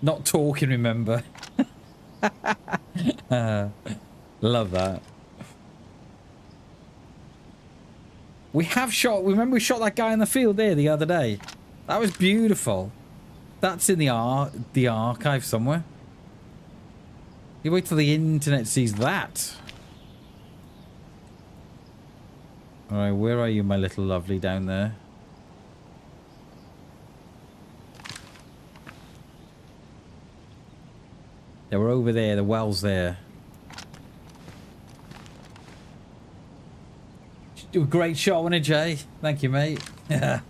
Not talking, remember. Love that. We have shot... Remember we shot that guy in the field there the other day? That was beautiful. That's in the archive somewhere. You wait till the internet sees that. Alright, where are you, my little lovely, down there? Yeah, we're over there. The well's there. Do a great shot, wasn't it, Jay? Thank you, mate. Yeah.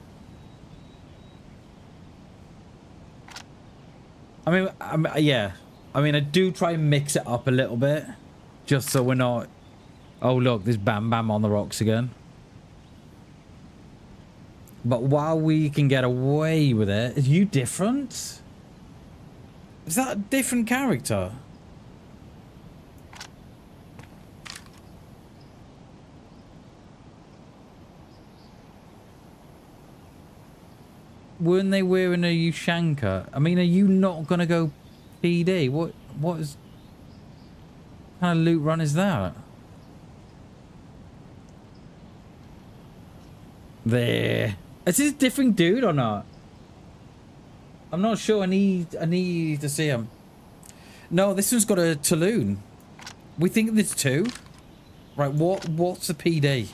Yeah. I mean, I do try and mix it up a little bit. Just so we're not... Oh, look, there's BamBam on the rocks again. But while we can get away with it... Are you different? Is that a different character? Weren't they wearing a Ushanka? I mean, are you not gonna go PD? What kind of loot run is that? There. Is this a different dude or not? I'm not sure. I need to see him. No, this one's got a Tulloon. We think there's 2. Right, what's the PD?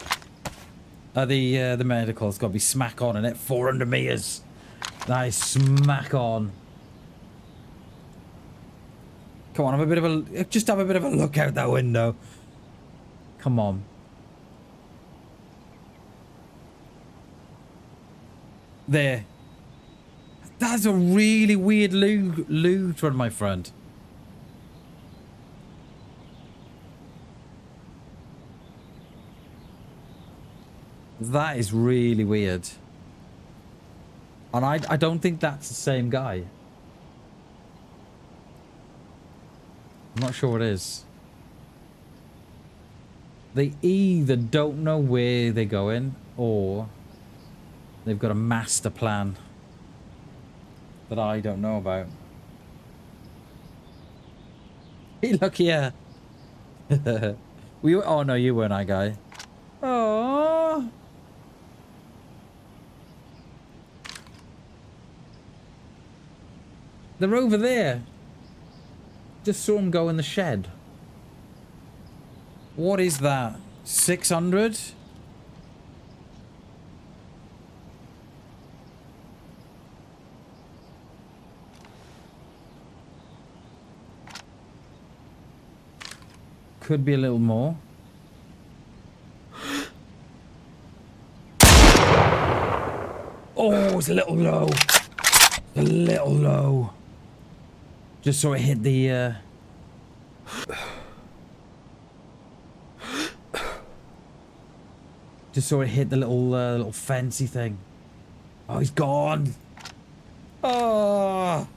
The medical's got to be smack on in it. 400 meters. That is smack on. Come on, just have a bit of a look out that window. Come on. There. That's a really weird loot run, my friend. That is really weird. And I don't think that's the same guy. I'm not sure it is. They either don't know where they're going or they've got a master plan that I don't know about. Hey, look here. Oh no, you weren't that guy. Oh. They're over there. Just saw him go in the shed. What is that? 600? Could be a little more. Oh, it's a little low. A little low. Just saw it hit the just saw it hit the little fancy thing. Oh, he's gone. Oh.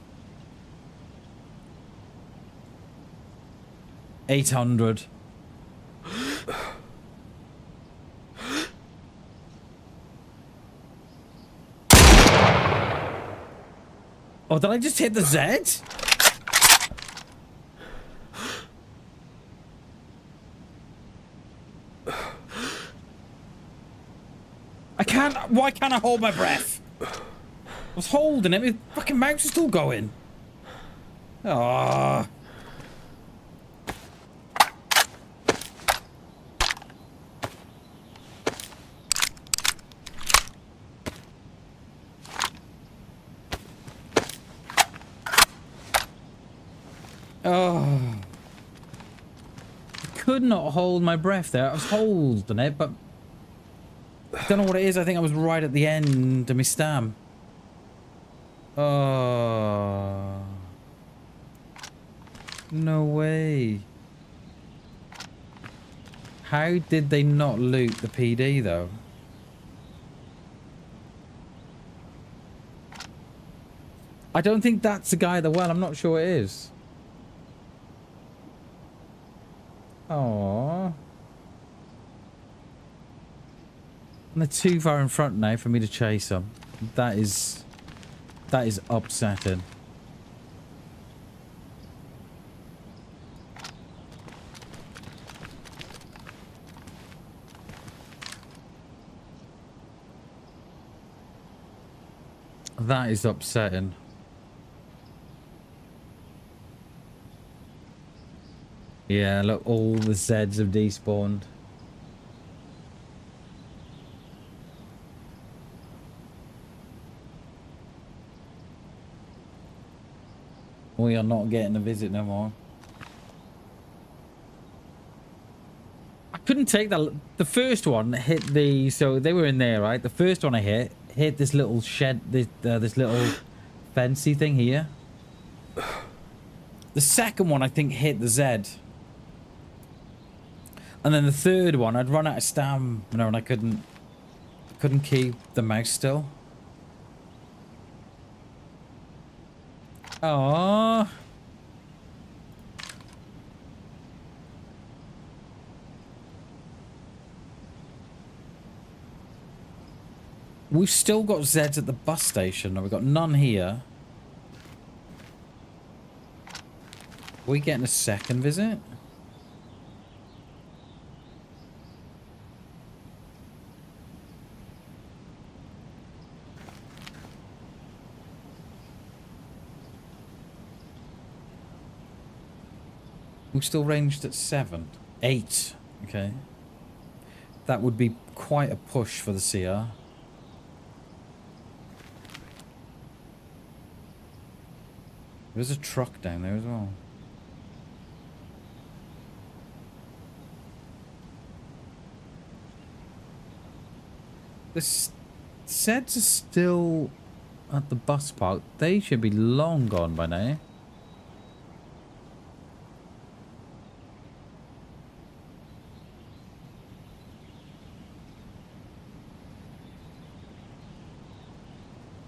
800. Oh, did I just hit the Z? Why can't I hold my breath? was holding it. My fucking mouse is still going. Ah. Oh. I could not hold my breath there. I was holding it, but I don't know what it is. I think I was right at the end of my stam. Oh. No way. How did they not loot the PD though? I don't think that's the guy at the well. I'm not sure it is. Aww. And they're too far in front now for me to chase them. That is upsetting. That is upsetting. Yeah, look, all the Zeds have despawned. We are not getting a visit no more. I couldn't take that. The first one hit the... So they were in there, right? The first one I hit this little shed, this little fancy thing here. The second one, I think, hit the Z. And then the third one, I'd run out of stam, you know, and I couldn't keep the mouse still. Aww. We've still got Zeds at the bus station. We've got none here. Are we getting a second visit? We're still ranged at 7. 8. Okay. That would be quite a push for the CR. There's a truck down there as well. The Zeds are still at the bus park. They should be long gone by now.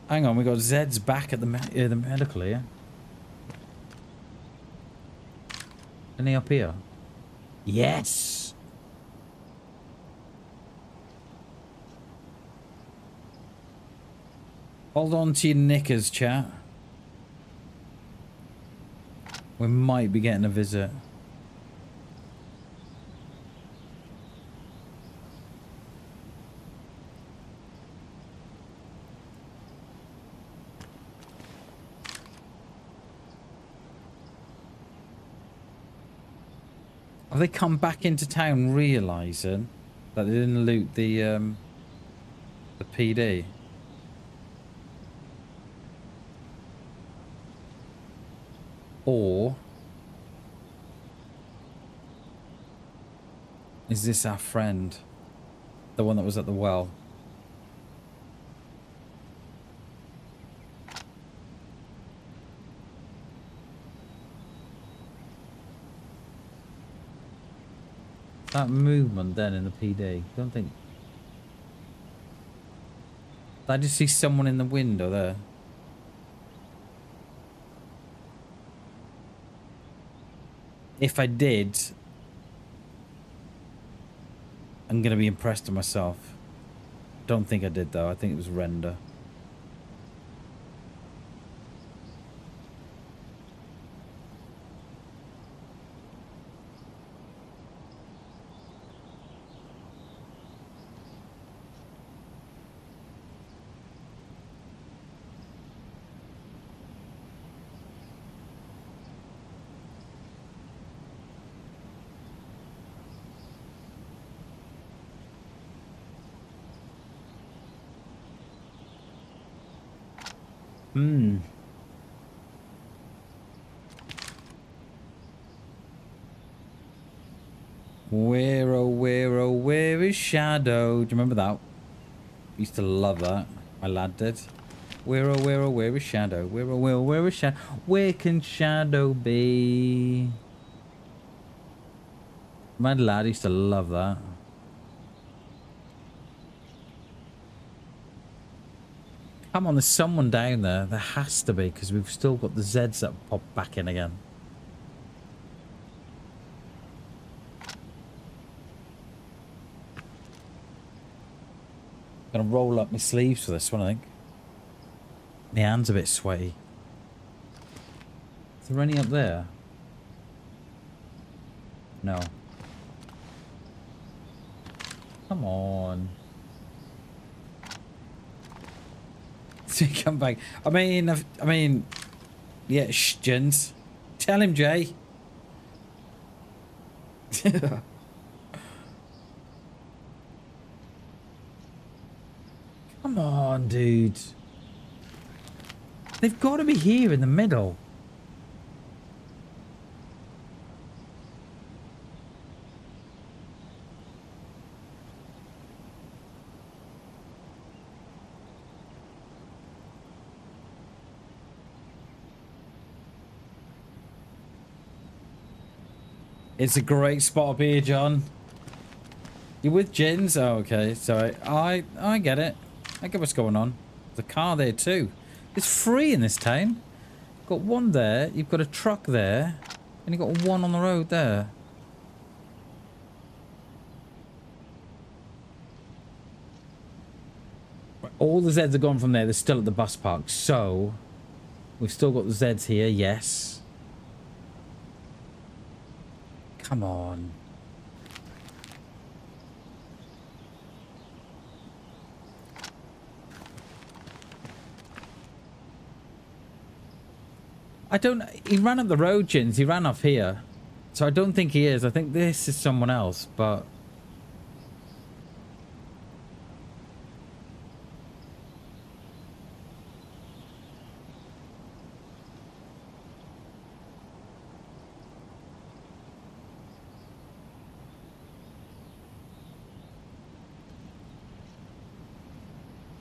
Hang on, we got Zeds back at the medical here. Any up here? Yes! Hold on to your knickers, chat. We might be getting a visit. Have they come back into town realising that they didn't loot the PD? Or is this our friend? The one that was at the well? That movement then in the PD. Don't think. I just see someone in the window there. If I did, I'm gonna be impressed with myself. Don't think I did though. I think it was render. Hmm. Where, oh, where is Shadow? Do you remember that? Used to love that. My lad did. Where, oh, where is Shadow? Where, oh, where is Shadow? Where can Shadow be? My lad used to love that. Come on, there's someone down there. There has to be, because we've still got the Zeds that pop back in again. Gonna roll up my sleeves for this one, I think. My hand's a bit sweaty. Is there any up there? No. Come on. Come back. I mean, yeah, Jins. Tell him, Jay. Come on, dude. They've got to be here in the middle. It's a great spot up here, John. You're with Jins? Oh, okay. So I get it. I get what's going on. There's a car there too. There's 3 in this town. Got one there. You've got a truck there. And you've got one on the road there. All the Zeds are gone from there. They're still at the bus park. So, we've still got the Zeds here. Yes. Come on. I don't... He ran up the road, Jins. He ran off here. So I don't think he is. I think this is someone else, but...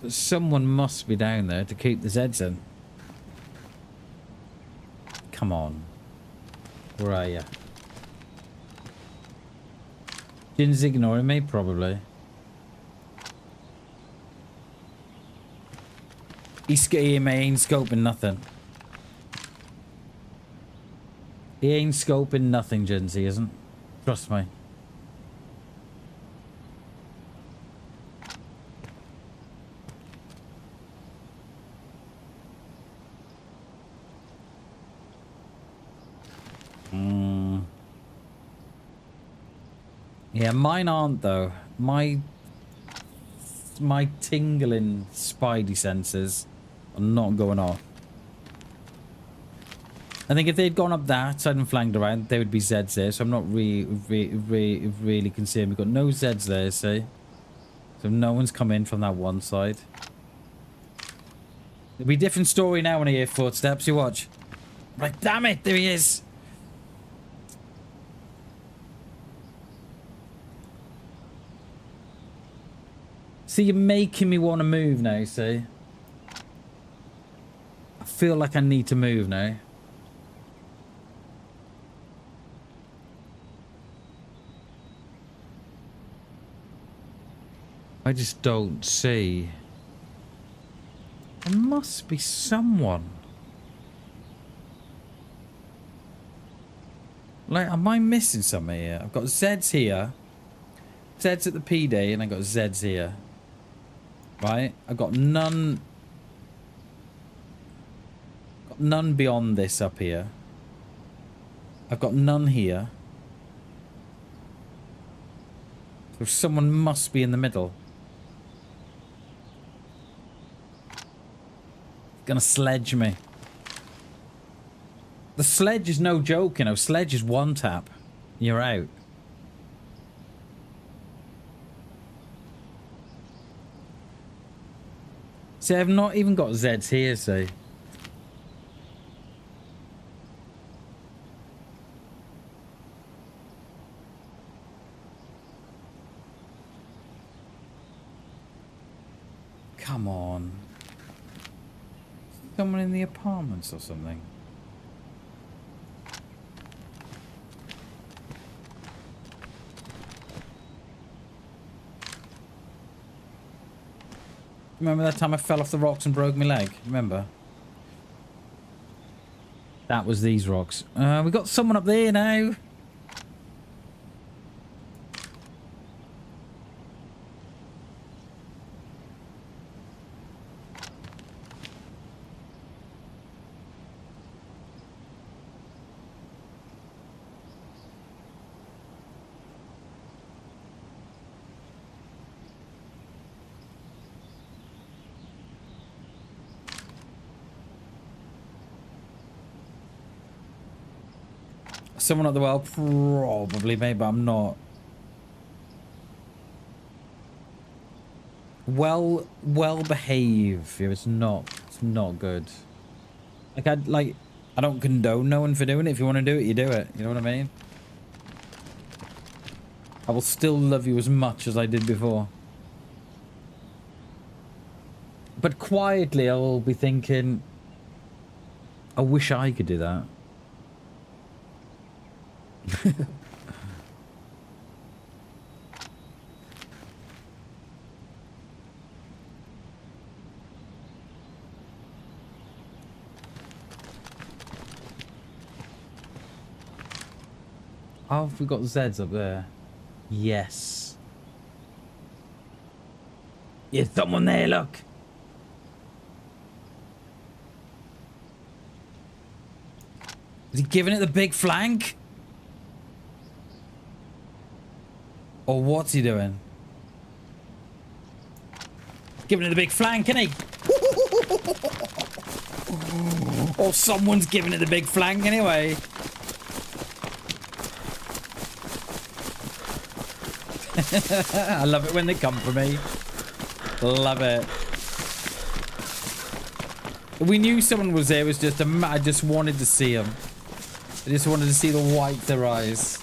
But someone must be down there to keep the Zeds in. Come on. Where are you? Jin's ignoring me, probably. He ain't scoping nothing. He ain't scoping nothing, Jins, he isn't. Trust me. Yeah, mine aren't though. My tingling spidey senses are not going off. I think if they'd gone up that side and flanked around, there would be Zeds there. So I'm not really concerned. We've got no Zeds there, see? So no one's come in from that one side. It'll be a different story now when I hear footsteps. You watch. Like, damn it, there he is. See, you're making me want to move now, see? I feel like I need to move now. I just don't see. There must be someone. Like, am I missing something here? I've got Zeds here. Zeds at the PD, and I got Zeds here. Right? I've got none. Got none beyond this up here. I've got none here. So someone must be in the middle. Gonna sledge me. The sledge is no joke, you know. Sledge is one tap. You're out. See, I've not even got Zeds here, see. come on. Someone in the apartments or something. Remember that time I fell off the rocks and broke my leg? Remember? That was these rocks. We got someone up there now. Someone at the well, probably, maybe, but I'm not. Well behaved. It's not good. Like, I don't condone no one for doing it. If you want to do it, you do it. You know what I mean? I will still love you as much as I did before. But quietly, I will be thinking, I wish I could do that. Oh, have we got Zeds up there? Yes. There's someone there, look. Is he giving it the big flank? Or what's he doing? Giving it the big flank, isn't he? Or someone's giving it the big flank anyway. I love it when they come for me. Love it. We knew someone was there. It was just I just wanted to see them. I just wanted to see the white of their eyes.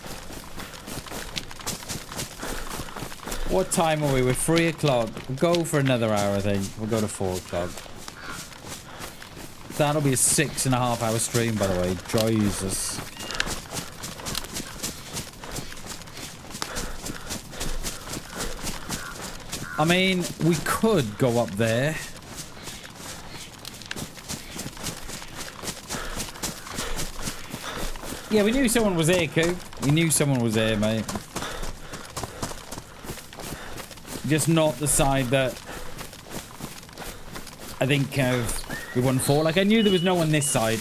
What time are we? We're 3 o'clock. We'll go for another hour, I think. We'll go to 4 o'clock. That'll be a 6.5 hour stream, by the way. Jesus. I mean, we could go up there. Yeah, we knew someone was there, Coop. We knew someone was there, mate. Just not the side that I think we won for. Like, I knew there was no one this side.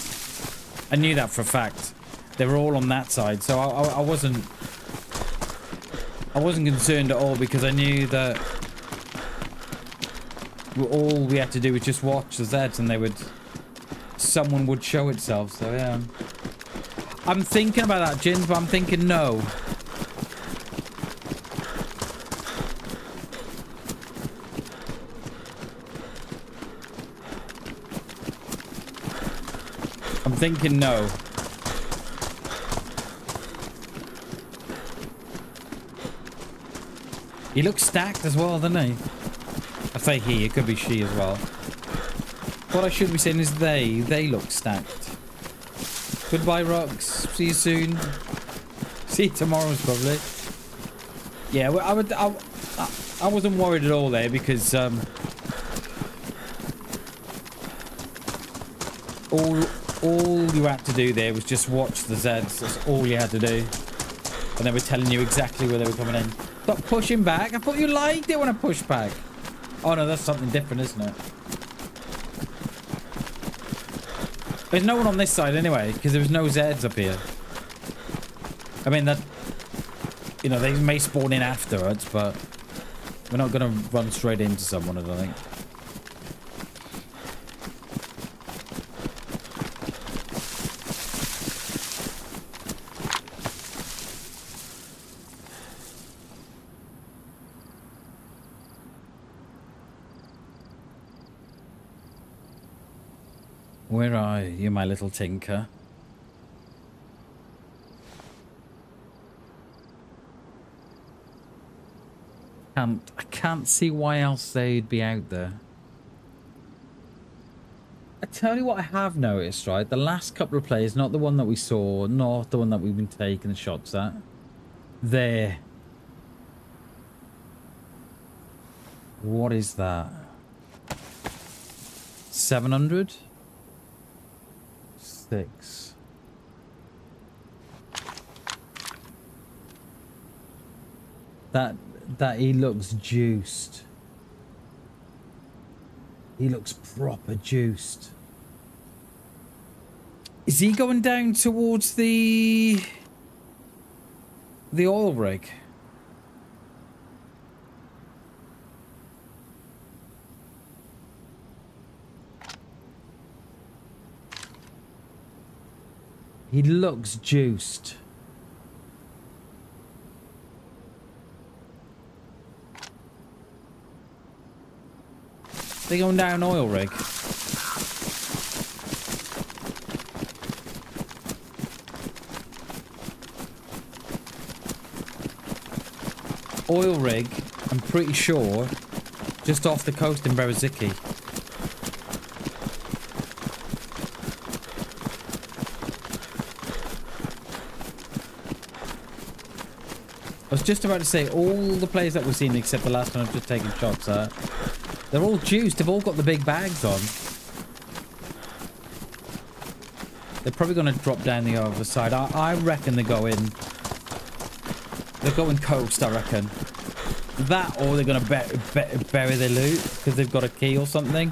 I knew that for a fact. They were all on that side, so I wasn't concerned at all because I knew that all we had to do was just watch the Zeds and someone would show itself. So yeah, I'm thinking about that, Jins, but I'm thinking no. I'm thinking no. He looks stacked as well, doesn't he? I say he, it could be she as well. What I should be saying is they. They look stacked. Goodbye, Rocks. See you soon. See you tomorrow, probably. Yeah, I wasn't worried at all there because all you had to do there was just watch the Zeds. That's all you had to do. And they were telling you exactly where they were coming in. Stop pushing back. I thought you liked it when I push back. Oh no, that's something different, isn't it? There's no one on this side anyway, because there was no Zeds up here. I mean, that... You know, they may spawn in afterwards, but... We're not going to run straight into someone, I don't think. Where are you, my little tinker? I can't see why else they'd be out there. I tell you what I have noticed, right? The last couple of players, not the one that we saw, not the one that we've been taking shots at. There. What is that? 700? 6. That he looks juiced. He looks proper juiced. Is he going down towards the oil rig? He looks juiced. They're going down oil rig. Oil rig, I'm pretty sure, just off the coast in Bereziki. I was just about to say, all the players that we've seen except the last one I've just taken shots at, they're all juiced. They've all got the big bags on. They're probably going to drop down the other side. I reckon they're going... They're going coast, I reckon. That, or they're going to bury their loot because they've got a key or something.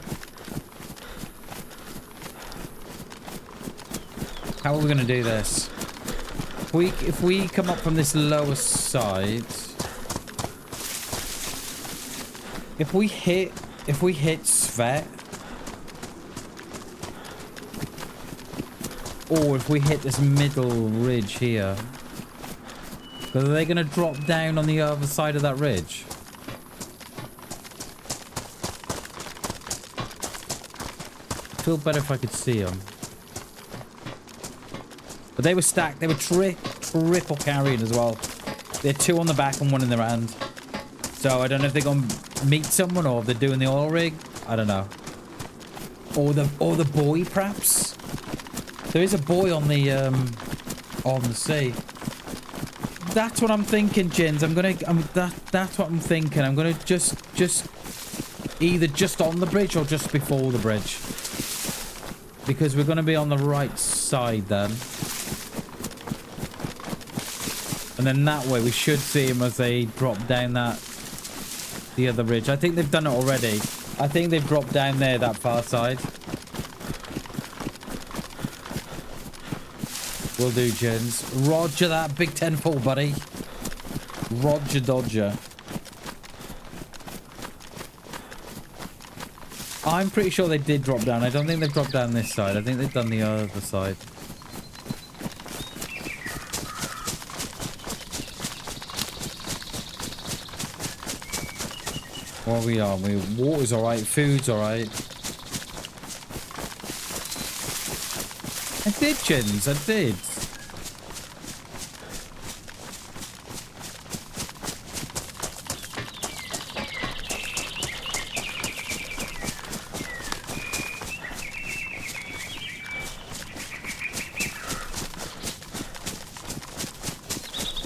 How are we going to do this? If we come up from this lower side... If we hit Svet, or if we hit this middle ridge here, are they going to drop down on the other side of that ridge? I feel better if I could see them. But they were stacked. They were triple carrying as well. They had 2 on the back and 1 in their hand. So I don't know if they're going to meet someone or if they're doing the oil rig. I don't know. Or the buoy, perhaps. There is a buoy on the sea. That's what I'm thinking, Jins. That's what I'm thinking. I'm gonna just either just on the bridge or just before the bridge, because we're gonna be on the right side then. And then that way we should see them as they drop down the other ridge. I think they've done it already. I think they've dropped down there, that far side. Will do, Jens. Roger that. Big 10-4, buddy. Roger Dodger. I'm pretty sure they did drop down. I don't think they've dropped down this side. I think they've done the other side. What are we on? Water's alright. Food's alright. I did, Jens. I did.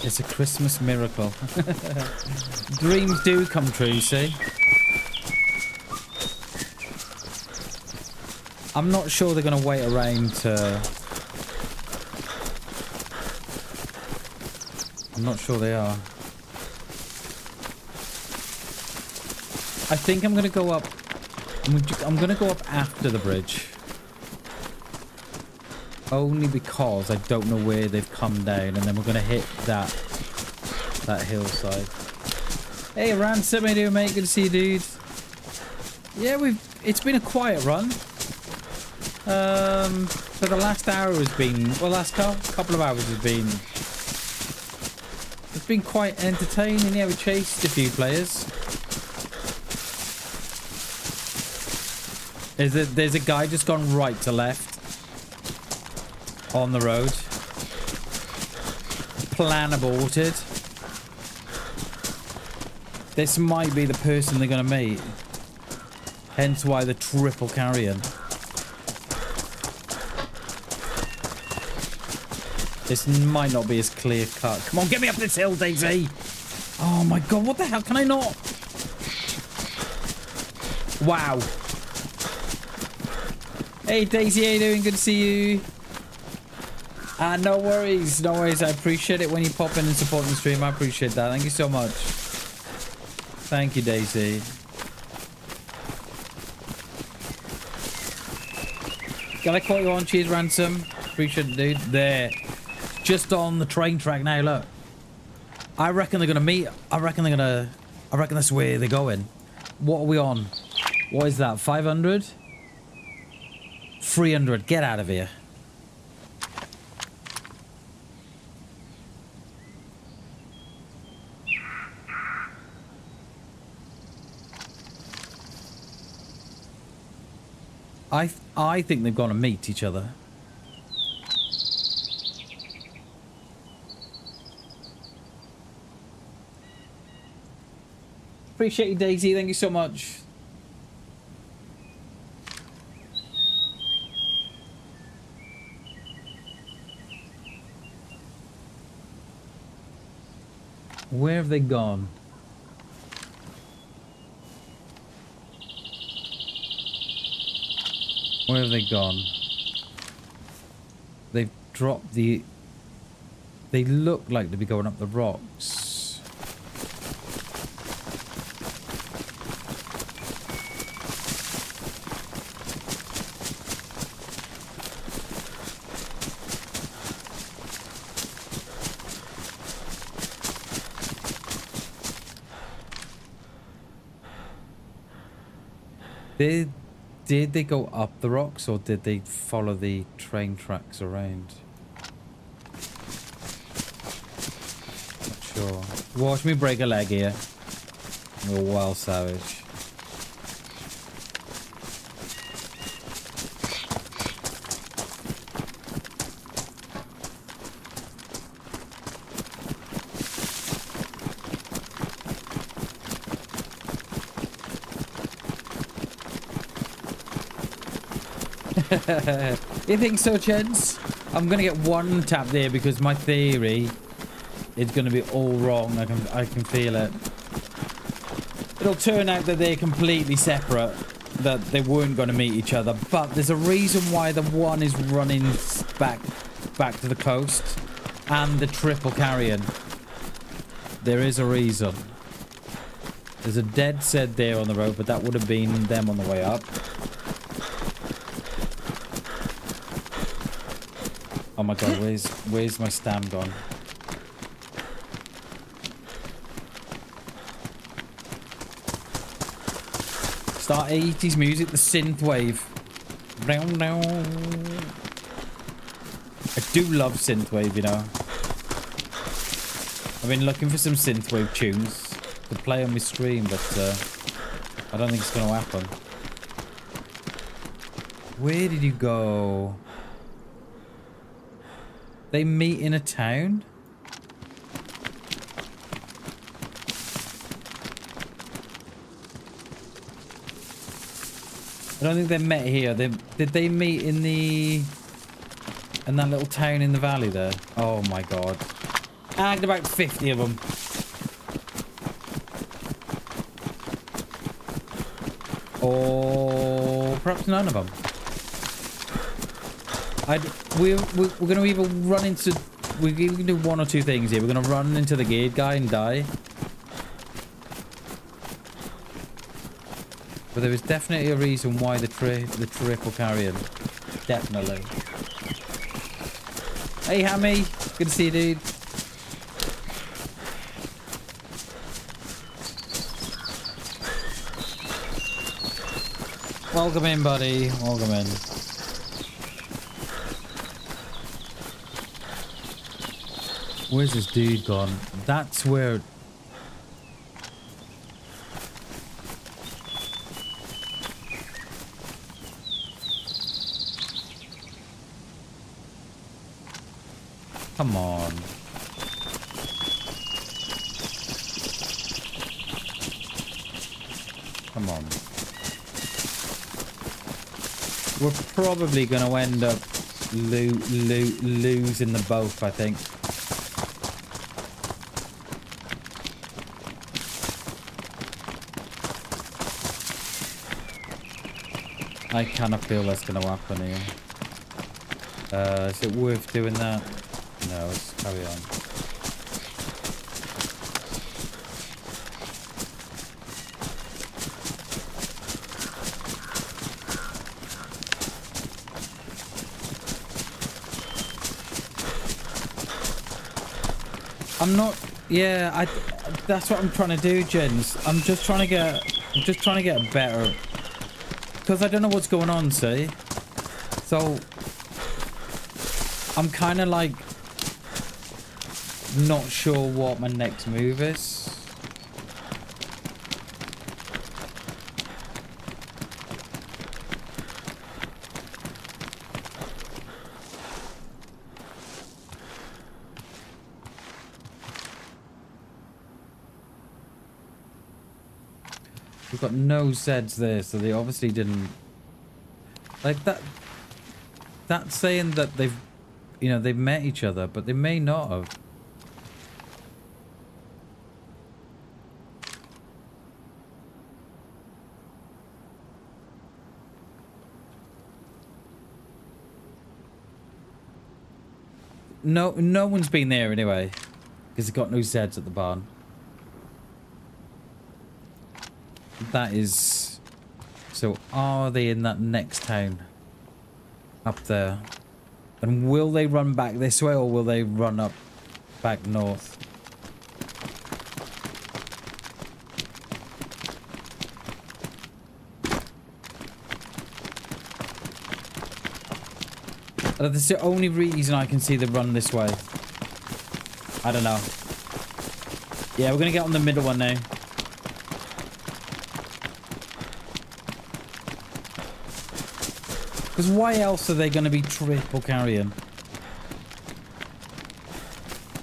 It's a Christmas miracle. Dreams do come true, see? I'm not sure they're going to wait around to... I'm not sure they are. I think I'm going to go up... I'm going to go up after the bridge. Only because I don't know where they've come down, and then we're going to hit that hillside. Hey, Ransom, how you doing, mate? Good to see you, dude. Yeah, it's been a quiet run. So the last hour has been, well, last couple of hours has been, it's been quite entertaining. Yeah, we chased a few players. There's a guy just gone right to left on the road. Plan aborted. This might be the person they're gonna meet. Hence why the triple carrying. This might not be as clear cut. Come on, get me up this hill, DayZ. Oh my god, what the hell? Can I not? Wow. Hey, DayZ, how you doing? Good to see you. No worries. No worries. I appreciate it when you pop in and support the stream. I appreciate that. Thank you so much. Thank you, DayZ. Got I caught you on? Cheers, Ransom. Appreciate it, dude. There. Just on the train track now, look. I reckon they're going to meet. I reckon that's where they're going. What are we on? What is that? 500? 300. Get out of here. I think they've got to meet each other. Appreciate you, DayZ. Thank you so much. Where have they gone? Where have they gone? They've dropped the... They look like to be going up the rocks. Did they go up the rocks or did they follow the train tracks around? Not sure. Watch me break a leg here. You're well savage. You think so, gents? I'm gonna get one tap there because my theory is gonna be all wrong. I can feel it. It'll turn out that they're completely separate, that they weren't gonna meet each other. But there's a reason why the one is running back to the coast and the triple carrying. There is a reason. There's a dead set there on the road, but that would have been them on the way up. Oh my god, where's my stam gone? Start 80s music, the synth wave. I do love synth wave, you know. I've been looking for some synth wave tunes to play on my stream, but I don't think it's gonna happen. Where did you go? They meet in a town? I don't think they met here. Did they meet in that little town in the valley there? Oh my god. I had about 50 of them. Or perhaps none of them. We're going to either run into... We can do one or two things here. We're going to run into the gate guy and die. But there is definitely a reason why the triple carrying. Definitely. Hey, Hammy. Good to see you, dude. Welcome in, buddy. Welcome in. Where's this dude gone? That's where... Come on. Come on. We're probably going to end up losing them both, I think. I kind of feel that's going to happen here. Is it worth doing that? No, let's carry on. I'm not. Yeah, that's what I'm trying to do, gents. I'm just trying to get a better, because I don't know what's going on. See, so I'm kind of like not sure what my next move is. We've got no Zeds there, so they obviously didn't like that. That's saying that they've, you know, they've met each other, but they may not have. No one's been there anyway, because they've got no Zeds at the barn. That is... So are they in that next town? Up there? And will they run back this way, or will they run up back north? That's the only reason I can see them run this way. I don't know. Yeah, we're gonna get on the middle one now. Because why else are they going to be triple carrying?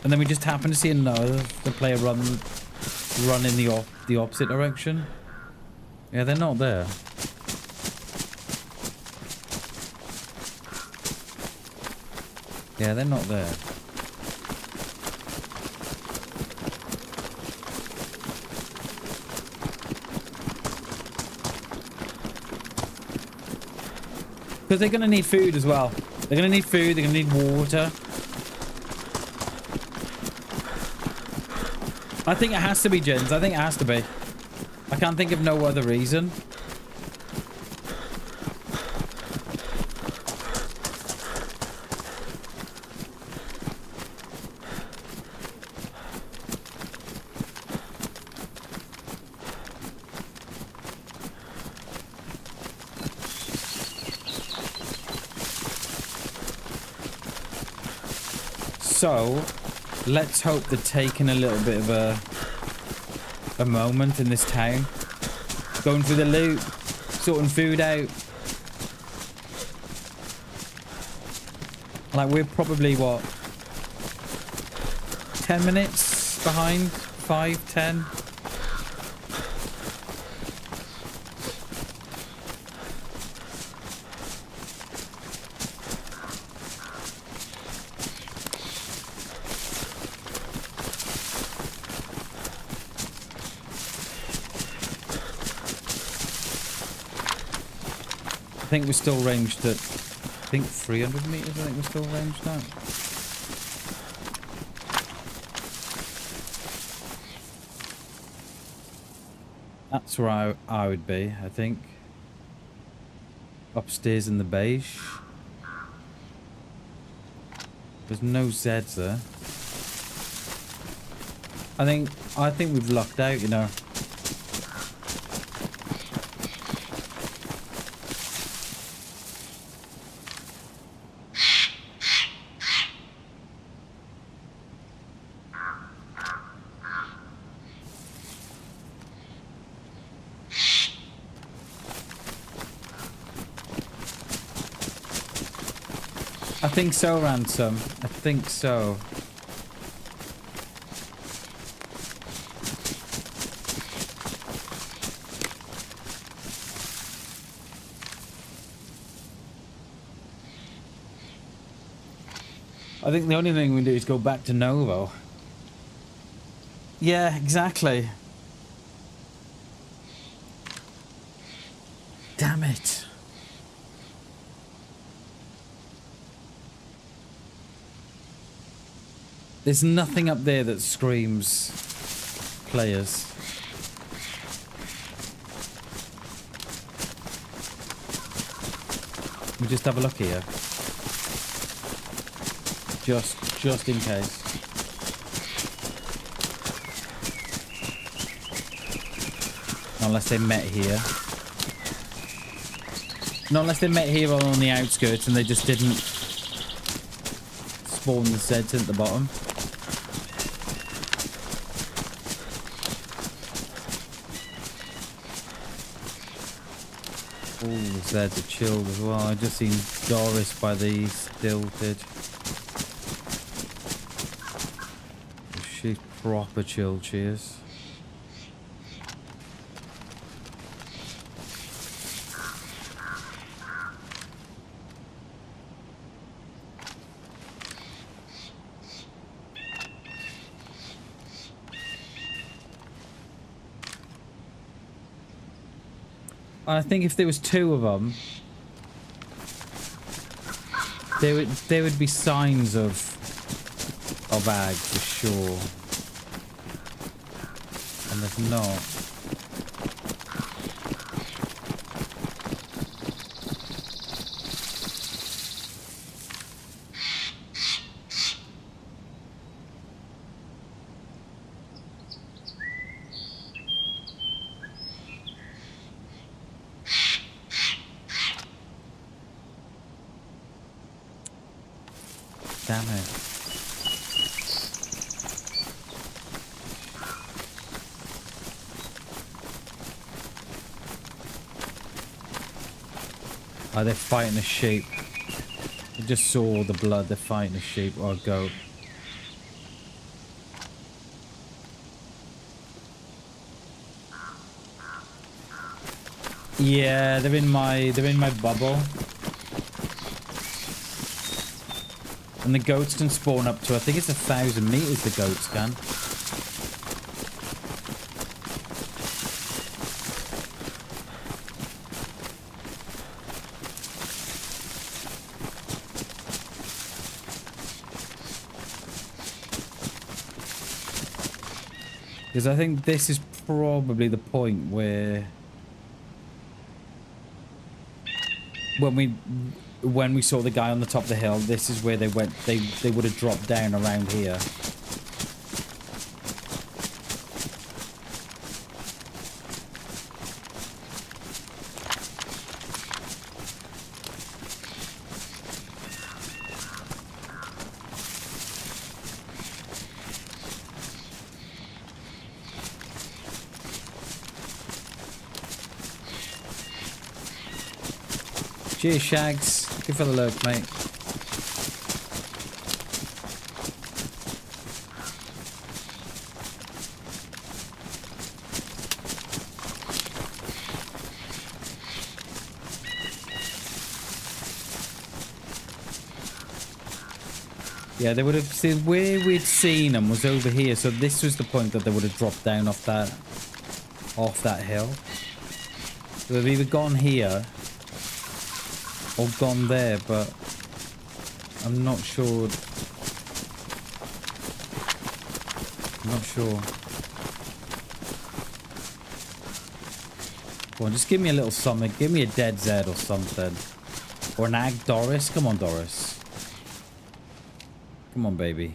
And then we just happen to see another the player run in the opposite direction. Yeah, they're not there. Yeah, they're not there. Because they're going to need food as well. They're going to need food. They're going to need water. I think it has to be, Jins. I think it has to be. I can't think of no other reason. So, let's hope they're taking a little bit of a moment in this town. Going through the loot, sorting food out. Like, we're probably, what, 10 minutes behind? 5, 10? I think we're still ranged at, I think 300 meters, I think we're still ranged at. That's where I would be, I think. Upstairs in the beige. There's no Zeds there. I think we've lucked out, you know. I think so, Ransom. I think so. I think the only thing we do is go back to Novo. Yeah, exactly. Damn it. There's nothing up there that screams players. We just have a look here. Just in case. Unless they met here. Not unless they met here on the outskirts and they just didn't spawn the Zeds at the bottom. Oh, the Zeds are chilled as well. I just seen Doris by the Stilted. She's proper chilled, she is. I think if there was two of them, there would be signs of ag for sure, and there's not. Damn it. Oh, they're fighting a sheep. I just saw the blood. They're fighting a sheep or a goat. Yeah, they're in my bubble. And the goats can spawn up to, I think it's 1,000 meters the goats can. Because I think this is probably the point where when we saw the guy on the top of the hill, this is where they went. They would have dropped down around here. Cheers, Shags. Good for the lurk, mate. Yeah, they would have seen where we'd seen them was over here, so this was the point that they would have dropped down off that hill. So they've either gone here or gone there, but I'm not sure. I'm not sure. Come on, just give me a little something. Give me a dead Zed or something. Or an Ag Doris. Come on, Doris. Come on, baby.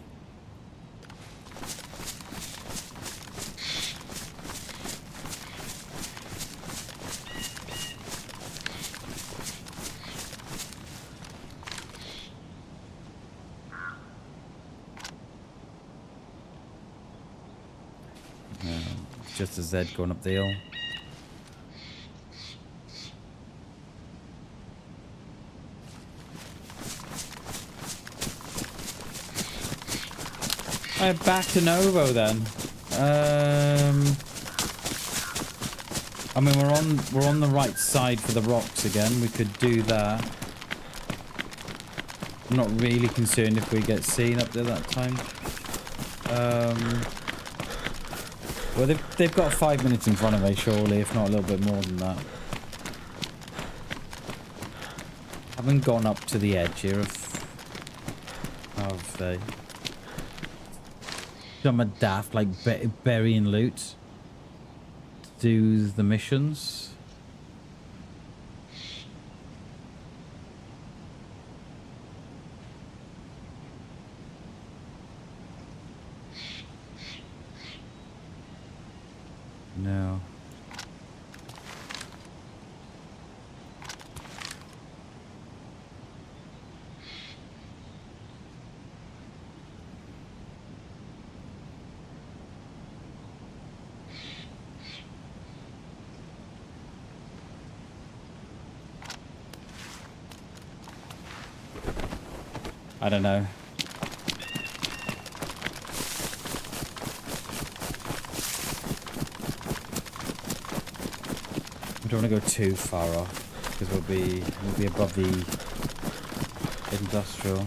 Just a Zed going up the hill. Alright, back to Novo then. I mean, we're on the right side for the rocks again. We could do that. I'm not really concerned if we get seen up there that time. Well, they've got 5 minutes in front of me, surely, if not a little bit more than that. Haven't gone up to the edge here of they. Some are daft, like burying loot to do the missions. No. I don't know. We don't want to go too far off because we'll be above the industrial.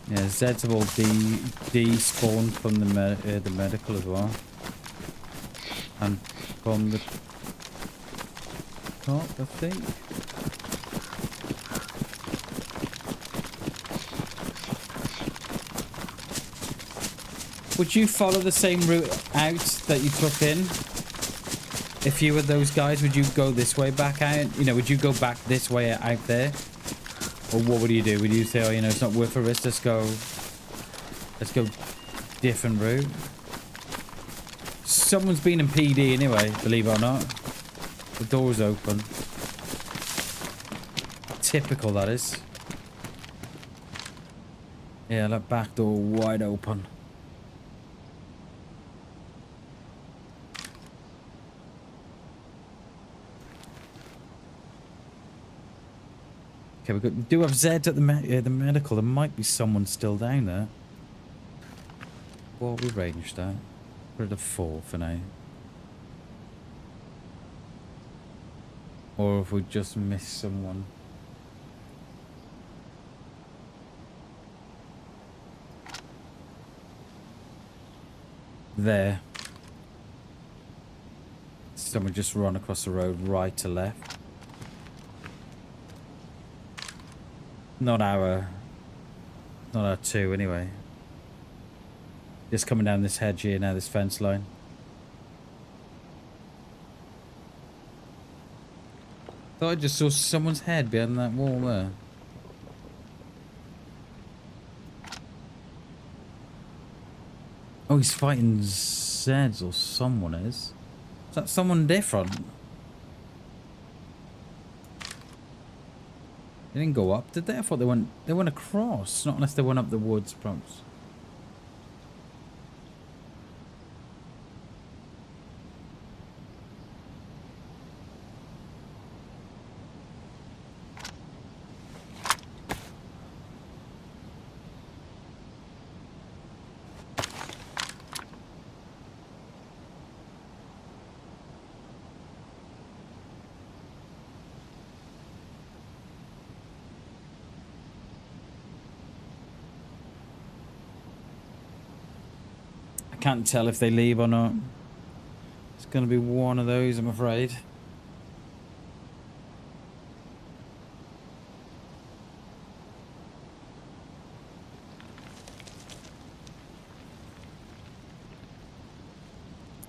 Yeah, Zeds have all despawned from the medical as well, and from the top, I think. Would you follow the same route out that you took in? If you were those guys, would you go this way back out? You know, would you go back this way out there? Or what would you do? Would you say, oh, you know, it's not worth a risk, let's go different route? Someone's been in PD anyway, believe it or not. The door's open. Typical, that is. Yeah, that back door wide open. Okay, we do have Zed at the medical. There might be someone still down there. What we ranged at? We're at a 4 for now. Or if we just missed someone. There. Someone just run across the road right to left. Not our 2 anyway. Just coming down this hedge here now, this fence line. Thought I just saw someone's head behind that wall there. Oh, he's fighting Zeds, or someone is. Is that someone different? They didn't go up, did they? I thought they went across. Not unless they went up the woods, perhaps. can't tell if they leave or not. It's going to be one of those, I'm afraid.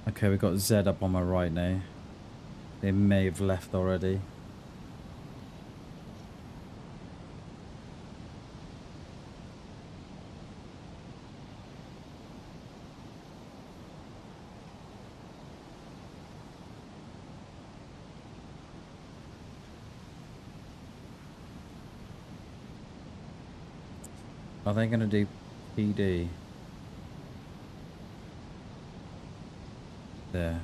Okay, we've got Z up on my right now. They may have left already. Are they going to do PD? There.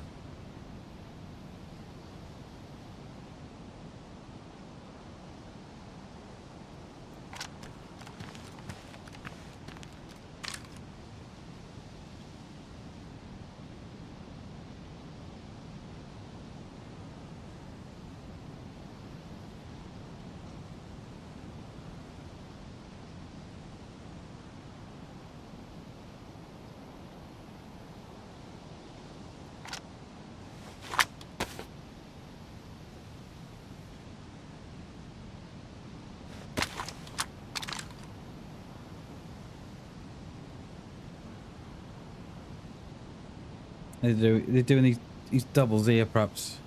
They're doing these doubles here, perhaps.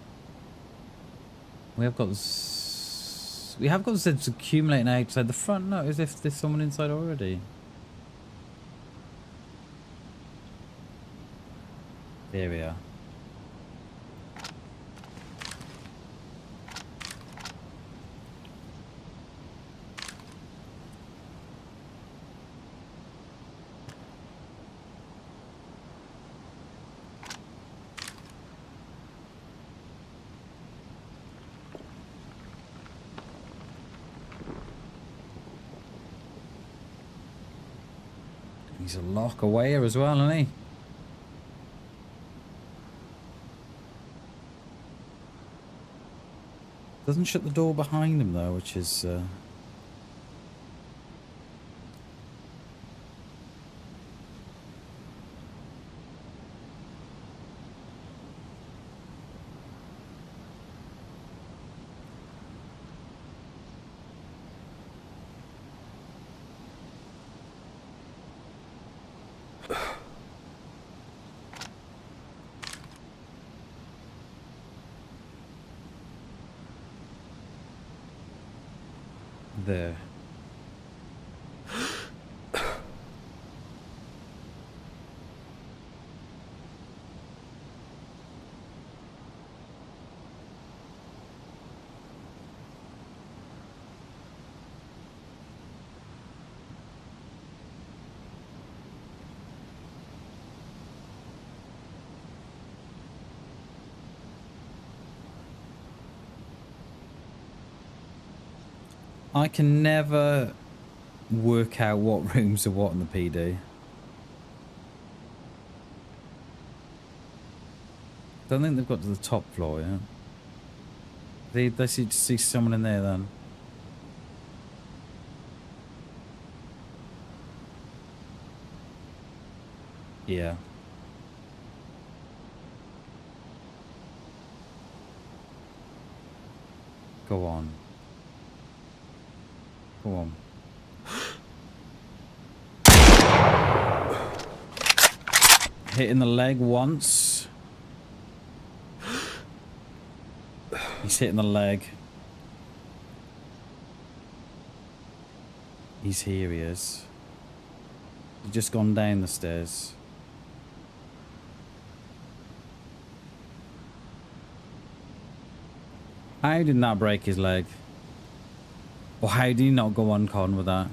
We have got Zeds accumulating outside the front. No, as if there's someone inside already. There we are. He's a lock away here as well, isn't he? Doesn't shut the door behind him though, which is there. I can never work out what rooms are what in the PD. Don't think they've got to the top floor yet. They see someone in there then. Yeah. Go on. Go on. Hitting the leg once. He's hitting the leg. He's here, he is. He's just gone down the stairs. How did that break his leg? Or how did he not go on con with that?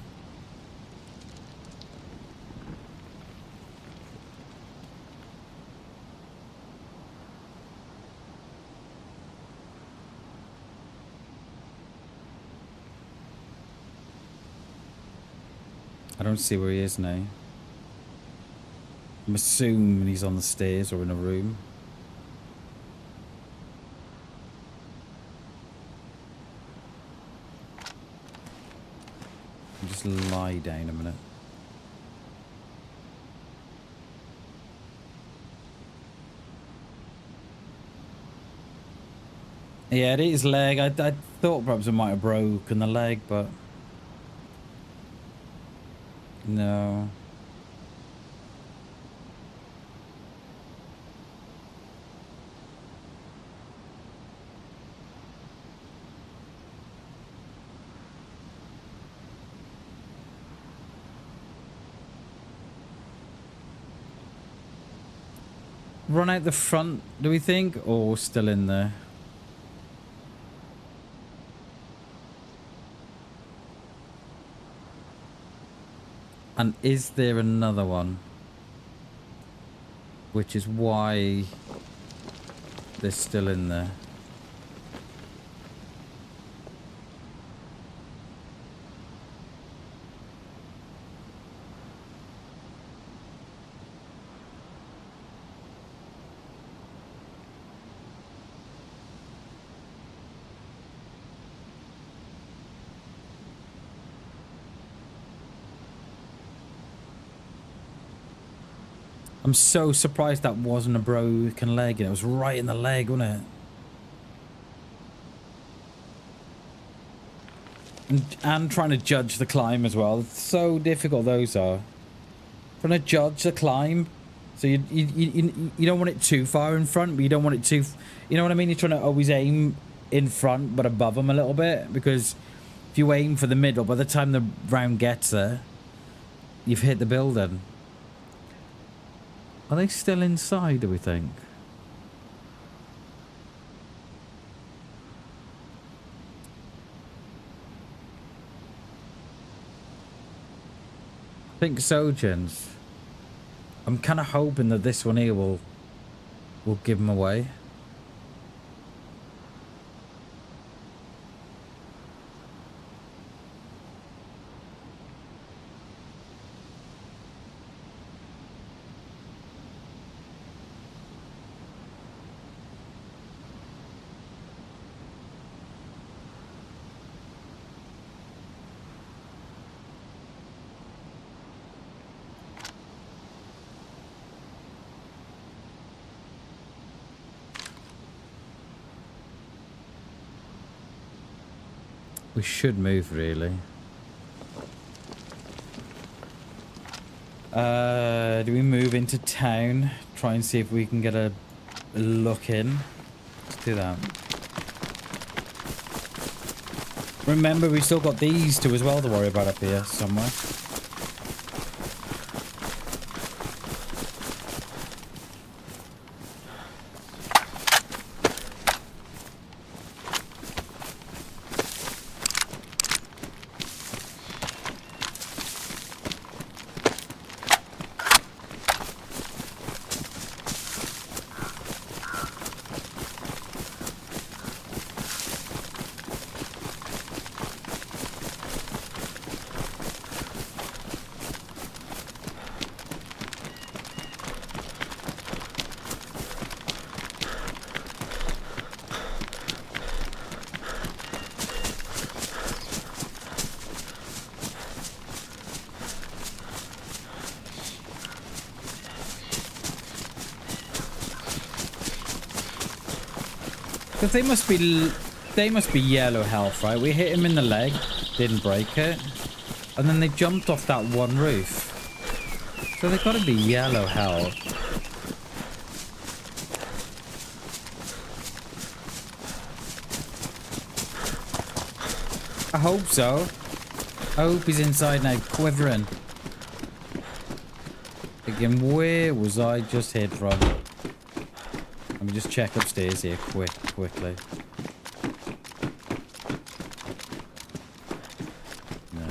I don't see where he is now. I'm assuming he's on the stairs or in a room. Just lie down a minute. Yeah, it is leg. I thought perhaps it might have broken the leg, but no. Run out the front, do we think? Or still in there? And is there another one? Which is why they're still in there. I'm so surprised that wasn't a broken leg. It was right in the leg, wasn't it? And trying to judge the climb as well. It's so difficult, those are. Trying to judge the climb. So you don't want it too far in front, but you don't want it too... You know what I mean? You're trying to always aim in front, but above them a little bit. Because if you aim for the middle, by the time the round gets there, you've hit the building. Are they still inside, do we think? I think so, gents. I'm kind of hoping that this one here will give them away. We should move, really. Do we move into town? Try and see if we can get a look in. Let's do that. Remember, we still got these two as well to worry about up here somewhere. Because they must be yellow health, right? We hit him in the leg, didn't break it, and then they jumped off that one roof. So they gotta be yellow health. I hope so. I hope he's inside now, quivering. Again, where was I just hit from? Let me just check upstairs here quickly. No.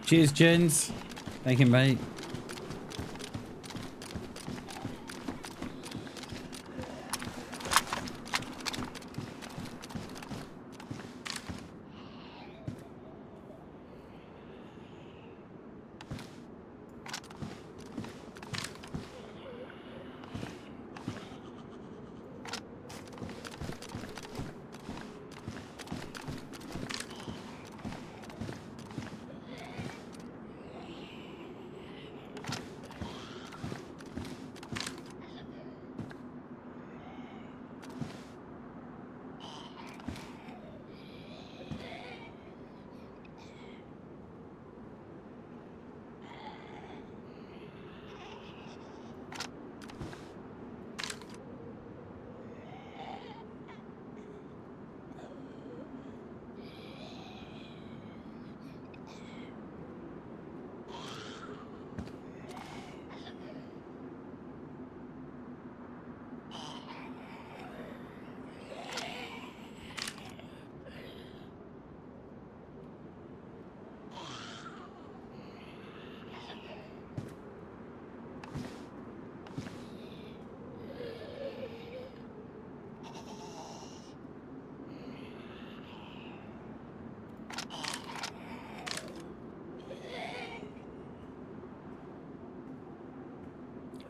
Cheers, Jens. Thank you, mate.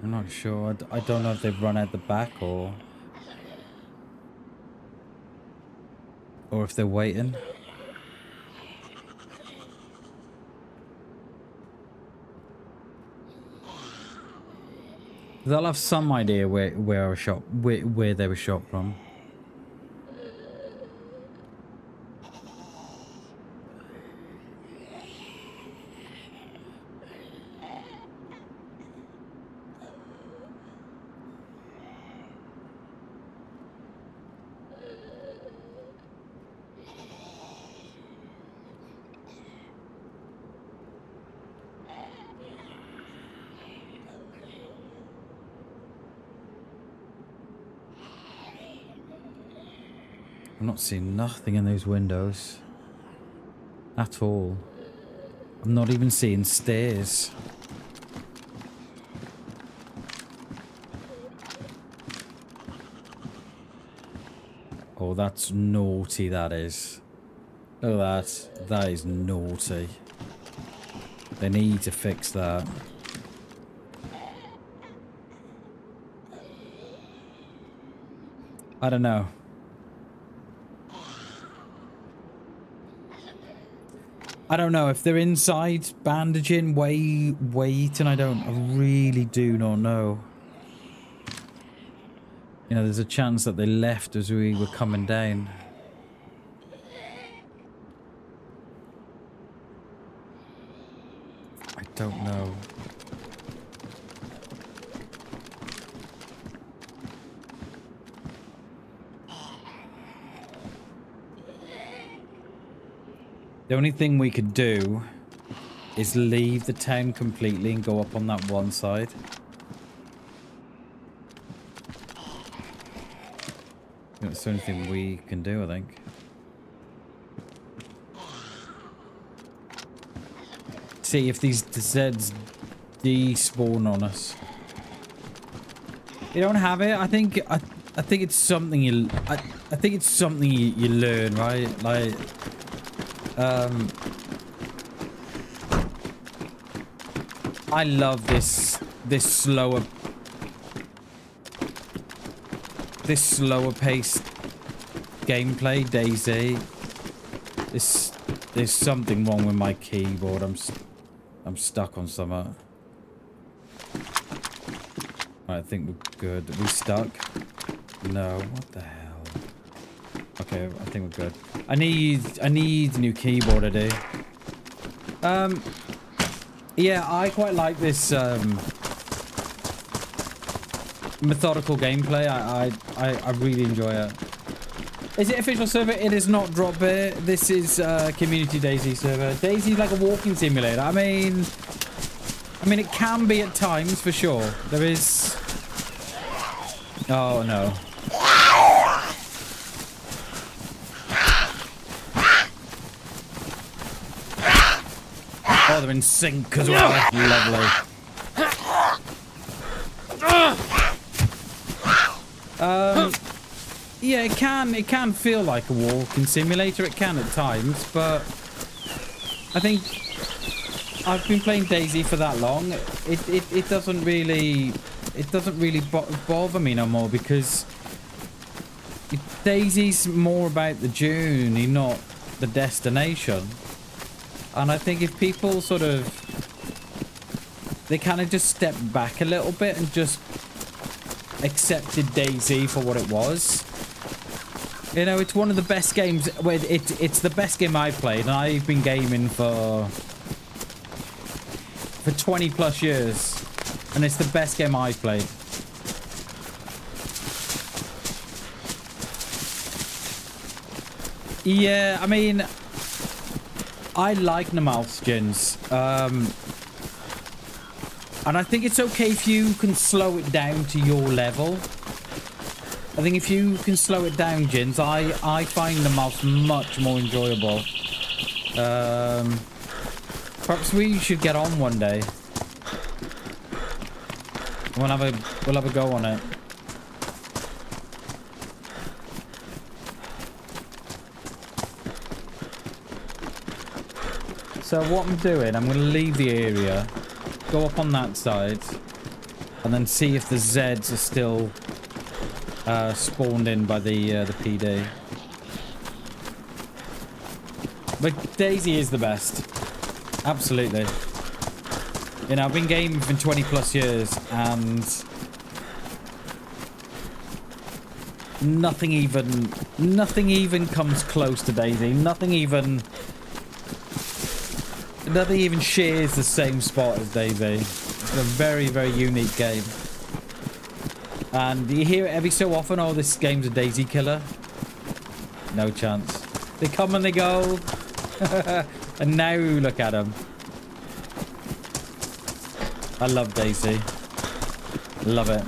I'm not sure. I don't know if they've run out the back or if they're waiting. They'll have some idea where they were shot from. I'm not seeing nothing in those windows at all. I'm not even seeing stairs. Oh, that's naughty, that is. Look at that. That is naughty. They need to fix that. I don't know. I don't know if they're inside bandaging, wait, and I really do not know. You know, there's a chance that they left as we were coming down. I don't know. The only thing we could do is leave the town completely and go up on that one side. That's the only thing we can do, I think. See if these Zeds despawn on us. You don't have it. I think it's something you. I think it's something you learn, right? Like. I love this slower paced gameplay, DayZ. There's something wrong with my keyboard. I'm stuck on something. I think we're good. Are we stuck? No. What the hell? Okay, I think we're good. I need a new keyboard to do. Yeah, I quite like this methodical gameplay. I really enjoy it. Is it official server? It is not drop bear. This is community DayZ server. DayZ is like a walking simulator. I mean it can be at times for sure. There is. Oh no. Oh, they're in sync as well. Lovely. Yeah, it can feel like a walking simulator. It can at times, but I think I've been playing DayZ for that long. It doesn't really bother me no more, because DayZ's more about the journey, not the destination. And I think if people sort of, they kind of just step back a little bit and just accepted DayZ for what it was. You know, it's one of the best games. Well, it's the best game I've played, and I've been gaming for 20 plus years, and it's the best game I've played. Yeah, I mean, I like Namalskins, and I think it's okay if you can slow it down to your level. I think if you can slow it down, Jins, I find the mouse much more enjoyable. Perhaps we should get on one day. We'll have a go on it. So what I'm doing, I'm going to leave the area, go up on that side, and then see if the Zeds are still spawned in by the PD. But DayZ is the best. Absolutely. You know, I've been gaming for 20 plus years, and nothing even comes close to DayZ. Nothing even shares the same spot as DayZ. It's a very, very unique game. And you hear it every so often, oh, this game's a DayZ killer. No chance. They come and they go. And now look at them. I love DayZ. Love it.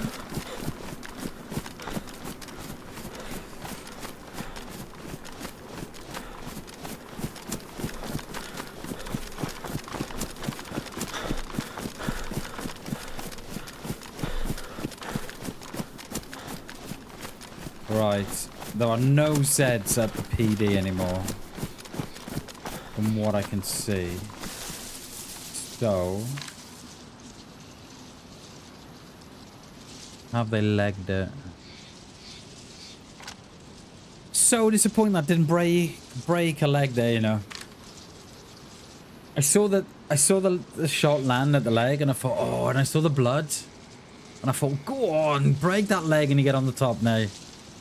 Right. There are no Zeds at the PD anymore, from what I can see. So, have they legged it? So disappointing that didn't break a leg there, you know. I saw the shot land at the leg, and I thought, oh, and I saw the blood, and I thought, go on, break that leg and you get on the top now.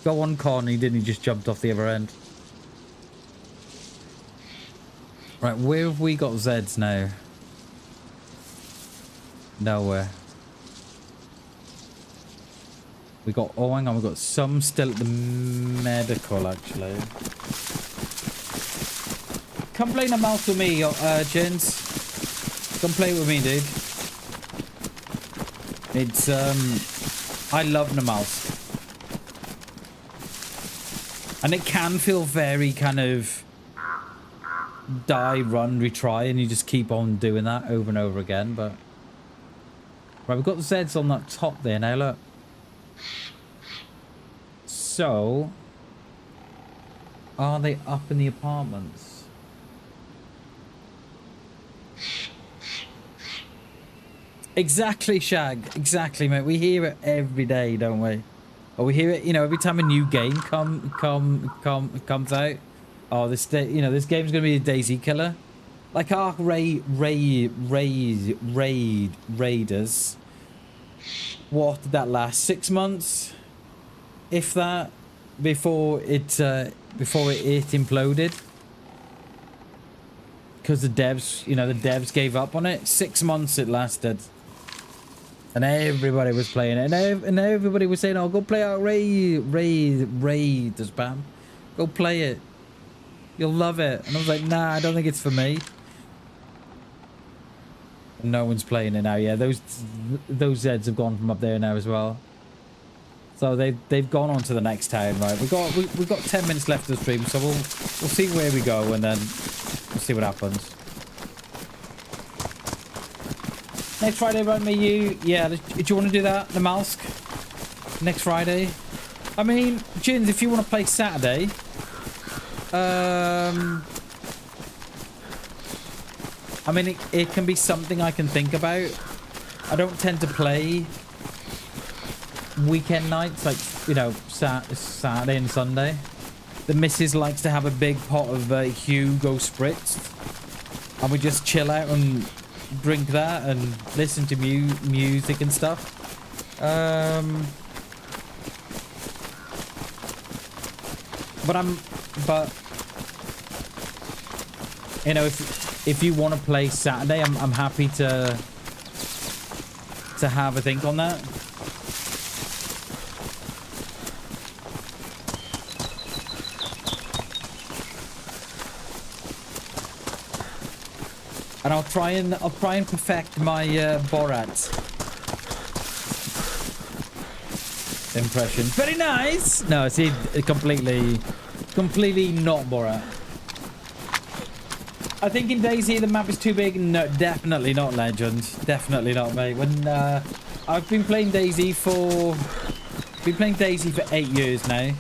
Go on, Con. He didn't. He just jumped off the other end. Right, where have we got Zeds now? Nowhere. We got, oh, hang on, we got some still at the medical, actually. Come play the mouse with me, gents. Come play with me, dude. It's, I love the mouse. And it can feel very kind of die, run, retry, and you just keep on doing that over and over again, but... Right, we've got the Zeds on that top there now, look. So... Are they up in the apartments? Exactly, Shag. Exactly, mate. We hear it every day, don't we? Or we hear it, you know, every time a new game comes out. Oh, this game's gonna be a DayZ killer. Like our raiders. What did that last? 6 months, if that, before it imploded. Because the devs gave up on it. 6 months it lasted. And everybody was playing it, and everybody was saying, "Oh, go play out Raiders, Bam. Go play it. You'll love it." And I was like, "Nah, I don't think it's for me." And no one's playing it now. Yeah, those Zeds have gone from up there now as well. So they've gone on to the next town, right? We've got 10 minutes left of the stream, so we'll see where we go, and then we'll see what happens. Next Friday, run me you. Yeah, do you want to do that? The Malsk? Next Friday? I mean, Jins, if you want to play Saturday, I mean, it can be something I can think about. I don't tend to play weekend nights, like, you know, Saturday and Sunday. The missus likes to have a big pot of Hugo Spritz, and we just chill out and drink that and listen to music and stuff. But you know, if you want to play Saturday, I'm happy to have a think on that. And I'll try and perfect my Borat impression. Very nice. No, see, completely not Borat. I think in DayZ the map is too big. No, definitely not Legend. Definitely not, mate. When I've been playing DayZ for 8 years now,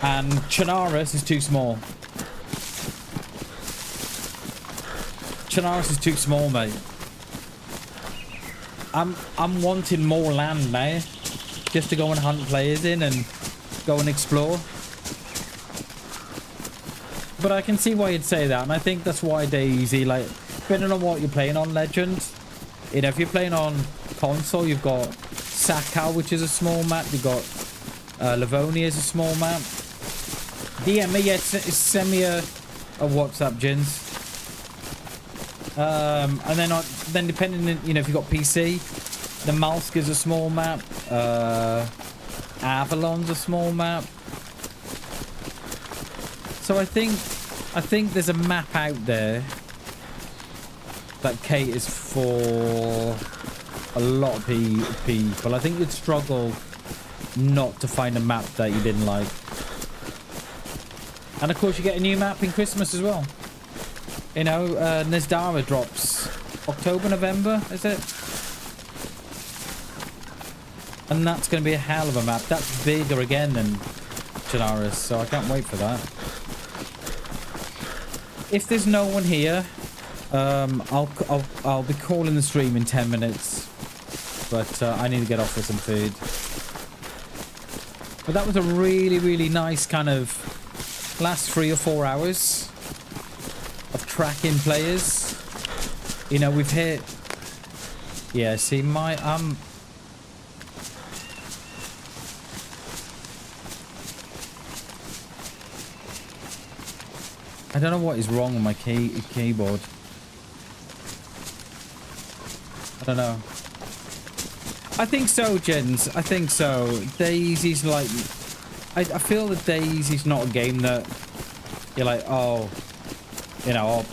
and Chernarus is too small. Chernarus is too small, mate. I'm wanting more land now, just to go and hunt players in and go and explore. But I can see why you'd say that, and I think that's why DayZ, like, depending on what you're playing on Legend, you know, if you're playing on console, you've got Sakal, which is a small map. You've got Livonia is a small map. DM me, yes, send me a WhatsApp, Jins. And then depending on, you know, if you've got PC, the Malsk is a small map. Avalon's a small map. So I think there's a map out there that caters for a lot of people. I think you'd struggle not to find a map that you didn't like. And of course you get a new map in Christmas as well. You know, Nezdara drops October, November, is it? And that's going to be a hell of a map. That's bigger again than Chernarus, so I can't wait for that. If there's no one here, I'll be calling the stream in 10 minutes. But I need to get off with some food. But that was a really, really nice kind of last 3 or 4 hours of tracking players. You know, we've hit... Yeah, see, I don't know what is wrong with my keyboard. I don't know. I think so, Jens. I think so. DayZ's like... I feel that DayZ's not a game that you're like, oh, you know, I'll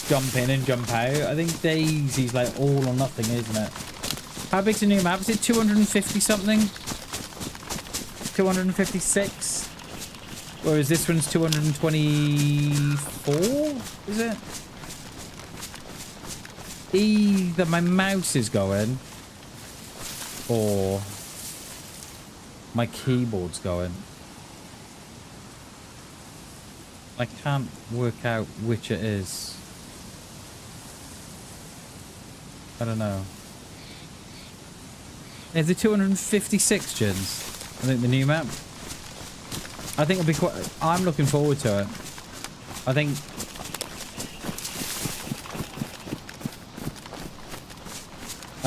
jump in and jump out. I think DayZ's like all or nothing, isn't it? How big's the new map? Is it 250 something? 256? Whereas this one's 224? Is it? Either my mouse is going or my keyboard's going. I can't work out which it is. I don't know. Is it 256, Jins? I think the new map. I think it'll be quite... I'm looking forward to it. I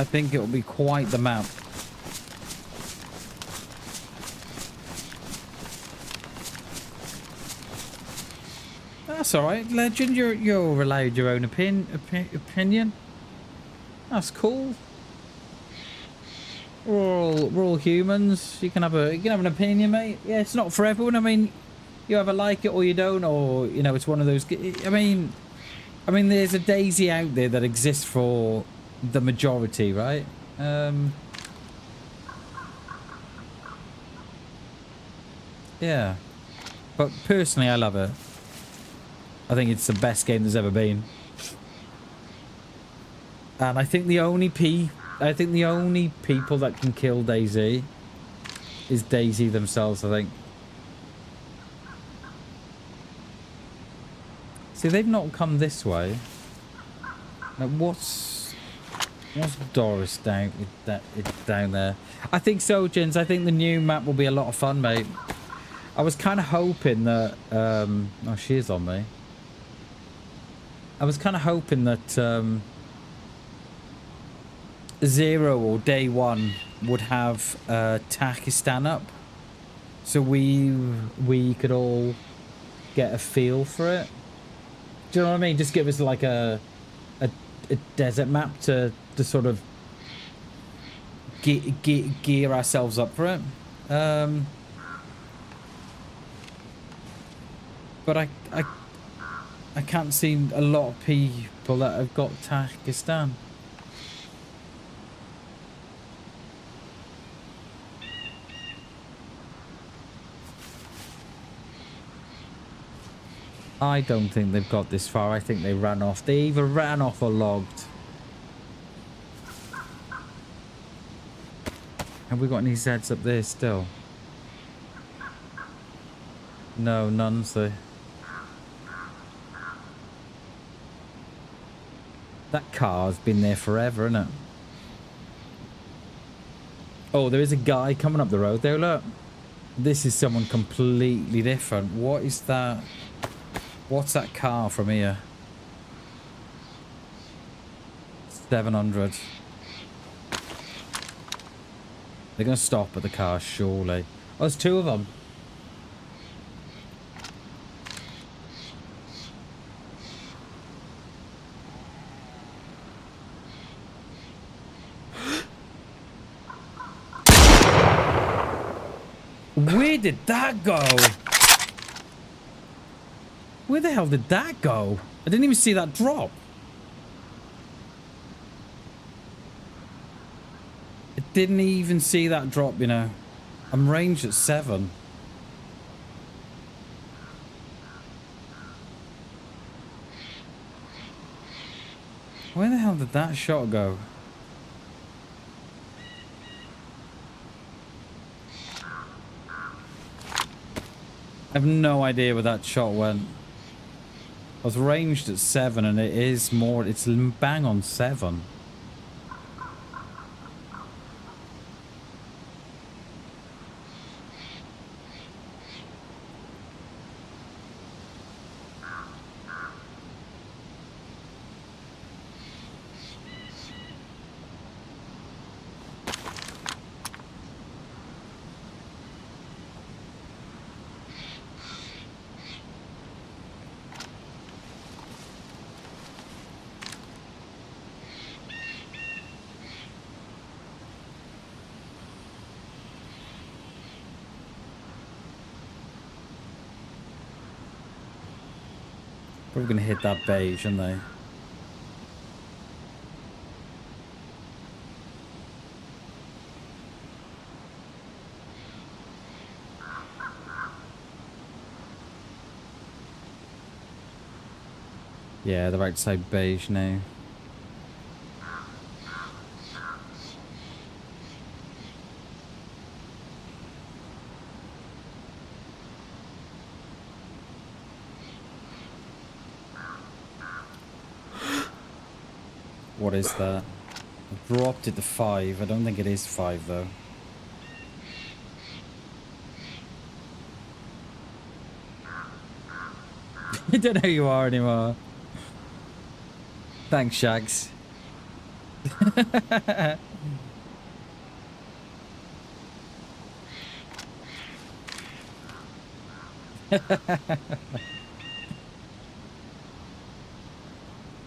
think it will be quite the map. That's all right, Legend. You're allowed your own opinion. That's cool. We're all humans. You can have an opinion, mate. Yeah, it's not for everyone. I mean, you either like it or you don't, or you know, it's one of those. I mean, there's a DayZ out there that exists for the majority, right? Yeah, but personally, I love it. I think it's the best game there's ever been. And I think the only people that can kill DayZ is DayZ themselves, I think. See, they've not come this way. Now, what's Doris down there? I think so, Jins. I think the new map will be a lot of fun, mate. I was kind of hoping that... oh, she is on me. I was kind of hoping that... Zero or Day One would have Takistan up, so we could all get a feel for it. Do you know what I mean? Just give us like a desert map to sort of gear ourselves up for it. But I can't see a lot of people that have got Takistan. I don't think they've got this far. I think they ran off. They either ran off or logged. Have we got any Zeds up there still? No, none, so... That car's been there forever, isn't it? Oh, there is a guy coming up the road there, look. This is someone completely different. What is that? What's that car from here? 700. They're going to stop at the car, surely. Oh, there's two of them. Where did that go? Where the hell did that go? I didn't even see that drop. I didn't even see that drop, you know. I'm ranged at 7. Where the hell did that shot go? I have no idea where that shot went. I was ranged at 7 and it is more, it's bang on 7. Probably gonna hit that beige, aren't they? Yeah, they're outside beige now. What is that? I dropped it to 5. I don't think it is 5 though. I don't know who you are anymore. Thanks, Shags.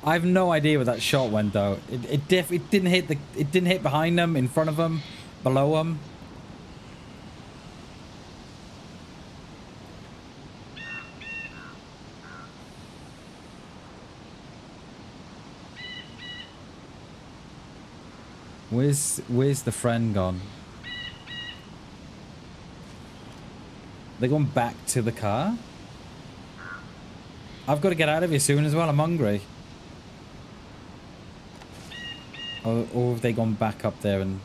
I have no idea where that shot went though. It didn't hit behind them, in front of them, below them. Where's the friend gone? They're going back to the car? I've got to get out of here soon as well. I'm hungry. Or have they gone back up there and...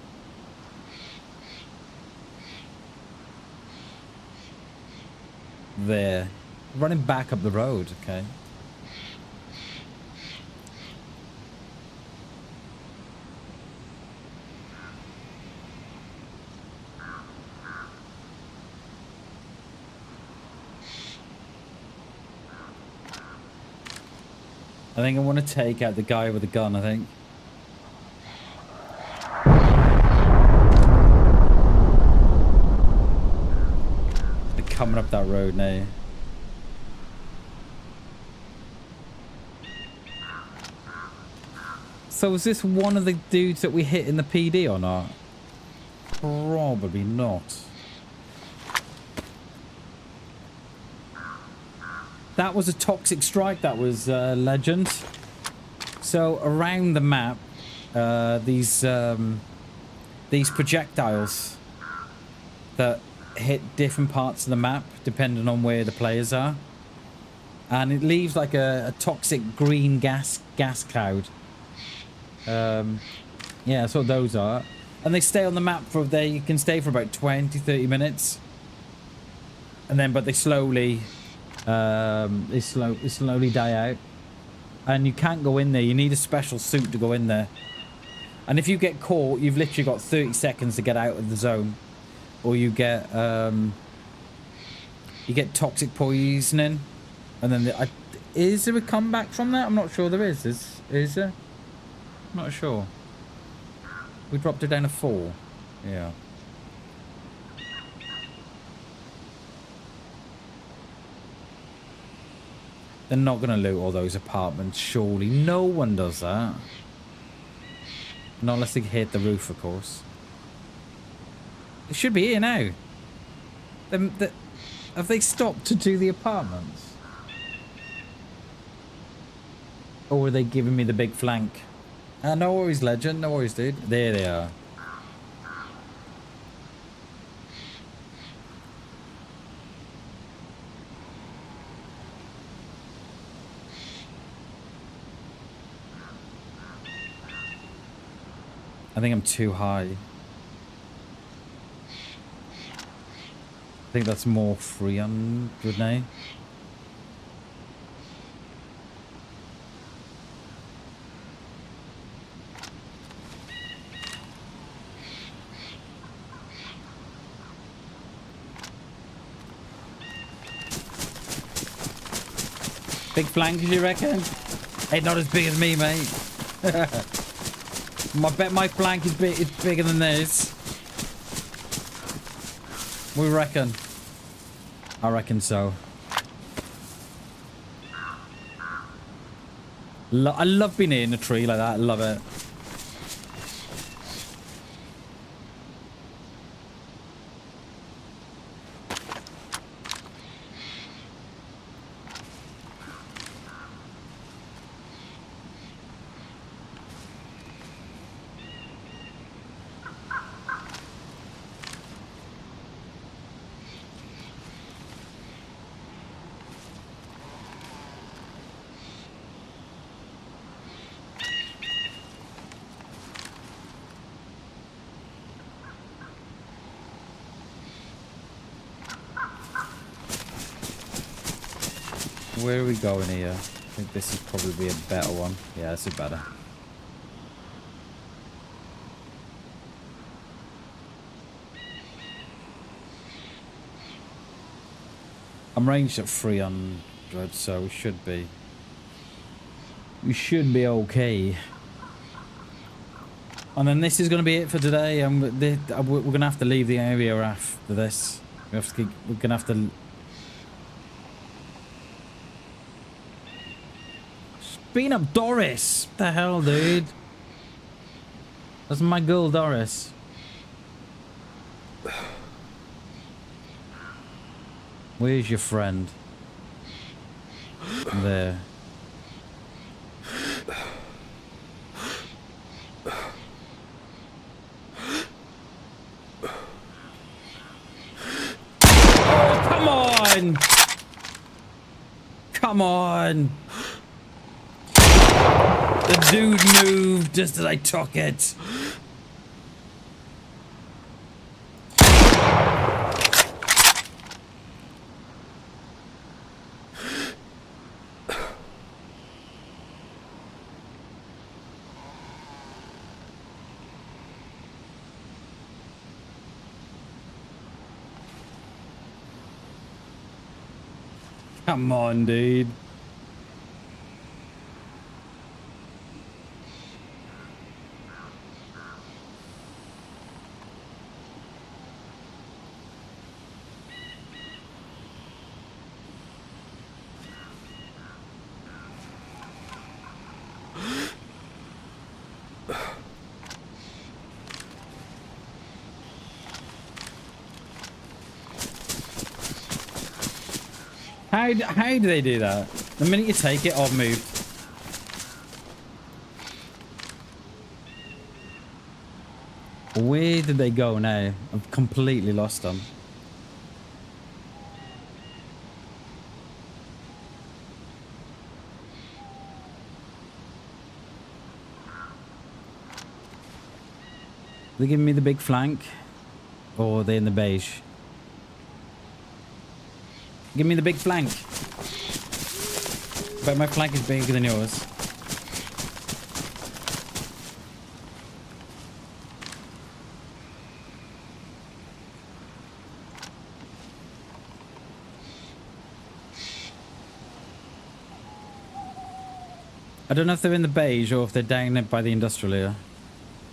There. Running back up the road, okay. I think I want to take out the guy with the gun, I think. They're coming up that road now. So is this one of the dudes that we hit in the PD or not? Probably not. That was a toxic strike, that was Legend. So around the map, these projectiles that hit different parts of the map depending on where the players are. And it leaves like a toxic green gas cloud. Yeah, that's what those are. And they stay on the map for, you can stay for about 20-30 minutes. And then, but they slowly... They slowly die out, and you can't go in there. You need a special suit to go in there, and if you get caught, you've literally got 30 seconds to get out of the zone, or you get toxic poisoning, and then is there a comeback from that? I'm not sure there is. Is there? I'm not sure. We dropped it down to 4. Yeah. They're not going to loot all those apartments, surely. No one does that. Not unless they hit the roof, of course. It should be here now. Have they stopped to do the apartments? Or are they giving me the big flank? No worries, Legend. No worries, dude. There they are. I think I'm too high. I think that's more 300 now. Big flank, you reckon? Ain't not as big as me, mate. I bet my flank is bigger than this. We reckon. I reckon so. I love being in a tree like that. I love it. Where are we going here? I think this is probably a better one. Yeah, this is better. I'm ranged at 300, so we should be okay. And then this is going to be it for today. We're going to have to leave the area after this. We're going to have to... Beating up Doris! What the hell, dude? That's my girl, Doris. Where's your friend? There. Oh, come on! Come on! The dude moved just as I took it. Come on, dude. How do they do that? The minute you take it, I've moved. Where did they go now? I've completely lost them. They giving me the big flank, or are they in the beige? Give me the big flank. But my flank is bigger than yours. I don't know if they're in the beige or if they're down there by the industrial here.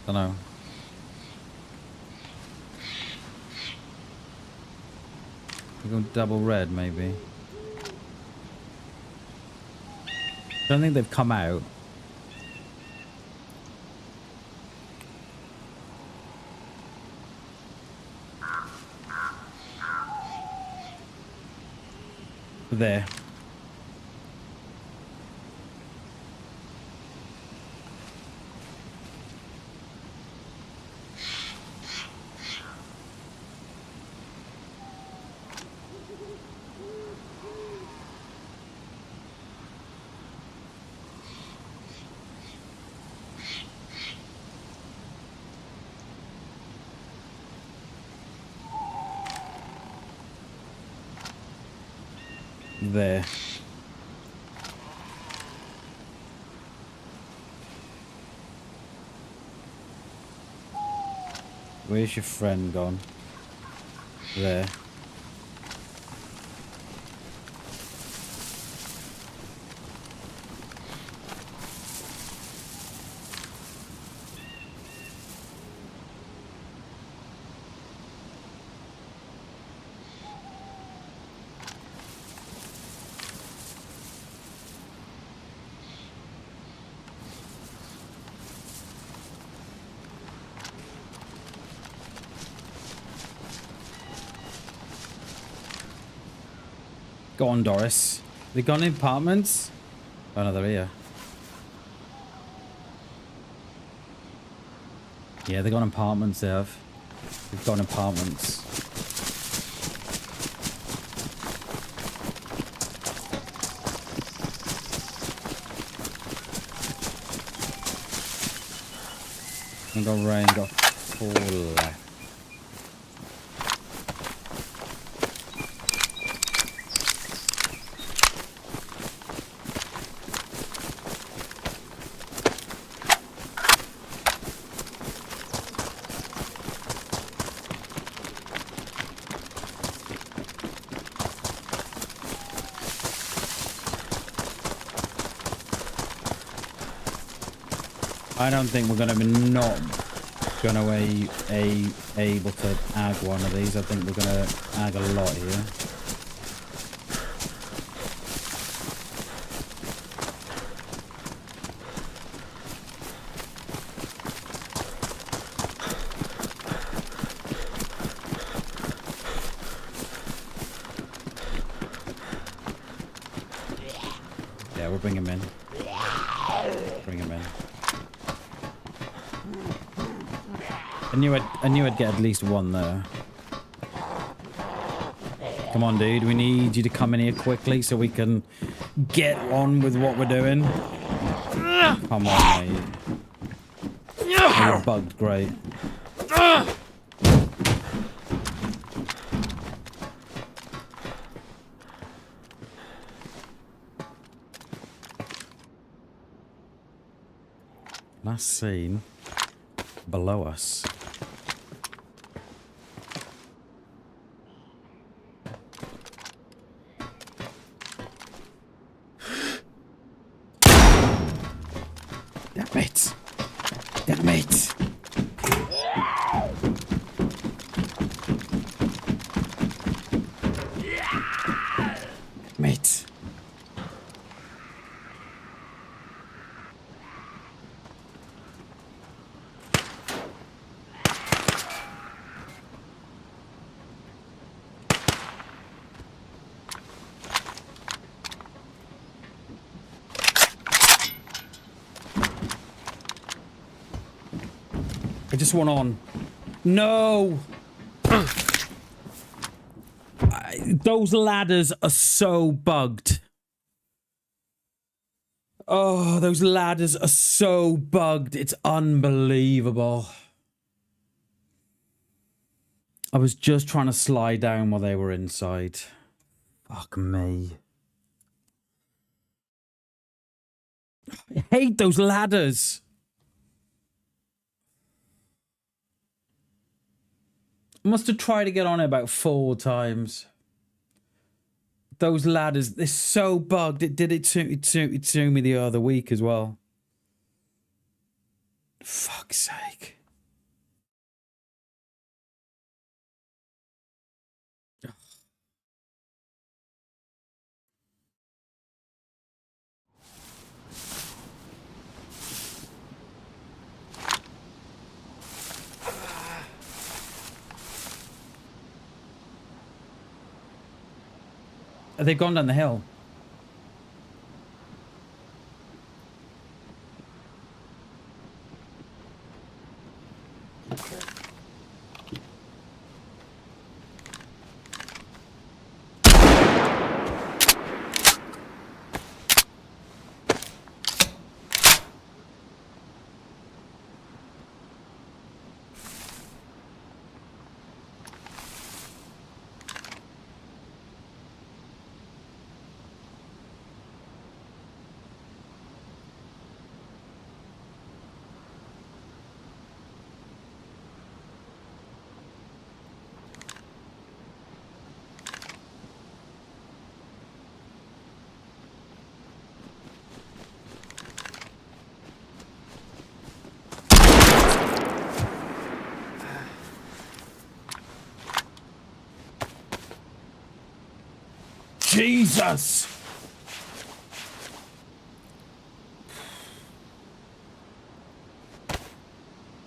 I don't know. We're going double red, maybe. I don't think they've come out. There. There. Where's your friend gone? There. Go on, Doris. They gone in apartments? Oh no, they're here. Yeah, they gone in apartments, they have. They've gone in apartments. I got rain, got 4 left. I don't think we're going to be not going to able to ag one of these. I think we're going to ag a lot here. Yeah, we'll bring him in. Bring him in. I knew I'd get at least one there. Come on, dude. We need you to come in here quickly so we can get on with what we're doing. Come on, mate. Oh, you're bugged, great. Last seen below us. Damn it! Damn it! Mate. I just went on. No! Those ladders are so bugged. Oh, those ladders are so bugged. It's unbelievable. I was just trying to slide down while they were inside. Fuck me. I hate those ladders. I must have tried to get on it about 4 times. Those ladders, they're so bugged. It did it to me the other week as well. Fuck's sake. They've gone down the hill. Jesus!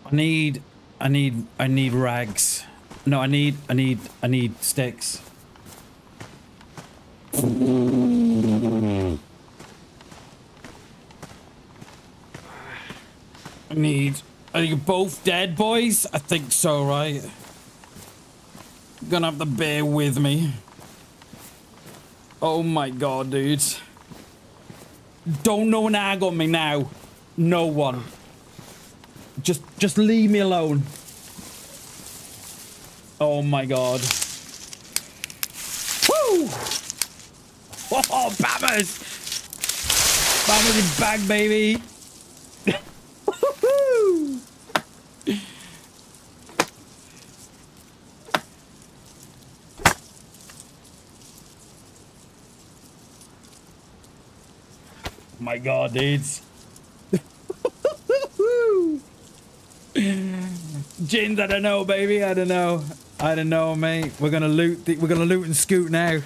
I need rags. No, I need sticks. Are you both dead, boys? I think so, right? You're gonna have to bear with me. Oh my god, dudes. Don't no one ag on me now. No one. Just leave me alone. Oh my god. Woo! Oh, Bammers! Bammers in bag, baby! My god, dudes. Gins, I don't know, baby. I don't know. I don't know, mate. We're gonna loot. We're gonna loot and scoot now.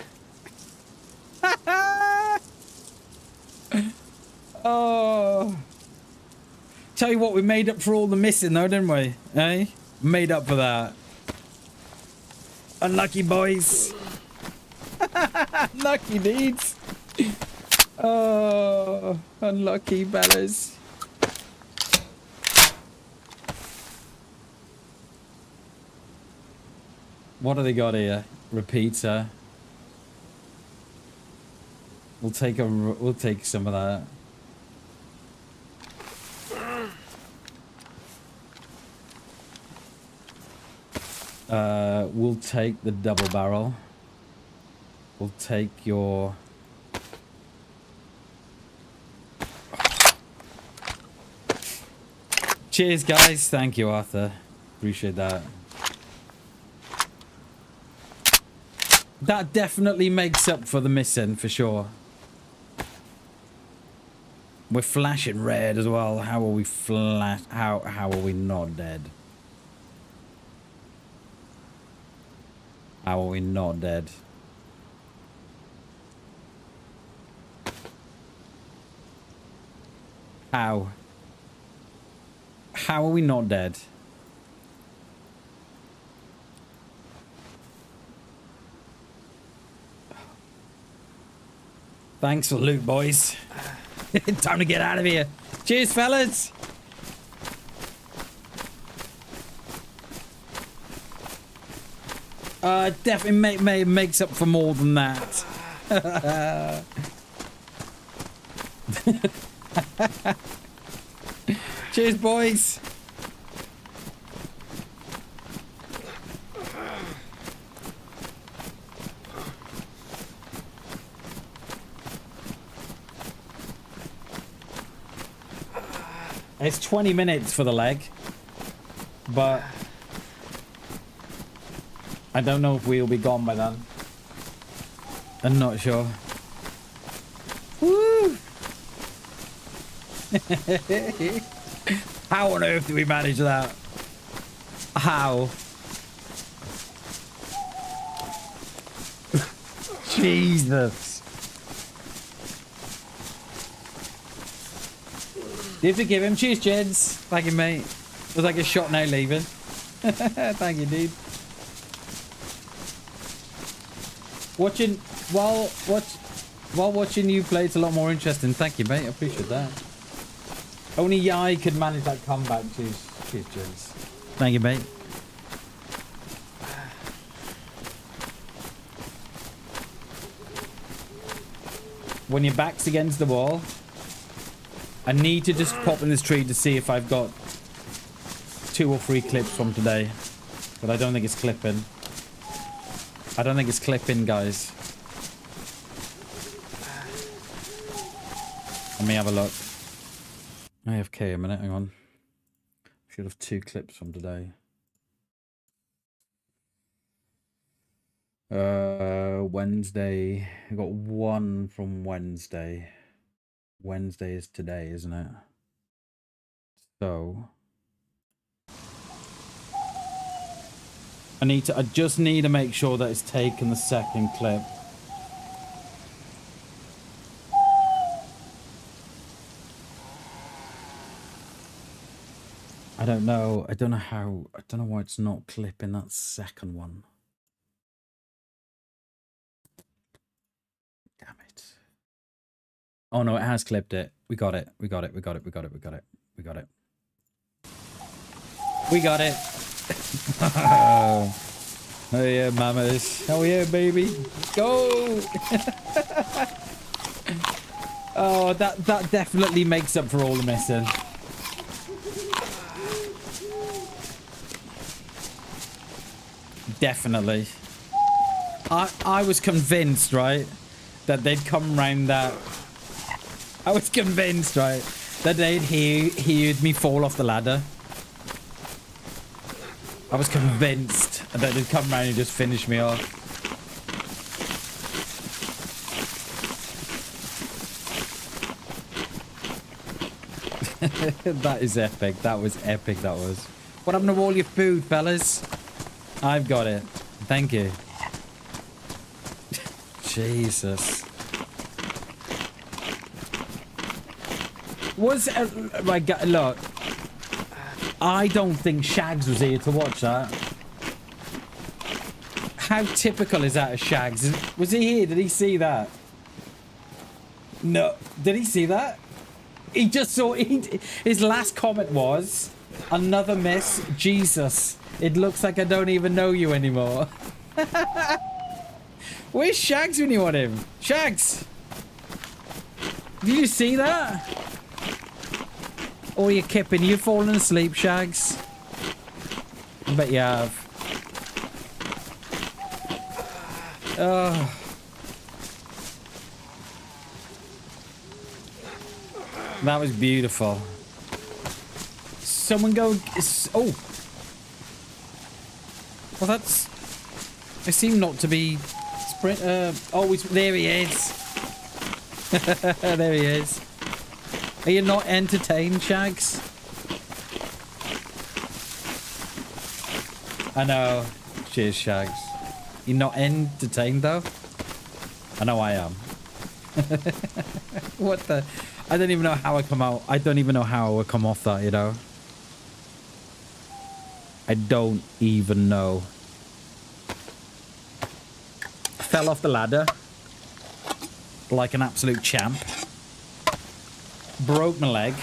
Oh. Tell you what, we made up for all the missing, though, didn't we? Eh? Made up for that. Unlucky boys. Lucky dudes. Oh, unlucky bellas. What do they got here? Repeater. We'll take some of that. We'll take the double barrel. We'll take your... Cheers, guys. Thank you, Arthur. Appreciate that. That definitely makes up for the missing, for sure. We're flashing red as well. How are we How are we not dead? How are we not dead? How? How are we not dead? Thanks for loot, boys. Time to get out of here. Cheers, fellas. Definitely makes up for more than that. Cheers, boys. It's 20 minutes for the leg, but I don't know if we'll be gone by then. I'm not sure. Woo! How on earth do we manage that? How? Jesus. Do you forgive him? Cheers, Jeds. Thank you, mate. It was like a shot now leaving. Thank you, dude. While watching you play, it's a lot more interesting. Thank you, mate. I appreciate that. Only Yai could manage that comeback. Cheers, Jeds. Thank you, mate. When your back's against the wall, I need to just pop in this tree to see if I've got 2 or 3 clips from today. But I don't think it's clipping. I don't think it's clipping, guys. Let me have a look. AFK a minute, hang on. Should have 2 clips from today. Wednesday. I got 1 from Wednesday. Wednesday is today, isn't it? So I just need to make sure that it's taken the second clip. I don't know. I don't know why it's not clipping that second one. Damn it. Oh no, it has clipped it. We got it. We got it. We got it. We got it. We got it. We got it. We got it. Oh yeah, mamas. Oh yeah, baby. Go. Oh, that definitely makes up for all the missing. Definitely. I was convinced, right, that they'd come round that. I was convinced, right, that they'd heard me fall off the ladder. I was convinced that they'd come round and just finish me off. That is epic. That was epic, that was. What happened to all your food, fellas? I've got it. Thank you. Jesus. Right, look. I don't think Shags was here to watch that. How typical is that of Shags? Was he here? Did he see that? No. Did he see that? He just saw... his last comment was, another miss. Jesus. It looks like I don't even know you anymore. Where's Shags when you want him? Shags! Did you see that? Or you kipping? You falling asleep, Shags? I bet you have. Oh. That was beautiful. Someone go... Oh. Well, that's... They seem not to be... Oh, there he is. There he is. Are you not entertained, Shags? I know. Cheers, Shags. You're not entertained, though? I know I am. What the... I don't even know how I come out. I don't even know how I would come off that, you know? I don't even know. Fell off the ladder. Like an absolute champ. Broke my leg.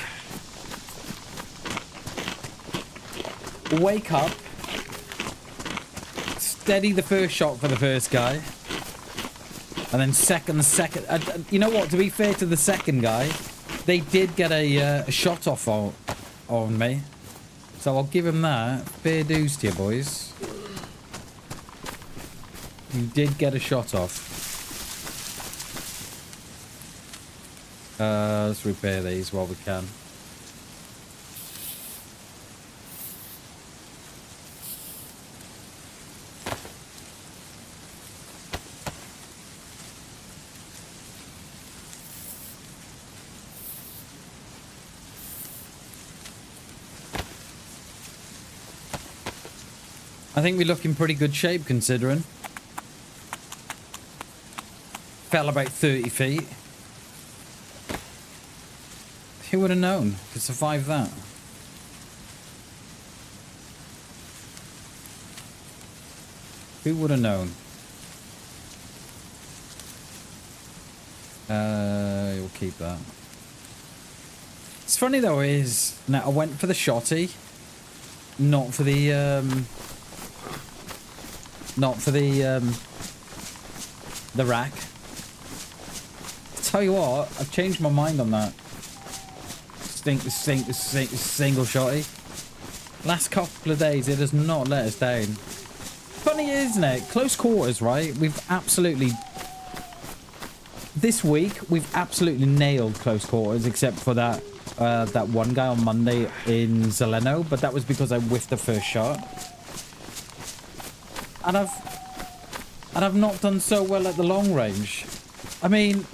Wake up. Steady the first shot for the first guy. And then second. You know what? To be fair to the second guy, they did get a shot off on me. So I'll give him that. Fair dues to you, boys. You did get a shot off. Let's repair these while we can. I think we look in pretty good shape considering. Fell about 30 feet. Who would have known to survive that? Who would have known? We'll keep that. It's funny though is, now I went for the shotty, not for the rack. Tell you what, I've changed my mind on that. Single shotty. Last couple of days, it has not let us down. Funny, isn't it? Close quarters, right? We've absolutely... This week, we've absolutely nailed close quarters, except for that that one guy on Monday in Zeleno, but that was because I whiffed the first shot. And I've not done so well at the long range. I mean,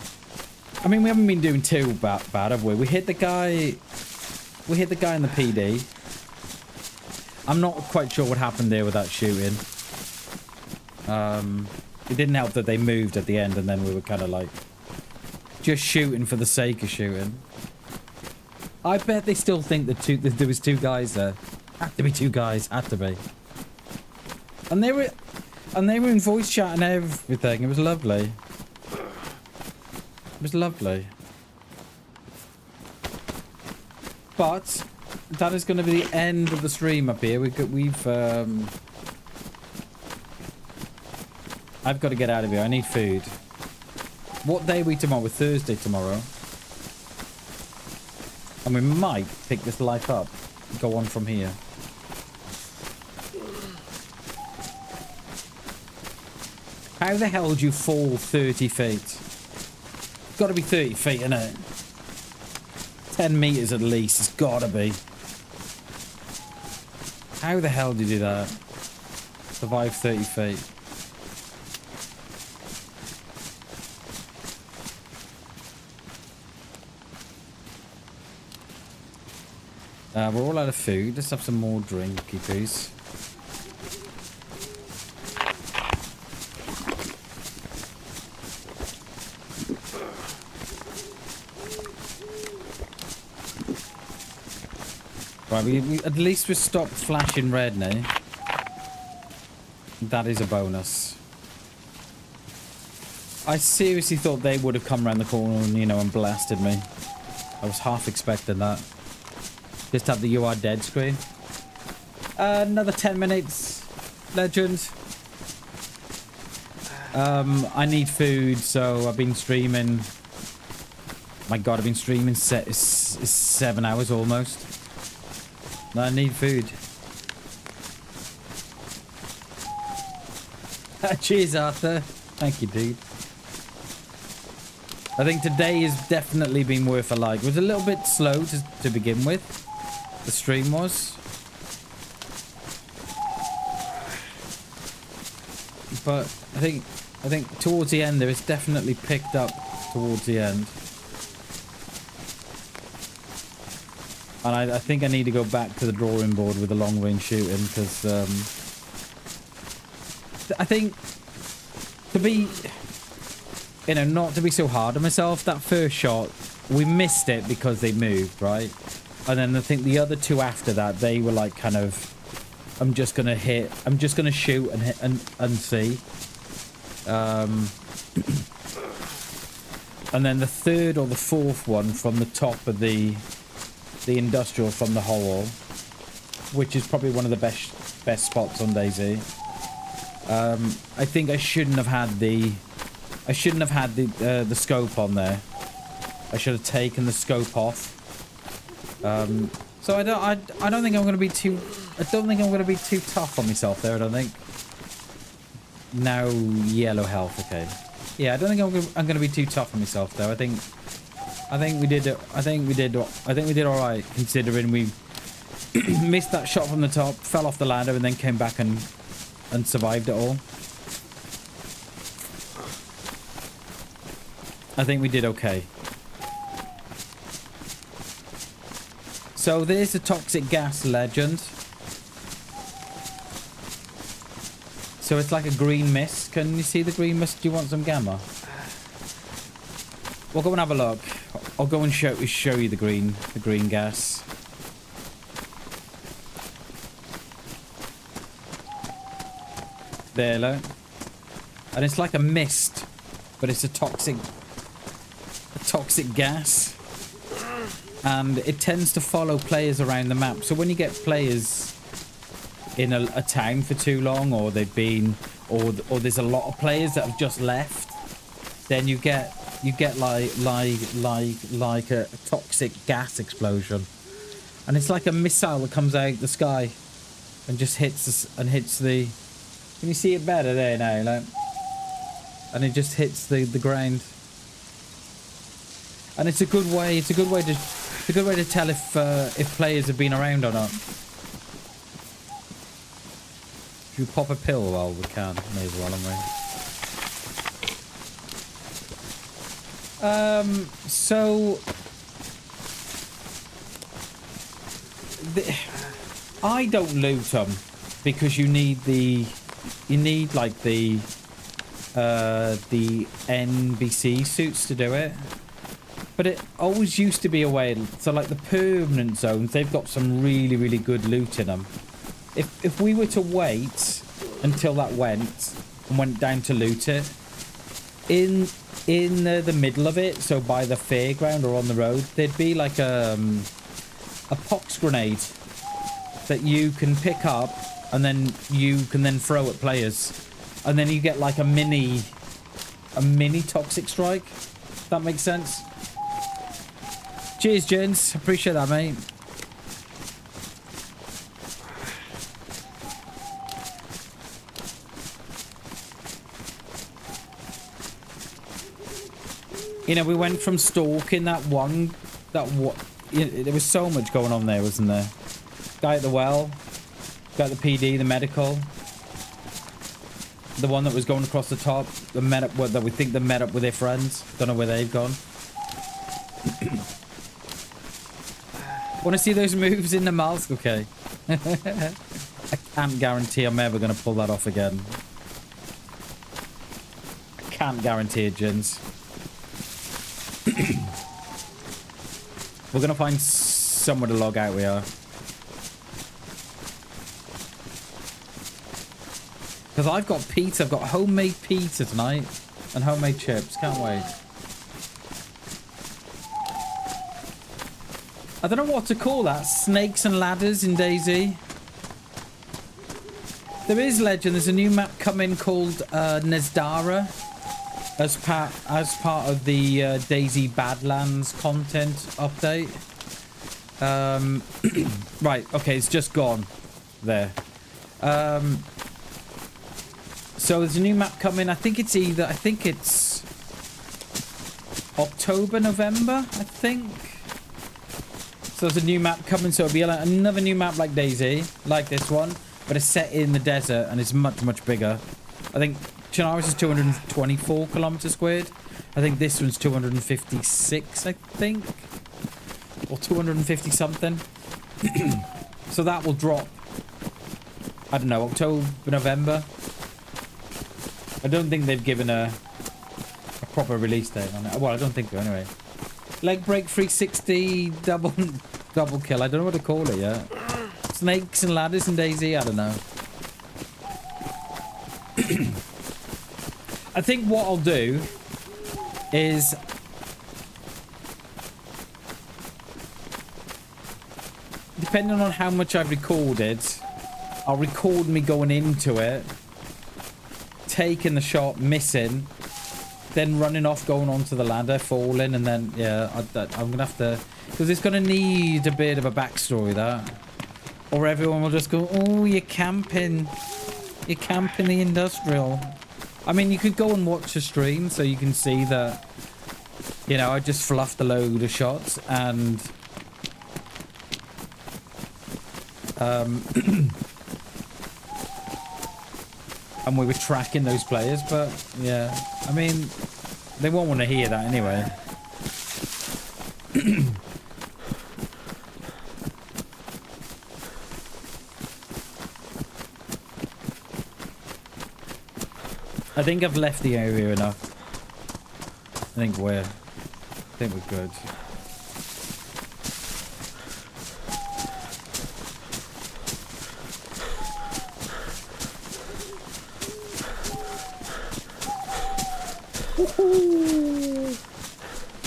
we haven't been doing too bad, have we? We hit the guy in the PD. I'm not quite sure what happened there with that shooting. It didn't help that they moved at the end, and then we were kind of like just shooting for the sake of shooting. I bet they still think that there was two guys there. Had to be two guys. Had to be. And they were in voice chat and everything. It was lovely. It was lovely. But that is going to be the end of the stream up here. I've got to get out of here. I need food. What day are we tomorrow? We're Thursday tomorrow. And we might pick this life up. Go on from here. How the hell do you fall 30 feet? Got to be 30 feet, innit? 10 meters at least. It's got to be. How the hell do you do that? Survive 30 feet. We're all out of food. Let's have some more drinky poos. Right, we at least we stopped flashing red now. That is a bonus. I seriously thought they would have come around the corner and, you know, and blasted me. I was half expecting that. Just have the "you are dead" screen. Another 10 minutes, legend. I need food, so I've been streaming. My God, I've been streaming 7 hours almost. I need food. Cheers, Arthur. Thank you, dude. I think today has definitely been worth a like. It was a little bit slow to begin with. The stream was. But I think towards the end there, it's definitely picked up towards the end. And I think I need to go back to the drawing board with the long range shooting, because I think to be, you know, not to be so hard on myself, that first shot, we missed it because they moved, right? And then I think the other two after that, they were like kind of, I'm just going to shoot and hit and see. And then the third or the fourth one from the top of the industrial from the hole, which is probably one of the best spots on DayZ. I think I shouldn't have had the scope on there. I should have taken the scope off. So I don't think I'm going to be too tough on myself there. I don't think. Now yellow health, okay. Yeah, I don't think I'm going to be too tough on myself though. I think we did all right, considering we missed that shot from the top, fell off the ladder, and then came back and survived it all. I think we did okay. So there's the toxic gas legend. So it's like a green mist. Can you see the green mist? Do you want some gamma? We'll go and have a look. I'll go and show you the green gas. There, look. And it's like a mist, but it's a toxic gas. And it tends to follow players around the map. So when you get players in a town for too long, or they've been, or there's a lot of players that have just left, then you get like a toxic gas explosion, and it's like a missile that comes out the sky and just hits the. Can you see it better there now? Like, and it just hits the ground. And it's a good way. It's a good way to tell if players have been around or not. Should we pop a pill? Well, we can. May as well, haven't we? So I don't loot them because you need like the NBC suits to do it. But it always used to be a way. So like the permanent zones, they've got some really, really good loot in them. If we were to wait until that went down to loot it, in the middle of it, so by the fairground or on the road, there'd be like a pox grenade that you can pick up, and then you can then throw at players, and then you get like a mini toxic strike. If that makes sense. Cheers, gents. Appreciate that, mate. You know, we went from stalking there was so much going on there, wasn't there? Guy at the well, guy at the PD, the medical, the one that was going across the top, the met up that we think they met up with their friends. Don't know where they've gone. Want to see those moves in the mask? Okay. I can't guarantee I'm ever going to pull that off again. I can't guarantee it, gents. We're going to find somewhere to log out, we are. Because I've got pizza. I've got homemade pizza tonight. And homemade chips. Can't wait. I don't know what to call that. Snakes and ladders in DayZ. There is legend. There's a new map coming called Nezdara. As part of the DayZ Badlands content update. Right, okay, it's just gone there. So there's a new map coming. I think it's October, November, I think. So there's a new map coming. So it'll be another new map like DayZ, like this one, but it's set in the desert and it's much, much bigger. I think Chinaris is 224 kilometers squared. I think this one's 256, I think. Or 250 something. So that will drop, I don't know, October, November. I don't think they've given a proper release date on it. Well, I don't think so anyway. Leg break 360 double kill. I don't know what to call it yet. Snakes and ladders in DayZ. I don't know. I think what I'll do is depending on how much I've recorded, I'll record me going into it, taking the shot, missing, then running off, going onto the ladder, falling, and then, yeah, I'm going to have to... Because it's going to need a bit of a backstory, that. Or everyone will just go, oh, you're camping. You're camping the industrial. I mean, you could go and watch the stream so you can see that, you know, I just fluffed a load of shots and... and we were tracking those players, but yeah, I mean, they won't want to hear that anyway. I think I've left the area enough. I think we're good.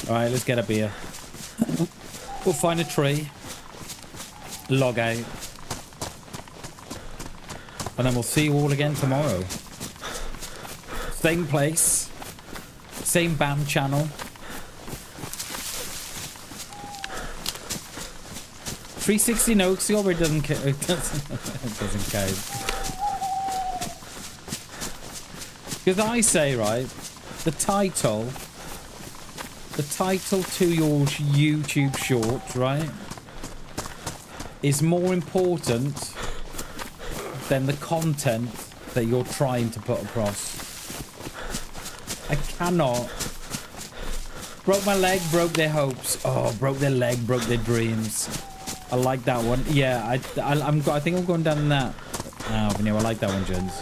Alright, let's get up here. We'll find a tree. Log out. And then we'll see you all again tomorrow. Same place. Same BAM channel. 360 no, because he already doesn't count. It doesn't count. Because I say, right, the title to your YouTube short, right, is more important than the content that you're trying to put across. I cannot. Broke my leg, broke their hopes. Oh, broke their leg, broke their dreams. I like that one. Yeah, I think I'm going down that. Avenue. I like that one, gents.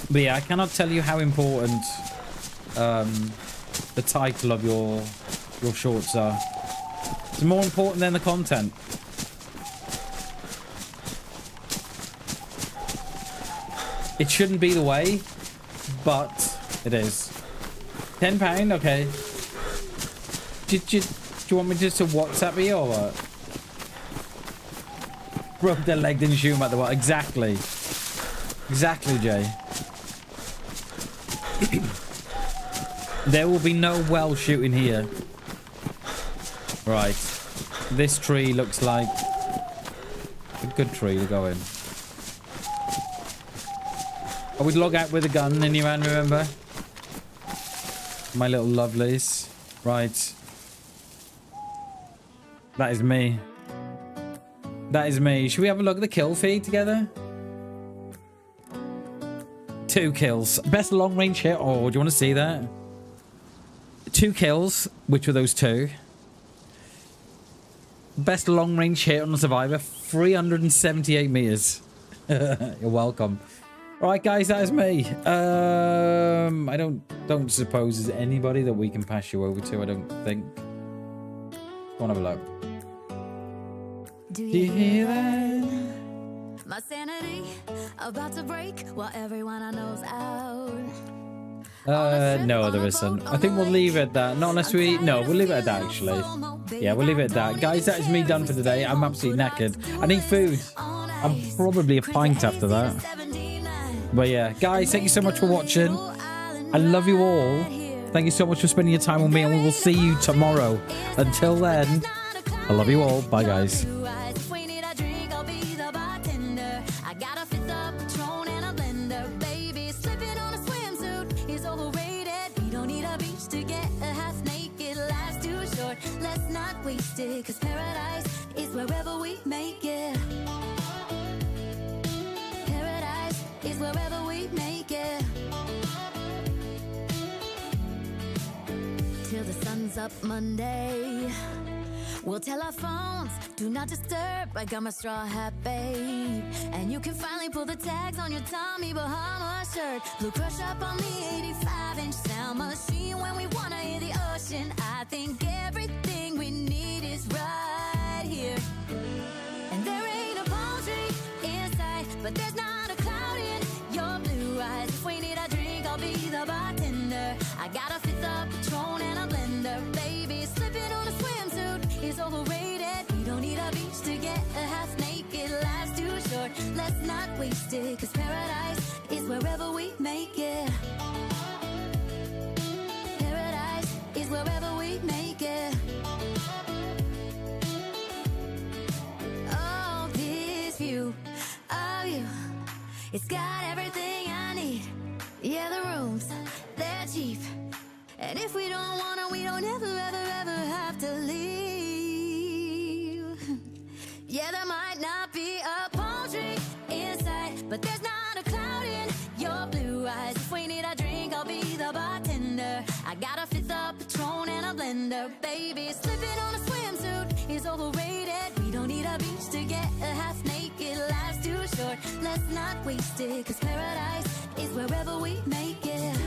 But yeah, I cannot tell you how important the title of your shorts are. It's more important than the content. It shouldn't be the way, but it is. £10, okay. Do you want me just to WhatsApp you or what? Broke their leg, didn't shoot him at the what? Exactly. Exactly, Jay. There will be no well shooting here. Right. This tree looks like a good tree to go in. I would log out with a gun in your hand, remember? My little lovelies. Right. That is me. That is me. Should we have a look at the kill feed together? 2 kills. Best long range hit. Oh, do you want to see that? 2 kills. Which were those 2? Best long range hit on the survivor. 378 meters. You're welcome. Right, guys, that is me. I don't suppose there's anybody that we can pass you over to. I don't think. Go on, have a look. Do you hear that? My sanity about to break while everyone I know's out. No, there isn't. I think we'll leave it at that. Not unless we... No, we'll leave it at that, actually. Yeah, we'll leave it at that. Guys, that is me done for today. I'm absolutely knackered. I need food. I'm probably a pint after that. But yeah, guys, thank you so much for watching. I love you all. Thank you so much for spending your time with me, and we will see you tomorrow. Until then, I love you all. Bye, guys. wasted, 'cause paradise is wherever we make it. Paradise is wherever we make it. Till the sun's up Monday, we'll tell our phones, do not disturb. I got my straw hat, babe. And you can finally pull the tags on your Tommy Bahama shirt. Blue crush up on the 85-inch sound machine. When we wanna hear the ocean, I think everything we need is right here. And there ain't a palm tree in sight, but there's not a cloud in your blue eyes. If we need a drink, I'll be the bartender. I got a fifth of Patron and a blender, baby. Slipping on a swimsuit is overrated. We don't need a beach to get a half naked. Life's too short, let's not waste it, 'cause paradise is wherever we make it. Paradise is wherever we make it. Oh, this view of you, it's got everything I need. Yeah, the rooms, they're cheap. And if we don't want it, we don't ever, ever, ever have to leave. Yeah, there might not be a palm tree inside, but there's not a cloud in your blue eyes. If we need a drink, I'll be the bartender. I got a fifth of Patron and a blender, baby. Slipping on a swimsuit is overrated. We don't need a beach to get a half naked. Life's too short, let's not waste it, 'cause paradise is wherever we make it.